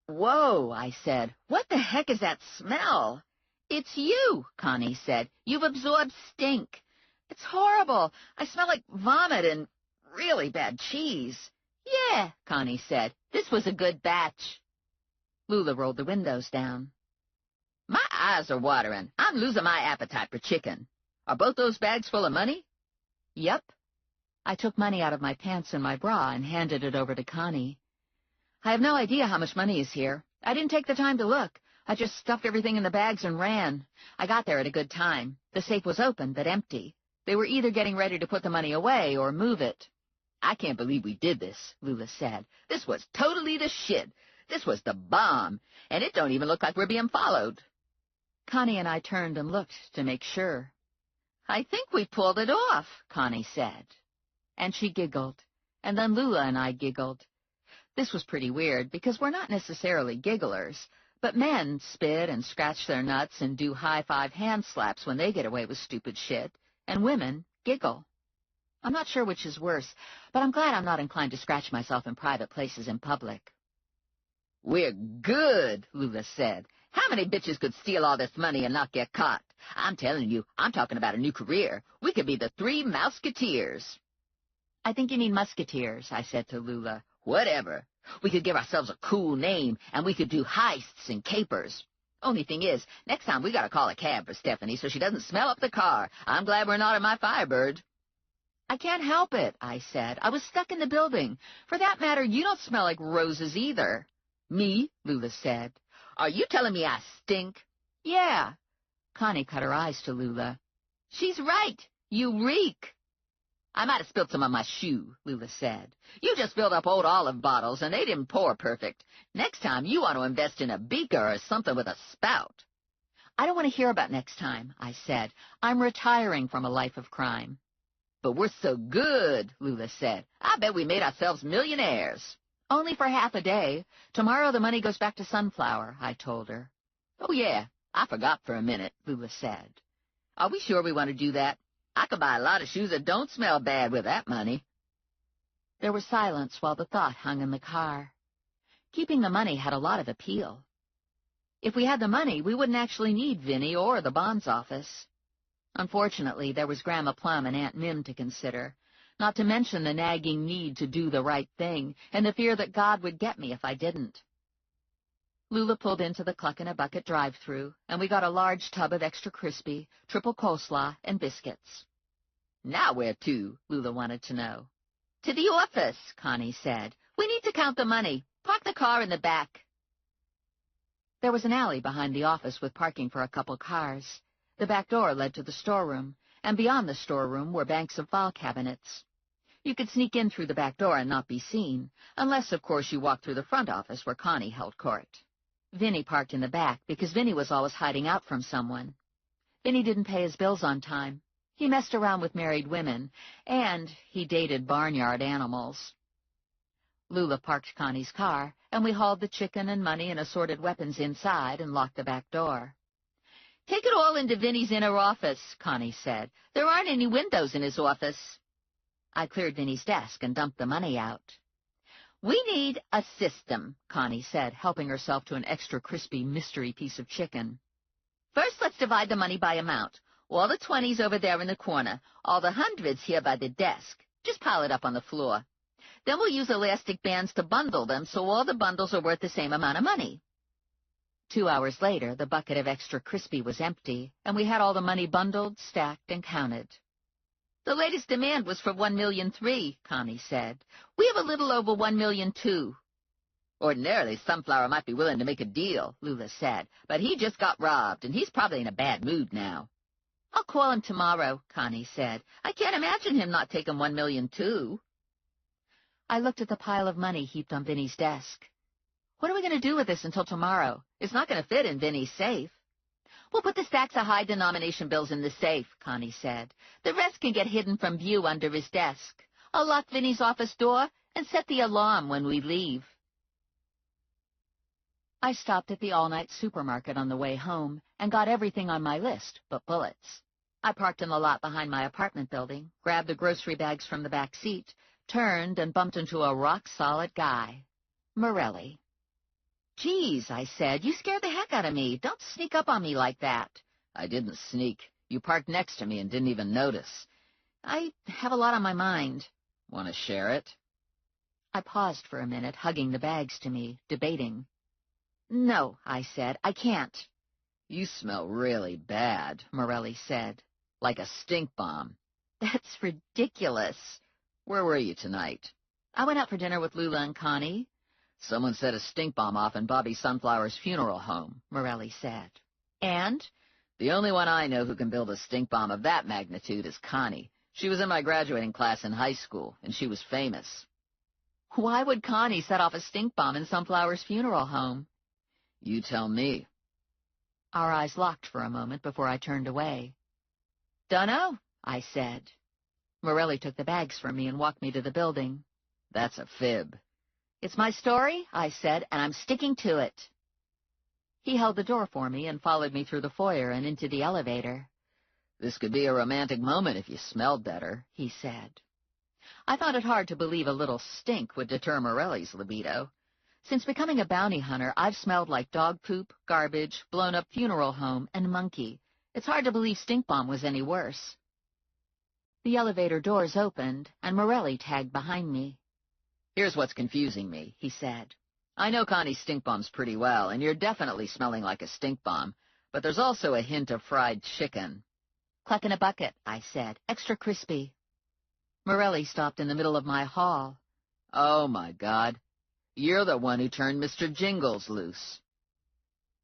"Whoa," I said. "What the heck is that smell?" "It's you," Connie said. "You've absorbed stink. It's horrible. I smell like vomit and really bad cheese." "Yeah," Connie said. "This was a good batch." Lula rolled the windows down. "My eyes are watering. I'm losing my appetite for chicken. Are both those bags full of money?" "Yep." I took money out of my pants and my bra and handed it over to Connie. "I have no idea how much money is here. I didn't take the time to look. I just stuffed everything in the bags and ran. I got there at a good time. The safe was open, but empty. They were either getting ready to put the money away or move it." "I can't believe we did this," Lula said. "This was totally the shit. This was the bomb, and it don't even look like we're being followed." Connie and I turned and looked to make sure. "I think we pulled it off," Connie said. And she giggled, and then Lula and I giggled. This was pretty weird, because we're not necessarily gigglers, but men spit and scratch their nuts and do high-five hand slaps when they get away with stupid shit, and women giggle. I'm not sure which is worse, but I'm glad I'm not inclined to scratch myself in private places in public. "We're good," Lula said. "How many bitches could steal all this money and not get caught? I'm telling you, I'm talking about a new career. We could be the 3 Mouseketeers." "I think you mean musketeers," I said to Lula. "Whatever. We could give ourselves a cool name, and we could do heists and capers. Only thing is, next time we gotta call a cab for Stephanie so she doesn't smell up the car. I'm glad we're not in my Firebird." "I can't help it," I said. "I was stuck in the building. For that matter, you don't smell like roses either." Me? Lula said. Are you telling me I stink? Yeah. Connie cut her eyes to Lula. She's right. You reek. I might have spilled some on my shoe, Lula said. You just filled up old olive bottles, and they didn't pour perfect. Next time, you ought to invest in a beaker or something with a spout. I don't want to hear about next time, I said. I'm retiring from a life of crime. But we're so good, Lula said. I bet we made ourselves millionaires. Only for half a day. Tomorrow the money goes back to Sunflower, I told her. Oh, yeah, I forgot for a minute, Lula said. Are we sure we want to do that? I could buy a lot of shoes that don't smell bad with that money. There was silence while the thought hung in the car. Keeping the money had a lot of appeal. If we had the money, we wouldn't actually need Vinny or the bonds office. Unfortunately, there was Grandma Plum and Aunt Mim to consider, not to mention the nagging need to do the right thing and the fear that God would get me if I didn't. Lula pulled into the Cluck-in-a-Bucket drive-thru, and we got a large tub of extra crispy, triple coleslaw, and biscuits. Now where to? Lula wanted to know. To the office, Connie said. We need to count the money. Park the car in the back. There was an alley behind the office with parking for a couple cars. The back door led to the storeroom, and beyond the storeroom were banks of file cabinets. You could sneak in through the back door and not be seen, unless, of course, you walked through the front office where Connie held court. Vinny parked in the back because Vinny was always hiding out from someone. Vinny didn't pay his bills on time. He messed around with married women, and he dated barnyard animals. Lula parked Connie's car, and we hauled the chicken and money and assorted weapons inside and locked the back door. Take it all into Vinny's inner office, Connie said. There aren't any windows in his office. I cleared Vinny's desk and dumped the money out. We need a system, Connie said, helping herself to an extra crispy mystery piece of chicken. First, let's divide the money by amount. All the 20s over there in the corner, all the 100s here by the desk. Just pile it up on the floor. Then we'll use elastic bands to bundle them so all the bundles are worth the same amount of money. 2 hours later, the bucket of extra crispy was empty, and we had all the money bundled, stacked, and counted. The latest demand was for $1.3 million, Connie said. We have a little over $1.2 million. Ordinarily, Sunflower might be willing to make a deal, Lula said, but he just got robbed, and he's probably in a bad mood now. I'll call him tomorrow, Connie said. I can't imagine him not taking $1.2 million. I looked at the pile of money heaped on Vinny's desk. What are we going to do with this until tomorrow? It's not going to fit in Vinny's safe. We'll put the stacks of high-denomination bills in the safe, Connie said. The rest can get hidden from view under his desk. I'll lock Vinny's office door and set the alarm when we leave. I stopped at the all-night supermarket on the way home and got everything on my list but bullets. I parked in the lot behind my apartment building, grabbed the grocery bags from the back seat, turned and bumped into a rock-solid guy. Morelli. Geez, I said, you scared the heck out of me. Don't sneak up on me like that. I didn't sneak. You parked next to me and didn't even notice. I have a lot on my mind. Want to share it? I paused for a minute, hugging the bags to me, debating. No, I said, I can't. You smell really bad, Morelli said. Like a stink bomb. That's ridiculous. Where were you tonight? I went out for dinner with Lula and Connie. Someone set a stink bomb off in Bobby Sunflower's funeral home, Morelli said. And? The only one I know who can build a stink bomb of that magnitude is Connie. She was in my graduating class in high school, and she was famous. Why would Connie set off a stink bomb in Sunflower's funeral home? You tell me. Our eyes locked for a moment before I turned away. Dunno, I said. Morelli took the bags from me and walked me to the building. That's a fib. It's my story, I said, and I'm sticking to it. He held the door for me and followed me through the foyer and into the elevator. This could be a romantic moment if you smelled better, he said. I found it hard to believe a little stink would deter Morelli's libido. Since becoming a bounty hunter, I've smelled like dog poop, garbage, blown-up funeral home, and monkey. It's hard to believe stink bomb was any worse. The elevator doors opened, and Morelli tagged behind me. Here's what's confusing me, he said. I know Connie's stink bombs pretty well, and you're definitely smelling like a stink bomb, but there's also a hint of fried chicken. Cluck-in-a-Bucket, I said, extra crispy. Morelli stopped in the middle of my hall. Oh, my God. You're the one who turned Mr. Jingles loose.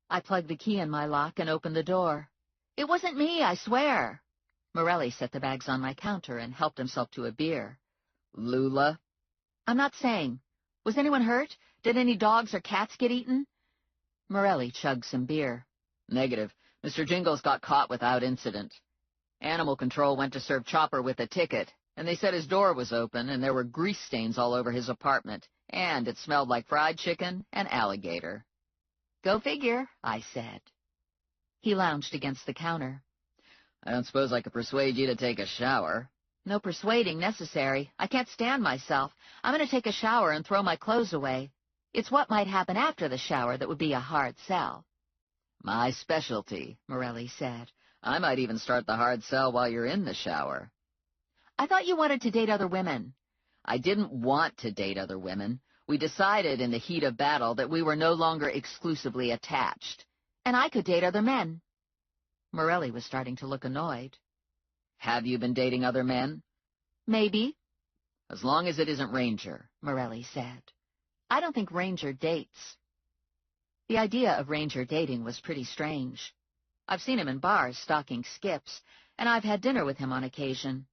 I plugged the key in my lock and opened the door. It wasn't me, I swear. Morelli set the bags on my counter and helped himself to a beer. Lula? I'm not saying. Was anyone hurt? Did any dogs or cats get eaten? Morelli chugged some beer. Negative. Mr. Jingles got caught without incident. Animal Control went to serve Chopper with a ticket, and they said his door was open and there were grease stains all over his apartment, and it smelled like fried chicken and alligator. Go figure, I said. He lounged against the counter. I don't suppose I could persuade you to take a shower. No persuading necessary. I can't stand myself. I'm going to take a shower and throw my clothes away. It's what might happen after the shower that would be a hard sell. My specialty, Morelli said. I might even start the hard sell while you're in the shower. I thought you wanted to date other women. I didn't want to date other women. We decided in the heat of battle that we were no longer exclusively attached. And I could date other men. Morelli was starting to look annoyed. Have you been dating other men? Maybe. As long as it isn't Ranger, Morelli said. I don't think Ranger dates. The idea of Ranger dating was pretty strange. I've seen him in bars stocking skips, and I've had dinner with him on occasion,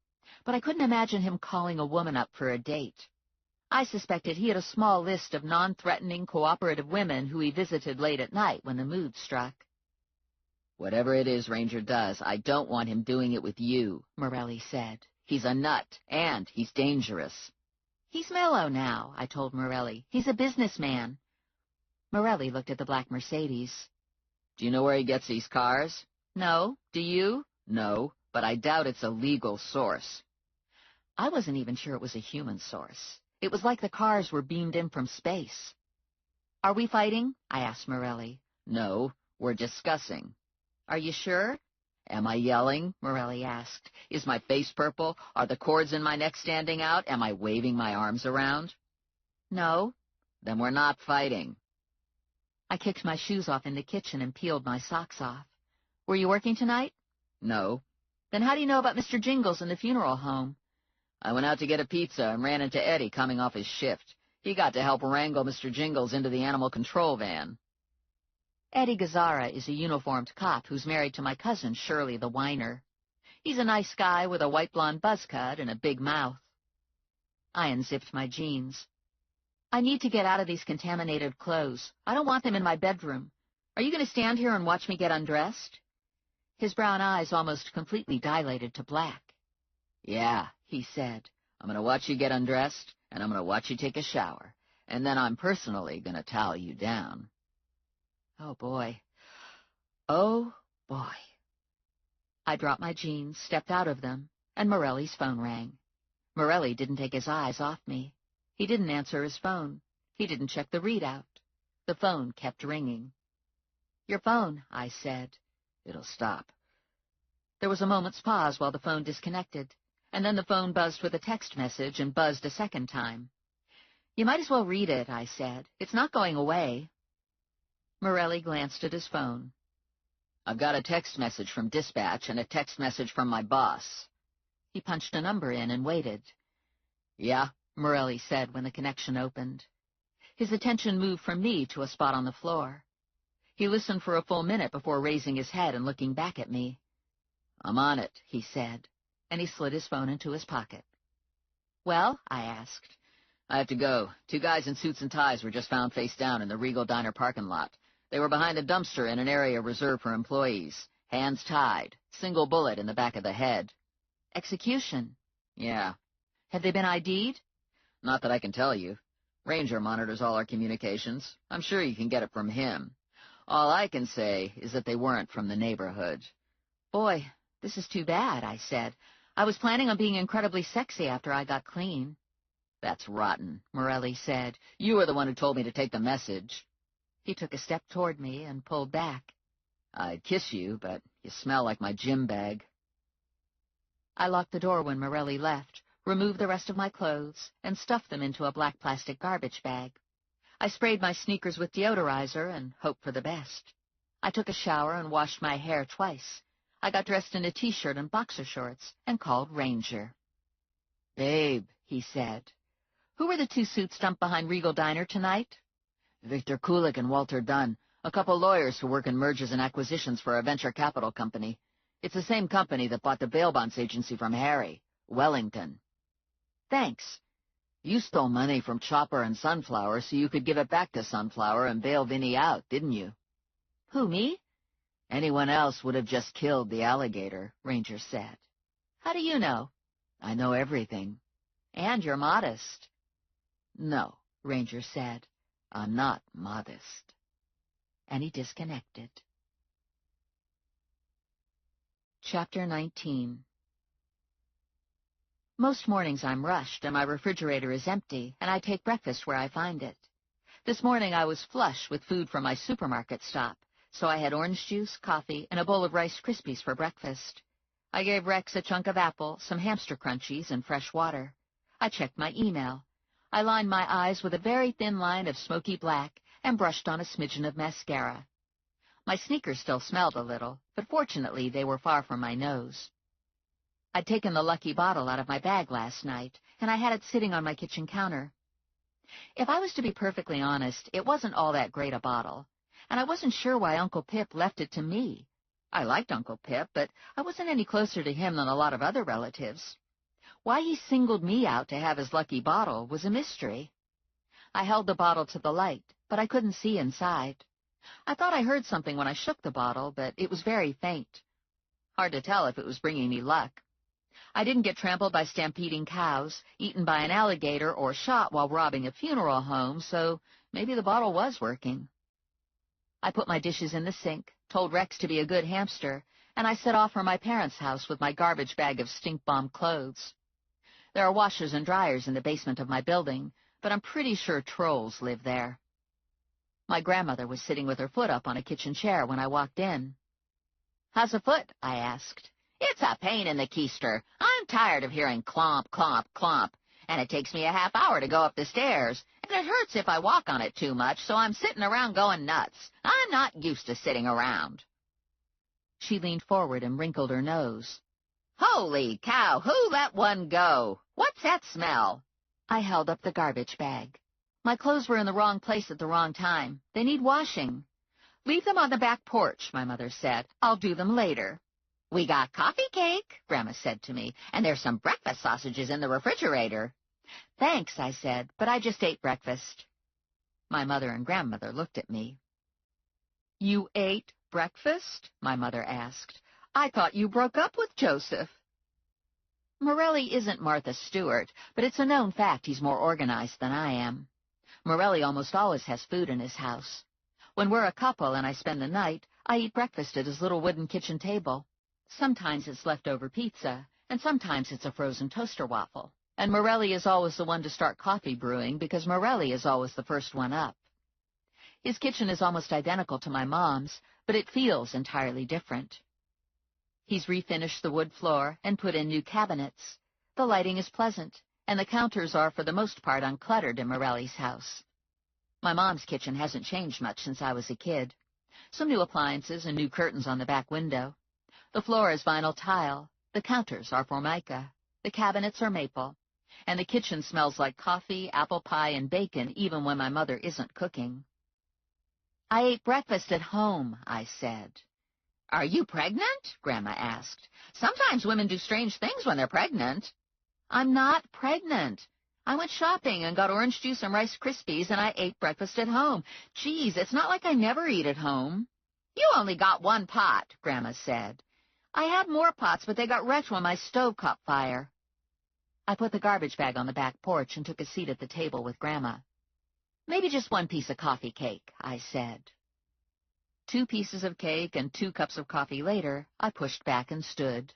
but I couldn't imagine him calling a woman up for a date. I suspected he had a small list of non-threatening, cooperative women who he visited late at night when the mood struck. Whatever it is Ranger does, I don't want him doing it with you, Morelli said. He's a nut, and he's dangerous. He's mellow now, I told Morelli. He's a businessman. Morelli looked at the black Mercedes. Do you know where he gets these cars? No. Do you? No, but I doubt it's a legal source. I wasn't even sure it was a human source. It was like the cars were beamed in from space. Are we fighting? I asked Morelli. No, we're discussing. Are you sure? Am I yelling? Morelli asked. Is my face purple? Are the cords in my neck standing out? Am I waving my arms around? No. Then we're not fighting. I kicked my shoes off in the kitchen and peeled my socks off. Were you working tonight? No. Then how do you know about Mr. Jingles and the funeral home? I went out to get a pizza and ran into Eddie coming off his shift. He got to help wrangle Mr. Jingles into the animal control van. Eddie Gazzara is a uniformed cop who's married to my cousin, Shirley the whiner. He's a nice guy with a white blonde buzz cut and a big mouth. I unzipped my jeans. I need to get out of these contaminated clothes. I don't want them in my bedroom. Are you going to stand here and watch me get undressed? His brown eyes almost completely dilated to black. Yeah, he said. I'm going to watch you get undressed, and I'm going to watch you take a shower. And then I'm personally going to towel you down. Oh, boy. Oh, boy. I dropped my jeans, stepped out of them, and Morelli's phone rang. Morelli didn't take his eyes off me. He didn't answer his phone. He didn't check the readout. The phone kept ringing. Your phone, I said. It'll stop. There was a moment's pause while the phone disconnected, and then the phone buzzed with a text message and buzzed a second time. You might as well read it, I said. It's not going away. Morelli glanced at his phone. I've got a text message from dispatch and a text message from my boss. He punched a number in and waited. Yeah, Morelli said when the connection opened. His attention moved from me to a spot on the floor. He listened for a full minute before raising his head and looking back at me. I'm on it, he said, and he slid his phone into his pocket. Well, I asked. I have to go. 2 guys in suits and ties were just found face down in the Regal Diner parking lot. They were behind a dumpster in an area reserved for employees. Hands tied. Single bullet in the back of the head. Execution? Yeah. Have they been ID'd? Not that I can tell you. Ranger monitors all our communications. I'm sure you can get it from him. All I can say is that they weren't from the neighborhood. Boy, this is too bad, I said. I was planning on being incredibly sexy after I got clean. That's rotten, Morelli said. You were the one who told me to take the message. He took a step toward me and pulled back. I'd kiss you, but you smell like my gym bag. I locked the door when Morelli left, removed the rest of my clothes, and stuffed them into a black plastic garbage bag. I sprayed my sneakers with deodorizer and hoped for the best. I took a shower and washed my hair twice. I got dressed in a T-shirt and boxer shorts and called Ranger. Babe, he said. Who were the two suits dumped behind Regal Diner tonight? Victor Kulik and Walter Dunn, a couple lawyers who work in mergers and acquisitions for a venture capital company. It's the same company that bought the bail bonds agency from Harry, Wellington. Thanks. You stole money from Chopper and Sunflower so you could give it back to Sunflower and bail Vinny out, didn't you? Who, me? Anyone else would have just killed the alligator, Ranger said. How do you know? I know everything. And you're modest. No, Ranger said. I'm not modest. And he disconnected. Chapter 19. Most mornings I'm rushed, and my refrigerator is empty, and I take breakfast where I find it. This morning I was flush with food from my supermarket stop, so I had orange juice, coffee, and a bowl of Rice Krispies for breakfast. I gave Rex a chunk of apple, some hamster crunchies, and fresh water. I checked my email. I lined my eyes with a very thin line of smoky black and brushed on a smidgen of mascara. My sneakers still smelled a little, but fortunately they were far from my nose. I'd taken the lucky bottle out of my bag last night, and I had it sitting on my kitchen counter. If I was to be perfectly honest, it wasn't all that great a bottle, and I wasn't sure why Uncle Pip left it to me. I liked Uncle Pip, but I wasn't any closer to him than a lot of other relatives. Why he singled me out to have his lucky bottle was a mystery. I held the bottle to the light, but I couldn't see inside. I thought I heard something when I shook the bottle, but it was very faint. Hard to tell if it was bringing me luck. I didn't get trampled by stampeding cows, eaten by an alligator, or shot while robbing a funeral home, so maybe the bottle was working. I put my dishes in the sink, told Rex to be a good hamster, and I set off for my parents' house with my garbage bag of stink-bomb clothes. There are washers and dryers in the basement of my building, but I'm pretty sure trolls live there. My grandmother was sitting with her foot up on a kitchen chair when I walked in. "How's the foot?" I asked. "It's a pain in the keister. I'm tired of hearing clomp, clomp, clomp, and it takes me a half hour to go up the stairs, and it hurts if I walk on it too much, so I'm sitting around going nuts. I'm not used to sitting around." She leaned forward and wrinkled her nose. "Holy cow, who let one go? What's that smell?" I held up the garbage bag. "My clothes were in the wrong place at the wrong time. They need washing." "Leave them on the back porch," my mother said. "I'll do them later." "We got coffee cake," Grandma said to me, "and there's some breakfast sausages in the refrigerator." "Thanks," I said, "but I just ate breakfast." My mother and grandmother looked at me. "You ate breakfast?" my mother asked. "I thought you broke up with Joseph." Morelli isn't Martha Stewart, but it's a known fact he's more organized than I am. Morelli almost always has food in his house. When we're a couple and I spend the night, I eat breakfast at his little wooden kitchen table. Sometimes it's leftover pizza, and sometimes it's a frozen toaster waffle. And Morelli is always the one to start coffee brewing because Morelli is always the first one up. His kitchen is almost identical to my mom's, but it feels entirely different. He's refinished the wood floor and put in new cabinets. The lighting is pleasant, and the counters are for the most part uncluttered in Morelli's house. My mom's kitchen hasn't changed much since I was a kid. Some new appliances and new curtains on the back window. The floor is vinyl tile, the counters are formica, the cabinets are maple, and the kitchen smells like coffee, apple pie, and bacon even when my mother isn't cooking. "I ate breakfast at home," I said. "Are you pregnant?" Grandma asked. "Sometimes women do strange things when they're pregnant." "I'm not pregnant. I went shopping and got orange juice and Rice Krispies, and I ate breakfast at home. Geez, it's not like I never eat at home." "You only got one pot," Grandma said. "I had more pots, but they got wrecked when my stove caught fire." I put the garbage bag on the back porch and took a seat at the table with Grandma. "Maybe just one piece of coffee cake," I said. 2 pieces of cake and 2 cups of coffee later, I pushed back and stood.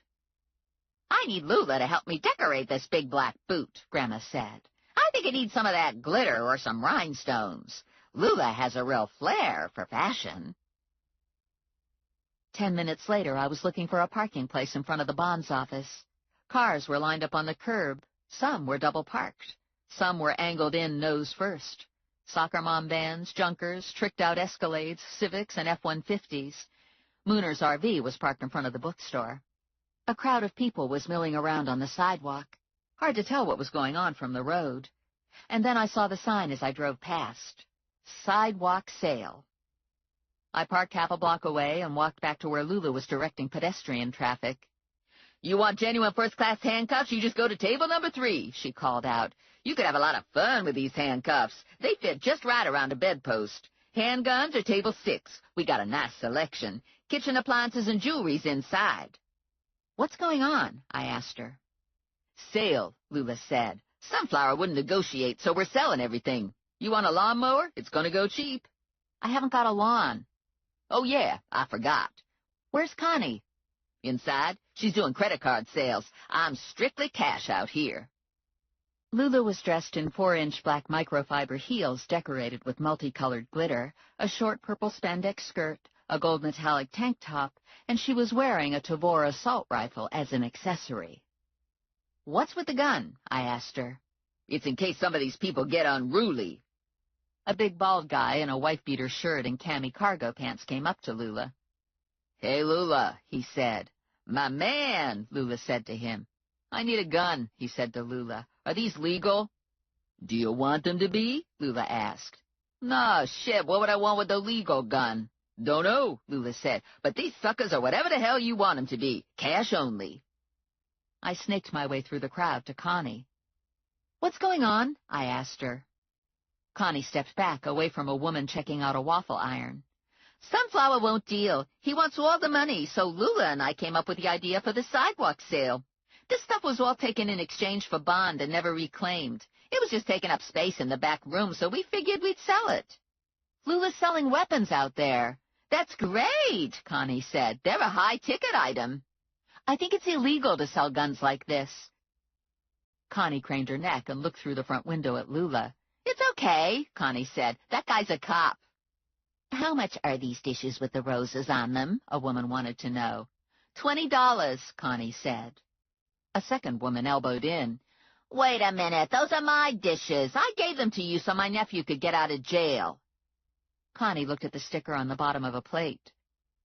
"I need Lula to help me decorate this big black boot," Grandma said. "I think it needs some of that glitter or some rhinestones. Lula has a real flair for fashion." 10 minutes later, I was looking for a parking place in front of the bonds office. Cars were lined up on the curb. Some were double parked. Some were angled in nose first. Soccer mom vans, junkers, tricked-out Escalades, Civics, and F-150s. Mooner's RV was parked in front of the bookstore. A crowd of people was milling around on the sidewalk. Hard to tell what was going on from the road. and then I saw the sign as I drove past. Sidewalk sale. I parked half a block away and walked back to where Lula was directing pedestrian traffic. "You want genuine first-class handcuffs? You just go to table number 3, she called out. "You could have a lot of fun with these handcuffs. They fit just right around a bedpost. Handguns are table 6. We got a nice selection. Kitchen appliances and jewelry's inside." "What's going on?" I asked her. "Sale," Lula said. "Sunflower wouldn't negotiate, so we're selling everything. You want a lawnmower? It's going to go cheap." "I haven't got a lawn." "Oh, yeah, I forgot." "Where's Connie?" "Inside. She's doing credit card sales. I'm strictly cash out here." Lula was dressed in 4-inch black microfiber heels decorated with multicolored glitter, a short purple spandex skirt, a gold metallic tank top, and she was wearing a Tavor assault rifle as an accessory. "What's with the gun?" I asked her. "It's in case some of these people get unruly." A big bald guy in a wife-beater shirt and cami cargo pants came up to Lula. "Hey, Lula," he said. "My man," Lula said to him. "I need a gun," he said to Lula. "Are these legal?" "Do you want them to be?" Lula asked. "Nah, shit, what would I want with a legal gun?" "Don't know," Lula said, "but these suckers are whatever the hell you want them to be. Cash only." I snaked my way through the crowd to Connie. "What's going on?" I asked her. Connie stepped back, away from a woman checking out a waffle iron. "Sunflower won't deal. He wants all the money, so Lula and I came up with the idea for the sidewalk sale. This stuff was all taken in exchange for bond and never reclaimed. It was just taking up space in the back room, so we figured we'd sell it." "Lula's selling weapons out there." "That's great," Connie said. "They're a high-ticket item." "I think it's illegal to sell guns like this." Connie craned her neck and looked through the front window at Lula. "It's okay," Connie said. "That guy's a cop." "How much are these dishes with the roses on them?" a woman wanted to know. $20, Connie said. A second woman elbowed in. "Wait a minute, those are my dishes. I gave them to you so my nephew could get out of jail." Connie looked at the sticker on the bottom of a plate.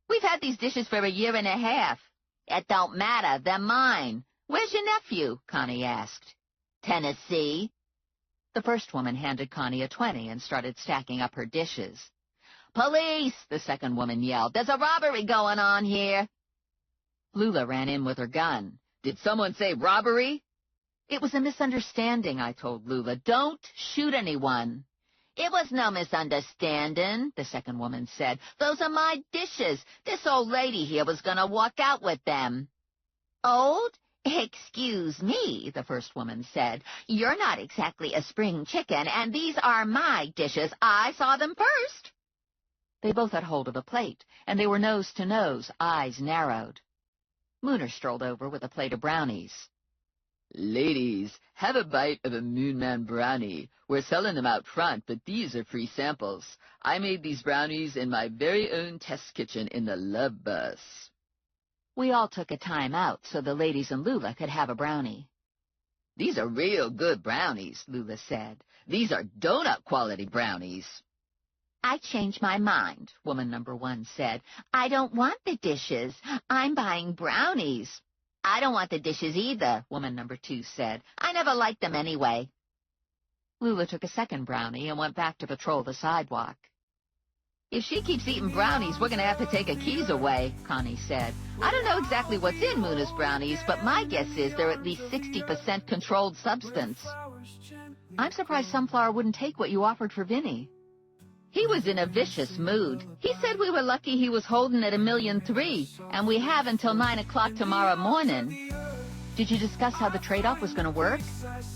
"We've had these dishes for a year and a half." "It don't matter, they're mine. Where's your nephew?" Connie asked. "Tennessee." The first woman handed Connie a 20 and started stacking up her dishes. "Police!" the second woman yelled. "There's a robbery going on here." Lula ran in with her gun. "Did someone say robbery?" "It was a misunderstanding," I told Lula. "Don't shoot anyone." "It was no misunderstanding," the second woman said. "Those are my dishes. This old lady here was going to walk out with them." "Old? Excuse me," the first woman said. "You're not exactly a spring chicken, and these are my dishes. I saw them first." They both had hold of a plate, and they were nose to nose, eyes narrowed. Mooner strolled over with a plate of brownies. "Ladies, have a bite of a Moon Man brownie. We're selling them out front, but these are free samples. I made these brownies in my very own test kitchen in the Love Bus." We all took a time out so the ladies and Lula could have a brownie. "These are real good brownies," Lula said. "These are donut-quality brownies." "I changed my mind," woman number 1 said. "I don't want the dishes. I'm buying brownies." "I don't want the dishes either," woman number 2 said. "I never liked them anyway." Lula took a second brownie and went back to patrol the sidewalk. "If she keeps eating brownies, we're going to have to take her keys away," Connie said. "I don't know exactly what's in Moona's brownies, but my guess is they're at least 60% controlled substance." "I'm surprised Sunflower wouldn't take what you offered for Vinny." "He was in a vicious mood. He said we were lucky he was holding at $1.3 million, and we have until 9 o'clock tomorrow morning." "Did you discuss how the trade-off was going to work?"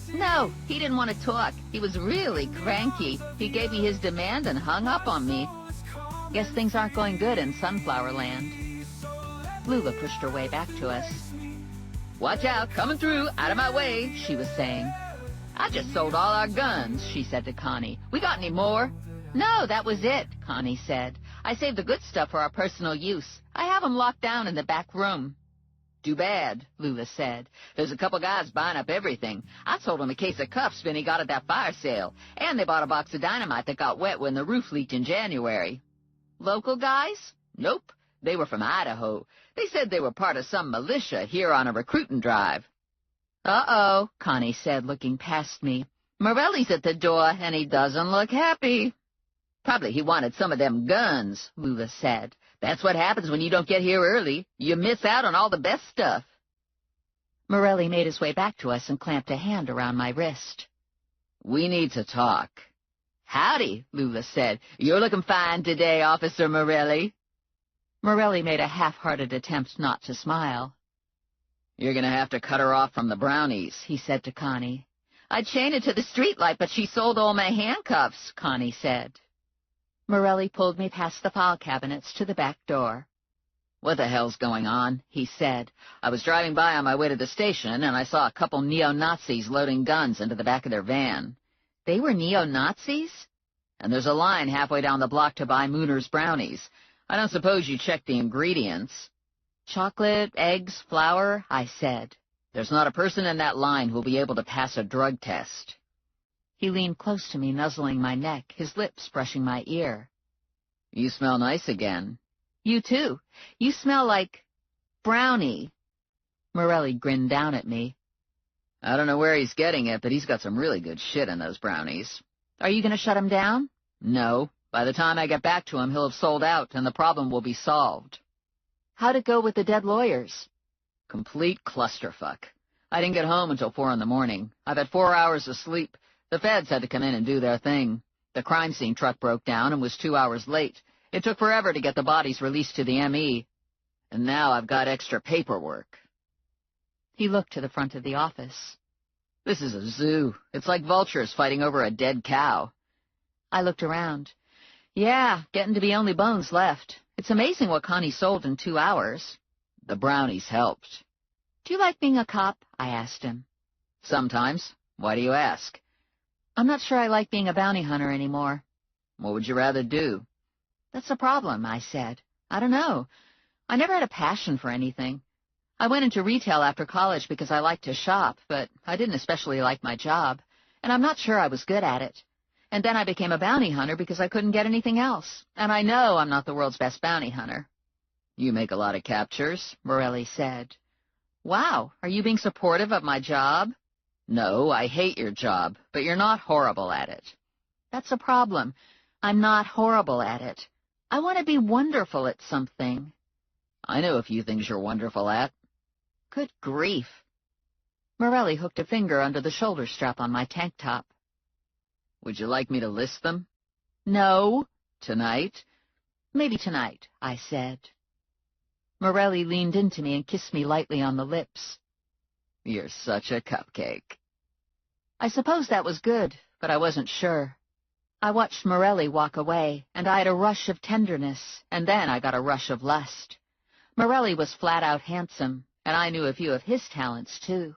"No, he didn't want to talk. He was really cranky. He gave me his demand and hung up on me." "Guess things aren't going good in Sunflower Land." Lula pushed her way back to us. "Watch out, coming through, out of my way," she was saying. "I just sold all our guns," she said to Connie. "We got any more?" "No, that was it," Connie said. "I saved the good stuff for our personal use. I have them locked down in the back room." "Too bad," Lula said. "There's a couple guys buying up everything. I sold them a case of cups Vinny got at that fire sale, and they bought a box of dynamite that got wet when the roof leaked in January." "Local guys?" "Nope. They were from Idaho. They said they were part of some militia here on a recruiting drive." "Uh-oh," Connie said, looking past me. Morelli's at the door, and he doesn't look happy. Probably he wanted some of them guns, Lula said. That's what happens when you don't get here early. You miss out on all the best stuff. Morelli made his way back to us and clamped a hand around my wrist. We need to talk. Howdy, Lula said. You're looking fine today, Officer Morelli. Morelli made a half-hearted attempt not to smile. You're going to have to cut her off from the brownies, he said to Connie. I chained her to the streetlight, but she sold all my handcuffs, Connie said. Morelli pulled me past the file cabinets to the back door. What the hell's going on? He said. I was driving by on my way to the station, and I saw a couple neo-Nazis loading guns into the back of their van. They were neo-Nazis? And there's a line halfway down the block to buy Mooner's brownies. I don't suppose you checked the ingredients. Chocolate, eggs, flour, I said. There's not a person in that line who'll be able to pass a drug test. He leaned close to me, nuzzling my neck, his lips brushing my ear. You smell nice again. You too. You smell like brownie. Morelli grinned down at me. I don't know where he's getting it, but he's got some really good shit in those brownies. Are you going to shut him down? No. By the time I get back to him, he'll have sold out, and the problem will be solved. How'd it go with the dead lawyers? Complete clusterfuck. I didn't get home until 4 in the morning. I've had 4 hours of sleep. The feds had to come in and do their thing. The crime scene truck broke down and was 2 hours late. It took forever to get the bodies released to the ME. And now I've got extra paperwork. He looked to the front of the office. This is a zoo. It's like vultures fighting over a dead cow. I looked around. Yeah, getting to be only bones left. It's amazing what Connie sold in 2 hours. The brownies helped. Do you like being a cop? I asked him. Sometimes. Why do you ask? I'm not sure I like being a bounty hunter anymore. What would you rather do? That's a problem, I said. I don't know. I never had a passion for anything. I went into retail after college because I liked to shop, but I didn't especially like my job, and I'm not sure I was good at it. And then I became a bounty hunter because I couldn't get anything else, and I know I'm not the world's best bounty hunter. You make a lot of captures, Morelli said. Wow, are you being supportive of my job? No, I hate your job, but you're not horrible at it. That's a problem. I'm not horrible at it. I want to be wonderful at something. I know a few things you're wonderful at. Good grief. Morelli hooked a finger under the shoulder strap on my tank top. Would you like me to list them? No. Tonight? Maybe tonight, I said. Morelli leaned into me and kissed me lightly on the lips. You're such a cupcake. I suppose that was good, but I wasn't sure. I watched Morelli walk away, and I had a rush of tenderness, and then I got a rush of lust. Morelli was flat-out handsome, and I knew a few of his talents, too.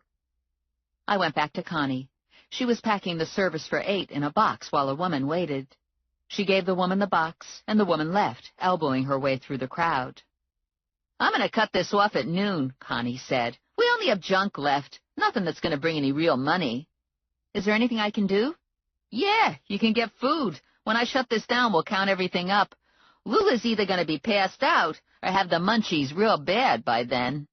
I went back to Connie. She was packing the service for 8 in a box while a woman waited. She gave the woman the box, and the woman left, elbowing her way through the crowd. I'm going to cut this off at noon, Connie said. We only have junk left, nothing that's going to bring any real money. Is there anything I can do? Yeah, you can get food. When I shut this down, we'll count everything up. Lula's either going to be passed out or have the munchies real bad by then.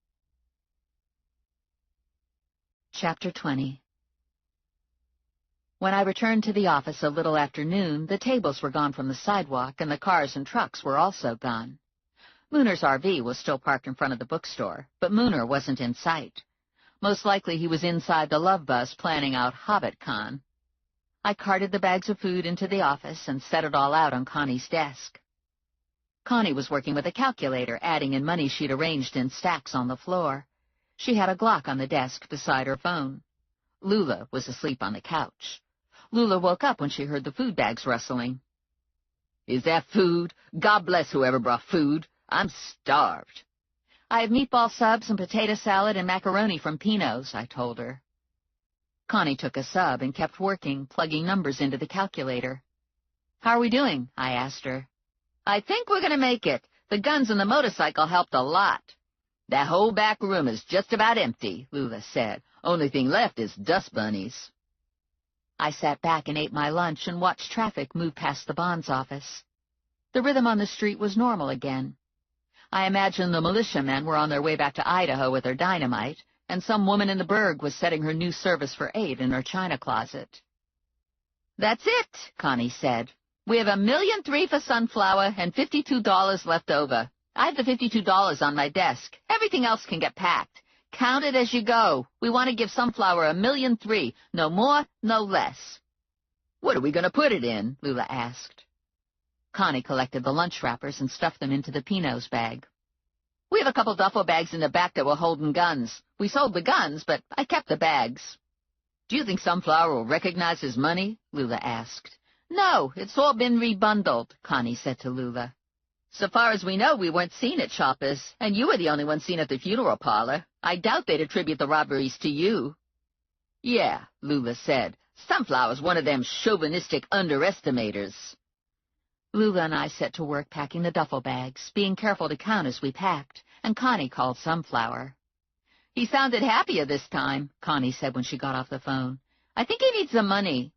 Chapter 20. When I returned to the office a little after noon, the tables were gone from the sidewalk and the cars and trucks were also gone. Mooner's RV was still parked in front of the bookstore, but Mooner wasn't in sight. Most likely he was inside the Love Bus planning out HobbitCon. I carted the bags of food into the office and set it all out on Connie's desk. Connie was working with a calculator, adding in money she'd arranged in stacks on the floor. She had a Glock on the desk beside her phone. Lula was asleep on the couch. Lula woke up when she heard the food bags rustling. Is that food? God bless whoever brought food. I'm starved. I have meatball subs and potato salad and macaroni from Pino's, I told her. Connie took a sub and kept working, plugging numbers into the calculator. How are we doing? I asked her. I think we're going to make it. The guns and the motorcycle helped a lot. That whole back room is just about empty, Lula said. Only thing left is dust bunnies. I sat back and ate my lunch and watched traffic move past the bonds office. The rhythm on the street was normal again. I imagined the militiamen were on their way back to Idaho with their dynamite, and some woman in the burg was setting her new service for 8 in her china closet. That's it, Connie said. We have $1.3 million for sunflower and $52 left over. I have the $52 on my desk. Everything else can get packed. Count it as you go. We want to give sunflower $1.3 million. No more, no less. What are we going to put it in? Lula asked. Connie collected the lunch wrappers and stuffed them into the Pinot's bag. We have a couple duffel bags in the back that were holding guns. We sold the guns, but I kept the bags. Do you think Sunflower will recognize his money? Lula asked. No, it's all been rebundled, Connie said to Lula. So far as we know, we weren't seen at Chopper's, and you were the only one seen at the funeral parlor. I doubt they'd attribute the robberies to you. Yeah, Lula said. Sunflower's one of them chauvinistic underestimators. Lula and I set to work packing the duffel bags, being careful to count as we packed, and Connie called Sunflower. He sounded happier this time, Connie said when she got off the phone. I think he needs the money.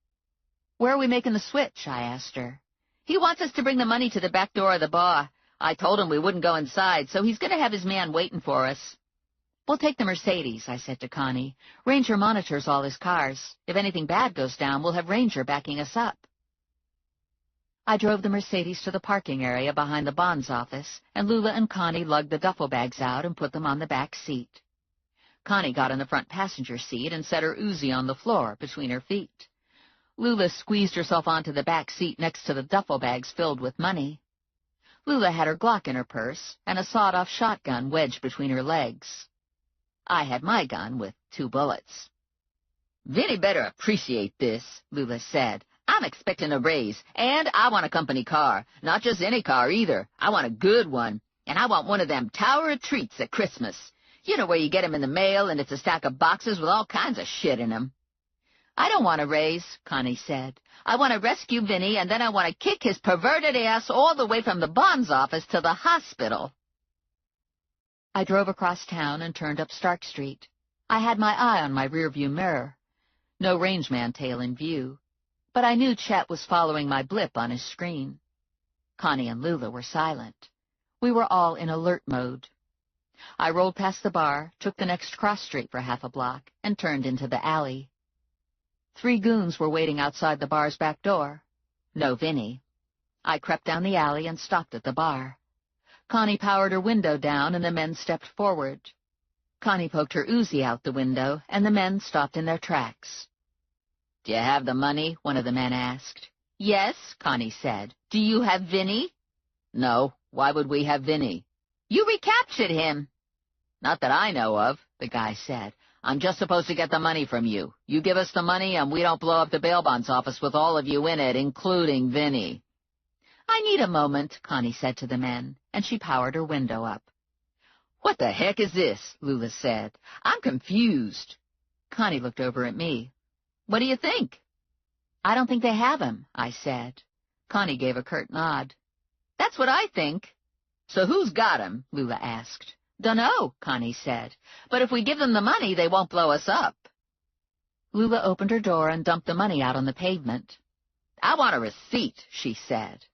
Where are we making the switch? I asked her. He wants us to bring the money to the back door of the bar. I told him we wouldn't go inside, so he's going to have his man waiting for us. We'll take the Mercedes, I said to Connie. Ranger monitors all his cars. If anything bad goes down, we'll have Ranger backing us up. I drove the Mercedes to the parking area behind the bonds office, and Lula and Connie lugged the duffel bags out and put them on the back seat. Connie got in the front passenger seat and set her Uzi on the floor between her feet. Lula squeezed herself onto the back seat next to the duffel bags filled with money. Lula had her Glock in her purse and a sawed-off shotgun wedged between her legs. I had my gun with 2 bullets. Vinny better appreciate this, Lula said. I'm expecting a raise, and I want a company car. Not just any car, either. I want a good one, and I want one of them Tower of Treats at Christmas. You know where you get 'em in the mail, and it's a stack of boxes with all kinds of shit in 'em. I don't want a raise, Connie said. I want to rescue Vinny, and then I want to kick his perverted ass all the way from the bonds office to the hospital. I drove across town and turned up Stark Street. I had my eye on my rearview mirror. No rangeman tail in view. But I knew Chet was following my blip on his screen. Connie and Lula were silent. We were all in alert mode. I rolled past the bar, took the next cross street for half a block, and turned into the alley. 3 goons were waiting outside the bar's back door. No Vinny. I crept down the alley and stopped at the bar. Connie powered her window down, and the men stepped forward. Connie poked her Uzi out the window, and the men stopped in their tracks. Do you have the money? One of the men asked. Yes, Connie said. Do you have Vinny? No. Why would we have Vinny? You recaptured him. Not that I know of, the guy said. I'm just supposed to get the money from you. You give us the money, and we don't blow up the bail bonds office with all of you in it, including Vinny. I need a moment, Connie said to the men, and she powered her window up. What the heck is this? Lula said. I'm confused. Connie looked over at me. What do you think? I don't think they have him, I said. Connie gave a curt nod. That's what I think. So who's got him? Lula asked. Dunno, Connie said. But if we give them the money, they won't blow us up. Lula opened her door and dumped the money out on the pavement. I want a receipt, she said.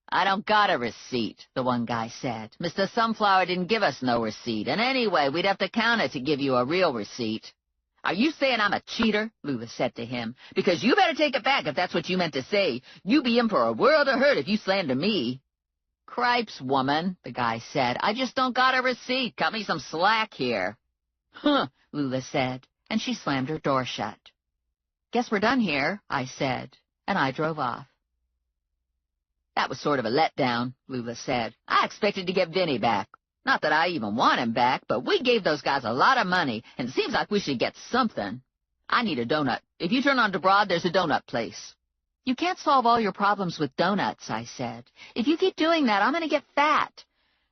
I don't got a receipt, the one guy said. Mr. Sunflower didn't give us no receipt, and anyway, we'd have to count it to give you a real receipt. Are you saying I'm a cheater? Lula said to him. Because you better take it back if that's what you meant to say. You be in for a world of hurt if you slander me. Cripes, woman, the guy said. I just don't got a receipt. Cut me some slack here. Huh, Lula said, and she slammed her door shut. Guess we're done here, I said, and I drove off. That was sort of a letdown, Lula said. I expected to get Vinny back. Not that I even want him back, but we gave those guys a lot of money, and it seems like we should get something. I need a donut. If you turn onto Broad, there's a donut place. You can't solve all your problems with donuts, I said. If you keep doing that, I'm going to get fat.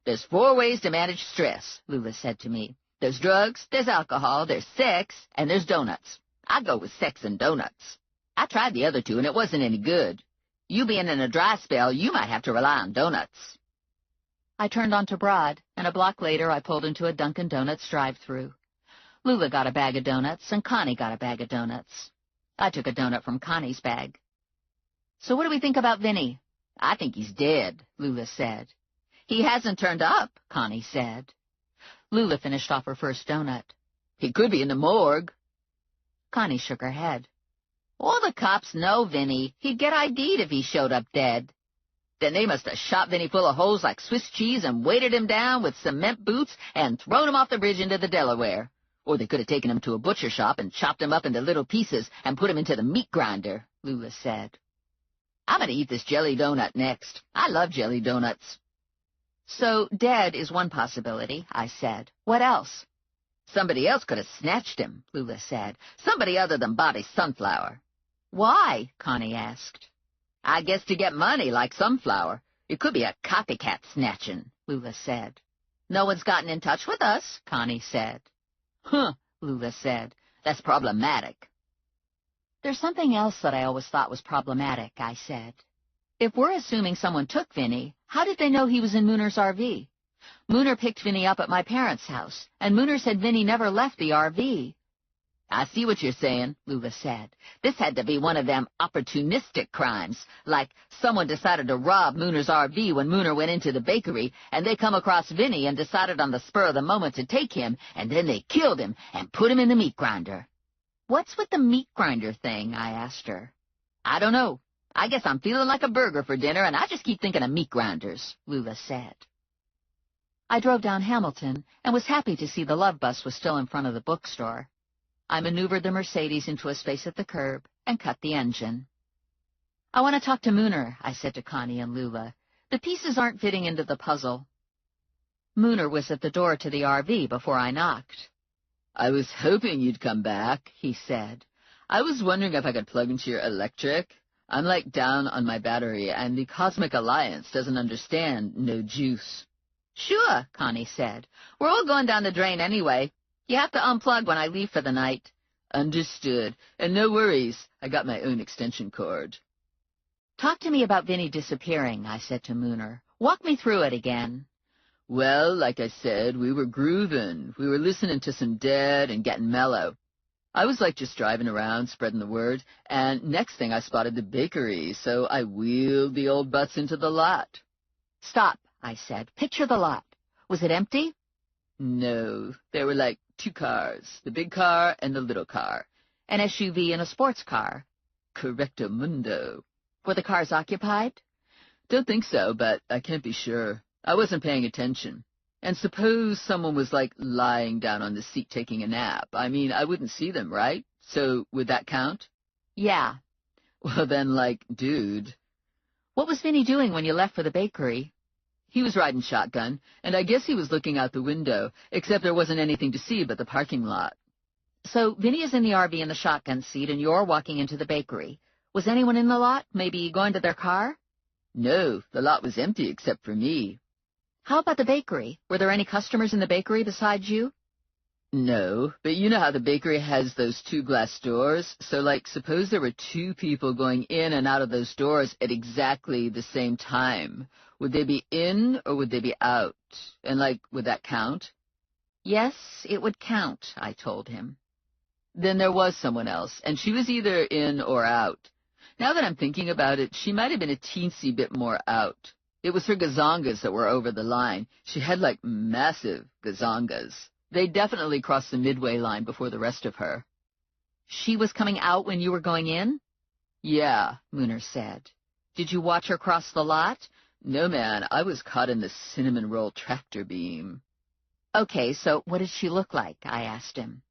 There's 4 ways to manage stress, Lula said to me. There's drugs, there's alcohol, there's sex, and there's donuts. I go with sex and donuts. I tried the other 2, and it wasn't any good. You being in a dry spell, you might have to rely on donuts. I turned onto Broad, and a block later I pulled into a Dunkin' Donuts drive-thru. Lula got a bag of donuts, and Connie got a bag of donuts. I took a donut from Connie's bag. So what do we think about Vinny? I think he's dead, Lula said. He hasn't turned up, Connie said. Lula finished off her first donut. He could be in the morgue. Connie shook her head. All the cops know Vinny. He'd get ID'd if he showed up dead. Then they must have shot Vinny full of holes like Swiss cheese and weighted him down with cement boots and thrown him off the bridge into the Delaware. Or they could have taken him to a butcher shop and chopped him up into little pieces and put him into the meat grinder, Lula said. I'm going to eat this jelly donut next. I love jelly donuts. So dead is one possibility, I said. What else? Somebody else could have snatched him, Lula said. Somebody other than Bobby Sunflower. Why? Connie asked. I guess to get money, like Sunflower. It could be a copycat snatching, Lula said. No one's gotten in touch with us, Connie said. Huh, Lula said. That's problematic. There's something else that I always thought was problematic, I said. If we're assuming someone took Vinny, how did they know he was in Mooner's RV? Mooner picked Vinny up at my parents' house, and Mooner said Vinny never left the RV. I see what you're saying, Lula said. This had to be one of them opportunistic crimes, like someone decided to rob Mooner's RV when Mooner went into the bakery, and they come across Vinny and decided on the spur of the moment to take him, and then they killed him and put him in the meat grinder. What's with the meat grinder thing? I asked her. I don't know. I guess I'm feeling like a burger for dinner, and I just keep thinking of meat grinders, Lula said. I drove down Hamilton and was happy to see the Love Bus was still in front of the bookstore. I maneuvered the Mercedes into a space at the curb and cut the engine. I want to talk to Mooner, I said to Connie and Lula. The pieces aren't fitting into the puzzle. Mooner was at the door to the RV before I knocked. I was hoping you'd come back, he said. I was wondering if I could plug into your electric. I'm like down on my battery, and the Cosmic Alliance doesn't understand no juice. Sure, Connie said. We're all going down the drain anyway. You have to unplug when I leave for the night. Understood. And no worries. I got my own extension cord. Talk to me about Vinny disappearing, I said to Mooner. Walk me through it again. Well, like I said, we were grooving. We were listening to some Dead and getting mellow. I was like just driving around, spreading the word, and next thing I spotted the bakery, so I wheeled the old bus into the lot. Stop, I said. Picture the lot. Was it empty? No, there were like two cars, the big car and the little car. An SUV and a sports car. Correcto mundo. Were the cars occupied? Don't think so, but I can't be sure. I wasn't paying attention. And suppose someone was like lying down on the seat taking a nap. I mean, I wouldn't see them, right? So would that count? Yeah. Well then, like, dude. What was Vinny doing when you left for the bakery? He was riding shotgun, and I guess he was looking out the window, except there wasn't anything to see but the parking lot. So Vinny is in the RV in the shotgun seat, and you're walking into the bakery. Was anyone in the lot, maybe going to their car? No, the lot was empty except for me. How about the bakery? Were there any customers in the bakery besides you? No, but you know how the bakery has those two glass doors? So, like, suppose there were two people going in and out of those doors at exactly the same time. Would they be in or would they be out? And, like, would that count? Yes, it would count, I told him. Then there was someone else, and she was either in or out. Now that I'm thinking about it, she might have been a teensy bit more out. It was her gazongas that were over the line. She had, like, massive gazongas. They definitely crossed the midway line before the rest of her. She was coming out when you were going in? Yeah, Mooner said. Did you watch her cross the lot? No, man, I was caught in the cinnamon roll tractor beam. Okay, so what did she look like? I asked him.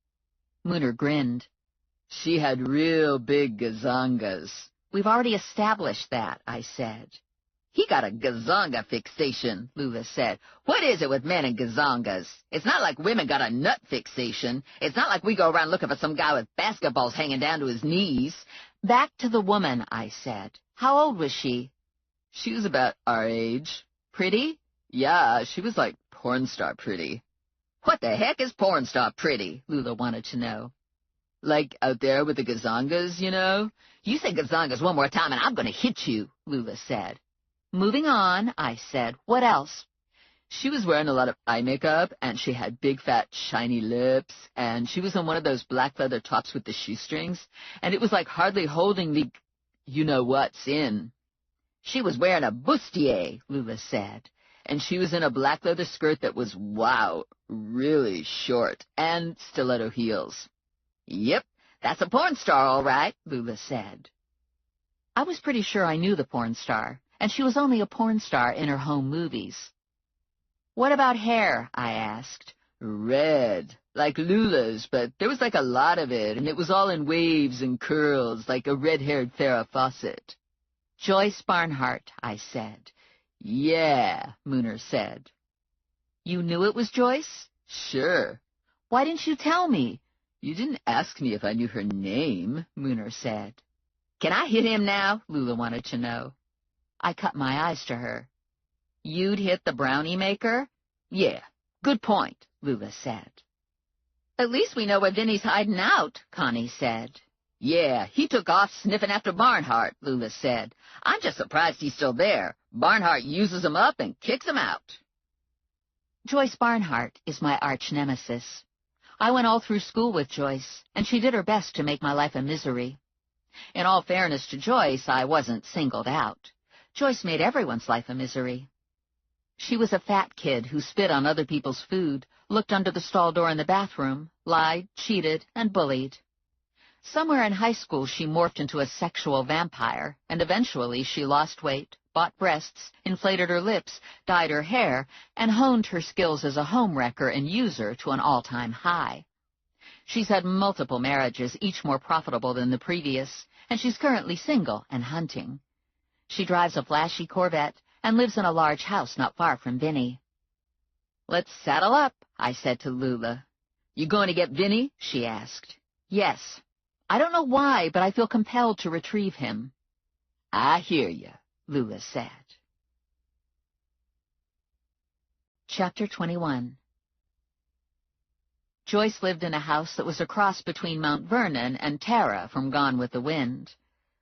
Mooner grinned. She had real big gazongas. We've already established that, I said. He got a gazonga fixation, Lula said. What is it with men and gazongas? It's not like women got a nut fixation. It's not like we go around looking for some guy with basketballs hanging down to his knees. Back to the woman, I said. How old was she? She was about our age. Pretty? Yeah, she was like porn star pretty. What the heck is porn star pretty? Lula wanted to know. Like out there with the gazongas, you know? You say gazongas one more time and I'm going to hit you, Lula said. Moving on, I said. What else? She was wearing a lot of eye makeup, and she had big, fat, shiny lips, and she was in one of those black leather tops with the shoestrings, and it was like hardly holding the you-know-what's in. She was wearing a bustier, Lula said, and she was in a black leather skirt that was, wow, really short, and stiletto heels. Yep, That's a porn star, all right, Lula said. I was pretty sure I knew the porn star, and she was only a porn star in her home movies. What about hair? I asked. Red, like Lula's, but there was like a lot of it, and it was all in waves and curls, like a red-haired Farrah Fawcett. Joyce Barnhart, I said. Yeah, Mooner said. You knew it was Joyce? Sure. Why didn't you tell me? You didn't ask me if I knew her name, Mooner said. Can I hit him now? Lula wanted to know. I cut my eyes to her. You'd hit the brownie maker? Yeah, good point, Lula said. At least we know where Vinny's hiding out, Connie said. Yeah, he took off sniffing after Barnhart, Lula said. I'm just surprised he's still there. Barnhart uses him up and kicks him out. Joyce Barnhart is my arch-nemesis. I went all through school with Joyce, and she did her best to make my life a misery. In all fairness to Joyce, I wasn't singled out. Joyce made everyone's life a misery. She was a fat kid who spit on other people's food, looked under the stall door in the bathroom, lied, cheated, and bullied. Somewhere in high school she morphed into a sexual vampire, and eventually she lost weight, bought breasts, inflated her lips, dyed her hair, and honed her skills as a homewrecker and user to an all-time high. She's had multiple marriages, each more profitable than the previous, and she's currently single and hunting. She drives a flashy Corvette and lives in a large house not far from Vinny. Let's saddle up, I said to Lula. You going to get Vinny? She asked. Yes. I don't know why, but I feel compelled to retrieve him. I hear you, Lula said. Chapter 21. Joyce lived in a house that was a cross between Mount Vernon and Tara from Gone with the Wind.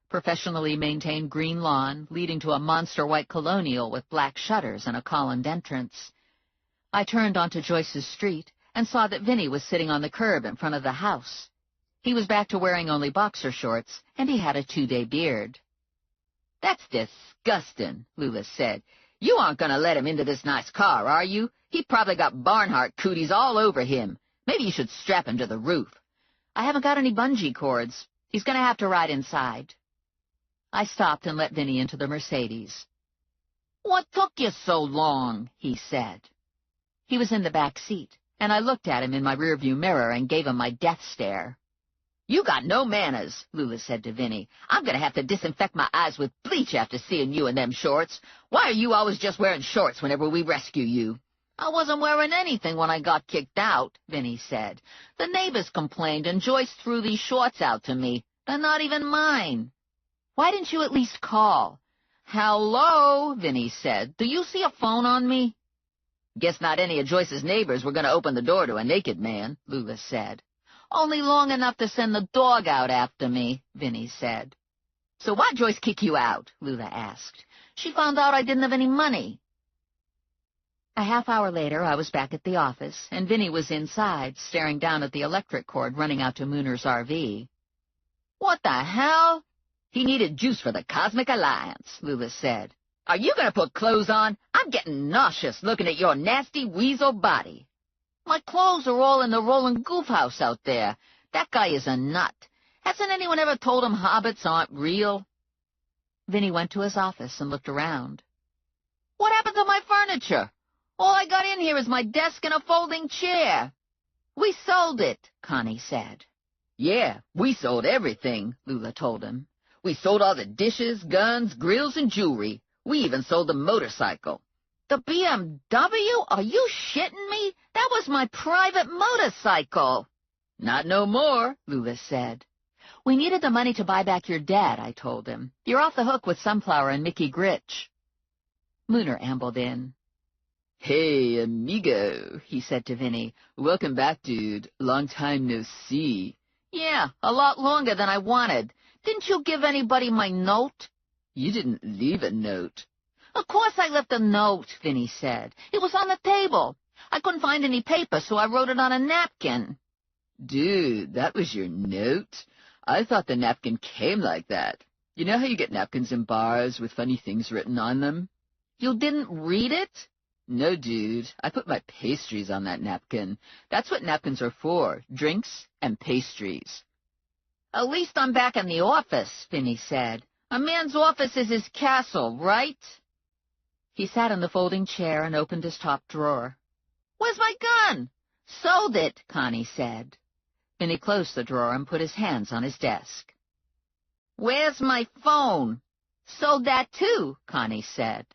Professionally maintained green lawn leading to a monster white colonial with black shutters and a columned entrance. I turned onto Joyce's street and saw that Vinny was sitting on the curb in front of the house. He was back to wearing only boxer shorts, and he had a 2-day beard. That's disgusting, Lula said. You aren't going to let him into this nice car, are you? He probably got Barnhart cooties all over him. Maybe you should strap him to the roof. I haven't got any bungee cords. He's going to have to ride inside. I stopped and let Vinny into the Mercedes. What took you so long? He said. He was in the back seat, and I looked at him in my rearview mirror and gave him my death stare. You got no manners, Lula said to Vinny. I'm going to have to disinfect my eyes with bleach after seeing you in them shorts. Why are you always just wearing shorts whenever we rescue you? I wasn't wearing anything when I got kicked out, Vinny said. The neighbors complained, and Joyce threw these shorts out to me. They're not even mine. Why didn't you at least call? Hello, Vinny said. Do you see a phone on me? Guess not any of Joyce's neighbors were going to open the door to a naked man, Lula said. Only long enough to send the dog out after me, Vinny said. So why'd Joyce kick you out? Lula asked. She found out I didn't have any money. A half hour later, I was back at the office, and Vinny was inside, staring down at the electric cord running out to Mooner's RV. What the hell? He needed juice for the Cosmic Alliance, Lula said. Are you going to put clothes on? I'm getting nauseous looking at your nasty weasel body. My clothes are all in the rolling goof house out there. That guy is a nut. Hasn't anyone ever told him hobbits aren't real? Vinny went to his office and looked around. What happened to my furniture? All I got in here is my desk and a folding chair. We sold it, Connie said. Yeah, we sold everything, Lula told him. We sold all the dishes, guns, grills, and jewelry. We even sold the motorcycle. The BMW? Are you shitting me? That was my private motorcycle. Not no more, Lula said. We needed the money to buy back your dad, I told him. You're off the hook with Sunflower and Mickey Gritch. Mooner ambled in. Hey, amigo, he said to Vinny. Welcome back, dude. Long time no see. Yeah, a lot longer than I wanted. Didn't you give anybody my note? You didn't leave a note. Of course I left a note, Vinny said. It was on the table. I couldn't find any paper, so I wrote it on a napkin. Dude, that was your note? I thought the napkin came like that. You know how you get napkins in bars with funny things written on them? You didn't read it? No, dude. I put my pastries on that napkin. That's what napkins are for, drinks and pastries. At least I'm back in the office, Vinny said. A man's office is his castle, right? He sat in the folding chair and opened his top drawer. Where's my gun? Sold it, Connie said. Vinny closed the drawer and put his hands on his desk. Where's my phone? Sold that too, Connie said.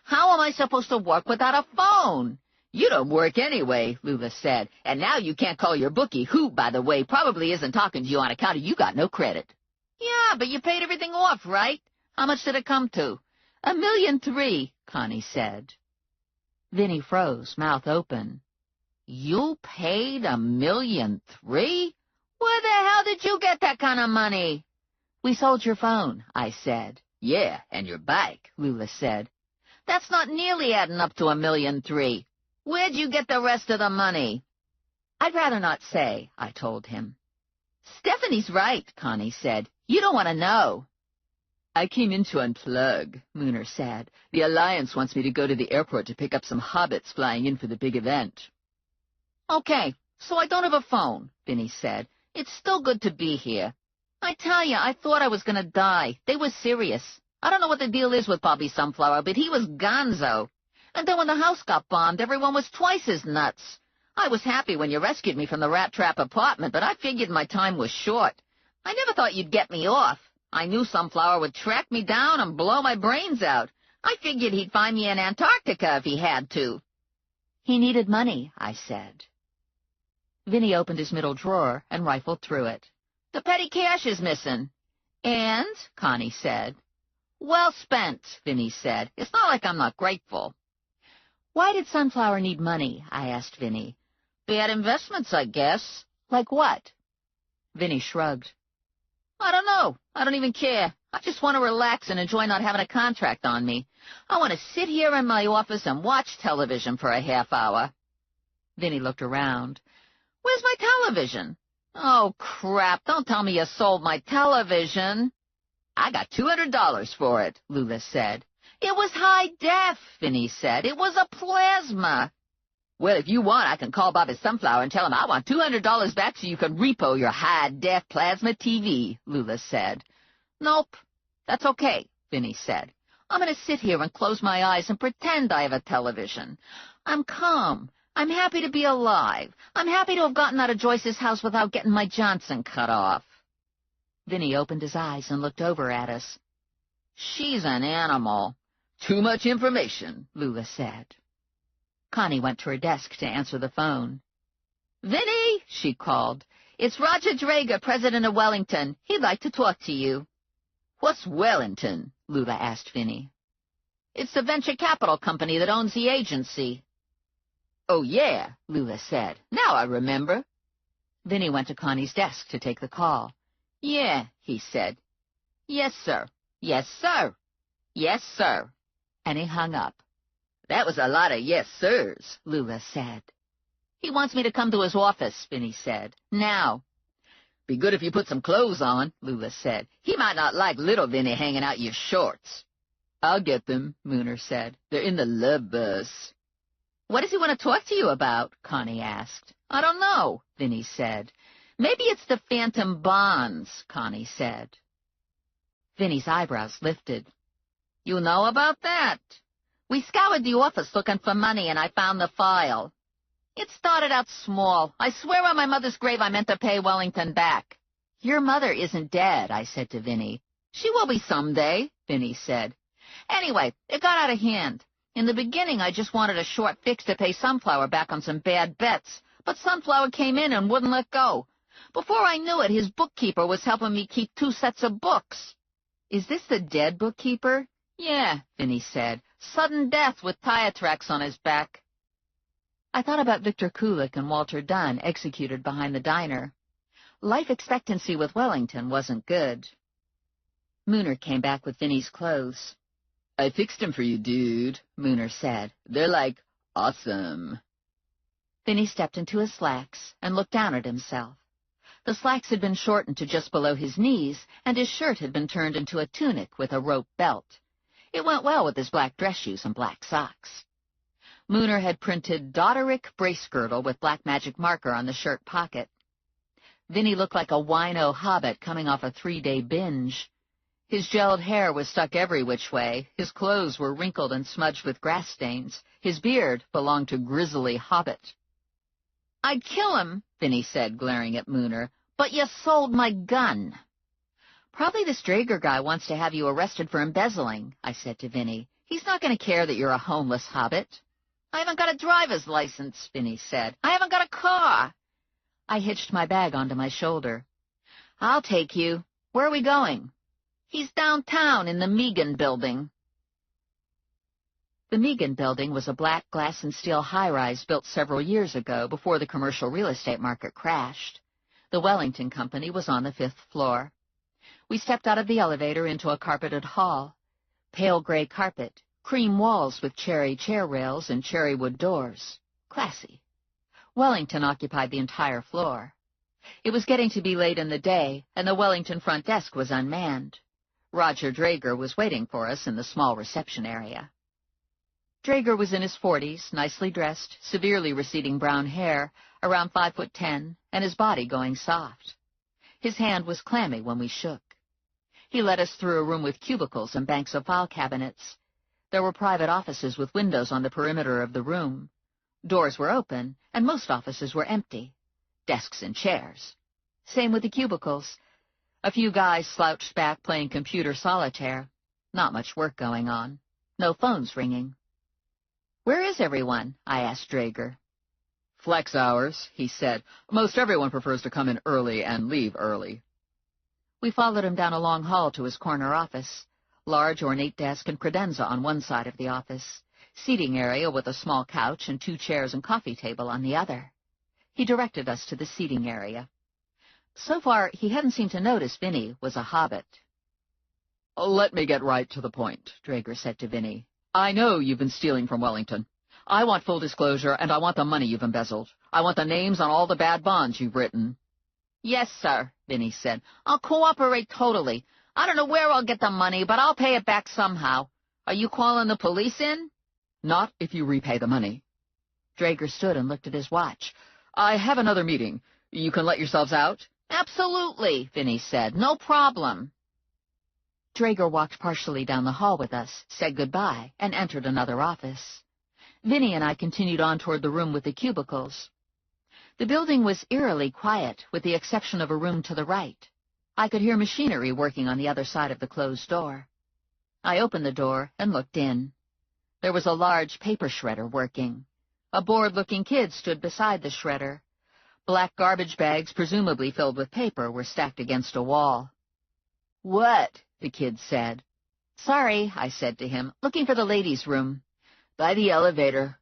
How am I supposed to work without a phone? You don't work anyway, Lula said, and now you can't call your bookie, who, by the way, probably isn't talking to you on account of you got no credit. Yeah, but you paid everything off, right? How much did it come to? $1.3 million, Connie said. Vinny froze, mouth open. You paid $1.3 million? Where the hell did you get that kind of money? We sold your phone, I said. Yeah, and your bike, Lula said. That's not nearly adding up to $1.3 million. Where'd you get the rest of the money? I'd rather not say, I told him. Stephanie's right, Connie said. You don't want to know. I came in to unplug, Mooner said. The Alliance wants me to go to the airport to pick up some hobbits flying in for the big event. Okay, so I don't have a phone, Vinny said. It's still good to be here. I tell you, I thought I was going to die. They were serious. I don't know what the deal is with Bobby Sunflower, but he was gonzo. And then when the house got bombed, everyone was twice as nuts. I was happy when you rescued me from the rat trap apartment, but I figured my time was short. I never thought you'd get me off. I knew Sunflower would track me down and blow my brains out. I figured he'd find me in Antarctica if he had to. He needed money, I said. Vinny opened his middle drawer and rifled through it. The petty cash is missing. And, Connie said. Well spent, Vinny said. It's not like I'm not grateful. Why did Sunflower need money? I asked Vinny. Bad investments, I guess. Like what? Vinny shrugged. I don't know. I don't even care. I just want to relax and enjoy not having a contract on me. I want to sit here in my office and watch television for a half hour. Vinny looked around. Where's my television? Oh, crap. Don't tell me you sold my television. I got $200 for it, Lula said. It was high def, Vinny said. It was a plasma. Well, if you want, I can call Bobby Sunflower and tell him I want $200 back so you can repo your high-def plasma TV, Lula said. Nope. That's okay, Vinny said. I'm going to sit here and close my eyes and pretend I have a television. I'm calm. I'm happy to be alive. I'm happy to have gotten out of Joyce's house without getting my Johnson cut off. Vinny opened his eyes and looked over at us. She's an animal. Too much information, Lula said. Connie went to her desk to answer the phone. Vinny, she called. It's Roger Drager, president of Wellington. He'd like to talk to you. What's Wellington? Lula asked Vinny. It's the venture capital company that owns the agency. Oh, yeah, Lula said. Now I remember. Vinny went to Connie's desk to take the call. Yeah, he said. Yes, sir. Yes, sir. Yes, sir. And he hung up. That was a lot of yes, sirs, Lula said. He wants me to come to his office, Vinny said. Now. Be good if you put some clothes on, Lula said. He might not like little Vinny hanging out your shorts. I'll get them, Mooner said. They're in the love bus. What does he want to talk to you about? Connie asked. I don't know, Vinny said. Maybe it's the phantom bonds, Connie said. Vinny's eyebrows lifted. You know about that? We scoured the office looking for money, and I found the file. It started out small. I swear on my mother's grave I meant to pay Wellington back. Your mother isn't dead, I said to Vinny. She will be someday, Vinny said. Anyway, it got out of hand. In the beginning, I just wanted a short fix to pay Sunflower back on some bad bets, but Sunflower came in and wouldn't let go. Before I knew it, his bookkeeper was helping me keep 2 sets of books. Is this the dead bookkeeper? Yeah, Vinny said. Sudden death with tire tracks on his back. I thought about Victor Kulik and Walter Dunn executed behind the diner. Life expectancy with Wellington wasn't good. Mooner came back with Vinny's clothes. I fixed them for you, dude, Mooner said. They're like, awesome. Vinny stepped into his slacks and looked down at himself. The slacks had been shortened to just below his knees, and his shirt had been turned into a tunic with a rope belt. It went well with his black dress shoes and black socks. Mooner had printed Doderick Bracegirdle with black magic marker on the shirt pocket. Vinny looked like a wino hobbit coming off a 3-day binge. His gelled hair was stuck every which way, his clothes were wrinkled and smudged with grass stains, his beard belonged to grizzly hobbit. "I'd kill him," Vinny said, glaring at Mooner, "but you sold my gun." "Probably this Drager guy wants to have you arrested for embezzling," I said to Vinny. "He's not going to care that you're a homeless hobbit." "I haven't got a driver's license," Vinny said. "I haven't got a car." I hitched my bag onto my shoulder. "I'll take you. Where are we going?" "He's downtown in the Megan building." The Megan building was a black glass and steel high-rise built several years ago before the commercial real estate market crashed. The Wellington Company was on the 5th floor. We stepped out of the elevator into a carpeted hall. Pale gray carpet, cream walls with cherry chair rails and cherry wood doors. Classy. Wellington occupied the entire floor. It was getting to be late in the day, and the Wellington front desk was unmanned. Roger Drager was waiting for us in the small reception area. Drager was in his 40s, nicely dressed, severely receding brown hair, around 5'10", and his body going soft. His hand was clammy when we shook. He led us through a room with cubicles and banks of file cabinets. There were private offices with windows on the perimeter of the room. Doors were open, and most offices were empty. Desks and chairs. Same with the cubicles. A few guys slouched back playing computer solitaire. Not much work going on. No phones ringing. "Where is everyone?" I asked Drager. "Flex hours," he said. "Most everyone prefers to come in early and leave early." We followed him down a long hall to his corner office. Large ornate desk and credenza on one side of the office. Seating area with a small couch and 2 chairs and coffee table on the other. He directed us to the seating area. So far, he hadn't seemed to notice Vinny was a hobbit. "Let me get right to the point," Drager said to Vinny. "I know you've been stealing from Wellington. I want full disclosure, and I want the money you've embezzled. I want the names on all the bad bonds you've written." "Yes, sir," Vinny said. "I'll cooperate totally. I don't know where I'll get the money, but I'll pay it back somehow. Are you calling the police in?" "Not if you repay the money." Drager stood and looked at his watch. "I have another meeting. You can let yourselves out?" "Absolutely," Vinny said. "No problem." Drager walked partially down the hall with us, said goodbye, and entered another office. Vinny and I continued on toward the room with the cubicles. The building was eerily quiet, with the exception of a room to the right. I could hear machinery working on the other side of the closed door. I opened the door and looked in. There was a large paper shredder working. A bored-looking kid stood beside the shredder. Black garbage bags, presumably filled with paper, were stacked against a wall. "What?" the kid said. "Sorry," I said to him. "Looking for the ladies' room." "By the elevator."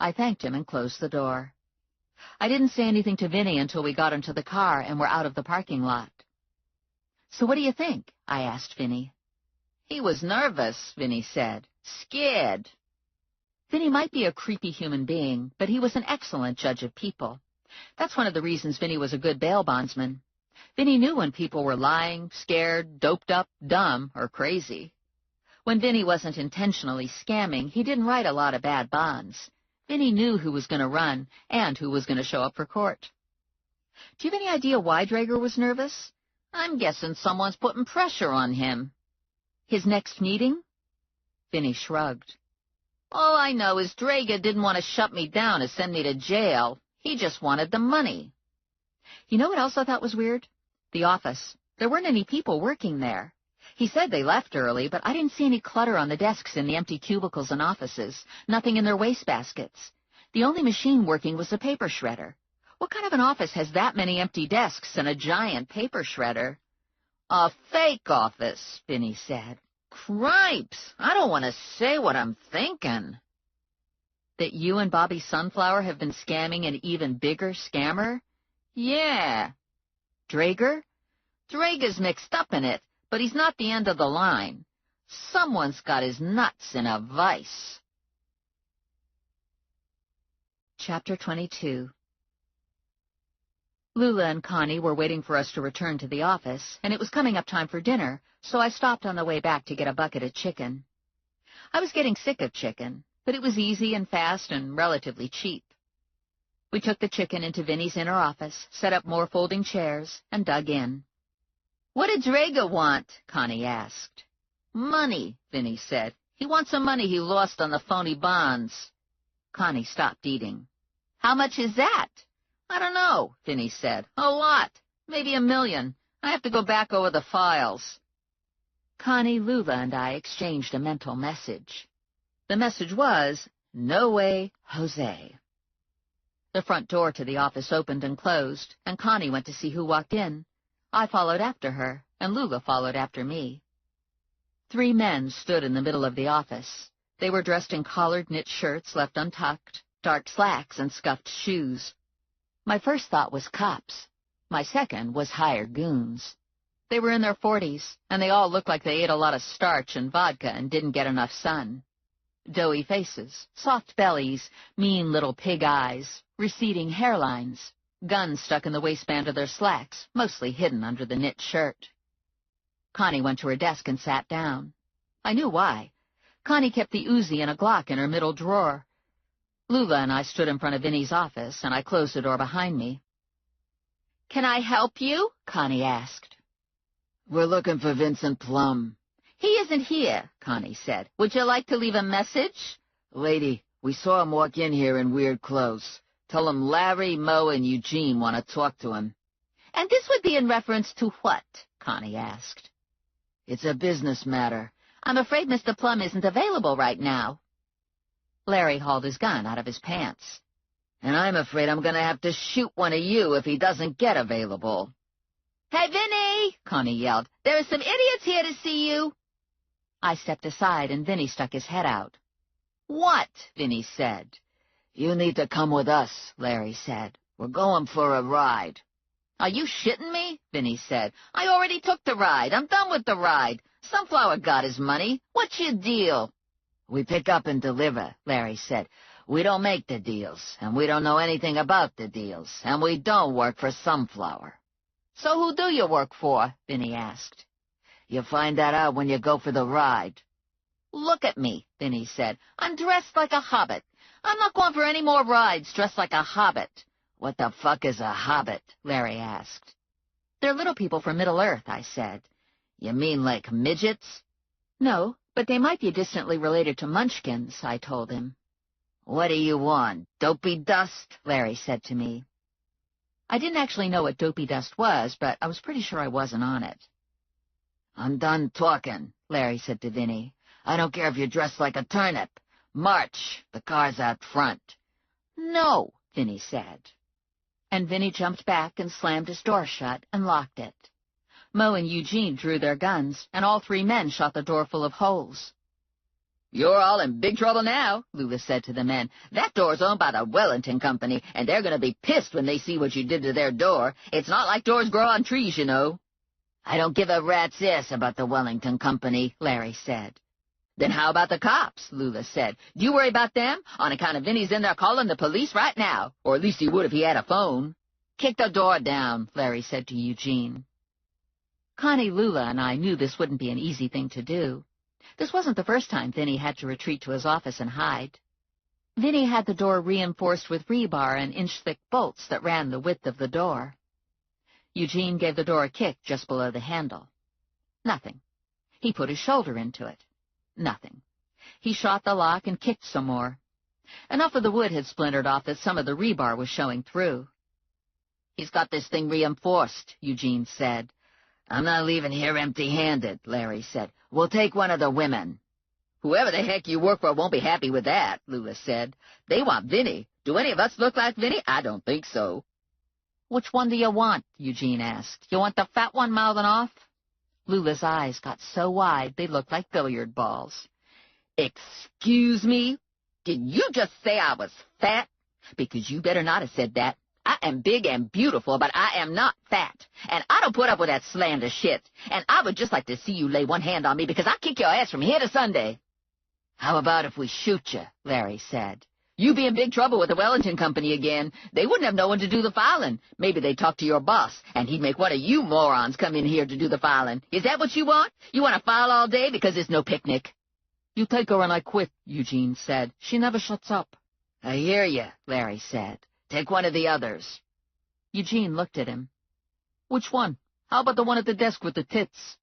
I thanked him and closed the door. I didn't say anything to Vinny until we got into the car and were out of the parking lot. "So what do you think?" I asked Vinny. "He was nervous," Vinny said. "Scared." Vinny might be a creepy human being, but he was an excellent judge of people. That's one of the reasons Vinny was a good bail bondsman. Vinny knew when people were lying, scared, doped up, dumb, or crazy. When Vinny wasn't intentionally scamming, he didn't write a lot of bad bonds. Vinny knew who was going to run and who was going to show up for court. Do you have any idea why Drager was nervous? I'm guessing someone's putting pressure on him. His next meeting? Vinny shrugged. All I know is Drager didn't want to shut me down or send me to jail. He just wanted the money. You know what else I thought was weird? The office. There weren't any people working there. He said they left early, but I didn't see any clutter on the desks in the empty cubicles and offices, nothing in their wastebaskets. The only machine working was the paper shredder. What kind of an office has that many empty desks and a giant paper shredder? A fake office, Vinny said. Cripes! I don't want to say what I'm thinking. That you and Bobby Sunflower have been scamming an even bigger scammer? Yeah. Drager? Drager's mixed up in it, but he's not the end of the line. Someone's got his nuts in a vice. Chapter 22. Lula and Connie were waiting for us to return to the office, and it was coming up time for dinner, so I stopped on the way back to get a bucket of chicken. I was getting sick of chicken, but it was easy and fast and relatively cheap. We took the chicken into Vinny's inner office, set up more folding chairs, and dug in. "What did Drager want?" Connie asked. "Money," Vinny said. "He wants some money he lost on the phony bonds." Connie stopped eating. "How much is that?" "I don't know," Vinny said. "A lot. Maybe $1 million. I have to go back over the files." Connie, Lula, and I exchanged a mental message. The message was, "No way, Jose." The front door to the office opened and closed, and Connie went to see who walked in. I followed after her, and Lula followed after me. 3 men stood in the middle of the office. They were dressed in collared knit shirts left untucked, dark slacks, and scuffed shoes. My first thought was cops. My second was hired goons. They were in their 40s, and they all looked like they ate a lot of starch and vodka and didn't get enough sun. Doughy faces, soft bellies, mean little pig eyes, receding hairlines, guns stuck in the waistband of their slacks, mostly hidden under the knit shirt. Connie went to her desk and sat down. I knew why. Connie kept the Uzi and a Glock in her middle drawer. Lula and I stood in front of Vinny's office, and I closed the door behind me. "Can I help you?" Connie asked. "We're looking for Vincent Plum." "He isn't here," Connie said. "Would you like to leave a message?" "Lady, we saw him walk in here in weird clothes. Tell him Larry, Mo, and Eugene want to talk to him." "And this would be in reference to what?" Connie asked. "It's a business matter." "I'm afraid Mr. Plum isn't available right now." Larry hauled his gun out of his pants. "And I'm afraid I'm going to have to shoot one of you if he doesn't get available." "Hey, Vinny!" Connie yelled. "There are some idiots here to see you." I stepped aside, and Vinny stuck his head out. "What?" Vinny said. "You need to come with us," Larry said. "We're going for a ride." "Are you shitting me?" Vinny said. "I already took the ride. I'm done with the ride. Sunflower got his money. What's your deal?" "We pick up and deliver," Larry said. "We don't make the deals, and we don't know anything about the deals, and we don't work for Sunflower." "So who do you work for?" Vinny asked. "You'll find that out when you go for the ride." "Look at me," Vinny said. "I'm dressed like a hobbit. I'm not going for any more rides dressed like a hobbit." "What the fuck is a hobbit?" Larry asked. "They're little people from Middle-earth," I said. "You mean like midgets?" "No, but they might be distantly related to Munchkins," I told him. "What do you want, dopey dust?" Larry said to me. I didn't actually know what dopey dust was, but I was pretty sure I wasn't on it. "I'm done talking," Larry said to Vinny. "I don't care if you're dressed like a turnip. March! The car's out front." "No," Vinny said. And Vinny jumped back and slammed his door shut and locked it. Mo and Eugene drew their guns, and all 3 men shot the door full of holes. "You're all in big trouble now," Lula said to the men. "That door's owned by the Wellington Company, and they're going to be pissed when they see what you did to their door. It's not like doors grow on trees, you know." "I don't give a rat's ass about the Wellington Company," Larry said. "Then how about the cops?" Lula said. "Do you worry about them? On account of Vinny's in there calling the police right now. Or at least he would if he had a phone." "Kick the door down," Larry said to Eugene. Connie, Lula, and I knew this wouldn't be an easy thing to do. This wasn't the first time Vinny had to retreat to his office and hide. Vinny had the door reinforced with rebar and inch-thick bolts that ran the width of the door. Eugene gave the door a kick just below the handle. Nothing. He put his shoulder into it. Nothing. He shot the lock and kicked some more. Enough of the wood had splintered off that some of the rebar was showing through. "He's got this thing reinforced," Eugene said. "I'm not leaving here empty-handed," Larry said. "We'll take one of the women." "Whoever the heck you work for won't be happy with that," Lula said. "They want Vinny. Do any of us look like Vinny? I don't think so." "Which one do you want?" Eugene asked. "You want the fat one mouthing off?" Lula's eyes got so wide they looked like billiard balls. "Excuse me? Did you just say I was fat? Because you better not have said that. I am big and beautiful, but I am not fat. And I don't put up with that slander shit. And I would just like to see you lay one hand on me because I'll kick your ass from here to Sunday." "How about if we shoot you?" Larry said. "You'd be in big trouble with the Wellington Company again. They wouldn't have no one to do the filing. Maybe they'd talk to your boss, and he'd make one of you morons come in here to do the filing. Is that what you want? You want to file all day because there's no picnic?" "You take her and I quit," Eugene said. "She never shuts up." "I hear you," Larry said. Take one of the others. Eugene looked at him. Which one? How about the one at the desk with the tits?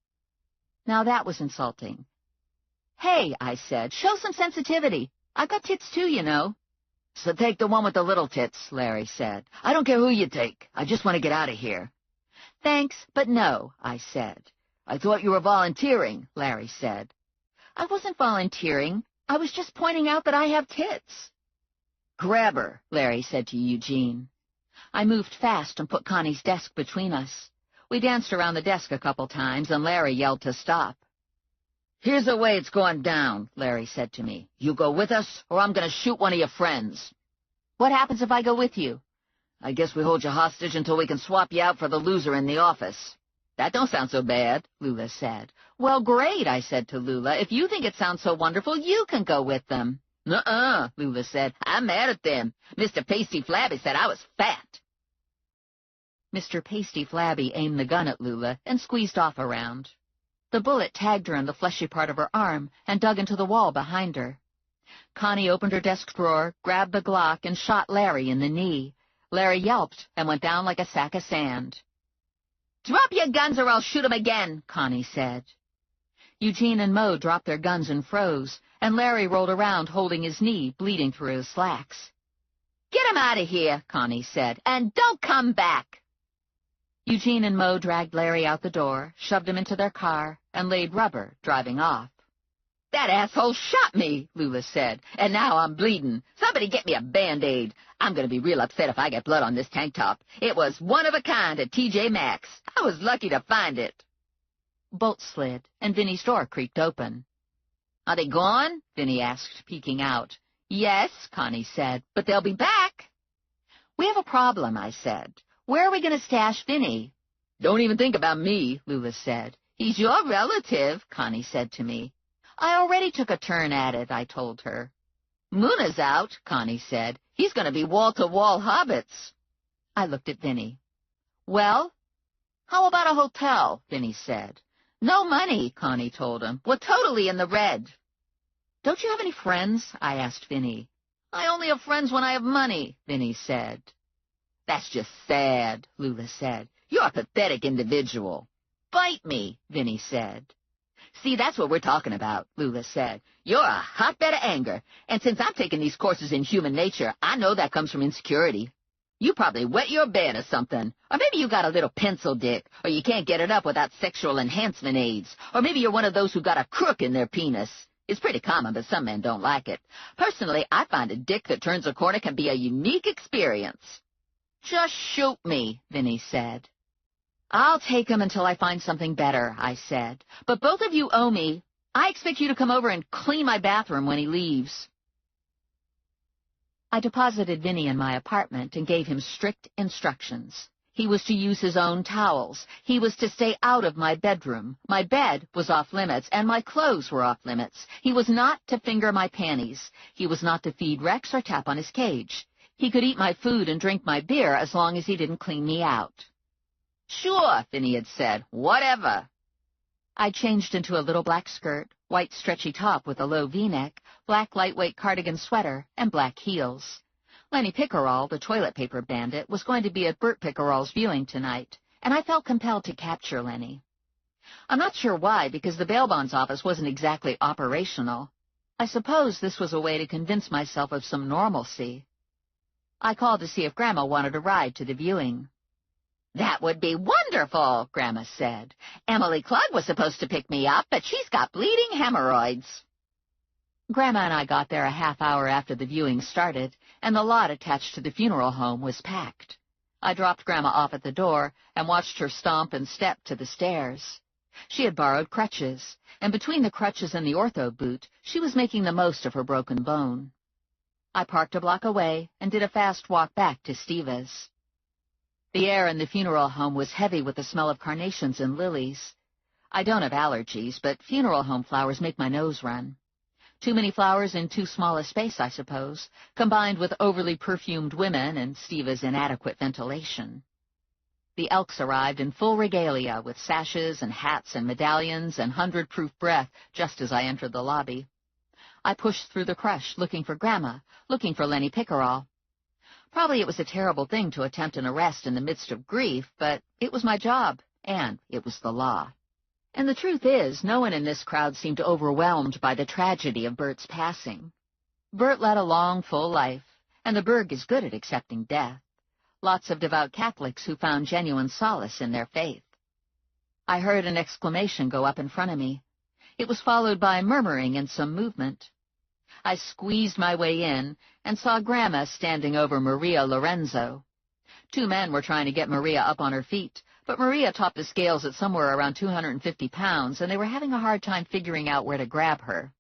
Now that was insulting. Hey, I said, show some sensitivity. I got tits too, you know. So take the one with the little tits, Larry said. I don't care who you take. I just want to get out of here. Thanks, but no, I said. I thought you were volunteering, Larry said. I wasn't volunteering. I was just pointing out that I have tits. Grab her, Larry said to Eugene. I moved fast and put Connie's desk between us. We danced around the desk a couple times, and Larry yelled to stop. Here's the way it's going down, Larry said to me. You go with us, or I'm going to shoot one of your friends. What happens if I go with you? I guess we hold you hostage until we can swap you out for the loser in the office. That don't sound so bad, Lula said. Well, great, I said to Lula. If you think it sounds so wonderful, you can go with them. Nuh-uh, Lula said. I'm mad at them. Mr. Pasty Flabby said I was fat. Mr. Pasty Flabby aimed the gun at Lula and squeezed off a round. The bullet tagged her in the fleshy part of her arm and dug into the wall behind her. Connie opened her desk drawer, grabbed the Glock, and shot Larry in the knee. Larry yelped and went down like a sack of sand. Drop your guns or I'll shoot 'em again, Connie said. Eugene and Mo dropped their guns and froze, and Larry rolled around holding his knee, bleeding through his slacks. Get him out of here, Connie said, and don't come back. Eugene and Mo dragged Larry out the door, shoved him into their car, and laid rubber, driving off. That asshole shot me, Lula said, and now I'm bleeding. Somebody get me a Band-Aid. I'm going to be real upset if I get blood on this tank top. It was one of a kind at TJ Maxx. I was lucky to find it. Bolts slid, and Vinny's door creaked open. Are they gone? Vinny asked, peeking out. Yes, Connie said, but they'll be back. We have a problem, I said. Where are we going to stash Vinny? Don't even think about me, Lula said. He's your relative, Connie said to me. I already took a turn at it, I told her. Muna's out, Connie said. He's going to be wall-to-wall hobbits. I looked at Vinny. Well, how about a hotel, Vinny said. No money, Connie told him. We're totally in the red. Don't you have any friends? I asked Vinny. I only have friends when I have money, Vinny said. That's just sad, Lula said. You're a pathetic individual. Bite me, Vinny said. See, that's what we're talking about, Lula said. You're a hotbed of anger, and since I'm taking these courses in human nature, I know that comes from insecurity. You probably wet your bed or something, or maybe you got a little pencil dick, or you can't get it up without sexual enhancement aids, or maybe you're one of those who got a crook in their penis. It's pretty common, but some men don't like it. Personally, I find a dick that turns a corner can be a unique experience. Just shoot me, Vinny said. I'll take him until I find something better, I said. But both of you owe me. I expect you to come over and clean my bathroom when he leaves. I deposited Vinny in my apartment and gave him strict instructions. He was to use his own towels. He was to stay out of my bedroom. My bed was off limits, and my clothes were off limits. He was not to finger my panties. He was not to feed Rex or tap on his cage. He could eat my food and drink my beer as long as he didn't clean me out. Sure, Vinny had said. Whatever. I changed into a little black skirt, white stretchy top with a low V-neck, black lightweight cardigan sweater, and black heels. Lenny Pickerel, the toilet paper bandit, was going to be at Bert Pickerel's viewing tonight, and I felt compelled to capture Lenny. I'm not sure why, because the bail bonds office wasn't exactly operational. I suppose this was a way to convince myself of some normalcy. I called to see if Grandma wanted a ride to the viewing. That would be wonderful, Grandma said. Emily Klug was supposed to pick me up, but she's got bleeding hemorrhoids. Grandma and I got there a half hour after the viewing started, and the lot attached to the funeral home was packed. I dropped Grandma off at the door and watched her stomp and step to the stairs. She had borrowed crutches, and between the crutches and the ortho boot, she was making the most of her broken bone. I parked a block away and did a fast walk back to Steva's. The air in the funeral home was heavy with the smell of carnations and lilies. I don't have allergies, but funeral home flowers make my nose run. Too many flowers in too small a space, I suppose, combined with overly perfumed women and Steva's inadequate ventilation. The Elks arrived in full regalia with sashes and hats and medallions and 100-proof breath just as I entered the lobby. I pushed through the crush, looking for Grandma, looking for Lenny Pickerel. Probably it was a terrible thing to attempt an arrest in the midst of grief, but it was my job, and it was the law. And the truth is, no one in this crowd seemed overwhelmed by the tragedy of Bert's passing. Bert led a long, full life, and the Burg is good at accepting death. Lots of devout Catholics who found genuine solace in their faith. I heard an exclamation go up in front of me. It was followed by murmuring and some movement. I squeezed my way in and saw Grandma standing over Maria Lorenzo. 2 men were trying to get Maria up on her feet, but Maria topped the scales at somewhere around 250 pounds, and they were having a hard time figuring out where to grab her.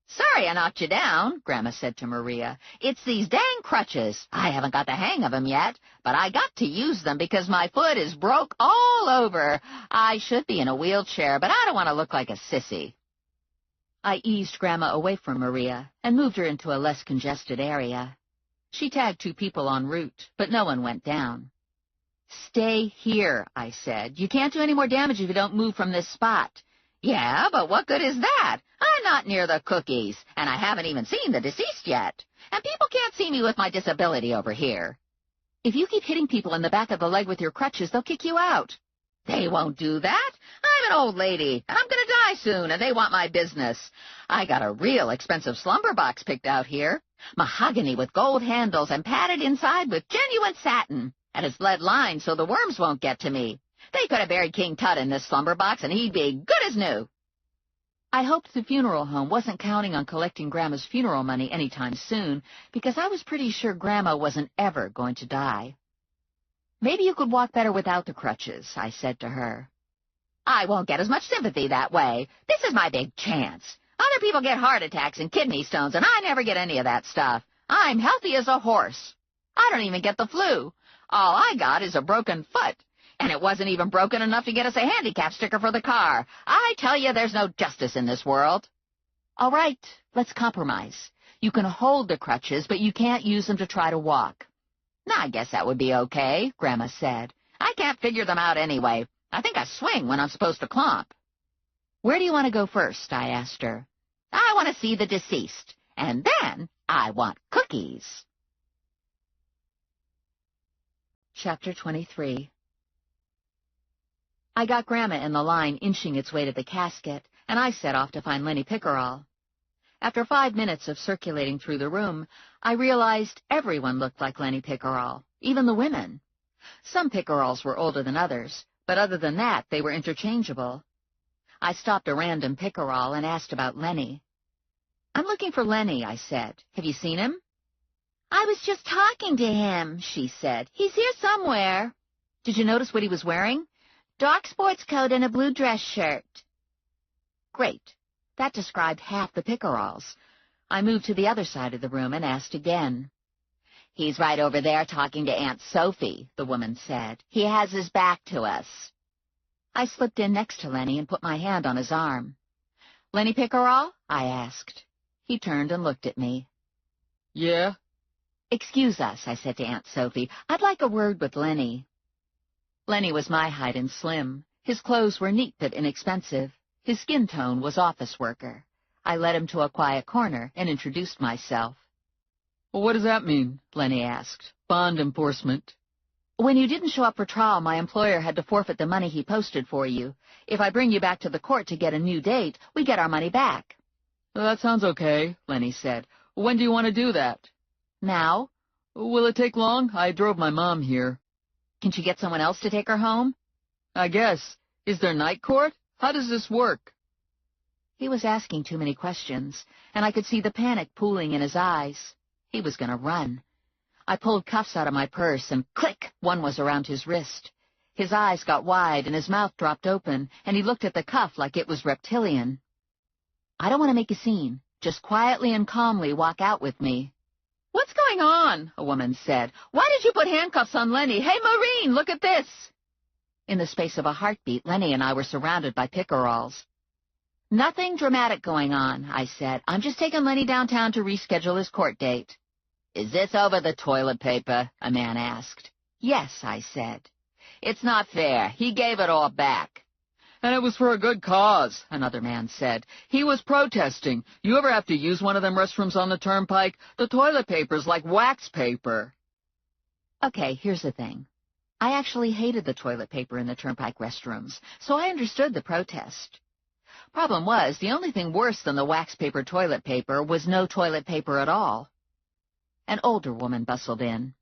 "Sorry I knocked you down," Grandma said to Maria. "It's these dang crutches. I haven't got the hang of 'em yet, but I got to use them because my foot is broke all over. I should be in a wheelchair, but I don't want to look like a sissy." I eased Grandma away from Maria and moved her into a less congested area. She tagged 2 people en route, but no one went down. "Stay here," I said. "You can't do any more damage if you don't move from this spot." "Yeah, but what good is that? I'm not near the cookies, and I haven't even seen the deceased yet. And people can't see me with my disability over here." "If you keep hitting people in the back of the leg with your crutches, they'll kick you out." "They won't do that. I'm an old lady, and I'm going to die soon, and they want my business. I got a real expensive slumber box picked out here. Mahogany with gold handles and padded inside with genuine satin. And it's lead lined so the worms won't get to me. They could have buried King Tut in this slumber box, and he'd be good as new." I hoped the funeral home wasn't counting on collecting Grandma's funeral money anytime soon, because I was pretty sure Grandma wasn't ever going to die. "Maybe you could walk better without the crutches," I said to her. "I won't get as much sympathy that way. This is my big chance. Other people get heart attacks and kidney stones, and I never get any of that stuff. I'm healthy as a horse. I don't even get the flu. All I got is a broken foot. And it wasn't even broken enough to get us a handicap sticker for the car. I tell you, there's no justice in this world." "All right, let's compromise. You can hold the crutches, but you can't use them to try to walk." "I guess that would be okay," Grandma said. "I can't figure them out anyway. I think I swing when I'm supposed to clomp." "Where do you want to go first?" I asked her. "I want to see the deceased, and then I want cookies." Chapter 23. I got Grandma in the line inching its way to the casket, and I set off to find Lenny Pickerel. After 5 minutes of circulating through the room, I realized everyone looked like Lenny Pickerel, even the women. Some Pickerels were older than others, but other than that, they were interchangeable. I stopped a random Pickerel and asked about Lenny. "I'm looking for Lenny," I said. "Have you seen him?" "I was just talking to him," she said. "He's here somewhere." "Did you notice what he was wearing?" "Dark sports coat and a blue dress shirt." Great. That described half the Pickerels. I moved to the other side of the room and asked again. "He's right over there talking to Aunt Sophie," the woman said. "He has his back to us." I slipped in next to Lenny and put my hand on his arm. "Lenny Pickerel?" I asked. He turned and looked at me. "Yeah?" "Excuse us," I said to Aunt Sophie. "I'd like a word with Lenny." Lenny was my height and slim. His clothes were neat but inexpensive. His skin tone was office worker. I led him to a quiet corner and introduced myself. "Well, what does that mean?" Lenny asked. "Bond enforcement." "When you didn't show up for trial, my employer had to forfeit the money he posted for you. If I bring you back to the court to get a new date, we get our money back." "Well, that sounds okay," Lenny said. "When do you want to do that?" "Now." "Will it take long? I drove my mom here." "Can she get someone else to take her home?" "I guess. Is there night court? How does this work?" He was asking too many questions, and I could see the panic pooling in his eyes. He was going to run. I pulled cuffs out of my purse, and click, one was around his wrist. His eyes got wide, and his mouth dropped open, and he looked at the cuff like it was reptilian. "I don't want to make a scene. Just quietly and calmly walk out with me." "What's going on?" a woman said. "Why did you put handcuffs on Lenny? Hey, Maureen, look at this." In the space of a heartbeat, Lenny and I were surrounded by Pickerels. "Nothing dramatic going on," I said. "I'm just taking Lenny downtown to reschedule his court date." "Is this over the toilet paper?" a man asked. "Yes," I said. "It's not fair. He gave it all back." "And it was for a good cause," another man said. "He was protesting. You ever have to use one of them restrooms on the turnpike? The toilet paper's like wax paper." Okay, here's the thing. I actually hated the toilet paper in the Turnpike restrooms, so I understood the protest. Problem was, the only thing worse than the wax paper toilet paper was no toilet paper at all. An older woman bustled in.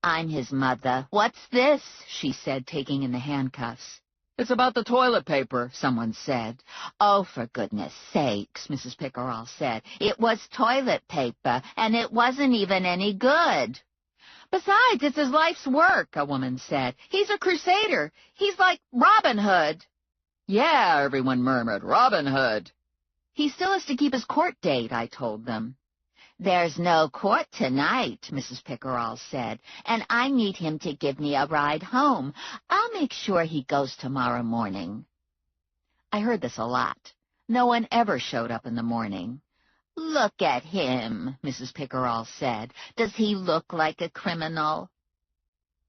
"I'm his mother. What's this?" she said, taking in the handcuffs. "It's about the toilet paper," someone said. "Oh, for goodness sakes," Mrs. Pickerel said. "It was toilet paper, and it wasn't even any good." "Besides, it's his life's work," a woman said. "He's a crusader. He's like Robin Hood." "Yeah," everyone murmured, "Robin Hood." "He still has to keep his court date," I told them. "There's no court tonight," Mrs. Pickerel said, "and I need him to give me a ride home. I'll make sure he goes tomorrow morning." I heard this a lot. No one ever showed up in the morning. "Look at him," Mrs. Pickerel said. "Does he look like a criminal?"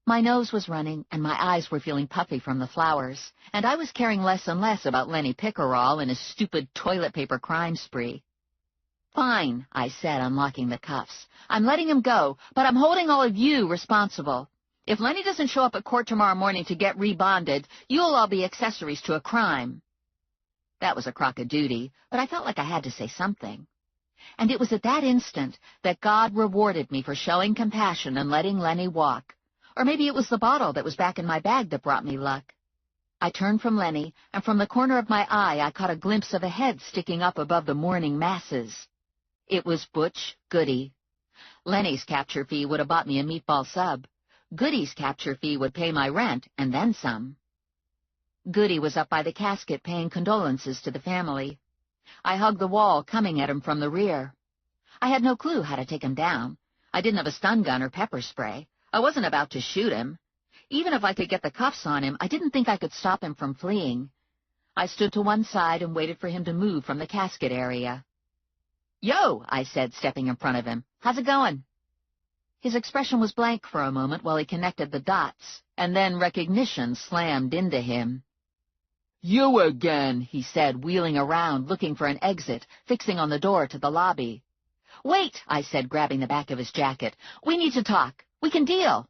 My nose was running, and my eyes were feeling puffy from the flowers, and I was caring less and less about Lenny Pickerel and his stupid toilet paper crime spree. "Fine," I said, unlocking the cuffs. "I'm letting him go, but I'm holding all of you responsible. If Lenny doesn't show up at court tomorrow morning to get rebonded, you'll all be accessories to a crime." That was a crock of duty, but I felt like I had to say something. And it was at that instant that God rewarded me for showing compassion and letting Lenny walk. Or maybe it was the bottle that was back in my bag that brought me luck. I turned from Lenny, and from the corner of my eye I caught a glimpse of a head sticking up above the mourning masses. It was Butch Goody. Lenny's capture fee would have bought me a meatball sub. Goody's capture fee would pay my rent, and then some. Goody was up by the casket paying condolences to the family. I hugged the wall, coming at him from the rear. I had no clue how to take him down. I didn't have a stun gun or pepper spray. I wasn't about to shoot him. Even if I could get the cuffs on him, I didn't think I could stop him from fleeing. I stood to one side and waited for him to move from the casket area. "Yo," I said, stepping in front of him. "How's it going?" His expression was blank for a moment while he connected the dots, and then recognition slammed into him. "You again," he said, wheeling around, looking for an exit, fixing on the door to the lobby. "Wait," I said, grabbing the back of his jacket. "We need to talk. We can deal."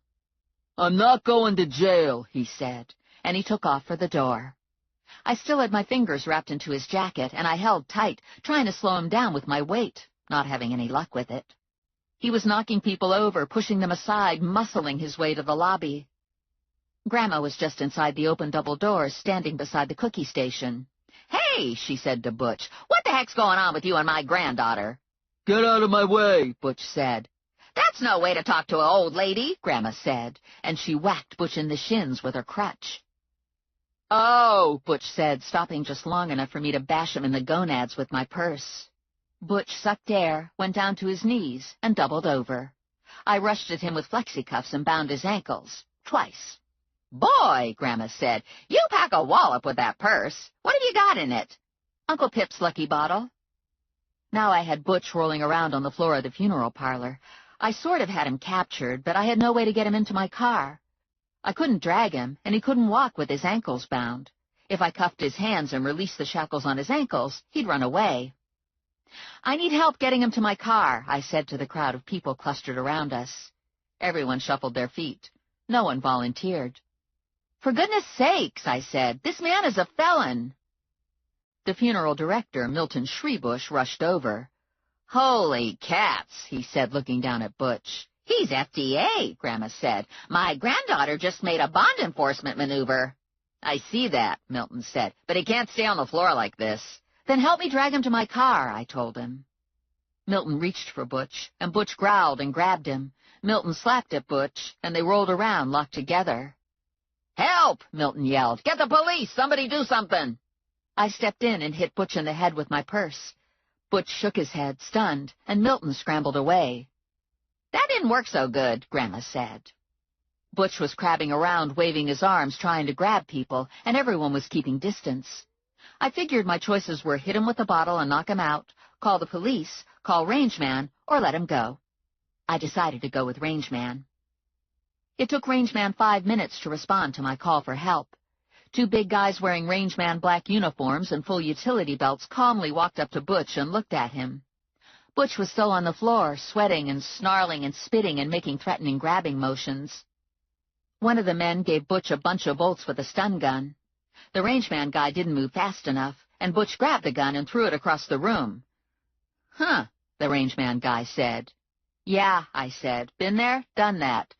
"I'm not going to jail," he said, and he took off for the door. I still had my fingers wrapped into his jacket, and I held tight, trying to slow him down with my weight, not having any luck with it. He was knocking people over, pushing them aside, muscling his way to the lobby. Grandma was just inside the open double doors, standing beside the cookie station. "Hey," she said to Butch, "what the heck's going on with you and my granddaughter?" "Get out of my way," Butch said. "That's no way to talk to an old lady," Grandma said, and she whacked Butch in the shins with her crutch. "Oh," Butch said, stopping just long enough for me to bash him in the gonads with my purse. Butch sucked air, went down to his knees, and doubled over. I rushed at him with flexi-cuffs and bound his ankles, twice. "Boy," Grandma said, "you pack a wallop with that purse. What have you got in it?" "Uncle Pip's lucky bottle." Now I had Butch rolling around on the floor of the funeral parlor. I sort of had him captured, but I had no way to get him into my car. I couldn't drag him, and he couldn't walk with his ankles bound. If I cuffed his hands and released the shackles on his ankles, he'd run away. "I need help getting him to my car," I said to the crowd of people clustered around us. Everyone shuffled their feet. No one volunteered. "For goodness sakes," I said, "this man is a felon." The funeral director, Milton Shreebush, rushed over. "Holy cats," he said, looking down at Butch. "He's FDA," Grandma said. "My granddaughter just made a bond enforcement maneuver." "I see that," Milton said, "but he can't stay on the floor like this." "Then help me drag him to my car," I told him. Milton reached for Butch, and Butch growled and grabbed him. Milton slapped at Butch, and they rolled around, locked together. "Help!" Milton yelled. "Get the police! Somebody do something!" I stepped in and hit Butch in the head with my purse. Butch shook his head, stunned, and Milton scrambled away. "That didn't work so good," Grandma said. Butch was crabbing around, waving his arms, trying to grab people, and everyone was keeping distance. I figured my choices were hit him with a bottle and knock him out, call the police, call Rangeman, or let him go. I decided to go with Rangeman. It took Rangeman 5 minutes to respond to my call for help. 2 big guys wearing Rangeman black uniforms and full utility belts calmly walked up to Butch and looked at him. Butch was still on the floor, sweating and snarling and spitting and making threatening grabbing motions. One of the men gave Butch a bunch of volts with a stun gun. The rangeman guy didn't move fast enough, and Butch grabbed the gun and threw it across the room. "Huh," the rangeman guy said. "Yeah," I said. "Been there, done that.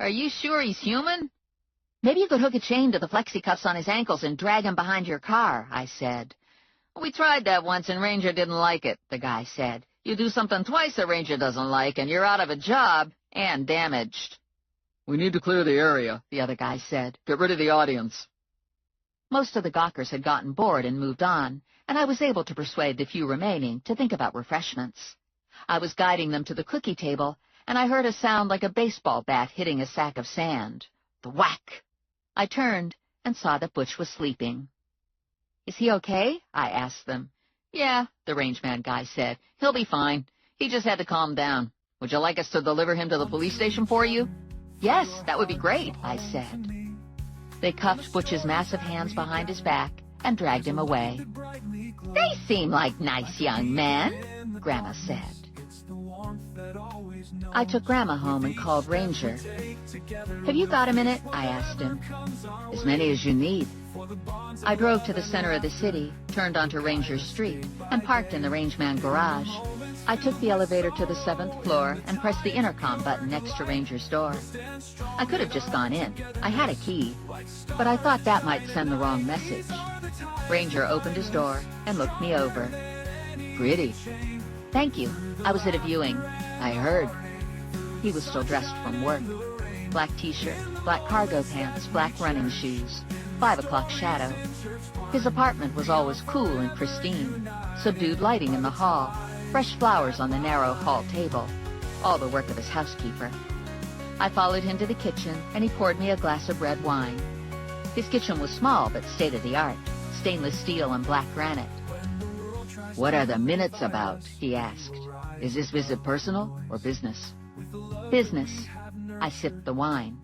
Are you sure he's human?" "Maybe you could hook a chain to the flexi-cuffs on his ankles and drag him behind your car," I said. "We tried that once, and Ranger didn't like it," the guy said. "You do something twice a Ranger doesn't like, and you're out of a job and damaged." "We need to clear the area," the other guy said. "Get rid of the audience." Most of the gawkers had gotten bored and moved on, and I was able to persuade the few remaining to think about refreshments. I was guiding them to the cookie table, and I heard a sound like a baseball bat hitting a sack of sand. The whack! I turned and saw that Butch was sleeping. "Is he okay?" I asked them. "Yeah," the rangeman guy said. "He'll be fine. He just had to calm down. Would you like us to deliver him to the police station for you?" "Yes, that would be great," I said. They cuffed Butch's massive hands behind his back and dragged him away. "They seem like nice young men," Grandma said. I took Grandma home and called Ranger. "Have you got a minute?" I asked him. As many as you need. I drove to the center of the city, turned onto Ranger Street, and parked in the rangeman garage. I took the elevator to the 7th floor and pressed the intercom button next to Ranger's door. I could have just gone in. I had a key, but I thought that might send the wrong message. Ranger opened his door and looked me over. Pretty. "Thank you. I was at a viewing." I heard. He was still dressed from work. Black t-shirt, black cargo pants, black running shoes. 5 o'clock shadow. His apartment was always cool and pristine. Subdued lighting in the hall. Fresh flowers on the narrow hall table. All the work of his housekeeper. I followed him to the kitchen, and he poured me a glass of red wine. His kitchen was small, but state-of-the-art. Stainless steel and black granite. "What are the minutes about?" he asked. "Is this visit personal or business?" "Business." I sipped the wine.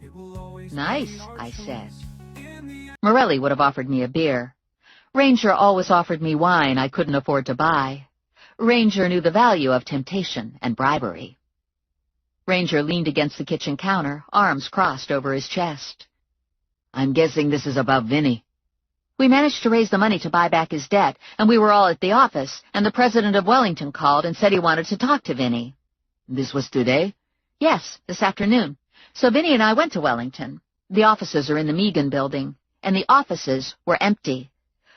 "Nice," I said. Morelli would have offered me a beer. Ranger always offered me wine I couldn't afford to buy. Ranger knew the value of temptation and bribery. Ranger leaned against the kitchen counter, arms crossed over his chest. "I'm guessing this is about Vinny." "We managed to raise the money to buy back his debt, and we were all at the office, and the president of Wellington called and said he wanted to talk to Vinny." "This was today?" "Yes, this afternoon. So Vinny and I went to Wellington. The offices are in the Megan building, and the offices were empty.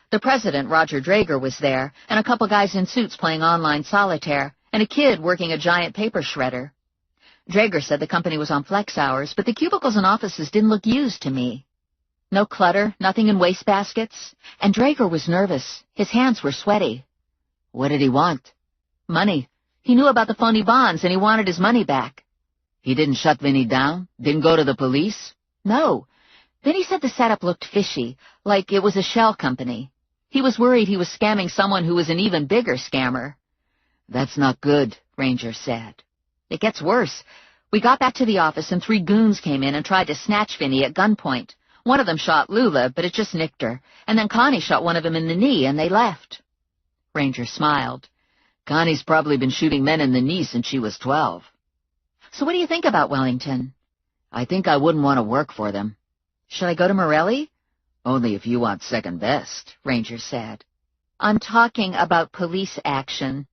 The president, Roger Drager, was there, and a couple guys in suits playing online solitaire, and a kid working a giant paper shredder. Drager said the company was on flex hours, but the cubicles and offices didn't look used to me. No clutter, nothing in wastebaskets, and Drager was nervous. His hands were sweaty." "What did he want?" "Money. He knew about the phony bonds, and he wanted his money back." "He didn't shut Vinny down? Didn't go to the police?" "No. Vinny said the setup looked fishy, like it was a shell company. He was worried he was scamming someone who was an even bigger scammer." "That's not good," Ranger said. "It gets worse. We got back to the office, and 3 goons came in and tried to snatch Vinny at gunpoint. One of them shot Lula, but it just nicked her, and then Connie shot one of them in the knee, and they left." Ranger smiled. "Connie's probably been shooting men in the knee since she was 12. "So what do you think about Wellington?" "I think I wouldn't want to work for them." "Should I go to Morelli?" "Only if you want second best," Ranger said. "I'm talking about police action."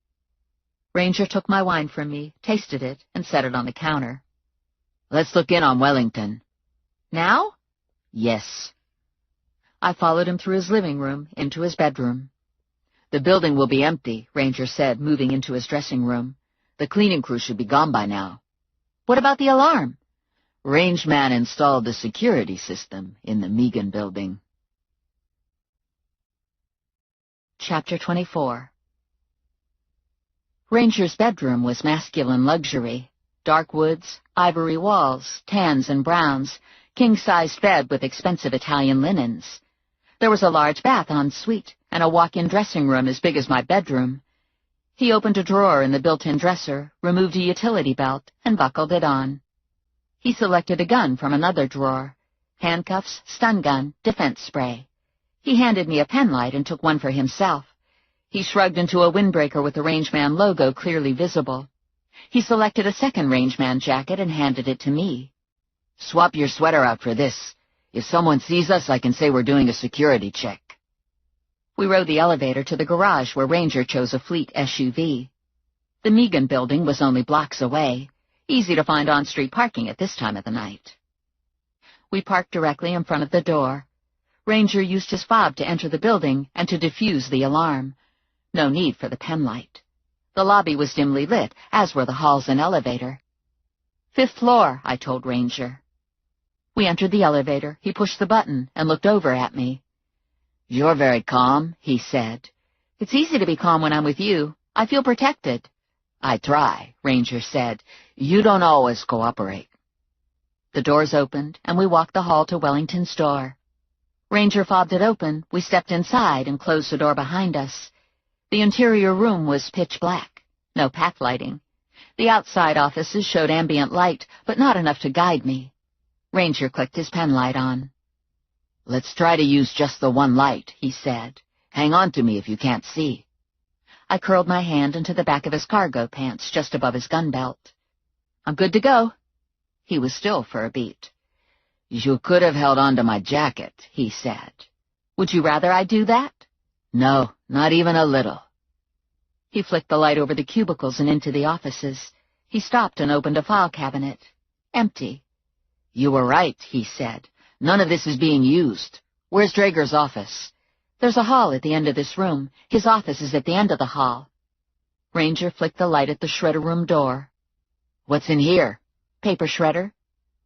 Ranger took my wine from me, tasted it, and set it on the counter. "Let's look in on Wellington." "Now?" "Yes." I followed him through his living room, into his bedroom. "The building will be empty," Ranger said, moving into his dressing room. "The cleaning crew should be gone by now." "What about the alarm?" "Rangeman installed the security system in the Megan building." Chapter 24. Ranger's bedroom was masculine luxury. Dark woods, ivory walls, tans and browns, king-sized bed with expensive Italian linens. There was a large bath en suite, and a walk-in dressing room as big as my bedroom. He opened a drawer in the built-in dresser, removed a utility belt, and buckled it on. He selected a gun from another drawer. Handcuffs, stun gun, defense spray. He handed me a penlight and took one for himself. He shrugged into a windbreaker with the Rangeman logo clearly visible. He selected a second Rangeman jacket and handed it to me. Swap your sweater out for this. If someone sees us, I can say we're doing a security check. We rode the elevator to the garage where Ranger chose a fleet SUV. The Megan building was only blocks away, easy to find on-street parking at this time of the night. We parked directly in front of the door. Ranger used his fob to enter the building and to defuse the alarm. No need for the penlight. The lobby was dimly lit, as were the halls and elevator. 5th floor, I told Ranger. We entered the elevator. He pushed the button and looked over at me. You're very calm, he said. It's easy to be calm when I'm with you. I feel protected. I try, Ranger said. You don't always cooperate. The doors opened, and we walked the hall to Wellington's door. Ranger fobbed it open. We stepped inside and closed the door behind us. The interior room was pitch black. No pack lighting. The outside offices showed ambient light, but not enough to guide me. Ranger clicked his pen light on. Let's try to use just the one light, he said. Hang on to me if you can't see. I curled my hand into the back of his cargo pants, just above his gun belt. I'm good to go. He was still for a beat. You could have held on to my jacket, he said. Would you rather I do that? No, not even a little. He flicked the light over the cubicles and into the offices. He stopped and opened a file cabinet. Empty. You were right, he said. None of this is being used. Where's Drager's office? There's a hall at the end of this room. His office is at the end of the hall. Ranger flicked the light at the shredder room door. What's in here? Paper shredder.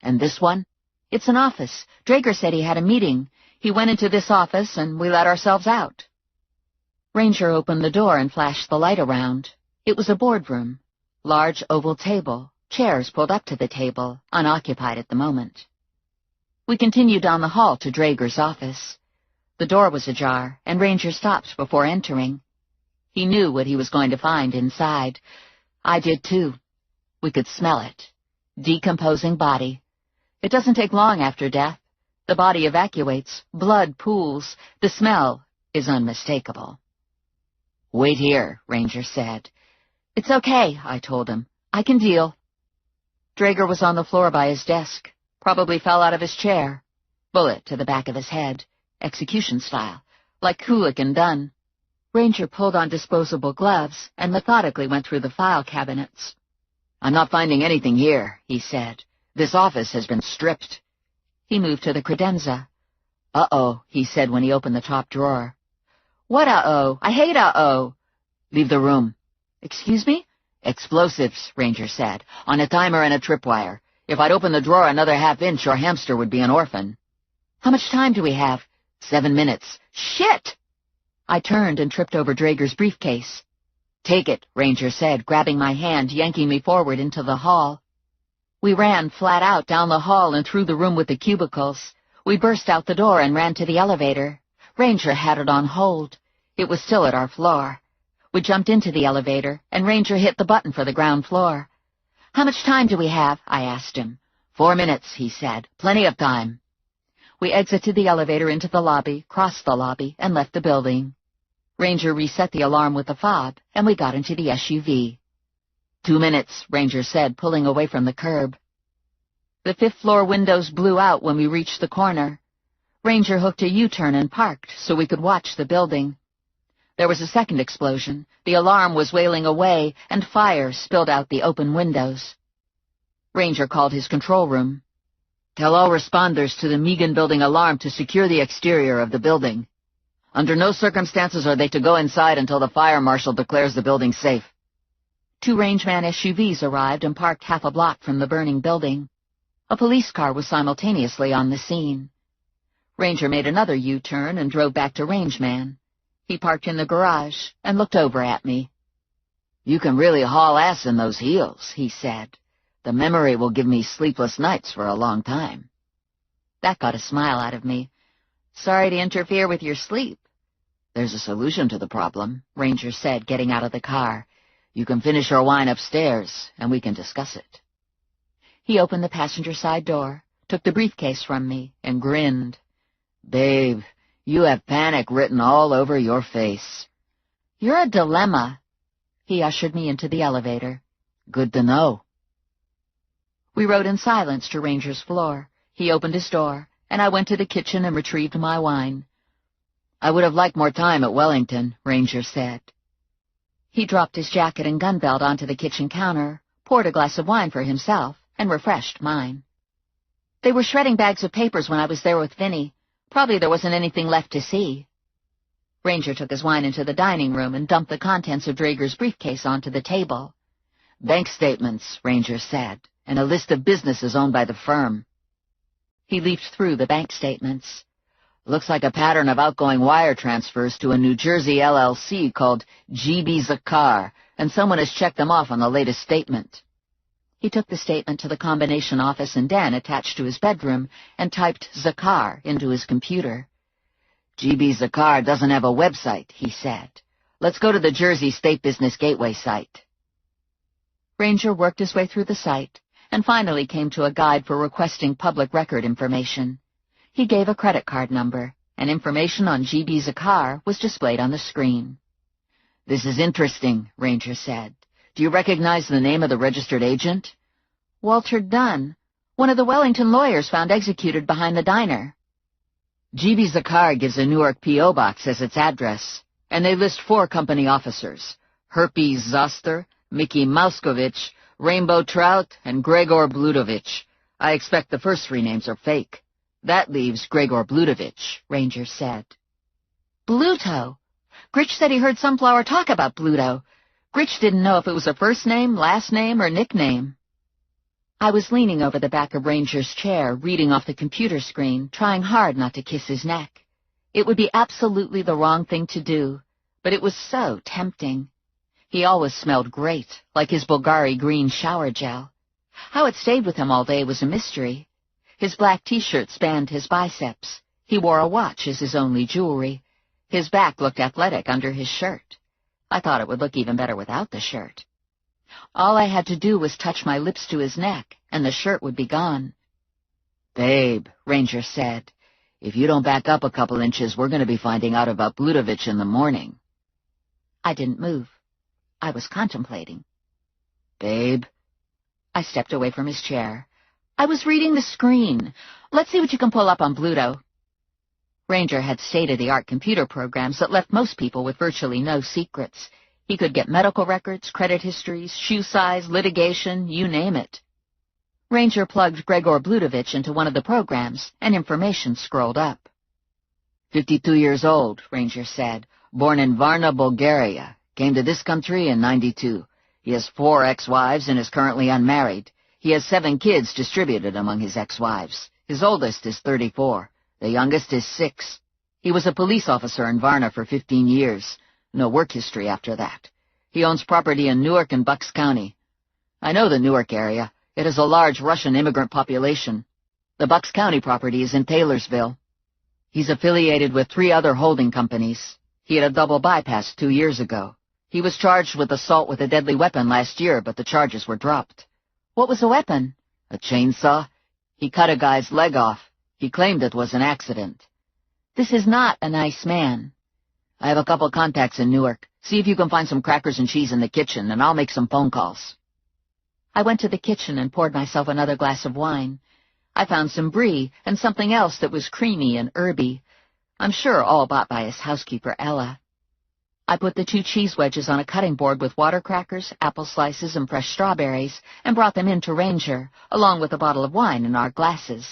And this one? It's an office. Drager said he had a meeting. He went into this office, and we let ourselves out. Ranger opened the door and flashed the light around. It was a boardroom. Large oval table. Chairs pulled up to the table, unoccupied at the moment. We continued down the hall to Drager's office. The door was ajar, and Ranger stopped before entering. He knew what he was going to find inside. I did too. We could smell it. Decomposing body. It doesn't take long after death. The body evacuates. Blood pools. The smell is unmistakable. Wait here, Ranger said. It's okay, I told him. I can deal. Drager was on the floor by his desk. Probably fell out of his chair. Bullet to the back of his head. Execution style. Like Kulik and Dunn. Ranger pulled on disposable gloves and methodically went through the file cabinets. I'm not finding anything here, he said. This office has been stripped. He moved to the credenza. Uh-oh, he said when he opened the top drawer. What uh-oh? I hate uh-oh. Leave the room. Excuse me? Explosives, Ranger said, on a timer and a tripwire. If I'd opened the drawer another half-inch, your hamster would be an orphan. How much time do we have? 7 minutes. Shit! I turned and tripped over Drager's briefcase. Take it, Ranger said, grabbing my hand, yanking me forward into the hall. We ran flat out down the hall and through the room with the cubicles. We burst out the door and ran to the elevator. Ranger had it on hold. It was still at our floor. We jumped into the elevator, and Ranger hit the button for the ground floor. How much time do we have? I asked him. 4 minutes, he said. Plenty of time. We exited the elevator into the lobby, crossed the lobby, and left the building. Ranger reset the alarm with the fob, and we got into the SUV. 2 minutes, Ranger said, pulling away from the curb. The 5th floor windows blew out when we reached the corner. Ranger hooked a U-turn and parked so we could watch the building. There was a second explosion. The alarm was wailing away, and fire spilled out the open windows. Ranger called his control room. Tell all responders to the Megan building alarm to secure the exterior of the building. Under no circumstances are they to go inside until the fire marshal declares the building safe. 2 rangeman SUVs arrived and parked half a block from the burning building. A police car was simultaneously on the scene. Ranger made another U-turn and drove back to Rangeman. He parked in the garage and looked over at me. You can really haul ass in those heels, he said. The memory will give me sleepless nights for a long time. That got a smile out of me. Sorry to interfere with your sleep. There's a solution to the problem, Ranger said, getting out of the car. You can finish your wine upstairs, and we can discuss it. He opened the passenger side door, took the briefcase from me, and grinned. Babe, you have panic written all over your face. You're a dilemma. He ushered me into the elevator. Good to know. We rode in silence to Ranger's floor. He opened his door, and I went to the kitchen and retrieved my wine. "I would have liked more time at Wellington," Ranger said. He dropped his jacket and gun belt onto the kitchen counter, poured a glass of wine for himself, and refreshed mine. "They were shredding bags of papers when I was there with Vinny. Probably there wasn't anything left to see." Ranger took his wine into the dining room and dumped the contents of Drager's briefcase onto the table. "Bank statements," Ranger said, "and a list of businesses owned by the firm." He leafed through the bank statements. "Looks like a pattern of outgoing wire transfers to a New Jersey LLC called GB Zakar, and someone has checked them off on the latest statement." He took the statement to the combination office and den attached to his bedroom and typed Zakar into his computer. "GB Zakar doesn't have a website," he said. "Let's go to the Jersey State Business Gateway site." Ranger worked his way through the site and finally came to a guide for requesting public record information. He gave a credit card number, and information on GB Zakar was displayed on the screen. "This is interesting," Ranger said. "Do you recognize the name of the registered agent?" "Walter Dunn, one of the Wellington lawyers found executed behind the diner." GB Zakar gives a Newark P.O. box as its address, and they list 4 company officers: Herpes Zoster, Mickey Mouskovich, Rainbow Trout, and Gregor Blutovich. I expect the first 3 names are fake. That leaves Gregor Blutovich," Ranger said. "Bluto. Gritch said he heard Sunflower talk about Bluto. Gritch didn't know if it was a first name, last name, or nickname." I was leaning over the back of Ranger's chair, reading off the computer screen, trying hard not to kiss his neck. It would be absolutely the wrong thing to do, but it was so tempting. He always smelled great, like his Bulgari green shower gel. How it stayed with him all day was a mystery. His black T-shirt spanned his biceps. He wore a watch as his only jewelry. His back looked athletic under his shirt. I thought it would look even better without the shirt. All I had to do was touch my lips to his neck, and the shirt would be gone. "Babe," Ranger said, "if you don't back up a couple inches, we're going to be finding out about Blutovich in the morning." I didn't move. I was contemplating. "Babe." I stepped away from his chair. "I was reading the screen. Let's see what you can pull up on Bluto." Ranger had state-of-the-art computer programs that left most people with virtually no secrets. He could get medical records, credit histories, shoe size, litigation, you name it. Ranger plugged Gregor Blutovich into one of the programs, and information scrolled up. 52 years old, Ranger said. Born in Varna, Bulgaria. Came to this country in '92. He has 4 ex-wives and is currently unmarried. He has 7 kids distributed among his ex-wives. His oldest is 34. The youngest is 6. He was a police officer in Varna for 15 years. No work history after that. He owns property in Newark and Bucks County. I know the Newark area. It has a large Russian immigrant population. The Bucks County property is in Taylorsville. He's affiliated with 3 other holding companies. He had a double bypass 2 years ago. He was charged with assault with a deadly weapon last year, but the charges were dropped. What was the weapon? A chainsaw. He cut a guy's leg off. He claimed it was an accident. This is not a nice man. I have a couple contacts in Newark. See if you can find some crackers and cheese in the kitchen, and I'll make some phone calls. I went to the kitchen and poured myself another glass of wine. I found some brie and something else that was creamy and herby. I'm sure all bought by his housekeeper, Ella. I put the 2 cheese wedges on a cutting board with water crackers, apple slices, and fresh strawberries, and brought them in to Ranger, along with a bottle of wine in our glasses.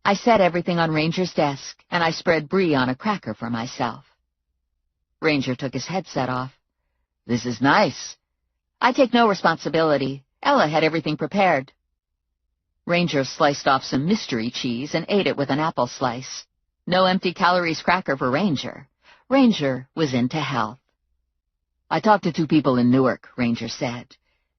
I set everything on Ranger's desk, and I spread brie on a cracker for myself. Ranger took his headset off. This is nice. I take no responsibility. Ella had everything prepared. Ranger sliced off some mystery cheese and ate it with an apple slice. No empty calories cracker for Ranger. Ranger was into health. I talked to 2 people in Newark, Ranger said.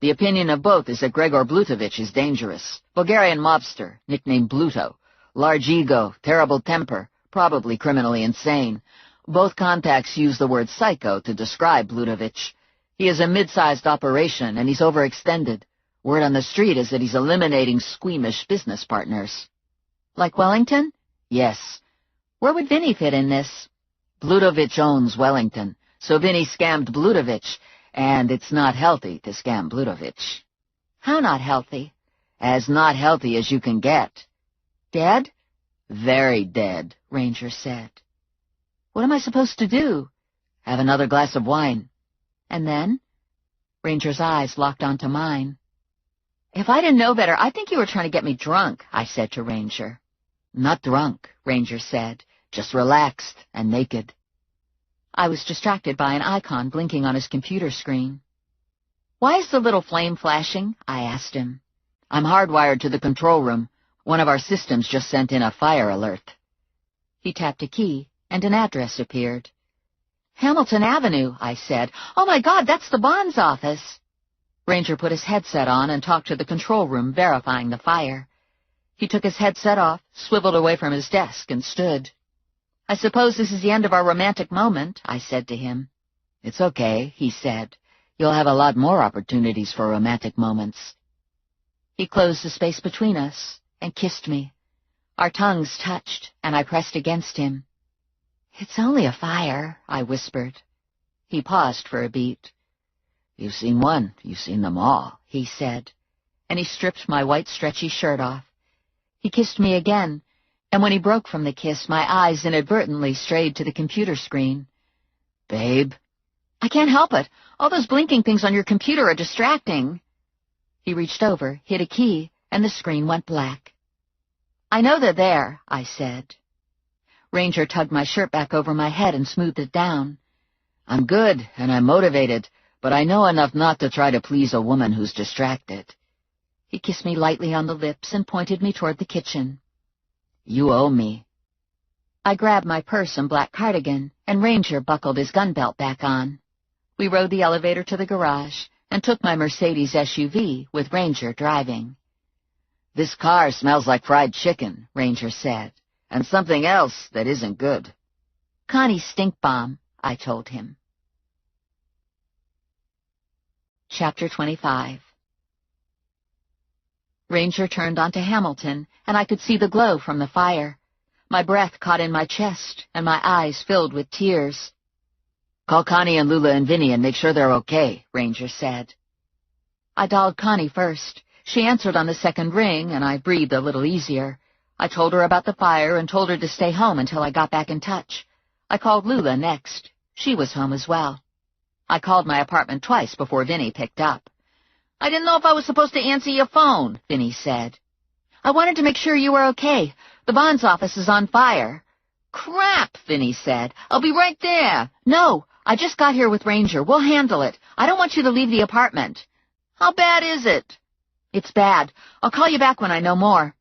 The opinion of both is that Gregor Blutovich is dangerous. Bulgarian mobster, nicknamed Bluto. Large ego, terrible temper, probably criminally insane. Both contacts use the word psycho to describe Blutovich. He is a mid-sized operation, and he's overextended. Word on the street is that he's eliminating squeamish business partners. Like Wellington? Yes. Where would Vinny fit in this? Blutovich owns Wellington, so Vinny scammed Blutovich, and it's not healthy to scam Blutovich. How not healthy? As not healthy as you can get. Dead? Very dead, Ranger said. What am I supposed to do? Have another glass of wine. And then? Ranger's eyes locked onto mine. If I didn't know better, I'd think you were trying to get me drunk, I said to Ranger. Not drunk, Ranger said. Just relaxed and naked. I was distracted by an icon blinking on his computer screen. Why is the little flame flashing? I asked him. I'm hardwired to the control room. One of our systems just sent in a fire alert. He tapped a key, and an address appeared. Hamilton Avenue, I said. Oh, my God, that's the Bonds office. Ranger put his headset on and talked to the control room, verifying the fire. He took his headset off, swiveled away from his desk, and stood. I suppose this is the end of our romantic moment, I said to him. It's okay, he said. You'll have a lot more opportunities for romantic moments. He closed the space between us and kissed me. Our tongues touched, and I pressed against him. It's only a fire, I whispered. He paused for a beat. You've seen one, you've seen them all, he said, and he stripped my white stretchy shirt off. He kissed me again, and when he broke from the kiss, my eyes inadvertently strayed to the computer screen. Babe? I can't help it. All those blinking things on your computer are distracting. He reached over, hit a key, and the screen went black. I know they're there, I said. Ranger tugged my shirt back over my head and smoothed it down. I'm good, and I'm motivated, but I know enough not to try to please a woman who's distracted. He kissed me lightly on the lips and pointed me toward the kitchen. You owe me. I grabbed my purse and black cardigan, and Ranger buckled his gun belt back on. We rode the elevator to the garage and took my Mercedes SUV with Ranger driving. This car smells like fried chicken, Ranger said, and something else that isn't good. Connie's stink bomb, I told him. Chapter 25. Ranger turned onto Hamilton, and I could see the glow from the fire. My breath caught in my chest, and my eyes filled with tears. Call Connie and Lula and Vinny and make sure they're okay, Ranger said. I dialed Connie first. She answered on the second ring, and I breathed a little easier. I told her about the fire and told her to stay home until I got back in touch. I called Lula next. She was home as well. I called my apartment twice before Vinny picked up. I didn't know if I was supposed to answer your phone, Vinny said. I wanted to make sure you were okay. The Bonds office is on fire. Crap, Vinny said. I'll be right there. No, I just got here with Ranger. We'll handle it. I don't want you to leave the apartment. How bad is it? It's bad. I'll call you back when I know more.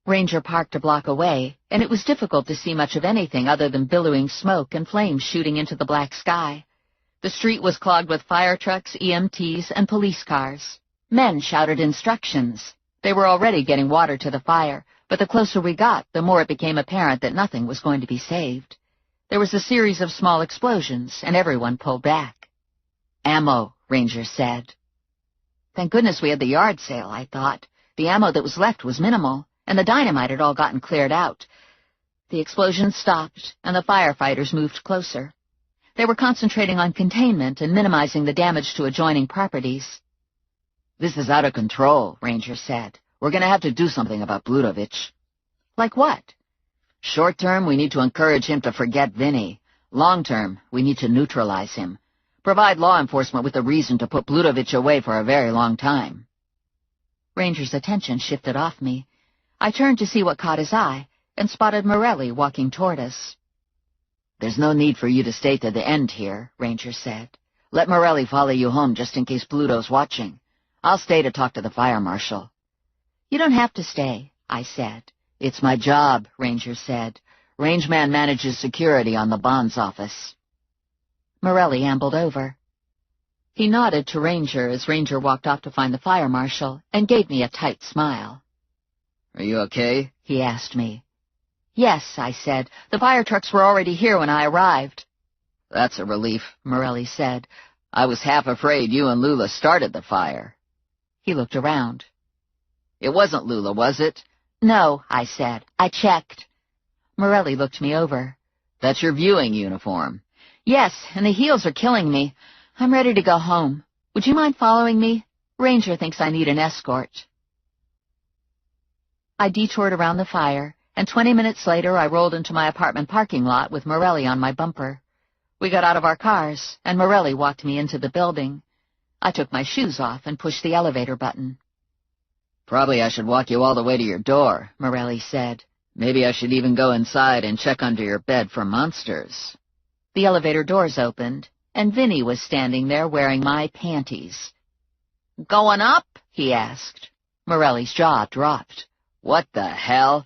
Ranger parked a block away, and it was difficult to see much of anything other than billowing smoke and flames shooting into the black sky. The street was clogged with fire trucks, EMTs, and police cars. Men shouted instructions. They were already getting water to the fire, but the closer we got, the more it became apparent that nothing was going to be saved. There was a series of small explosions, and everyone pulled back. Ammo, Ranger said. Thank goodness we had the yard sale, I thought. The ammo that was left was minimal, and the dynamite had all gotten cleared out. The explosions stopped, and the firefighters moved closer. They were concentrating on containment and minimizing the damage to adjoining properties. This is out of control, Ranger said. We're going to have to do something about Blutovich. Like what? Short term, we need to encourage him to forget Vinny. Long term, we need to neutralize him. Provide law enforcement with a reason to put Blutovich away for a very long time. Ranger's attention shifted off me. I turned to see what caught his eye, and spotted Morelli walking toward us. There's no need for you to stay to the end here, Ranger said. Let Morelli follow you home just in case Pluto's watching. I'll stay to talk to the fire marshal. You don't have to stay, I said. It's my job, Ranger said. Rangeman manages security on the Bonds office. Morelli ambled over. He nodded to Ranger as Ranger walked off to find the fire marshal and gave me a tight smile. Are you okay? He asked me. Yes, I said. The fire trucks were already here when I arrived. That's a relief, Morelli said. I was half afraid you and Lula started the fire. He looked around. It wasn't Lula, was it? No, I said. I checked. Morelli looked me over. That's your viewing uniform. Yes, and the heels are killing me. I'm ready to go home. Would you mind following me? Ranger thinks I need an escort. I detoured around the fire, and 20 minutes later I rolled into my apartment parking lot with Morelli on my bumper. We got out of our cars, and Morelli walked me into the building. I took my shoes off and pushed the elevator button. "Probably I should walk you all the way to your door," Morelli said. "Maybe I should even go inside and check under your bed for monsters." The elevator doors opened, and Vinny was standing there wearing my panties. "Going up?" he asked. Morelli's jaw dropped. "What the hell?"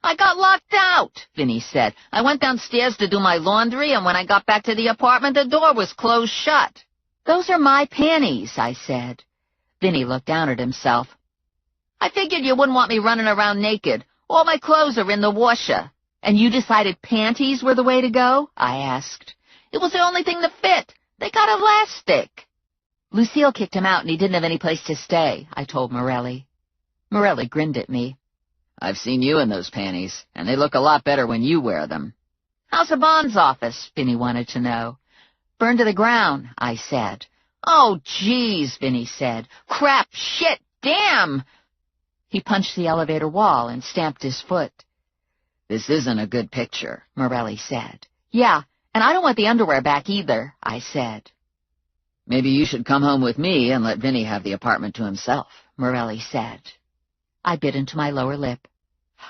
"I got locked out," Vinny said. "I went downstairs to do my laundry, and when I got back to the apartment, the door was closed shut." "Those are my panties," I said. Vinny looked down at himself. "I figured you wouldn't want me running around naked. All my clothes are in the washer." "And you decided panties were the way to go?" I asked. "It was the only thing that fit. They got elastic." "Lucille kicked him out and he didn't have any place to stay," I told Morelli. Morelli grinned at me. "I've seen you in those panties, and they look a lot better when you wear them." "How's the bonds office?" Vinny wanted to know. "Burned to the ground," I said. "Oh, geez," Vinny said. "Crap, shit, damn." He punched the elevator wall and stamped his foot. "This isn't a good picture," Morelli said. "Yeah, and I don't want the underwear back either," I said. "Maybe you should come home with me and let Vinny have the apartment to himself," Morelli said. I bit into my lower lip.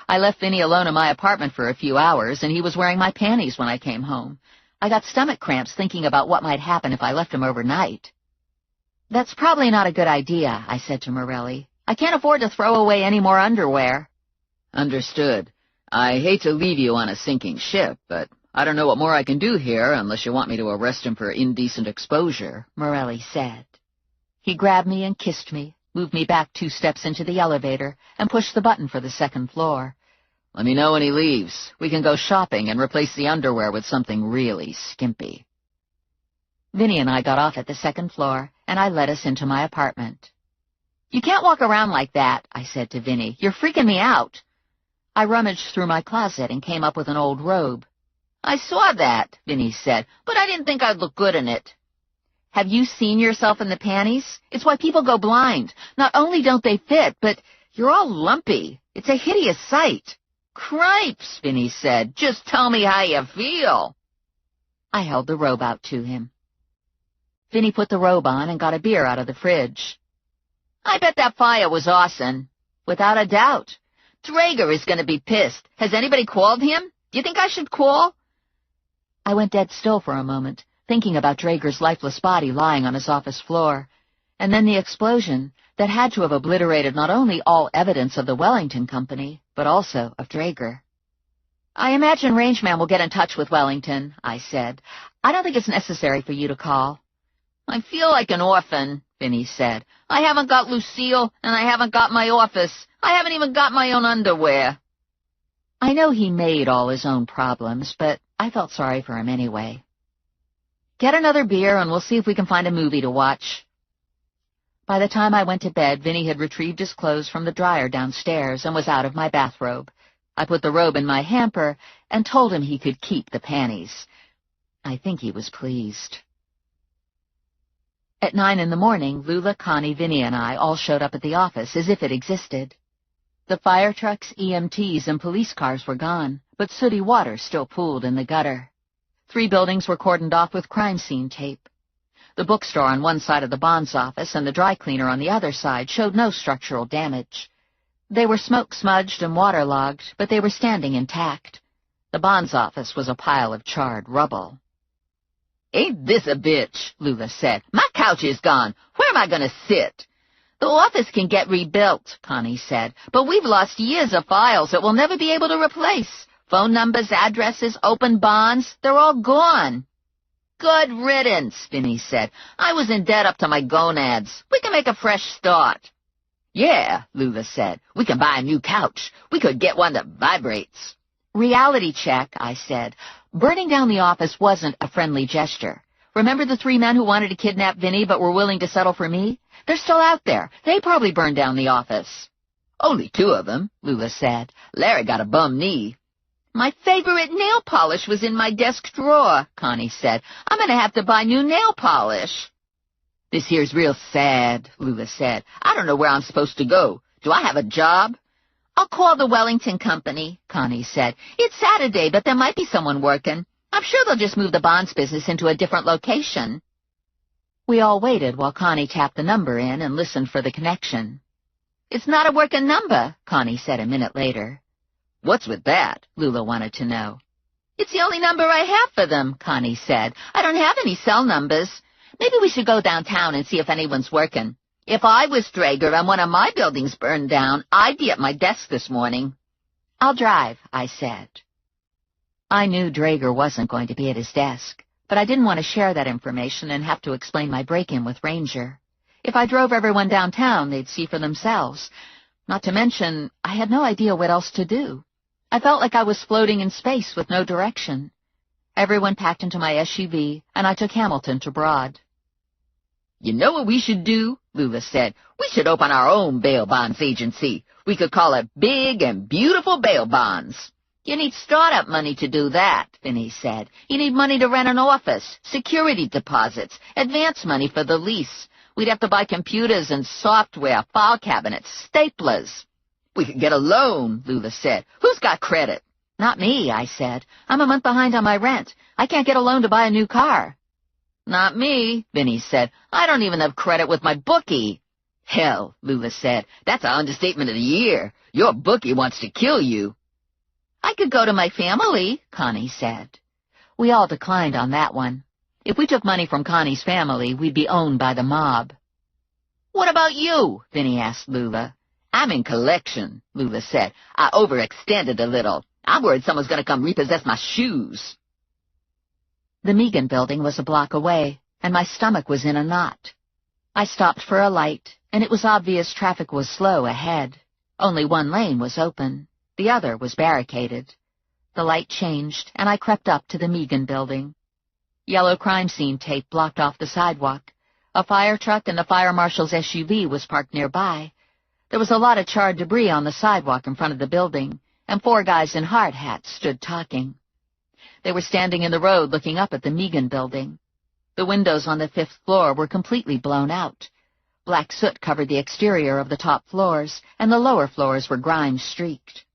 I left Vinny alone in my apartment for a few hours, and he was wearing my panties when I came home. I got stomach cramps thinking about what might happen if I left him overnight. "That's probably not a good idea," I said to Morelli. "I can't afford to throw away any more underwear." "Understood. I hate to leave you on a sinking ship, but I don't know what more I can do here unless you want me to arrest him for indecent exposure," Morelli said. He grabbed me and kissed me, moved me back 2 steps into the elevator, and pushed the button for the 2nd floor. "Let me know when he leaves. We can go shopping and replace the underwear with something really skimpy." Vinny and I got off at the 2nd floor, and I led us into my apartment. "You can't walk around like that," I said to Vinny. "You're freaking me out." I rummaged through my closet and came up with an old robe. "I saw that," Vinny said, "but I didn't think I'd look good in it." "Have you seen yourself in the panties? It's why people go blind. Not only don't they fit, but you're all lumpy. It's a hideous sight." "Cripes," Vinny said. "Just tell me how you feel." I held the robe out to him. Vinny put the robe on and got a beer out of the fridge. "I bet that fire was arson." "Without a doubt." "Drager is going to be pissed. Has anybody called him? Do you think I should call?" I went dead still for a moment, thinking about Drager's lifeless body lying on his office floor, and then the explosion that had to have obliterated not only all evidence of the Wellington Company, but also of Drager. "I imagine Rangeman will get in touch with Wellington," I said. "I don't think it's necessary for you to call." "I feel like an orphan," Vinny said. "I haven't got Lucille, and I haven't got my office. I haven't even got my own underwear." I know he made all his own problems, but I felt sorry for him anyway. "Get another beer, and we'll see if we can find a movie to watch." By the time I went to bed, Vinny had retrieved his clothes from the dryer downstairs and was out of my bathrobe. I put the robe in my hamper and told him he could keep the panties. I think he was pleased. At 9 in the morning, Lula, Connie, Vinny, and I all showed up at the office as if it existed. The fire trucks, EMTs, and police cars were gone, but sooty water still pooled in the gutter. 3 buildings were cordoned off with crime scene tape. The bookstore on one side of the bonds office and the dry cleaner on the other side showed no structural damage. They were smoke-smudged and waterlogged, but they were standing intact. The bonds office was a pile of charred rubble. "Ain't this a bitch?" Lula said. "My couch is gone. Where am I going to sit?" "The office can get rebuilt," Connie said, "but we've lost years of files that we'll never be able to replace. Phone numbers, addresses, open bonds, they're all gone." "Good riddance," Vinny said. "I was in debt up to my gonads. We can make a fresh start." "Yeah," Lula said. "We can buy a new couch. We could get one that vibrates." "Reality check," I said. "Burning down the office wasn't a friendly gesture. Remember the 3 men who wanted to kidnap Vinny but were willing to settle for me? They're still out there. They probably burned down the office." "Only 2 of them," Lula said. "Larry got a bum knee." "My favorite nail polish was in my desk drawer," Connie said. "I'm going to have to buy new nail polish." "This here's real sad," Lula said. "I don't know where I'm supposed to go. Do I have a job?" I'll call the Wellington Company, Connie said. It's Saturday, but there might be someone working. I'm sure they'll just move the bonds business into a different location. We all waited while Connie tapped the number in and listened for the connection. It's not a working number, Connie said a minute later. What's with that? Lula wanted to know. It's the only number I have for them, Connie said. I don't have any cell numbers. Maybe we should go downtown and see if anyone's working. If I was Drager and one of my buildings burned down, I'd be at my desk this morning. I'll drive, I said. I knew Drager wasn't going to be at his desk, but I didn't want to share that information and have to explain my break-in with Ranger. If I drove everyone downtown, they'd see for themselves. Not to mention, I had no idea what else to do. I felt like I was floating in space with no direction. Everyone packed into my SUV, and I took Hamilton to Broad. You know what we should do? Lula said. We should open our own bail bonds agency. We could call it Big and Beautiful Bail Bonds. You need startup money to do that, Vinny said. You need money to rent an office, security deposits, advance money for the lease. We'd have to buy computers and software, file cabinets, staplers. We could get a loan, Lula said. Who's got credit? Not me, I said. I'm a month behind on my rent. I can't get a loan to buy a new car. Not me, Vinny said. I don't even have credit with my bookie. Hell, Lula said. That's an understatement of the year. Your bookie wants to kill you. I could go to my family, Connie said. We all declined on that one. If we took money from Connie's family, we'd be owned by the mob. What about you? Vinny asked Lula. I'm in collection, Lula said. I overextended a little. I'm worried someone's going to come repossess my shoes. The Megan building was a block away, and my stomach was in a knot. I stopped for a light, and it was obvious traffic was slow ahead. Only one lane was open. The other was barricaded. The light changed, and I crept up to the Megan building. Yellow crime scene tape blocked off the sidewalk. A fire truck and the fire marshal's SUV was parked nearby. There was a lot of charred debris on the sidewalk in front of the building, and 4 guys in hard hats stood talking. They were standing in the road looking up at the Megan building. The windows on the 5th floor were completely blown out. Black soot covered the exterior of the top floors, and the lower floors were grime-streaked.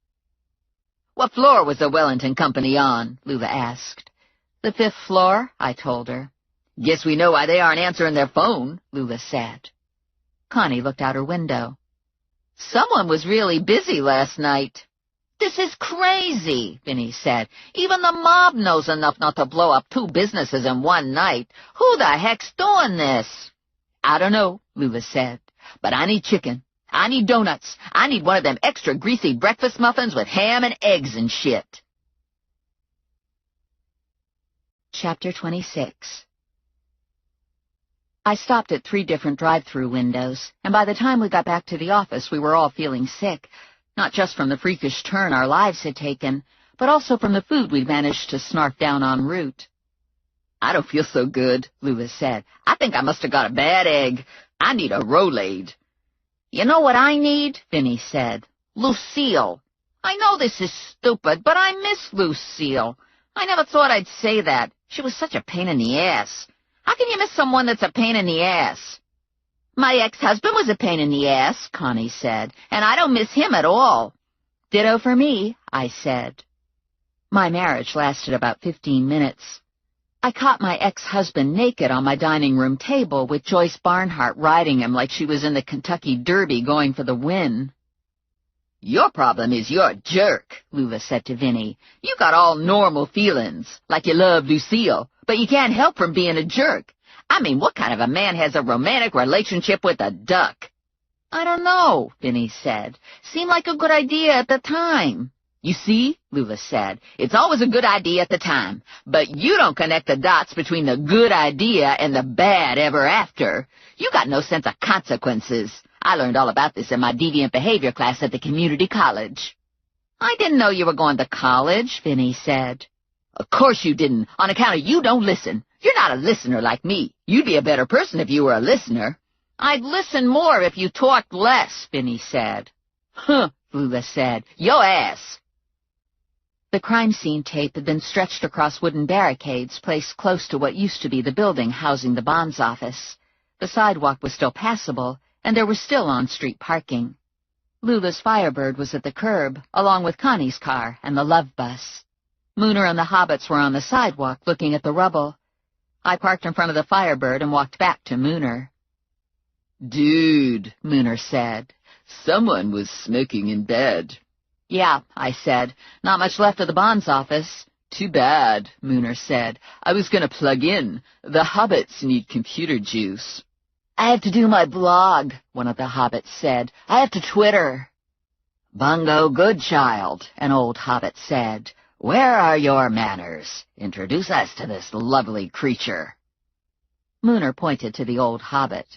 What floor was the Wellington Company on? Lula asked. The 5th floor, I told her. Guess we know why they aren't answering their phone, Lula said. Connie looked out her window. Someone was really busy last night. This is crazy, Vinny said. Even the mob knows enough not to blow up 2 businesses in one night. Who the heck's doing this? I don't know, Lula said, but I need chicken. I need donuts. I need one of them extra greasy breakfast muffins with ham and eggs and shit. Chapter 26. I stopped at 3 different drive-through windows, and by the time we got back to the office we were all feeling sick, not just from the freakish turn our lives had taken, but also from the food we'd managed to snarf down en route. I don't feel so good, Lula said. I think I must have got a bad egg. I need a Rolade. You know what I need? Vinny said. Lucille. I know this is stupid, but I miss Lucille. I never thought I'd say that. She was such a pain in the ass. How can you miss someone that's a pain in the ass? My ex-husband was a pain in the ass, Connie said, and I don't miss him at all. Ditto for me, I said. My marriage lasted about 15 minutes. I caught my ex-husband naked on my dining room table with Joyce Barnhart riding him like she was in the Kentucky Derby going for the win. Your problem is you're a jerk, Lula said to Vinny. You got all normal feelings, like you love Lucille, but you can't help from being a jerk. I mean, what kind of a man has a romantic relationship with a duck? I don't know, Vinny said. Seemed like a good idea at the time. You see, Lula said, it's always a good idea at the time, but you don't connect the dots between the good idea and the bad ever after. You got no sense of consequences. I learned all about this in my deviant behavior class at the community college. I didn't know you were going to college, Vinny said. Of course you didn't, on account of you don't listen. You're not a listener like me. You'd be a better person if you were a listener. I'd listen more if you talked less, Vinny said. Huh, Lula said. Your ass. The crime scene tape had been stretched across wooden barricades placed close to what used to be the building housing the bonds office. The sidewalk was still passable, and there was still on-street parking. Lula's Firebird was at the curb, along with Connie's car and the Love Bus. Mooner and the hobbits were on the sidewalk looking at the rubble. I parked in front of the Firebird and walked back to Mooner. "Dude," Mooner said, "someone was smoking in bed." "Yeah," I said. "Not much left of the Bonds office." "Too bad," Mooner said. "I was going to plug in. The hobbits need computer juice." "I have to do my blog," one of the hobbits said. "I have to Twitter." "Bungo Goodchild," an old hobbit said. "Where are your manners? Introduce us to this lovely creature." Mooner pointed to the old hobbit.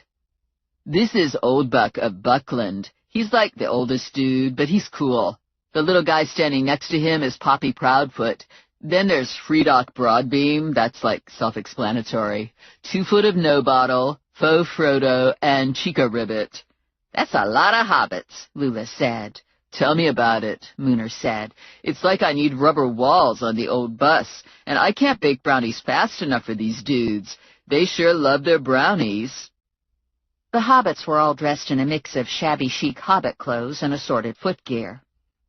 "This is Old Buck of Buckland. He's like the oldest dude, but he's cool. The little guy standing next to him is Poppy Proudfoot. Then there's Freedock Broadbeam, that's like self-explanatory. 2 Foot of No Bottle, Faux Frodo, and Chica Ribbit." "That's a lot of hobbits," Lula said. "Tell me about it," Mooner said. "It's like I need rubber walls on the old bus, and I can't bake brownies fast enough for these dudes. They sure love their brownies." The hobbits were all dressed in a mix of shabby chic hobbit clothes and assorted footgear.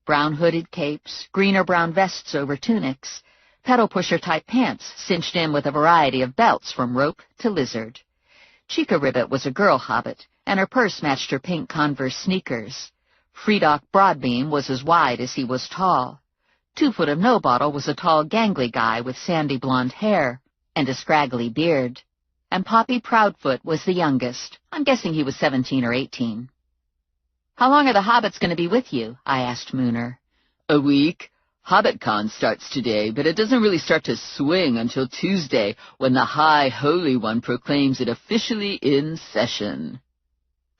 Brown hooded capes, green or brown vests over tunics, pedal-pusher-type pants cinched in with a variety of belts from rope to lizard. Chica Ribbit was a girl hobbit, and her purse matched her pink Converse sneakers. Freedock Broadbeam was as wide as he was tall. 2 Foot of No Bottle was a tall, gangly guy with sandy blonde hair and a scraggly beard. And Poppy Proudfoot was the youngest. I'm guessing he was 17 or 18. "How long are the hobbits going to be with you?" I asked Mooner. "A week. HobbitCon starts today, but it doesn't really start to swing until Tuesday, when the High Holy One proclaims it officially in session."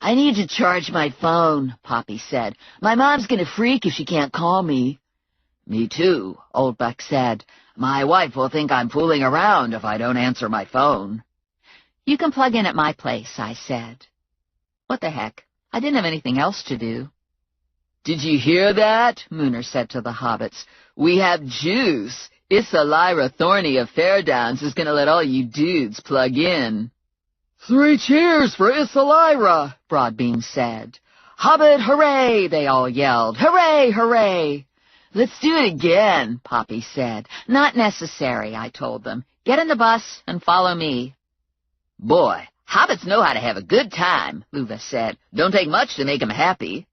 "I need to charge my phone," Poppy said. "My mom's going to freak if she can't call me." "Me too," Old Buck said. "My wife will think I'm fooling around if I don't answer my phone." "You can plug in at my place," I said. What the heck? I didn't have anything else to do. "Did you hear that?" Mooner said to the hobbits. "We have juice. Lyra Thorny of Fairdowns is going to let all you dudes plug in." "3 cheers for Lyra," Broadbeam said. "Hobbit hooray!" they all yelled. "Hooray, hooray!" "Let's do it again," Poppy said. "Not necessary," I told them. "Get in the bus and follow me." "Boy, hobbits know how to have a good time," Lula said. "Don't take much to make 'em happy."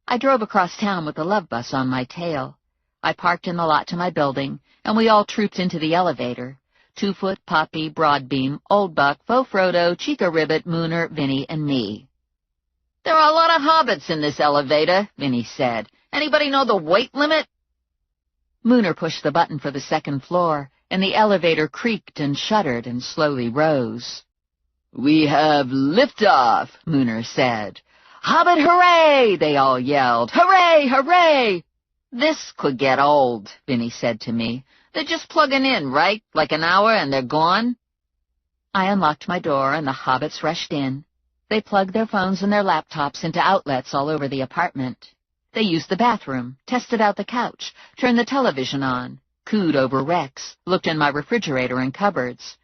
I drove across town with the Love Bus on my tail. I parked in the lot to my building, and we all trooped into the elevator. 2 Foot, Poppy, Broadbeam, Old Buck, Faux Frodo, Chica Ribbit, Mooner, Vinny, and me. "There are a lot of hobbits in this elevator," Vinny said. "Anybody know the weight limit?" Mooner pushed the button for the 2nd floor, and the elevator creaked and shuddered and slowly rose. "We have liftoff," Mooner said. "Hobbit hooray!" they all yelled. "Hooray, hooray!" "This could get old," Vinny said to me. "They're just plugging in, right? Like an hour and they're gone?" I unlocked my door and the hobbits rushed in. They plugged their phones and their laptops into outlets all over the apartment. They used the bathroom, tested out the couch, turned the television on, cooed over Rex, looked in my refrigerator and cupboards.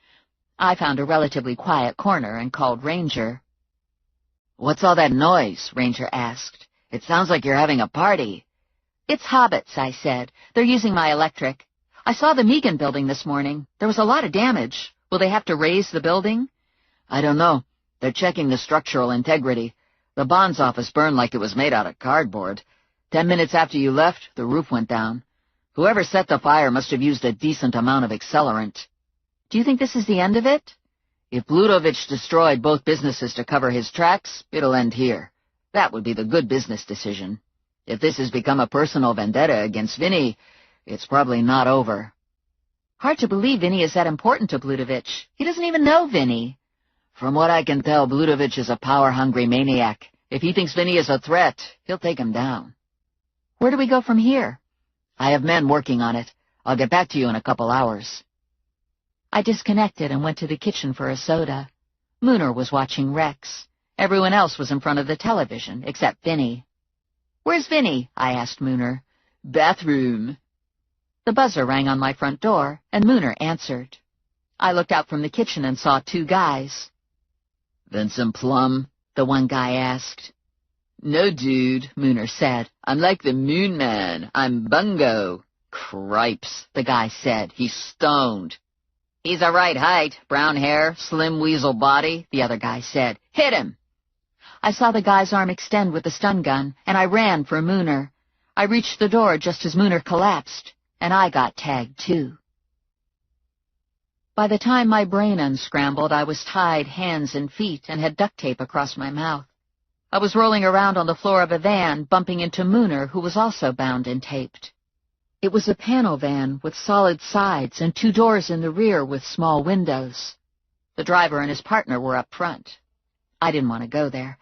I found a relatively quiet corner and called Ranger. "What's all that noise?" Ranger asked. "It sounds like you're having a party." "It's hobbits," I said. "They're using my electric. I saw the Megan building this morning. There was a lot of damage. Will they have to raise the building?" "I don't know. They're checking the structural integrity. The Bonds office burned like it was made out of cardboard. 10 minutes after you left, the roof went down. Whoever set the fire must have used a decent amount of accelerant." "Do you think this is the end of it?" "If Blutovich destroyed both businesses to cover his tracks, it'll end here. That would be the good business decision. If this has become a personal vendetta against Vinny, it's probably not over." "Hard to believe Vinny is that important to Blutovich. He doesn't even know Vinny." "From what I can tell, Blutovich is a power-hungry maniac. If he thinks Vinny is a threat, he'll take him down." "Where do we go from here?" "I have men working on it. I'll get back to you in a couple hours." I disconnected and went to the kitchen for a soda. Mooner was watching Rex. Everyone else was in front of the television, except Vinny. "Where's Vinny?" I asked Mooner. "Bathroom." The buzzer rang on my front door, and Mooner answered. I looked out from the kitchen and saw 2 guys. "Vincent Plum?" the one guy asked. No, dude, Mooner said. I'm like the Moon Man. I'm Bungo. Cripes, the guy said. He's stoned. He's a right height, brown hair, slim weasel body, the other guy said. Hit him! I saw the guy's arm extend with the stun gun, and I ran for Mooner. I reached the door just as Mooner collapsed, and I got tagged too. By the time my brain unscrambled, I was tied hands and feet and had duct tape across my mouth. I was rolling around on the floor of a van, bumping into Mooner, who was also bound and taped. It was a panel van with solid sides and 2 doors in the rear with small windows. The driver and his partner were up front. I didn't want to go there.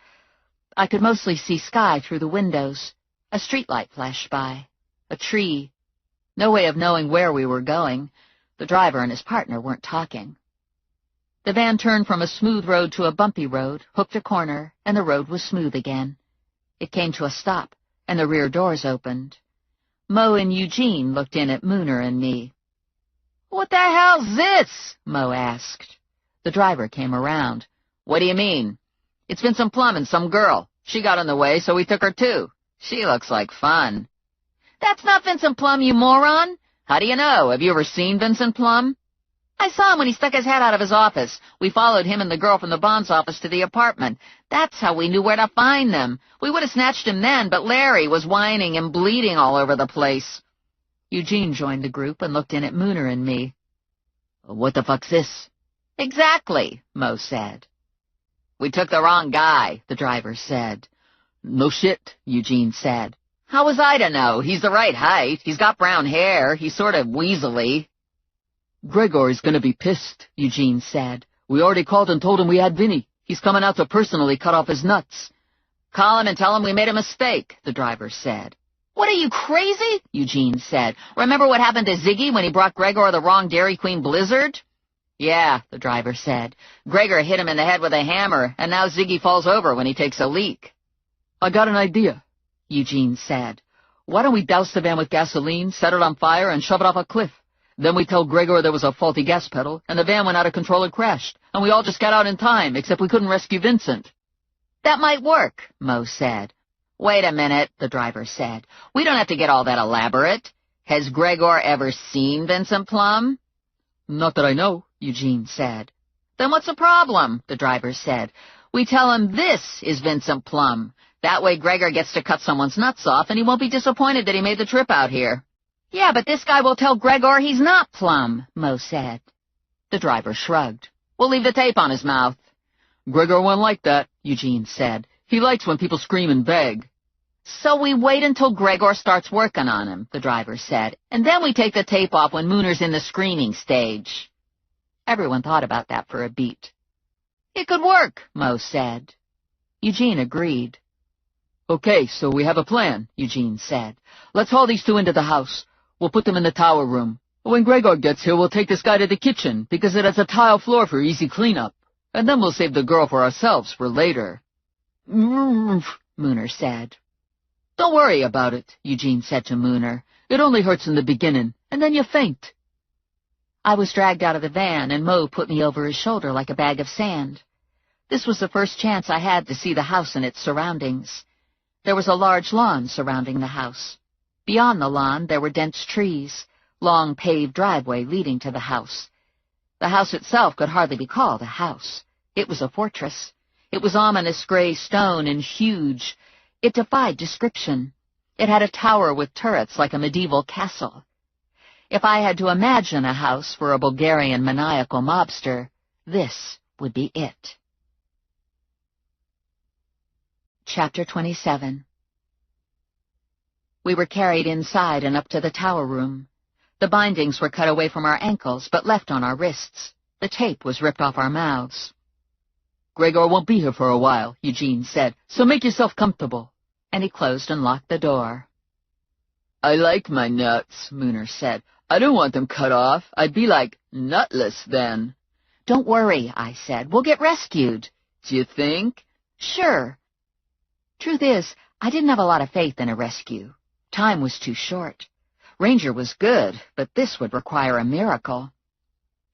I could mostly see sky through the windows. A streetlight flashed by. A tree. No way of knowing where we were going. The driver and his partner weren't talking. The van turned from a smooth road to a bumpy road, hooked a corner, and the road was smooth again. It came to a stop, and the rear doors opened. Mo and Eugene looked in at Mooner and me. "What the hell's this?" Mo asked. The driver came around. "What do you mean?" "It's Vincent Plum and some girl. She got in the way, so we took her too. She looks like fun." "That's not Vincent Plum, you moron." "How do you know? Have you ever seen Vincent Plum?" "I saw him when he stuck his head out of his office. We followed him and the girl from the bonds office to the apartment. That's how we knew where to find them. We would have snatched him then, but Larry was whining and bleeding all over the place." Eugene joined the group and looked in at Mooner and me. "What the fuck's this?" "Exactly," Mo said. "We took the wrong guy," the driver said. "No shit," Eugene said. "How was I to know? He's the right height. He's got brown hair. He's sort of weaselly." "Gregor's gonna be pissed," Eugene said. "We already called and told him we had Vinny. He's coming out to personally cut off his nuts." "Call him and tell him we made a mistake," the driver said. "What, are you crazy?" Eugene said. "Remember what happened to Ziggy when he brought Gregor the wrong Dairy Queen Blizzard?" "Yeah," the driver said. "Gregor hit him in the head with a hammer, and now Ziggy falls over when he takes a leak." "I got an idea," Eugene said. "Why don't we douse the van with gasoline, set it on fire, and shove it off a cliff? Then we tell Gregor there was a faulty gas pedal, and the van went out of control and crashed, and we all just got out in time, except we couldn't rescue Vincent." "That might work," Mo said. "Wait a minute," the driver said. "We don't have to get all that elaborate. Has Gregor ever seen Vincent Plum?" "Not that I know," Eugene said. "Then what's the problem?" the driver said. "We tell him this is Vincent Plum. That way Gregor gets to cut someone's nuts off, and he won't be disappointed that he made the trip out here." "Yeah, but this guy will tell Gregor he's not Plum," Mo said. The driver shrugged. "We'll leave the tape on his mouth." "Gregor won't like that," Eugene said. "He likes when people scream and beg." "So we wait until Gregor starts working on him," the driver said, "and then we take the tape off when Mooner's in the screaming stage." Everyone thought about that for a beat. "It could work," Mo said. Eugene agreed. "Okay, so we have a plan," Eugene said. "Let's haul these 2 into the house. We'll put them in the tower room. When Gregor gets here, we'll take this guy to the kitchen, because it has a tile floor for easy cleanup. And then we'll save the girl for ourselves for later." Mooner said. "Don't worry about it," Eugene said to Mooner. "It only hurts in the beginning, and then you faint." I was dragged out of the van, and Mo put me over his shoulder like a bag of sand. This was the first chance I had to see the house and its surroundings. There was a large lawn surrounding the house. Beyond the lawn there were dense trees, long paved driveway leading to the house. The house itself could hardly be called a house. It was a fortress. It was ominous gray stone and huge. It defied description. It had a tower with turrets like a medieval castle. If I had to imagine a house for a Bulgarian maniacal mobster, this would be it. Chapter 27. We were carried inside and up to the tower room. The bindings were cut away from our ankles, but left on our wrists. The tape was ripped off our mouths. "Gregor won't be here for a while," Eugene said, "so make yourself comfortable." And he closed and locked the door. "I like my nuts," Mooner said. "I don't want them cut off. I'd be like nutless then." "Don't worry," I said. "We'll get rescued." "Do you think?" "Sure." Truth is, I didn't have a lot of faith in a rescue. Time was too short. Ranger was good, but this would require a miracle.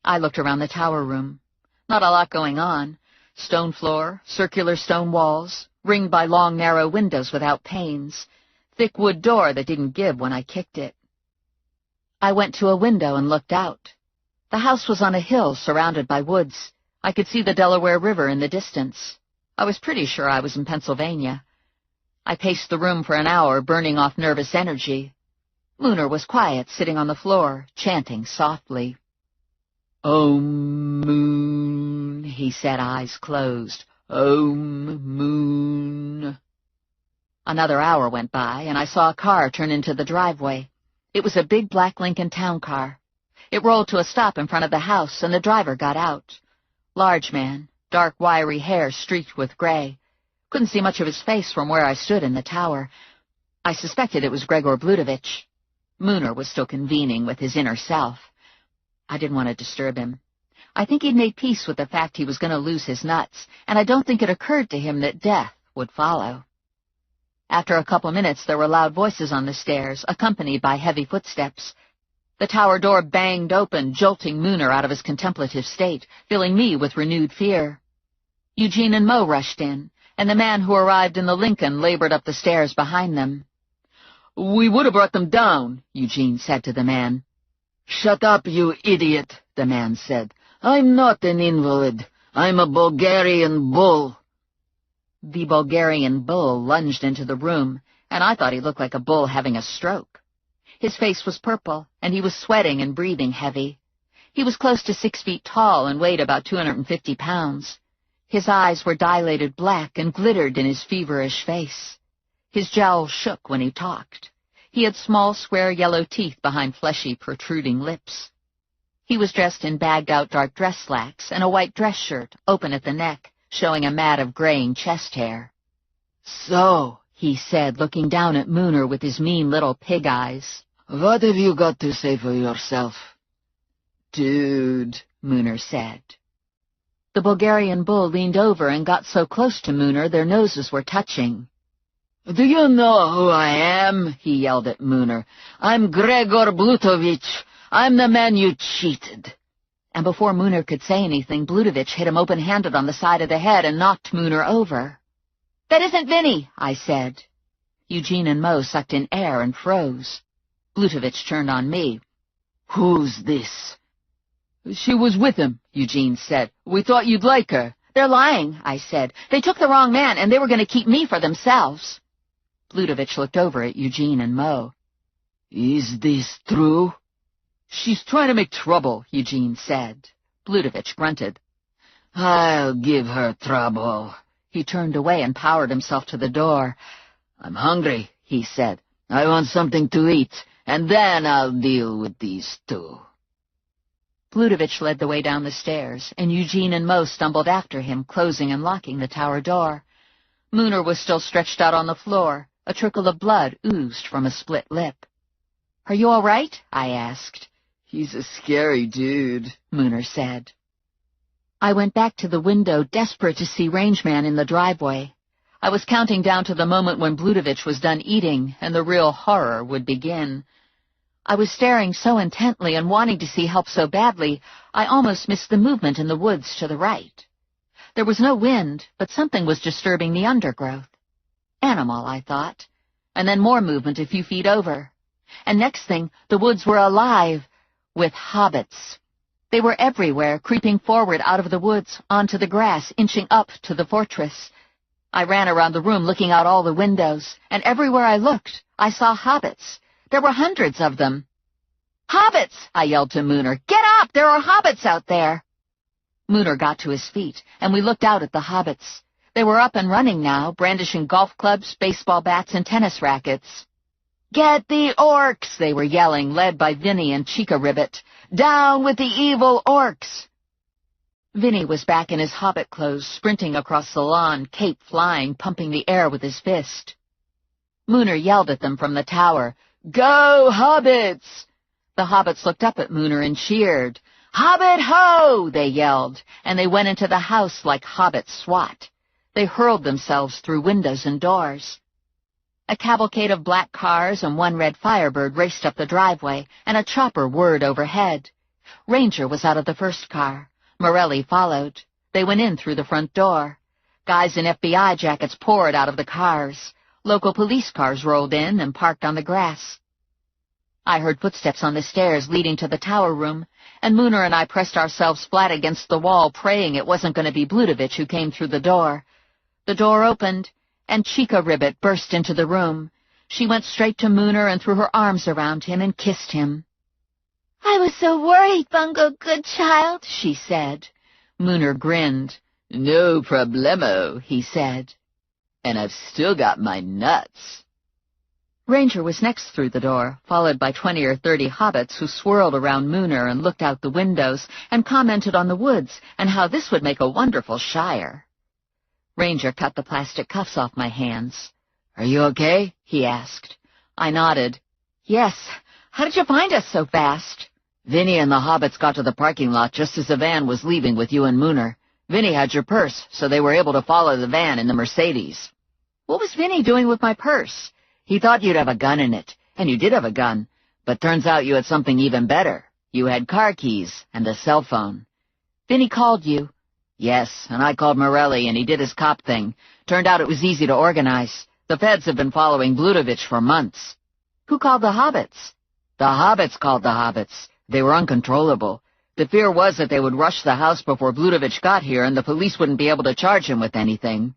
I looked around the tower room. Not a lot going on. Stone floor, circular stone walls, ringed by long, narrow windows without panes, thick wood door that didn't give when I kicked it. I went to a window and looked out. The house was on a hill surrounded by woods. I could see the Delaware River in the distance. I was pretty sure I was in Pennsylvania. I paced the room for an hour, burning off nervous energy. Mooner was quiet, sitting on the floor, chanting softly. "Om Moon," he said, eyes closed. "Om Moon." Another hour went by, and I saw a car turn into the driveway. It was a big black Lincoln town car. It rolled to a stop in front of the house, and the driver got out. Large man, dark wiry hair streaked with gray. Couldn't see much of his face from where I stood in the tower. I suspected it was Gregor Blutovich. Mooner was still convening with his inner self. I didn't want to disturb him. I think he'd made peace with the fact he was going to lose his nuts, and I don't think it occurred to him that death would follow. After a couple minutes, there were loud voices on the stairs, accompanied by heavy footsteps. The tower door banged open, jolting Mooner out of his contemplative state, filling me with renewed fear. Eugene and Mo rushed in, and the man who arrived in the Lincoln labored up the stairs behind them. "We would have brought them down," Eugene said to the man. "Shut up, you idiot," the man said. "I'm not an invalid. I'm a Bulgarian bull." The Bulgarian bull lunged into the room, and I thought he looked like a bull having a stroke. His face was purple, and he was sweating and breathing heavy. He was close to 6 feet tall and weighed about 250 pounds. His eyes were dilated black and glittered in his feverish face. His jowls shook when he talked. He had small, square yellow teeth behind fleshy, protruding lips. He was dressed in bagged-out dark dress slacks and a white dress shirt, open at the neck, showing a mat of graying chest hair. "So," he said, looking down at Mooner with his mean little pig eyes, "what have you got to say for yourself?" "Dude," Mooner said. The Bulgarian bull leaned over and got so close to Mooner their noses were touching. "Do you know who I am?" he yelled at Mooner. "I'm Gregor Blutovich. I'm the man you cheated." And before Mooner could say anything, Blutovich hit him open-handed on the side of the head and knocked Mooner over. "That isn't Vinny," I said. Eugene and Mo sucked in air and froze. Blutovich turned on me. "Who's this?" "She was with him," Eugene said. "We thought you'd like her." "They're lying," I said. "They took the wrong man, and they were going to keep me for themselves." Blutovich looked over at Eugene and Mo. "Is this true?" "She's trying to make trouble," Eugene said. Blutovich grunted. "I'll give her trouble." He turned away and powered himself to the door. "I'm hungry," he said. "I want something to eat, and then I'll deal with these two." Blutovich led the way down the stairs, and Eugene and Mo stumbled after him, closing and locking the tower door. Mooner was still stretched out on the floor. A trickle of blood oozed from a split lip. "Are you all right?" I asked. "He's a scary dude," Mooner said. I went back to the window, desperate to see Rangeman in the driveway. I was counting down to the moment when Blutovich was done eating, and the real horror would begin. I was staring so intently and wanting to see help so badly, I almost missed the movement in the woods to the right. There was no wind, but something was disturbing the undergrowth. Animal, I thought, and then more movement a few feet over. And next thing, the woods were alive with hobbits. They were everywhere, creeping forward out of the woods, onto the grass, inching up to the fortress. I ran around the room, looking out all the windows, and everywhere I looked, I saw hobbits. There were hundreds of them. "Hobbits!" I yelled to Mooner. "Get up! There are hobbits out there!" Mooner got to his feet, and we looked out at the hobbits. They were up and running now, brandishing golf clubs, baseball bats, and tennis rackets. "Get the orcs!" they were yelling, led by Vinny and Chica Ribbit. "Down with the evil orcs!" Vinny was back in his hobbit clothes, sprinting across the lawn, cape flying, pumping the air with his fist. Mooner yelled at them from the tower. "Go, hobbits!" The hobbits looked up at Mooner and cheered. "Hobbit ho!" they yelled, and they went into the house like hobbit SWAT. They hurled themselves through windows and doors. A cavalcade of black cars and one red Firebird raced up the driveway, and a chopper whirred overhead. Ranger was out of the first car. Morelli followed. They went in through the front door. Guys in FBI jackets poured out of the cars. Local police cars rolled in and parked on the grass. I heard footsteps on the stairs leading to the tower room, and Mooner and I pressed ourselves flat against the wall, praying it wasn't going to be Evanovich who came through the door. The door opened, and Chica Ribbit burst into the room. She went straight to Mooner and threw her arms around him and kissed him. "I was so worried, Bungo Goodchild," she said. Mooner grinned. "No problemo," he said. "And I've still got my nuts." Ranger was next through the door, followed by 20 or 30 hobbits who swirled around Mooner and looked out the windows and commented on the woods and how this would make a wonderful shire. Ranger cut the plastic cuffs off my hands. "Are you okay?" he asked. I nodded. "Yes. How did you find us so fast?" "Vinny and the hobbits got to the parking lot just as the van was leaving with you and Mooner. Vinny had your purse, so they were able to follow the van in the Mercedes." "What was Vinny doing with my purse?" "He thought you'd have a gun in it, and you did have a gun, but turns out you had something even better. You had car keys and a cell phone." "Vinny called you?" "Yes, and I called Morelli, and he did his cop thing. Turned out it was easy to organize. The feds have been following Evanovich for months." "Who called the hobbits?" "The hobbits called the hobbits. They were uncontrollable. The fear was that they would rush the house before Evanovich got here, and the police wouldn't be able to charge him with anything."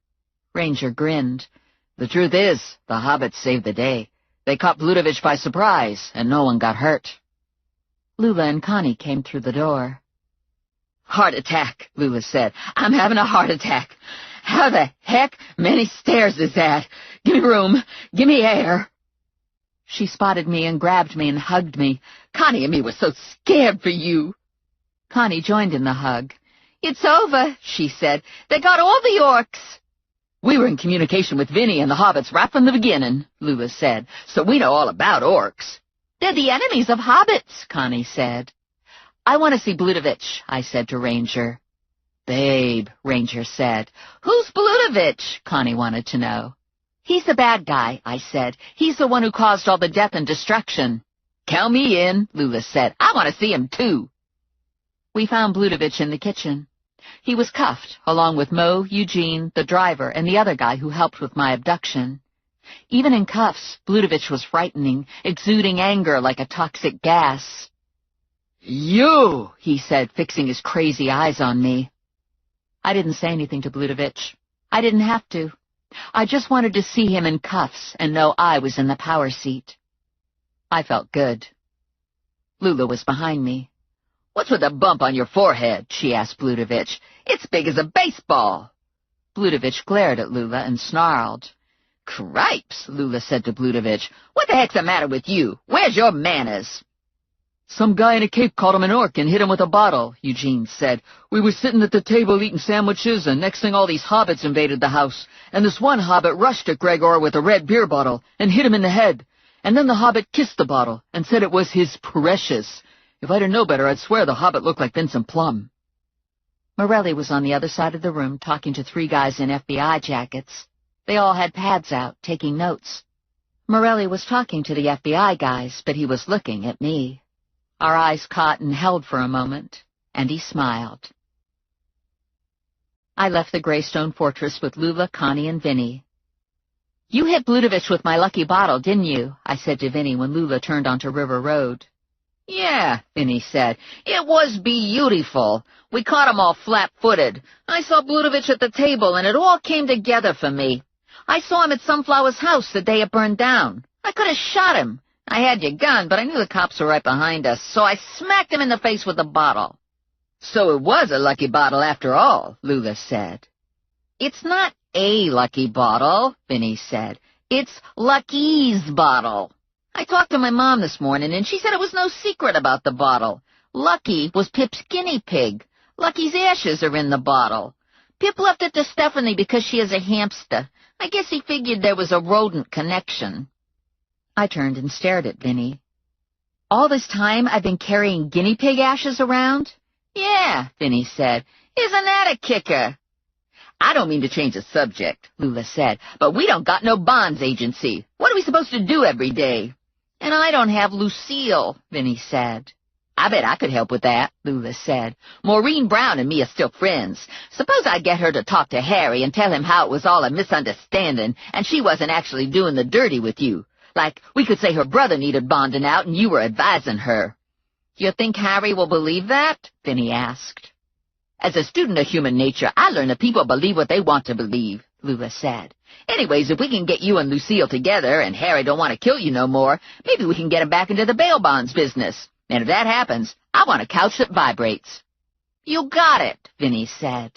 Ranger grinned. "The truth is, the hobbits saved the day. They caught Evanovich by surprise, and no one got hurt." Lula and Connie came through the door. "Heart attack," Lula said. "I'm having a heart attack. How the heck many stairs is that? Give me room. Give me air." She spotted me and grabbed me and hugged me. "Connie and me were so scared for you." Connie joined in the hug. "It's over," she said. "They got all the orcs." "We were in communication with Vinny and the hobbits right from the beginning," Lula said, "so we know all about orcs." "They're the enemies of hobbits," Connie said. "I want to see Evanovich," I said to Ranger. "Babe," Ranger said. "Who's Evanovich?" Connie wanted to know. "He's the bad guy," I said. "He's the one who caused all the death and destruction." "Count me in," Lula said. "I want to see him, too." We found Evanovich in the kitchen. He was cuffed, along with Mo, Eugene, the driver, and the other guy who helped with my abduction. Even in cuffs, Evanovich was frightening, exuding anger like a toxic gas. "You!" he said, fixing his crazy eyes on me. I didn't say anything to Evanovich. I didn't have to. I just wanted to see him in cuffs and know I was in the power seat. I felt good. Lula was behind me. "What's with the bump on your forehead?" she asked Evanovich. "It's big as a baseball." Evanovich glared at Lula and snarled. "Cripes," Lula said to Evanovich. "What the heck's the matter with you? Where's your manners?" "Some guy in a cape caught him an orc and hit him with a bottle," Eugene said. "We were sitting at the table eating sandwiches, and next thing all these hobbits invaded the house, and this one hobbit rushed at Gregor with a red beer bottle and hit him in the head. And then the hobbit kissed the bottle and said it was his precious. If I didn't know better, I'd swear the hobbit looked like Vincent Plum." Morelli was on the other side of the room talking to 3 guys in FBI jackets. They all had pads out, taking notes. Morelli was talking to the FBI guys, but he was looking at me. Our eyes caught and held for a moment, and he smiled. I left the Greystone Fortress with Lula, Connie, and Vinny. "You hit Evanovich with my lucky bottle, didn't you?" I said to Vinny when Lula turned onto River Road. "Yeah," Vinny said. "It was beautiful. We caught 'em all flat-footed. I saw Evanovich at the table, and it all came together for me. I saw him at Sunflower's house the day it burned down. I could have shot him. I had your gun, but I knew the cops were right behind us, so I smacked him in the face with the bottle." "So it was a lucky bottle after all," Lula said. "It's not a lucky bottle," Vinny said. "It's Lucky's bottle. I talked to my mom this morning, and she said it was no secret about the bottle. Lucky was Pip's guinea pig. Lucky's ashes are in the bottle. Pip left it to Stephanie because she is a hamster. I guess he figured there was a rodent connection." I turned and stared at Vinny. "All this time I've been carrying guinea pig ashes around?" "Yeah," Vinny said. "Isn't that a kicker?" "I don't mean to change the subject," Lula said, "but we don't got no bonds agency. What are we supposed to do every day?" "And I don't have Lucille," Vinny said. I bet I could help with that, Lula said. Maureen Brown and me are still friends. Suppose I get her to talk to Harry and tell him how it was all a misunderstanding and she wasn't actually doing the dirty with you. Like, we could say her brother needed bonding out and you were advising her. You think Harry will believe that? Vinny asked. As a student of human nature, I learned that people believe what they want to believe, Lula said. Anyways, if we can get you and Lucille together and Harry don't want to kill you no more, maybe we can get him back into the bail bonds business. And if that happens, I want a couch that vibrates. You got it, Vinny said.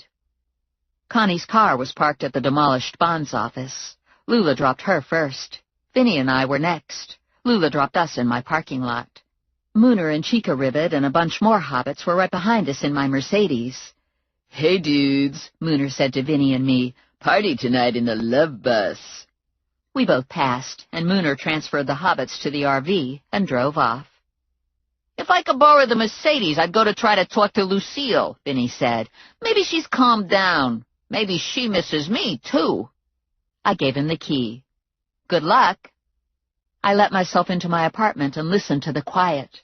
Connie's car was parked at the demolished bonds office. Lula dropped her first. Vinny and I were next. Lula dropped us in my parking lot. Mooner and Chica Ribbit and a bunch more hobbits were right behind us in my Mercedes. Hey, dudes, Mooner said to Vinny and me. Party tonight in the love bus. We both passed, and Mooner transferred the hobbits to the RV and drove off. If I could borrow the Mercedes, I'd go to try to talk to Lucille, Vinny said. Maybe she's calmed down. Maybe she misses me, too. I gave him the key. Good luck. I let myself into my apartment and listened to the quiet.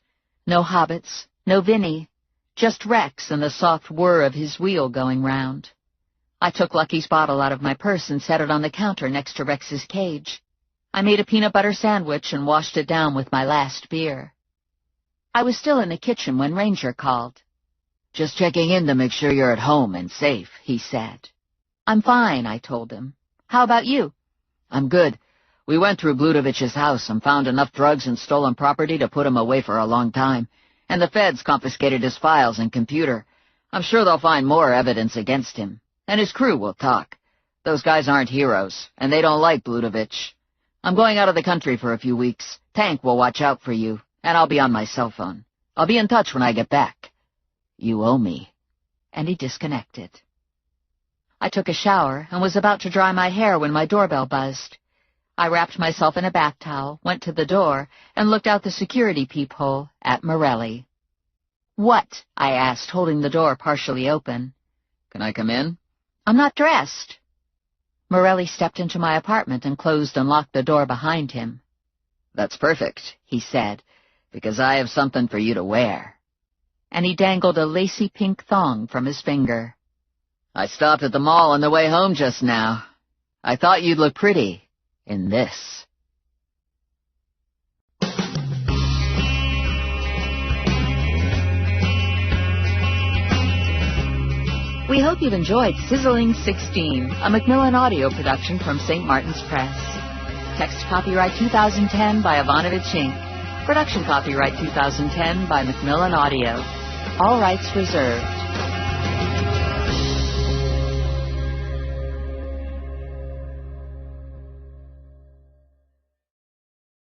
No hobbits, no Vinny, just Rex and the soft whir of his wheel going round. I took Lucky's bottle out of my purse and set it on the counter next to Rex's cage. I made a peanut butter sandwich and washed it down with my last beer. I was still in the kitchen when Ranger called. Just checking in to make sure you're at home and safe, he said. I'm fine, I told him. How about you? I'm good. We went through Bludovich's house and found enough drugs and stolen property to put him away for a long time. And the feds confiscated his files and computer. I'm sure they'll find more evidence against him. And his crew will talk. Those guys aren't heroes, and they don't like Bludovich. I'm going out of the country for a few weeks. Tank will watch out for you, and I'll be on my cell phone. I'll be in touch when I get back. You owe me. And he disconnected. I took a shower and was about to dry my hair when my doorbell buzzed. I wrapped myself in a bath towel, went to the door, and looked out the security peephole at Morelli. "What?" I asked, holding the door partially open. Can I come in? "I'm not dressed." Morelli stepped into my apartment and closed and locked the door behind him. "That's perfect," he said, "because I have something for you to wear." And he dangled a lacy pink thong from his finger. "I stopped at the mall on the way home just now. I thought you'd look pretty in this." We hope you've enjoyed Sizzling 16, a Macmillan audio production from St. Martin's Press. Text copyright 2010 by Evanovich Inc. Production copyright 2010 by Macmillan Audio. All rights reserved.